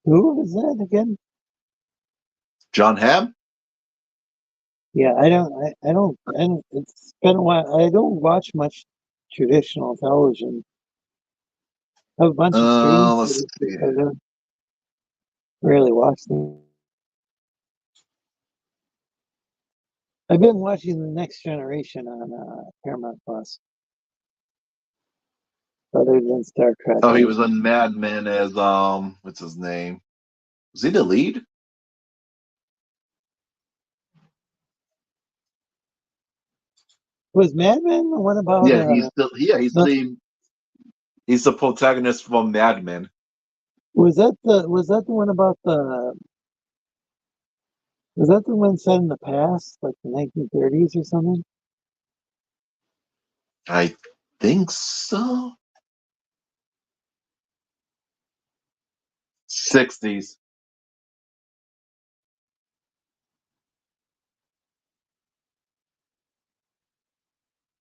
Who is that again? John Hamm? Yeah, I don't. It's been a while. I don't watch much traditional television. I have a bunch of streaming Let's services, see. but I don't really watch them. I've been watching The Next Generation on Paramount Plus, other than Star Trek. Oh, he was in Mad Men as what's his name? Was he the lead? Was Mad Men the one about? Yeah, he's no, the protagonist from Mad Men. was that the one about the? Was that the one set in the past, like the 1930s or something? I think so. 60s.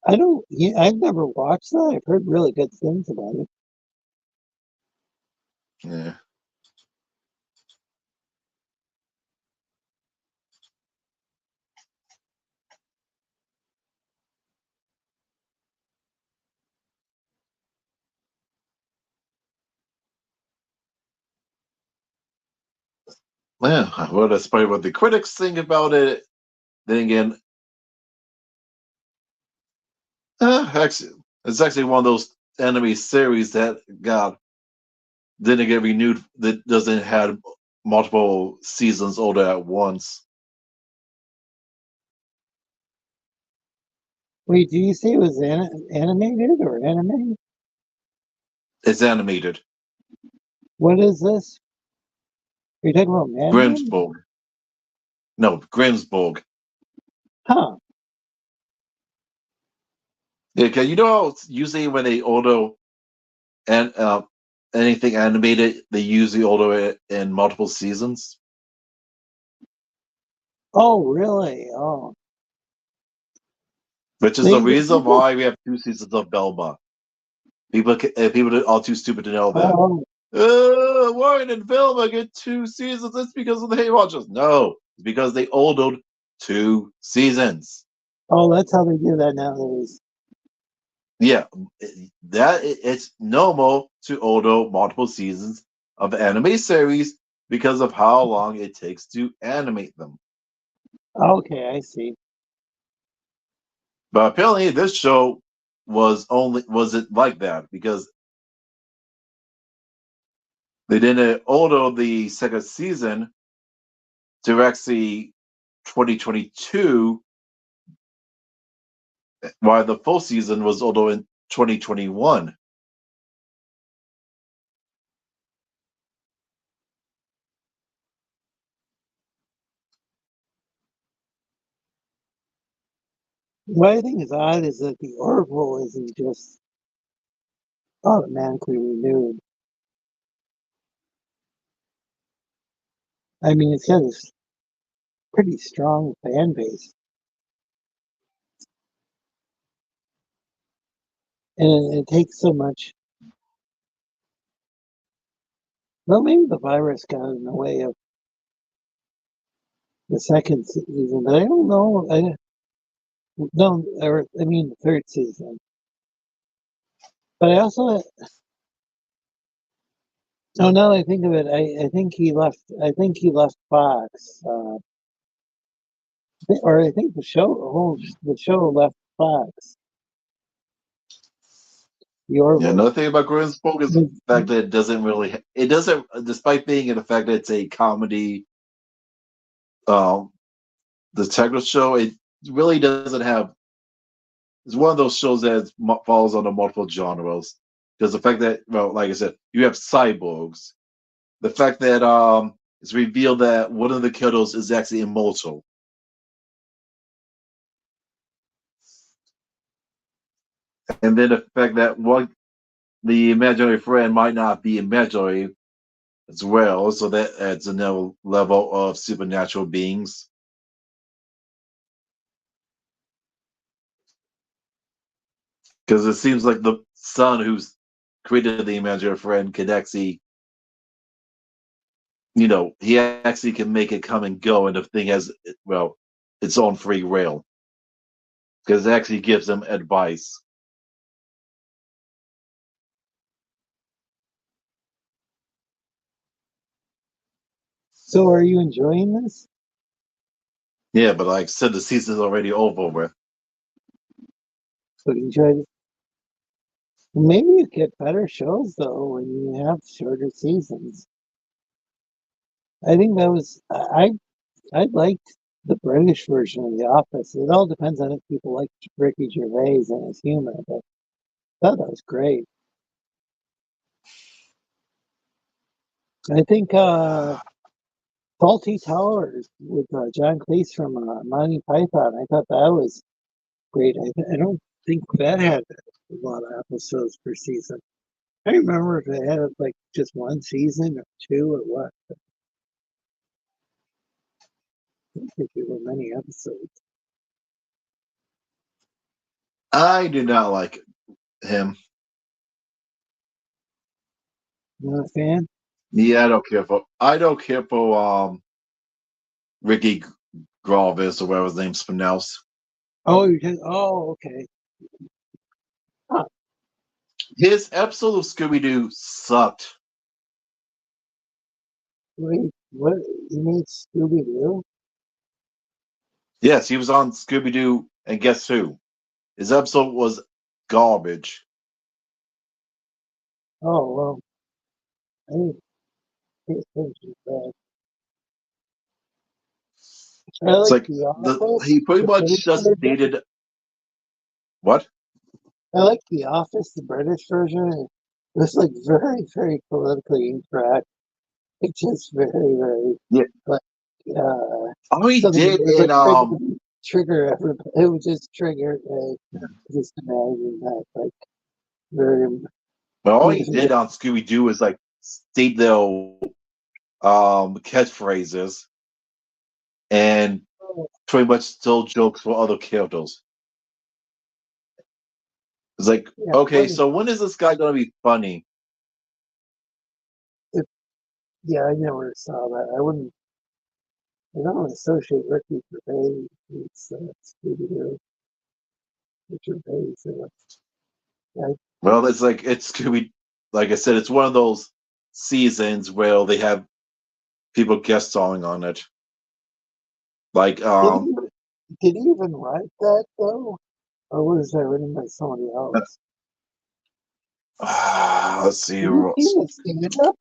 I don't. Yeah, I've never watched that. I've heard really good things about it. Yeah. Yeah, well, that's probably what the critics think about it. Then again, actually, it's actually one of those anime series that didn't get renewed. That doesn't have multiple seasons older at once. Wait, do you say it was animated or anime? It's animated. What is this? Are you talking about Mad Men? Grimsborg. No, Grimsborg. Huh. Yeah, 'cause you know how usually when they order and anything animated, they usually order it in multiple seasons, Oh, really? Oh, which is the they reason people. why we have 2 seasons of Belma. People are too stupid to know that. Oh, Warren and Velma get 2 seasons. It's because of the Hate Watchers. No, it's because they ordered 2 seasons. oh, that's how they do that nowadays. Yeah, it's normal to order multiple seasons of anime series because of how long it takes to animate them. Okay, I see. But apparently, this show wasn't like that because they didn't order the second season to actually 2022, while the full season was ordered in 2021. What I think is odd is that the Orville isn't just automatically renewed. I mean, it's got a pretty strong fan base, and it takes so much. Well, maybe the virus got in the way of the second season, but I don't know. I no, or I mean the third season. But I also, oh, now that I think of it, I think he left. I think he left Fox, or I think the show left Fox. The Yeah, Orville. another thing about Grimmsburg is the fact that it doesn't, despite being in the fact that it's a comedy, um, detective show, it really doesn't have. It's one of those shows that falls under multiple genres because the fact that, well, like I said, you have cyborgs. The fact that it's revealed that one of the kiddos is actually immortal. And then the fact that the imaginary friend might not be imaginary as well, so that adds another level of supernatural beings. Because it seems like the son who's created the imaginary friend could actually, he actually can make it come and go, and the thing has, well, its own free rail. Because it actually gives them advice. So, are you enjoying this? Yeah, but like I said, the season's already over with. So you enjoy it. Maybe you get better shows though when you have shorter seasons. I think that was I liked the British version of The Office. It all depends on if people like Ricky Gervais and his humor, but I thought that was great. I think Faulty Towers with John Cleese from Monty Python. I thought that was great. I don't think that had a lot of episodes per season. I don't remember if it had like just one season or two or what. But I don't think there were many episodes. I do not like him. You not a fan? Yeah, I don't care for Ricky Gravis or whatever his name's pronounced. Okay. Huh. His episode of Scooby Doo sucked. Wait, what? You mean Scooby Doo? Yes, he was on Scooby Doo, and guess who? His episode was garbage. Oh well, I didn't pay attention to that. I It's like like The Office. he pretty The much British just version. needed what? I like The Office, the British version. It was like very, very politically incorrect. It's just very, very Yeah, like uh, all he something that did would in like trigger everybody. It would just trigger. Just imagine that, like very. But all he politically- did on Scooby Doo was like state their catchphrases and pretty much stole jokes from other characters. It's like, Yeah, okay, so when is this guy gonna be funny? yeah, I never saw that. I wouldn't. I don't associate Ricky Gervais with Scooby Doo. Gervais. I, Well, it's Scooby. Like I said, it's one of those seasons where they have people guest starring on it. Like did he, did he even write that though, or was that written by somebody else? let's see, Have you seen the stand up?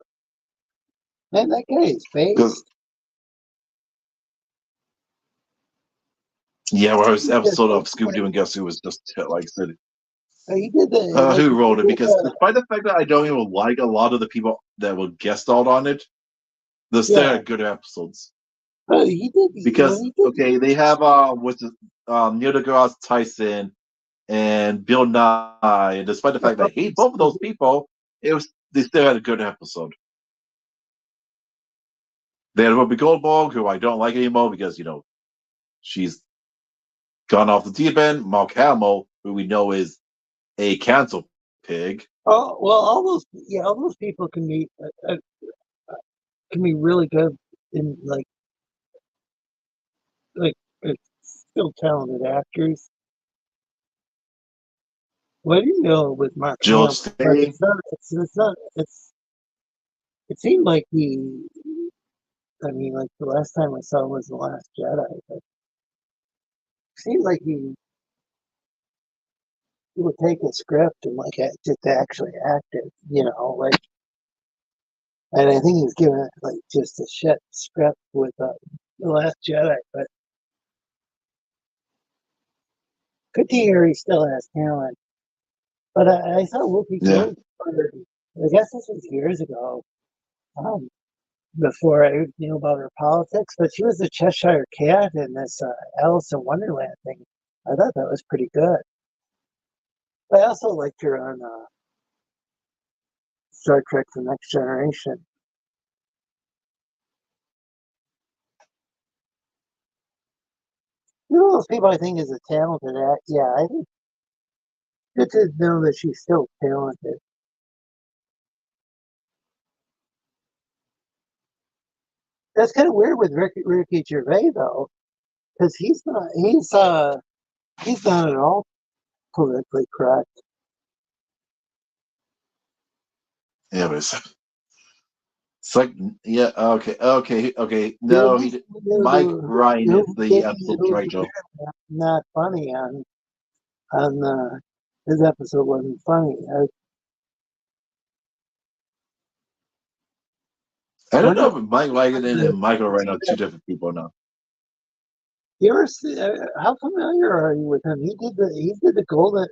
Man, that guy is because based. yeah, well, his He did episode of like, Scooby Doo and Guess Who was just like I said. he did the like Who he wrote it? did Because despite the fact that I don't even like a lot of the people that were guest starred on it, they're still good episodes. he did Because he did okay, they have Neil deGrasse Tyson and Bill Nye, and despite the fact that I hate both of those people, they still had a good episode. They had Ruby Goldberg, who I don't like anymore because she's gone off the deep end. Mark Hamill, who we know is a cancel pig. Oh well, all those people can be really good in like still talented actors. What do you know with Mark George Hamill? But Takei. it's not it seemed like he. I mean, like the last time I saw him was The Last Jedi, but it seemed like he would take a script and like just actually act it, like. And I think he was given like just a shit script with The Last Jedi, but good to hear he still has talent. But I saw Whoopi Yeah. Goldberg. I guess this was years ago, um, before I knew about her politics. But she was the Cheshire Cat in this Alice in Wonderland thing. I thought that was pretty good. I also liked her on Star Trek: The Next Generation. You know those people I think is a talented act. Yeah, I think good to know that she's still talented. That's kind of weird with Ricky Gervais though, because he's not at all politically correct. Yeah, but It's like, yeah, okay. No, he did. Mike Ryan is the episode director. Not funny on his episode wasn't funny. I don't What know if Mike Ryan and Michael Ryan are two different people now. you ever see? How familiar are you with him? He did the golden.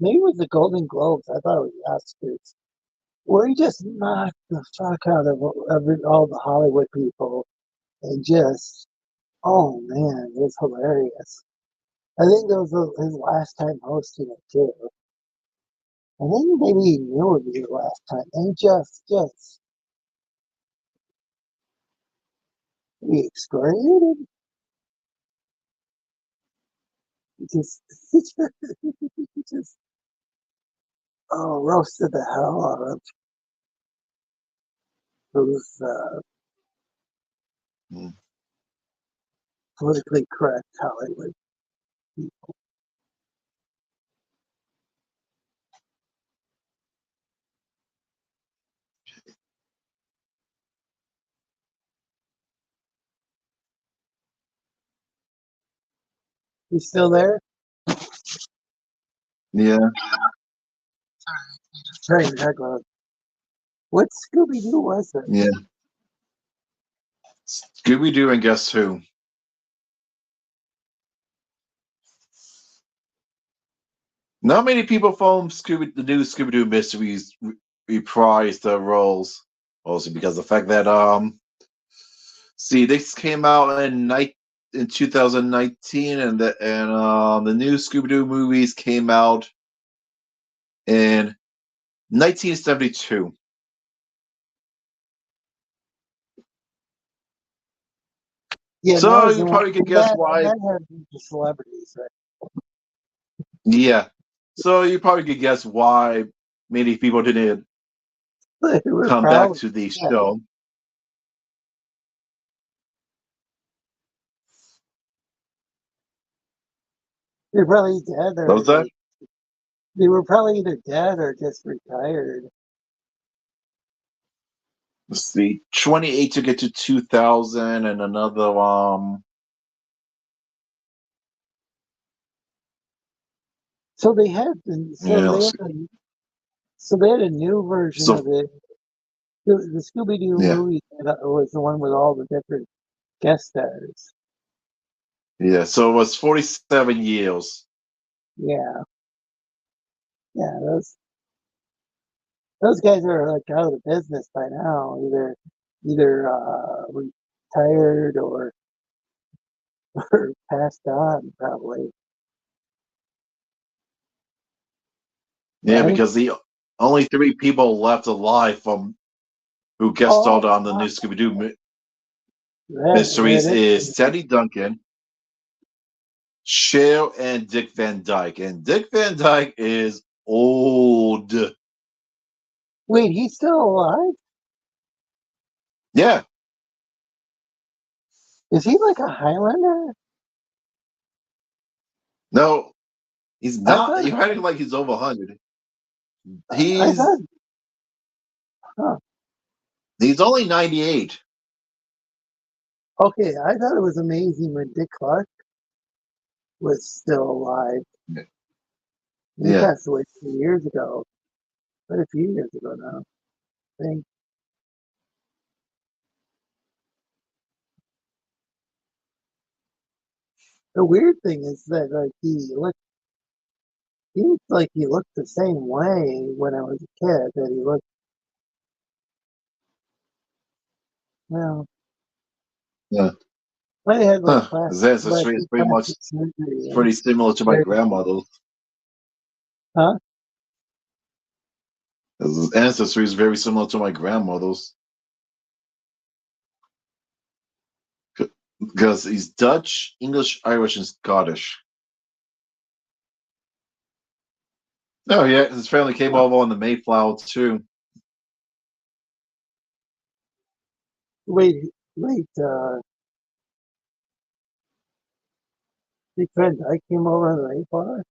Maybe it was the Golden Globes. I thought it was the Oscars, where he just knocked the fuck out of all the Hollywood people and just, oh man, it was hilarious. I think that was his last time hosting it too. I think maybe he knew it would be the last time, and he excoriated, just, just, roasted the hell out of those Hmm. politically correct Hollywood people. You still there? Yeah, Trying to heck out. What Scooby Doo was it? yeah. Scooby Doo and Guess Who? Not many people from the new Scooby Doo mysteries reprise the roles, also because of the fact that see, this came out in 2019, and the new Scooby Doo movies came out in 1972. Yeah, So that was the you one. probably could guess why. That had the celebrities, right? Yeah. So you probably could guess why many people didn't They were come back proud. to the Yeah, show. they're probably dead, What or was that? they were probably either dead or just retired. Let's see. 28 to get to 2000, and another So they had, yeah, let's see. so they had a new version So of it. The Scooby Doo yeah, movie was the one with all the different guest stars. yeah. So it was 47 years. Yeah, yeah. Those guys are like out of business by now. Either retired or or passed on, probably. Yeah, Right? because the only three people left alive from who guest Oh, starred on the new Scooby Doo that mysteries is is. Teddy Duncan, Cher, and Dick Van Dyke. And Dick Van Dyke is old. Wait, he's still alive? Yeah. Is he like a Highlander? No, he's I not. thought. You're acting like he's over 100. I thought. He's Huh. he's only 98. Okay, I thought it was amazing when Dick Clark was still alive. He Yeah. passed away 2 years ago, but a few years ago now. I think the weird thing is that like seems like he looked the same way when I was a kid. That he looked, well, Yeah. I had like Huh. His ancestry is pretty much plastic surgery and pretty similar to my very, grandmother's. huh? His ancestry is very similar to my grandmother's. Because he's Dutch, English, Irish, and Scottish. Oh yeah, his family came over on the Mayflower too. Wait, Big friend, I came over on the Mayflower.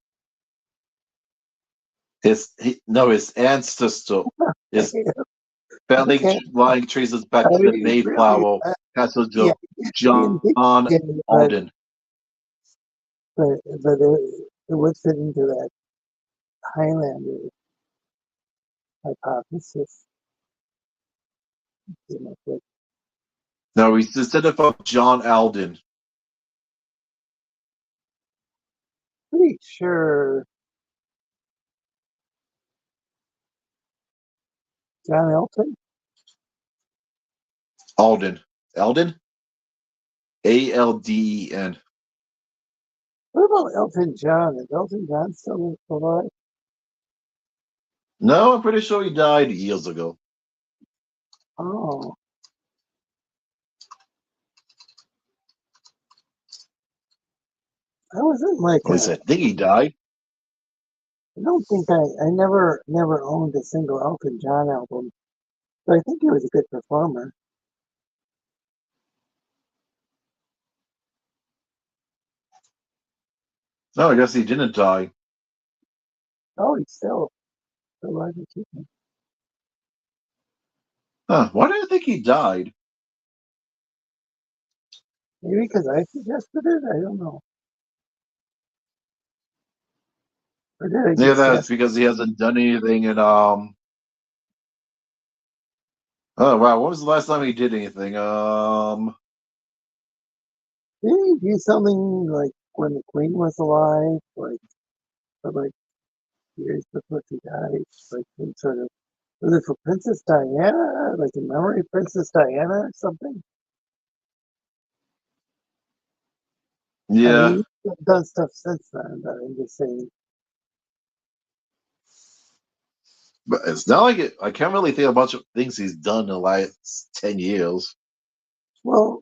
His ancestor, his Family Okay, line traces back I to the realize Mayflower that. Yeah, Castle didn't think John it did, Alden. but it would fit into that Highlander hypothesis. You know, but No, he's instead of John Alden. pretty sure John Elton. Alden. Alden? Alden. What about Elton John? Is Elton John still alive? No, I'm pretty sure he died years ago. Oh, I wasn't like At least I think he died. I don't think I never owned a single Elton John album, but I think he was a good performer. No, I guess he didn't die. Oh, he's still alive and kicking. Huh, why do I think he died? Maybe because I suggested it. I don't know. Or did I Yeah, just that's guess? because he hasn't done anything in oh wow, when was the last time he did anything? Did he do something like when the Queen was alive, like for like years before she died, like some sort of was it for Princess Diana, like in memory of Princess Diana or something? I yeah. mean, he's done stuff since then, but I'm just saying. But it's not like it, I can't really think of a bunch of things he's done in the last 10 years. Well,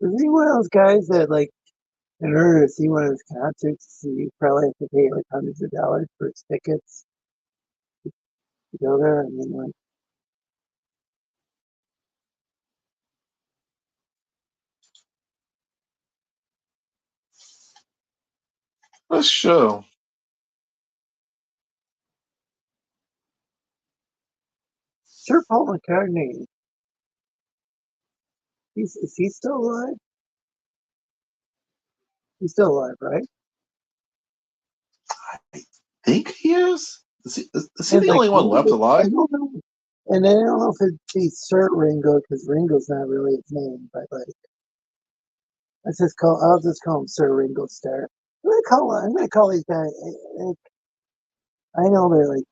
is he one of those guys that like in order to see one of his concerts, you probably have to pay like hundreds of dollars for his tickets to go there? I mean, like, That's true. Sir Paul McCartney, is he still alive? He's still alive, right? I think he is. Is he And the like only one left Ringo, I alive? don't know. And I don't know if it'd be Sir Ringo because Ringo's not really his name, but like I'll just call him Sir Ringo Starr. I'm gonna call these guys. I know they're like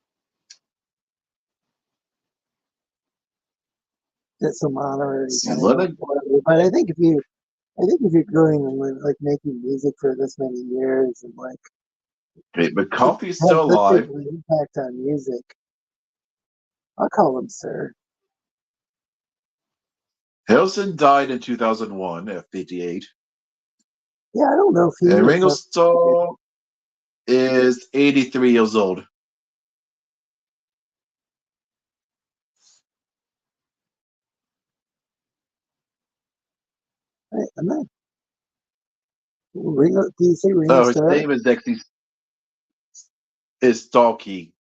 just some honorary See, title, Leonard. whatever. But I think if you're going and like making music for this many years and like Okay, but have Coffey's still this big alive. of an impact on music, I'll call him Sir. Harrison died in 2001 at 58. Yeah, I don't know if he And was. Ringo Starr is 83 years old. I'm not Ringo. Do you say Ringo Oh, his Starr? name is actually is Stalky.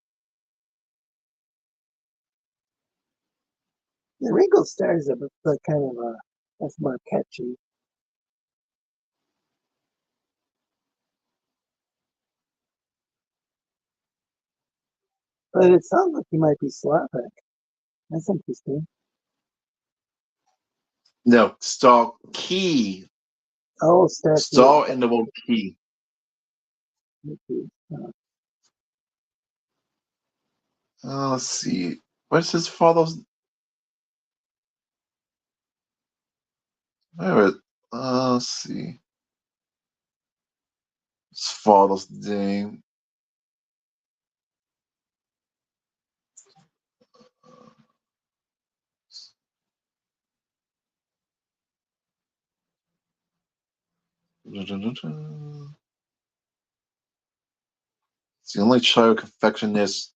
Yeah, Ringo Starr is a kind of a that's more catchy. But it sounds like he might be Slavic. That's interesting. No, Stalky. Oh, Starkey. Star and the word key. Okay. Let's see. What's his father's? Where it? Let's see. His father's name. It's the only child confectionist.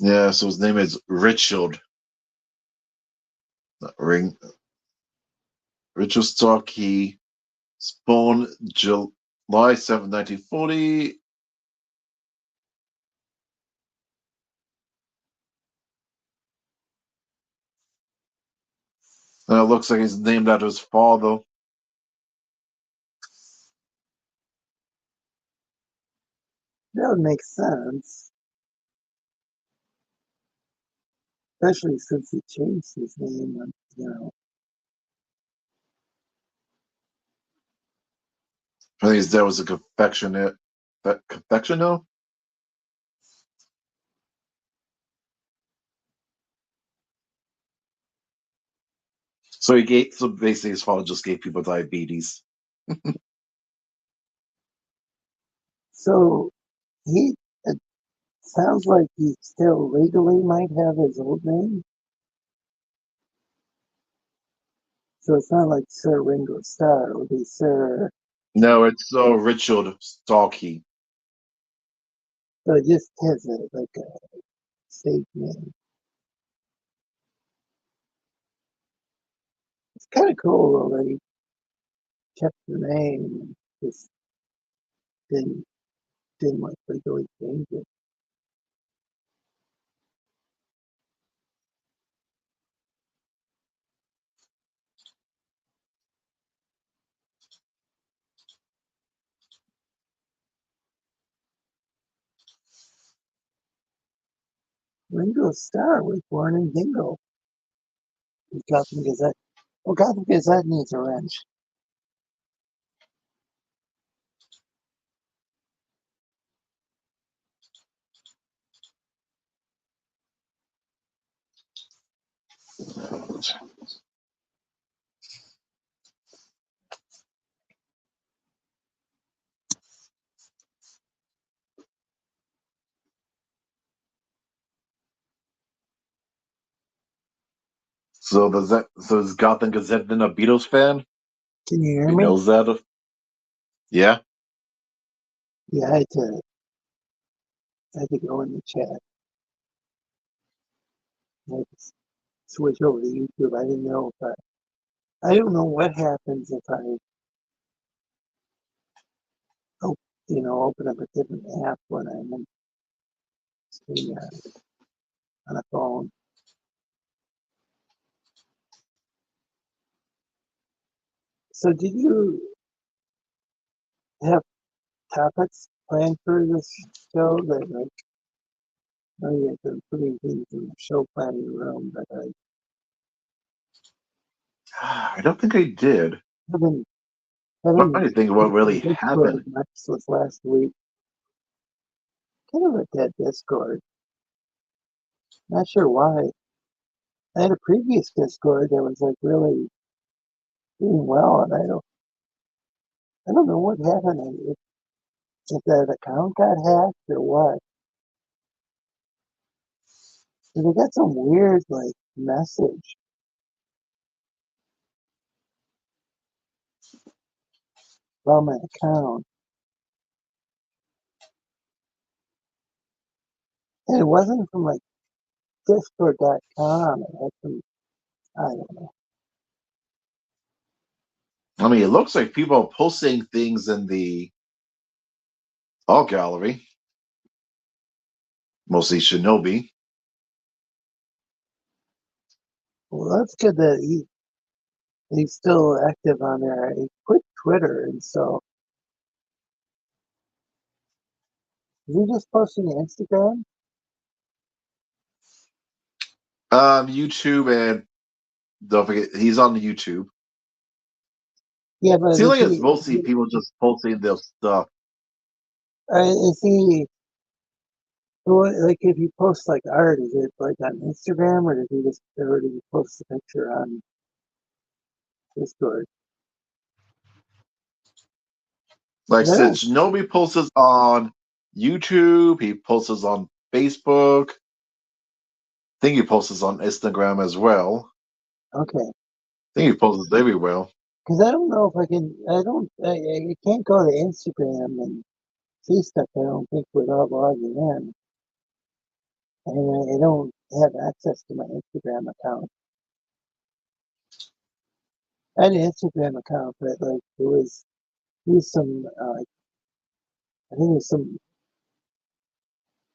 Yeah, so his name is Richard. Ring. Richard Starkey, spawned July 7, 1940. And it looks like he's named after his father. That would make sense, especially since he changed his name. I think his dad was a confectioner. Confectioner? So basically his father just gave people diabetes. So it sounds like he still legally might have his old name. So it's not like Sir Ringo Starr. It would be Sir. No, it's Richard Starkey. So it just has a stage name. It's kind of cool though that he kept the name and just didn't like legally change it. Ringo Starr was born in Dingle. The Gotham Gazette. Well, Gotham Gazette needs a wrench. So is Gotham Gazette been a Beatles fan? Can you hear He me? knows that. Yeah. Yeah, I had to go in the chat. I had to switch over to YouTube. I didn't know if I don't know what happens if I open up a different app when I'm on a phone. So did you have topics planned for this show that I know you have been putting things in the show planning room, but I I don't think I did. haven't I'm haven't trying to think of what really Discord happened. much this last week. Kind of a dead Discord. Not sure why. I had a previous Discord that was like really doing well, and I don't know what happened. If that account got hacked or what. And they got some weird like message about my account. And it wasn't from like Discord.com. It had some, I don't know. I mean, it looks like people are posting things in the alt gallery, mostly Shinobi. Well, that's good that he's still active on there. He quit Twitter, and so is he just posting to Instagram? YouTube, and don't forget he's on the YouTube. Yeah, but Seems like it's mostly people just posting their stuff. is he like if he posts like art? Is it like on Instagram, or does he post the picture on Discord? Like I I said, don't. Shinobi posts on YouTube. He posts on Facebook. I think he posts on Instagram as well. Okay. I think he posts everywhere. Because I don't know if I can. I can't go to Instagram and see stuff. I don't think without logging in. and I don't have access to my Instagram account. I had an Instagram account, but like there was some I think there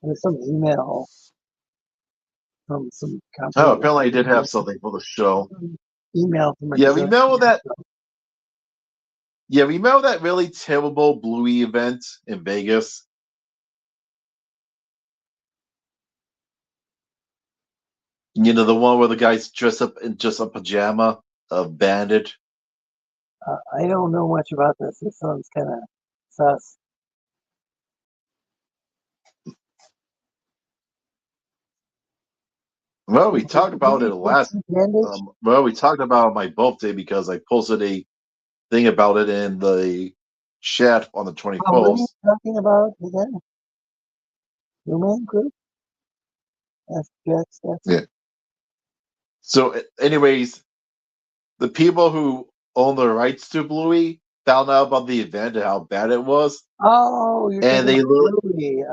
was some email from some Oh, company. apparently I did have something for the show. Email from a Yeah, designer. remember that? Yeah, remember that really terrible Bluey event in Vegas? You know, the one where the guys dress up in just a pajama, a bandit. I don't know much about this. This sounds kind of sus. Well, we talked about it last. Bandage? Well, we talked about it on my birthday because I posted a thing about it in the chat on the What are you 21st. talking about again? Human group? That's Jack stuff. Yeah. So, anyways, the people who own the rights to Bluey found out about the event and how bad it was, Oh, you're and talking they about Louis.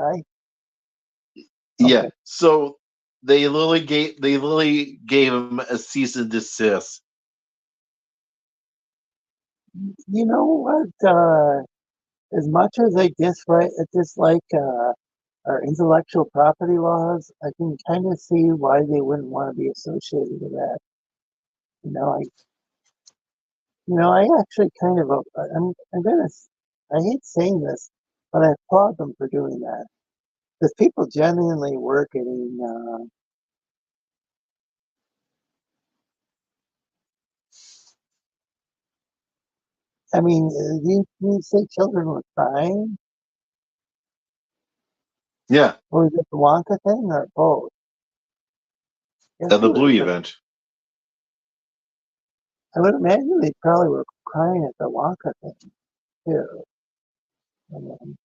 yeah. Okay. So they literally gave him a cease and desist. You know what? As much as I dislike our intellectual property laws, I can kind of see why they wouldn't want to be associated with that. You know, I actually kind of, I'm gonna, I hate saying this, but I applaud them for doing that because people genuinely work in. I mean, you say children were crying, Yeah, or is it the Wonka thing, or both? Guess at the it was Bluey event. I would imagine they probably were crying at the Wonka thing too. And then,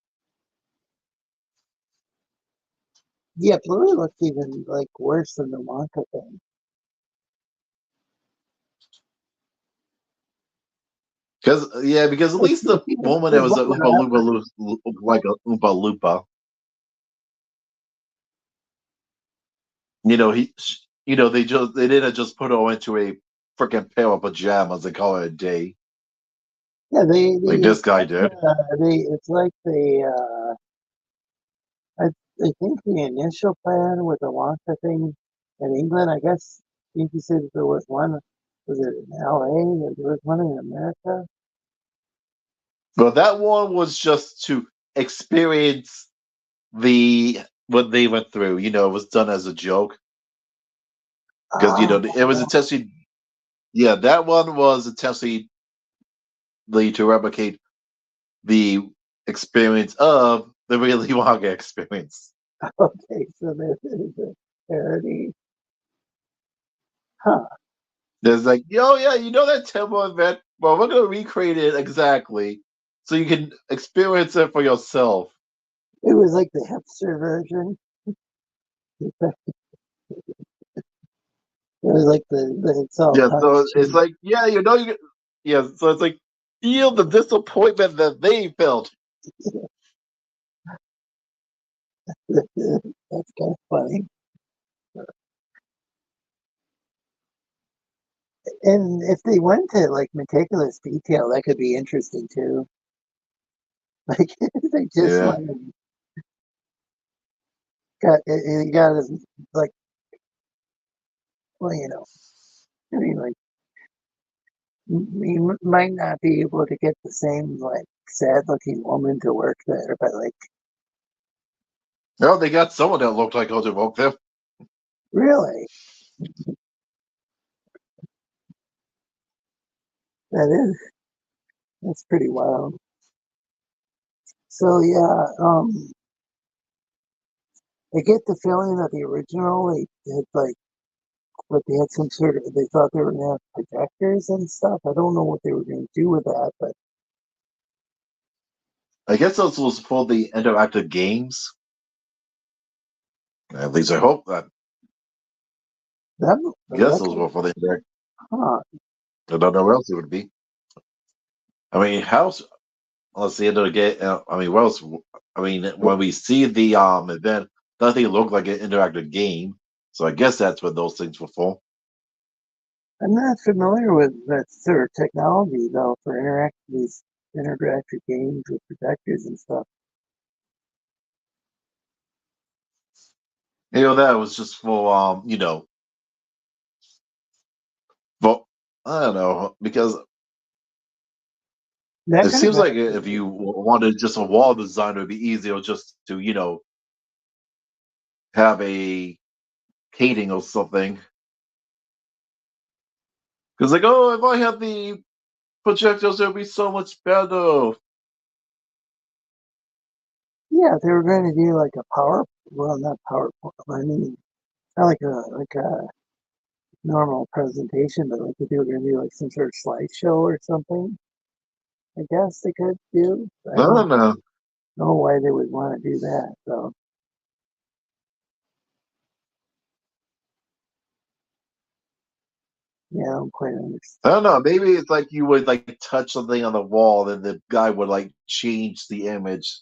yeah, Bluey looked even like worse than the Wonka thing. Because at least the woman that was a Oompa Loompa looked like a Oompa Loompa. You know, they didn't just put her into a freaking pair of pajamas and call it a day Yeah, like this guy did. it's like I think the initial plan with the Wonka thing in England, I guess, I think you said there was one, was it in LA? There was one in America? But that one was just to experience what they went through. You know, it was done as a joke because Ah, it was intentionally. Yeah, that one was intentionally to replicate the experience of the Willy Wonka experience. okay, so this is a parody. Huh. There's like, yo, yeah, you know that temple event? Well, we're gonna recreate it exactly so you can experience it for yourself. It was like the hipster version. It was like it's all Yeah, tongue so in it's cheek. like, yeah, yeah, so it's like feel the disappointment that they felt. That's kind of funny. And if they went to like meticulous detail, that could be interesting too. Like they just Yeah. went and got his like, well, I mean, like you might not be able to get the same like sad looking woman to work there, but like No, they got someone that looked like Elder Woke them. really, that's pretty wild. So yeah, I get the feeling that the original they had like but they had some sort of they thought they were gonna have projectors and stuff. I don't know what they were gonna do with that, but I guess this was for the interactive games. At least I hope that. I guess those were for the interactive. huh. I don't know what else it would be. I mean, let's see, end of the game. I mean, what else? I mean, when we see the event, nothing looked like an interactive game. So I guess that's what those things were for. I'm not familiar with that sort of technology though for these interactive games with projectors and stuff. That was just for but I don't know, because That it could have seems been like if you wanted just a wall design, it would be easier just to have a painting or something. Because like, oh, if I had the projectors, it would be so much better. yeah, if they were going to do like a not PowerPoint. I mean, not like a normal presentation, but like if they were going to do like some sort of slideshow or something. I guess they could do. I I don't don't know. know why they would want to do that. So yeah, I don't quite understand. I don't know. Maybe it's like you would like touch something on the wall, and the guy would like change the image.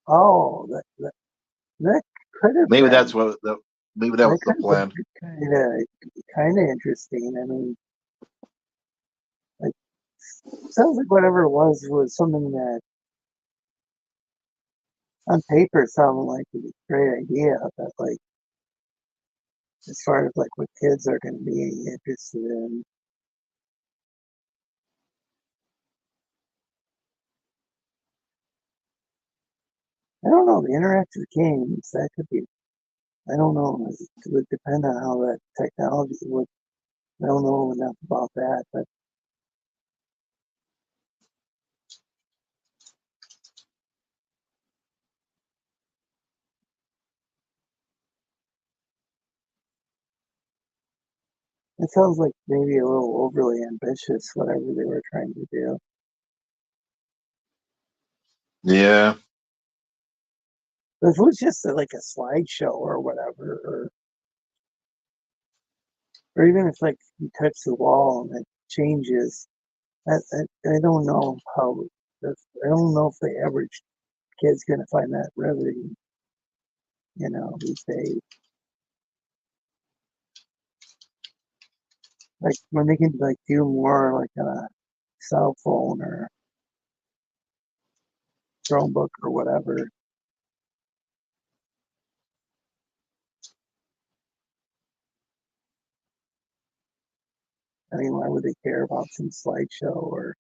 Oh, that could have Maybe been. that's what the maybe that That was the could have been plan. kind of interesting. I mean, like sounds like whatever it was something that on paper sounded like a great idea, but like as far as like what kids are going to be interested in, I don't know. The interactive games that could be. I don't know. It would depend on how that technology would. I don't know enough about that, but it sounds like maybe a little overly ambitious, whatever they were trying to do. Yeah. But if it was just like a slideshow or whatever, or even if like you touch the wall and it changes, I don't know how. I don't know if the average kid's going to find that riveting, these days. Like when they can like do more like on a cell phone or Chromebook or whatever. I mean, why would they care about some slideshow or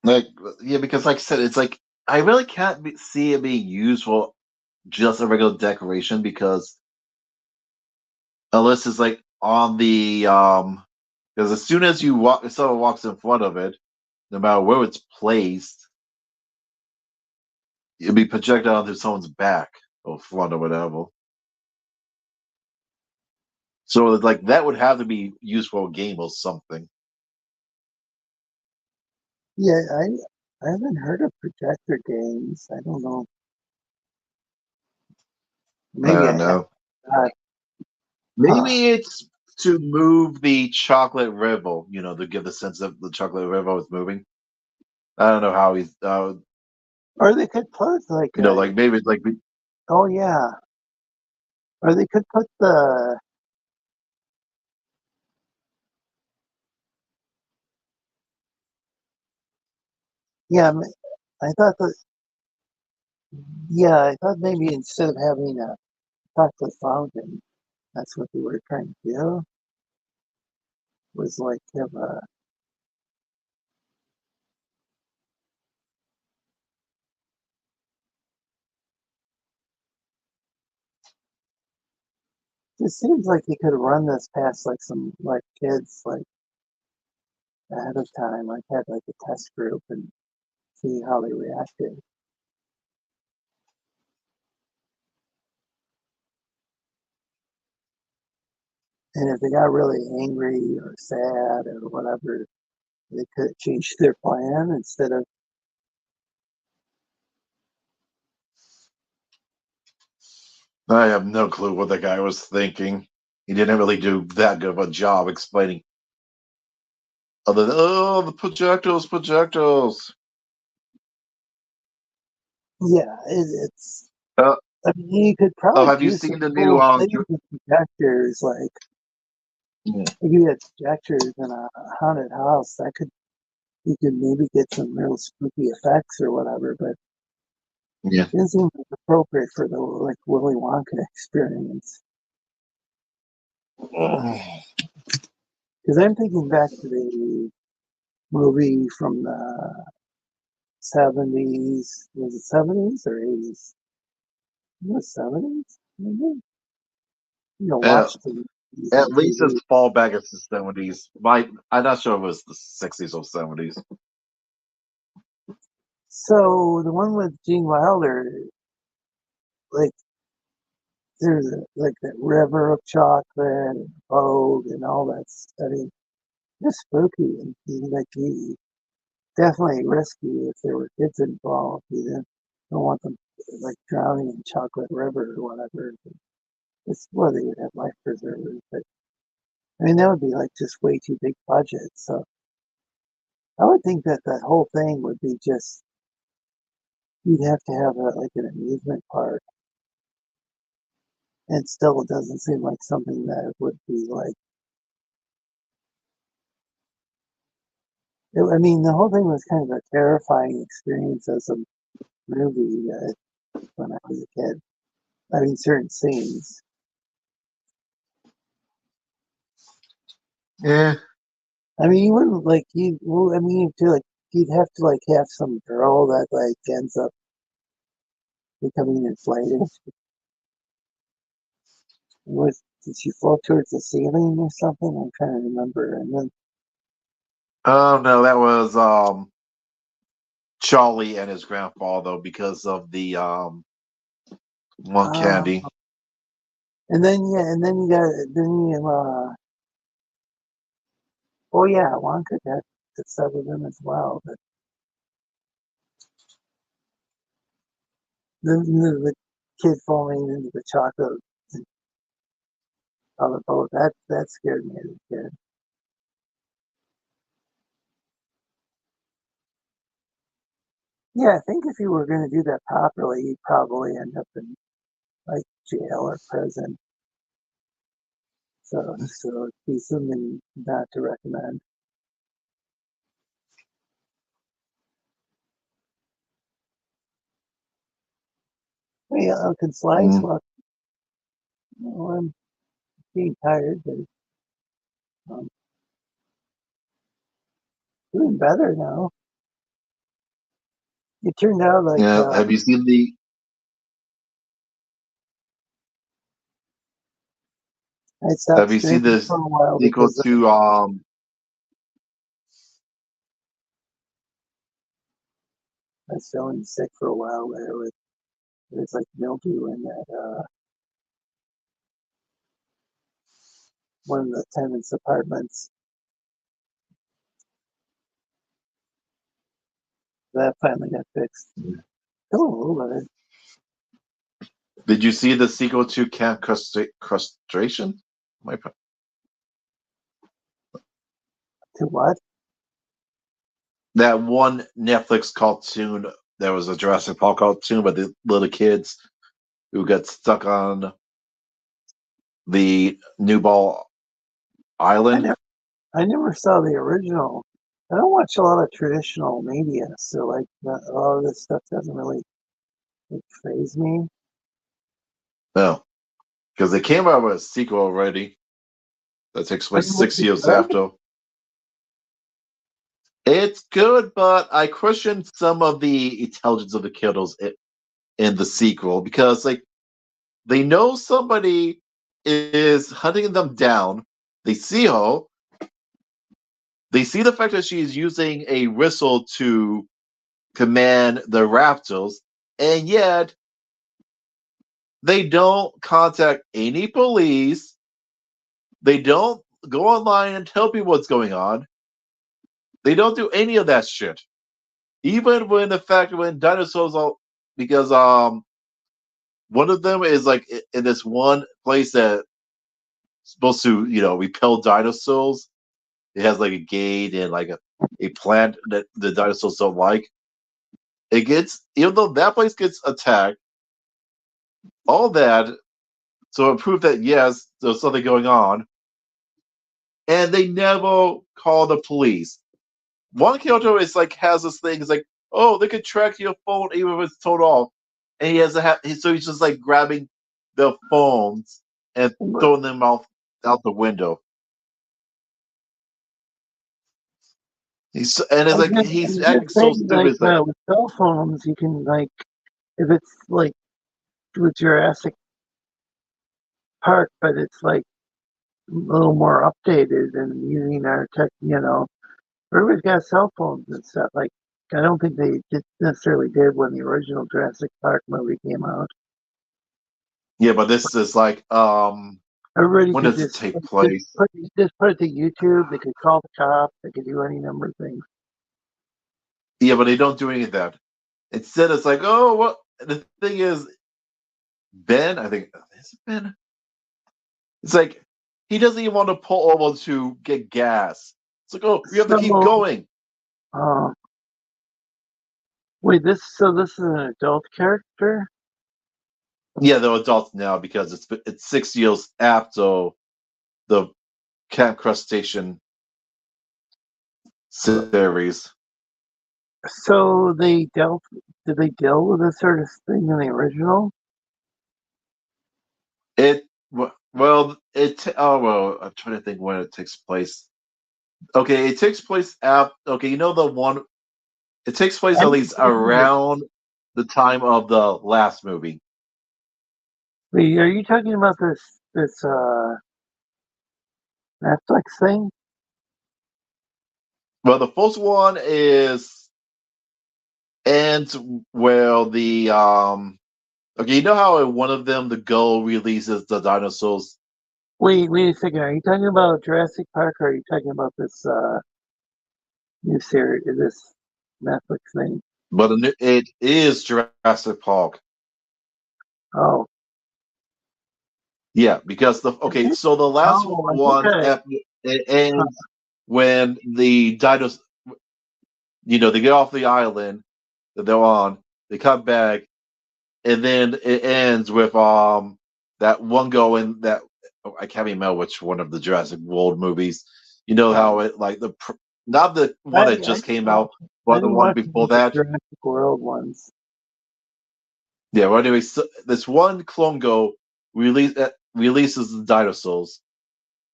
Like, yeah, because like I said, it's like I really can't see it being used for just a regular decoration, because unless it's like on the because as soon as if someone walks in front of it, no matter where it's placed, it'll be projected onto someone's back or front or whatever. So like that would have to be used for a game or something. yeah, I haven't heard of projector games. I don't know. I Maybe don't I have. know. Uh, huh. Maybe it's to move the chocolate river, to give the sense that the chocolate river is moving. I don't know how he's, Or they could put like a. like maybe like Oh yeah. Or they could put the. Yeah, I thought that. Yeah, I thought maybe instead of having a chocolate fountain, that's what they were trying to do. Was like have a. It seems like you could run this past like some like kids like ahead of time, like had like a test group and see how they reacted. And if they got really angry or sad or whatever, they could change their plan instead of. I have no clue what the guy was thinking. He didn't really do that good of a job explaining Other than the projectiles. Yeah, it's. Uh, I mean, you could probably have you do some seen the new cool things with projectors. Like if you had projectors in a haunted house, you could maybe get some real spooky effects or whatever. But yeah. it doesn't seem like appropriate for the like Willy Wonka experience. Because I'm thinking back to the movie from the 70s. Was it 70s or 80s? It was 70s, maybe? Uh, Watch the movies at on least it's TV. fall back into the 70s. I'm not sure if it was the 60s or 70s. So the one with Gene Wilder, like there's like that river of chocolate and Vogue and all that. I mean, it's spooky and definitely risky if there were kids involved. You don't want them like drowning in chocolate river or whatever. It's well, they would have life preservers, but I mean that would be like just way too big budget. So I would think that that whole thing would be just you'd have to have like an amusement park, and still it doesn't seem like something that would be like. I mean, the whole thing was kind of a terrifying experience as a movie when I was a kid. I mean, certain scenes. Yeah. I mean, you wouldn't like you. Well, I mean, you'd have to like have some girl that like ends up becoming inflated. Did she float towards the ceiling or something? I'm trying to remember. And then Oh no, that was Charlie and his grandfather because of the one uh, candy. and then yeah, and then you got then you oh yeah, Wonka got upset with him as well. But the kid falling into the chocolate on the boat that scared me as a kid. Yeah, I think if you were going to do that properly, you'd probably end up in like jail or prison. So it'd be something not to recommend. Hey, Uncle Slice, Mm. well, I'm being tired, but um, doing better now. It turned out like Yeah. Have you seen the I stopped drinking for a while sequel because to I was feeling sick for a while. There was like mildew in that one of the tenants' apartments. That finally got fixed. Oh, a little better. did you see the sequel to Camp Crustration? My To what? that one Netflix cartoon that was a Jurassic Park cartoon, but the little kids who got stuck on the New Ball I Island. never I never saw the original. I don't watch a lot of traditional media, so like a lot of this stuff doesn't really like, phase me. No, because they came out with a sequel already that takes I place mean, was 6 years it good? after. It's good, but I question some of the intelligence of the kiddos in the sequel because like they know somebody is hunting them down. They see her. They see the fact that she is using a whistle to command the raptors, and yet they don't contact any police. They don't go online and tell people what's going on. They don't do any of that shit. Even when dinosaurs are because one of them is like in this one place that supposed to repel dinosaurs, it has like a gate and like a plant that the dinosaurs don't like. It gets, even though that place gets attacked, all that, so it proved that yes, there's something going on, and they never call the police. One character is like has this thing. It's like, oh, they could track your phone even if it's turned off, and he has to have. So he's just like grabbing the phones and throwing them out the window. And it's like he's acting so stupid. It's like, with cell phones, you can like if it's like with Jurassic Park, but it's like a little more updated and using our tech. Everybody's got cell phones and stuff. Like I don't think they necessarily did when the original Jurassic Park movie came out. yeah, but this is like, Everybody when could does it take place? just put it to YouTube. They could call the cops. They could do any number of things. Yeah, but they don't do any of that. Instead, it's like, oh, what? The thing is, Ben, I think, is it Ben? It's like, he doesn't even want to pull over to get gas. It's like, oh, we have to keep going. Wait, this is an adult character? Yeah, they're adults now because it's 6 years after the Camp Crustacean series. So did they deal with this sort of thing in the original? I'm trying to think when it takes place. Okay, it takes place after. Okay, you know the one. It takes place at least around the time of the last movie. Wait, are you talking about this Netflix thing? Well, the first one ends where the Okay, you know how in one of them the girl releases the dinosaurs. Wait a second. Are you talking about Jurassic Park or are you talking about this new series, this Netflix thing? But it is Jurassic Park. Oh. Yeah, because so the last one it ends when the dinosaurs, they get off the island that they're on, they come back, and then it ends with that one going that I can't remember which one of the Jurassic World movies. You know how it like not the one that just came out, but the one before that. Jurassic World ones. Yeah, well, anyway, so this one clone go releases the dinosaurs,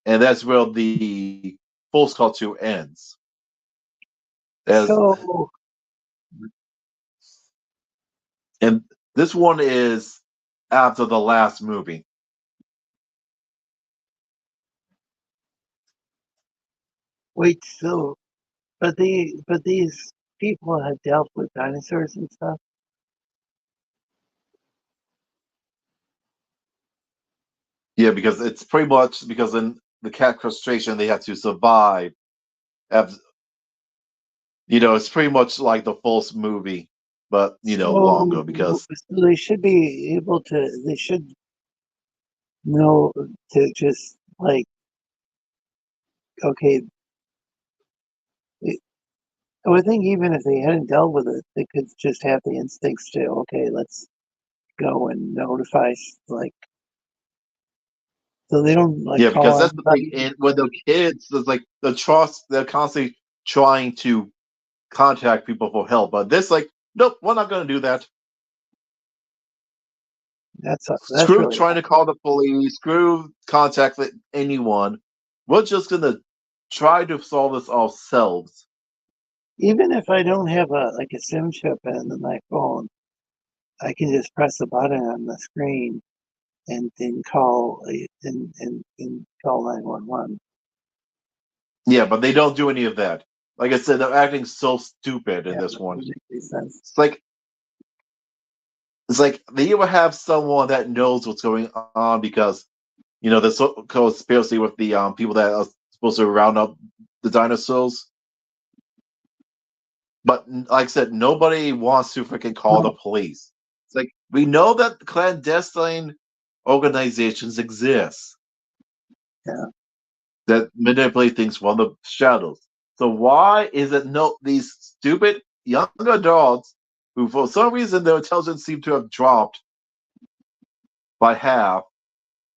and that's where the full cartoon ends. And this one is after the last movie. Wait, but these people had dealt with dinosaurs and stuff. Yeah, because it's pretty much because in the cat crustration they have to survive. It's pretty much like the first movie, but longer because they should be able to. They should know to just like okay. I would think even if they hadn't dealt with it, they could just have the instincts to okay, let's go and notify like. So they don't like. Yeah, because that's the thing. And when the kids, it's like they're constantly trying to contact people for help, but this like, nope, we're not going to do that. That's screw really trying to call the police. Screw contact with anyone. We're just going to try to solve this ourselves. Even if I don't have a SIM chip in my phone, I can just press a button on the screen and then call and call 911. Yeah, but they don't do any of that. Like I said, they're acting so stupid in this one. It's like they even have someone that knows what's going on because there's a conspiracy with the people that are supposed to round up the dinosaurs. But like I said, nobody wants to freaking call the police. It's like we know that clandestine organizations exist. Yeah. that manipulate things from the shadows. So why is it no these stupid young adults who for some reason their intelligence seemed to have dropped by half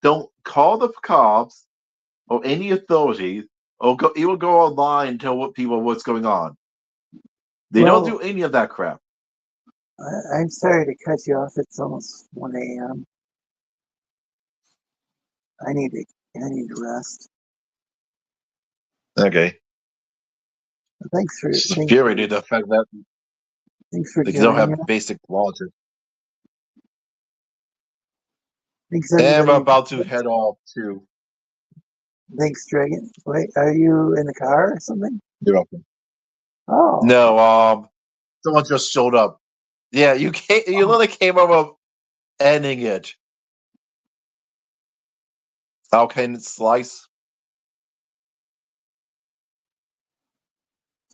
don't call the cops or any authorities or even go online and tell what people what's going on? They don't do Well, any of that crap. I'm sorry to cut you off. It's almost 1 a.m. I need to rest. Okay. Thanks for It's infuriating the fact that thanks for they don't joining have us. basic logic. Thanks And I'm everybody. about to head off too. Thanks, Dragon. Wait, are you in the car or something? You're welcome. Oh, No, someone just showed up. Yeah, you literally came over ending it. How can it slice?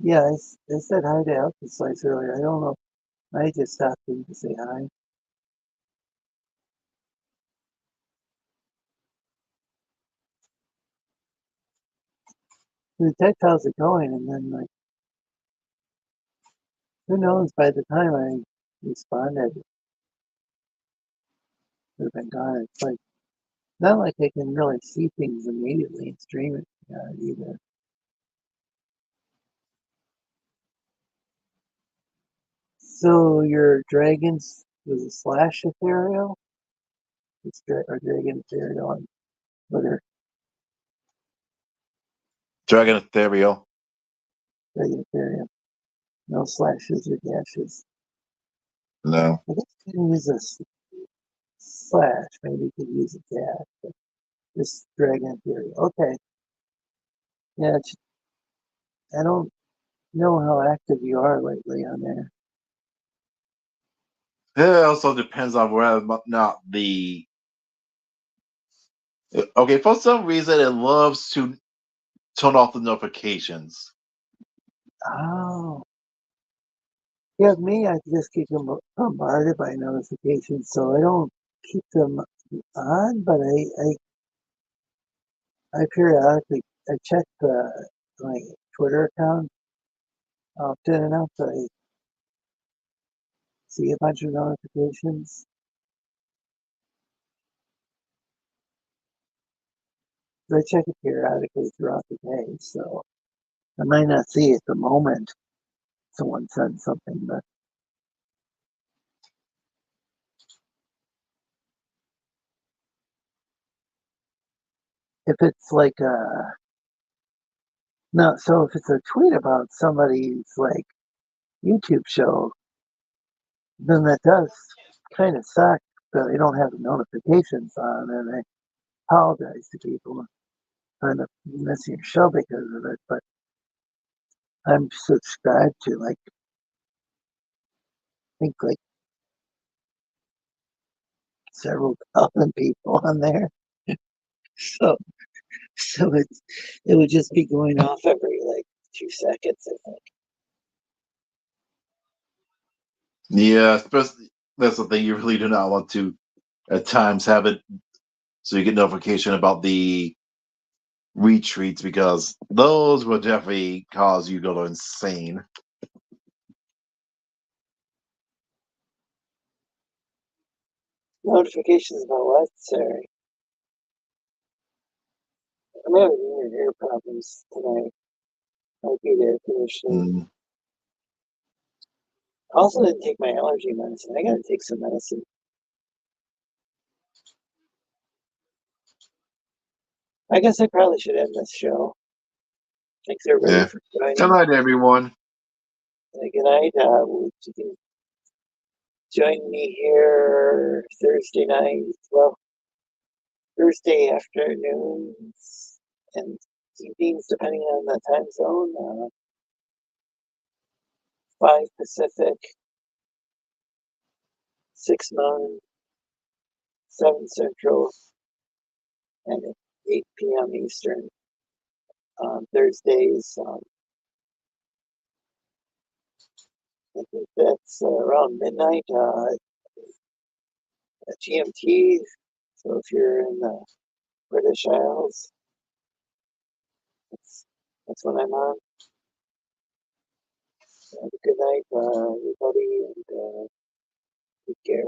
yeah. I said hi to Alka Slice earlier. I don't know. I just stopped in to say hi. The text, how's it going? And then like, who knows? By the time I responded, it would have been gone. It's like not like I can really see things immediately and stream it either. So your dragons was a slash ethereal? It's or dragon ethereal on Twitter. Dragon Ethereal. Dragon ethereal. No slashes or dashes. No. I guess you can use a slash. Maybe you could use a dash. But this dragon ethereal. Okay. Yeah. I don't know how active you are lately on there. It also depends on whether or not the. Okay, for some reason, it loves to turn off the notifications. Oh. Yeah, me, I just keep them bombarded by notifications, so I don't keep them on, but I periodically I check my Twitter account often enough that I see a bunch of notifications. But I check it periodically throughout the day, so I might not see at the moment someone sent something, but if it's like no, so if it's a tweet about somebody's like YouTube show, then that does kind of suck that I don't have the notifications on, and I apologize to people for missing your show because of it. But I'm subscribed to like I think like several thousand people on there, so it would just be going off every like 2 seconds, I think. Yeah, especially that's the thing. You really do not want to at times have it so you get notification about the retreats because those will definitely cause you to go insane. Notifications about what? Sorry, I'm having ear problems tonight. Might be the air conditioning. Mm. Also, didn't take my allergy medicine. I gotta take some medicine. I guess I probably should end this show. Thanks everybody Yeah. for Good joining. night, everyone. Good night. You can join me here Thursday night. Well, Thursday afternoons and evenings, depending on the time zone. 5 Pacific, 6 Mountain, 7 Central, and 8 p.m. Eastern on Thursdays. I think that's around midnight at GMT. So if you're in the British Isles, That's when I'm on. Have a good night, everybody, and take care.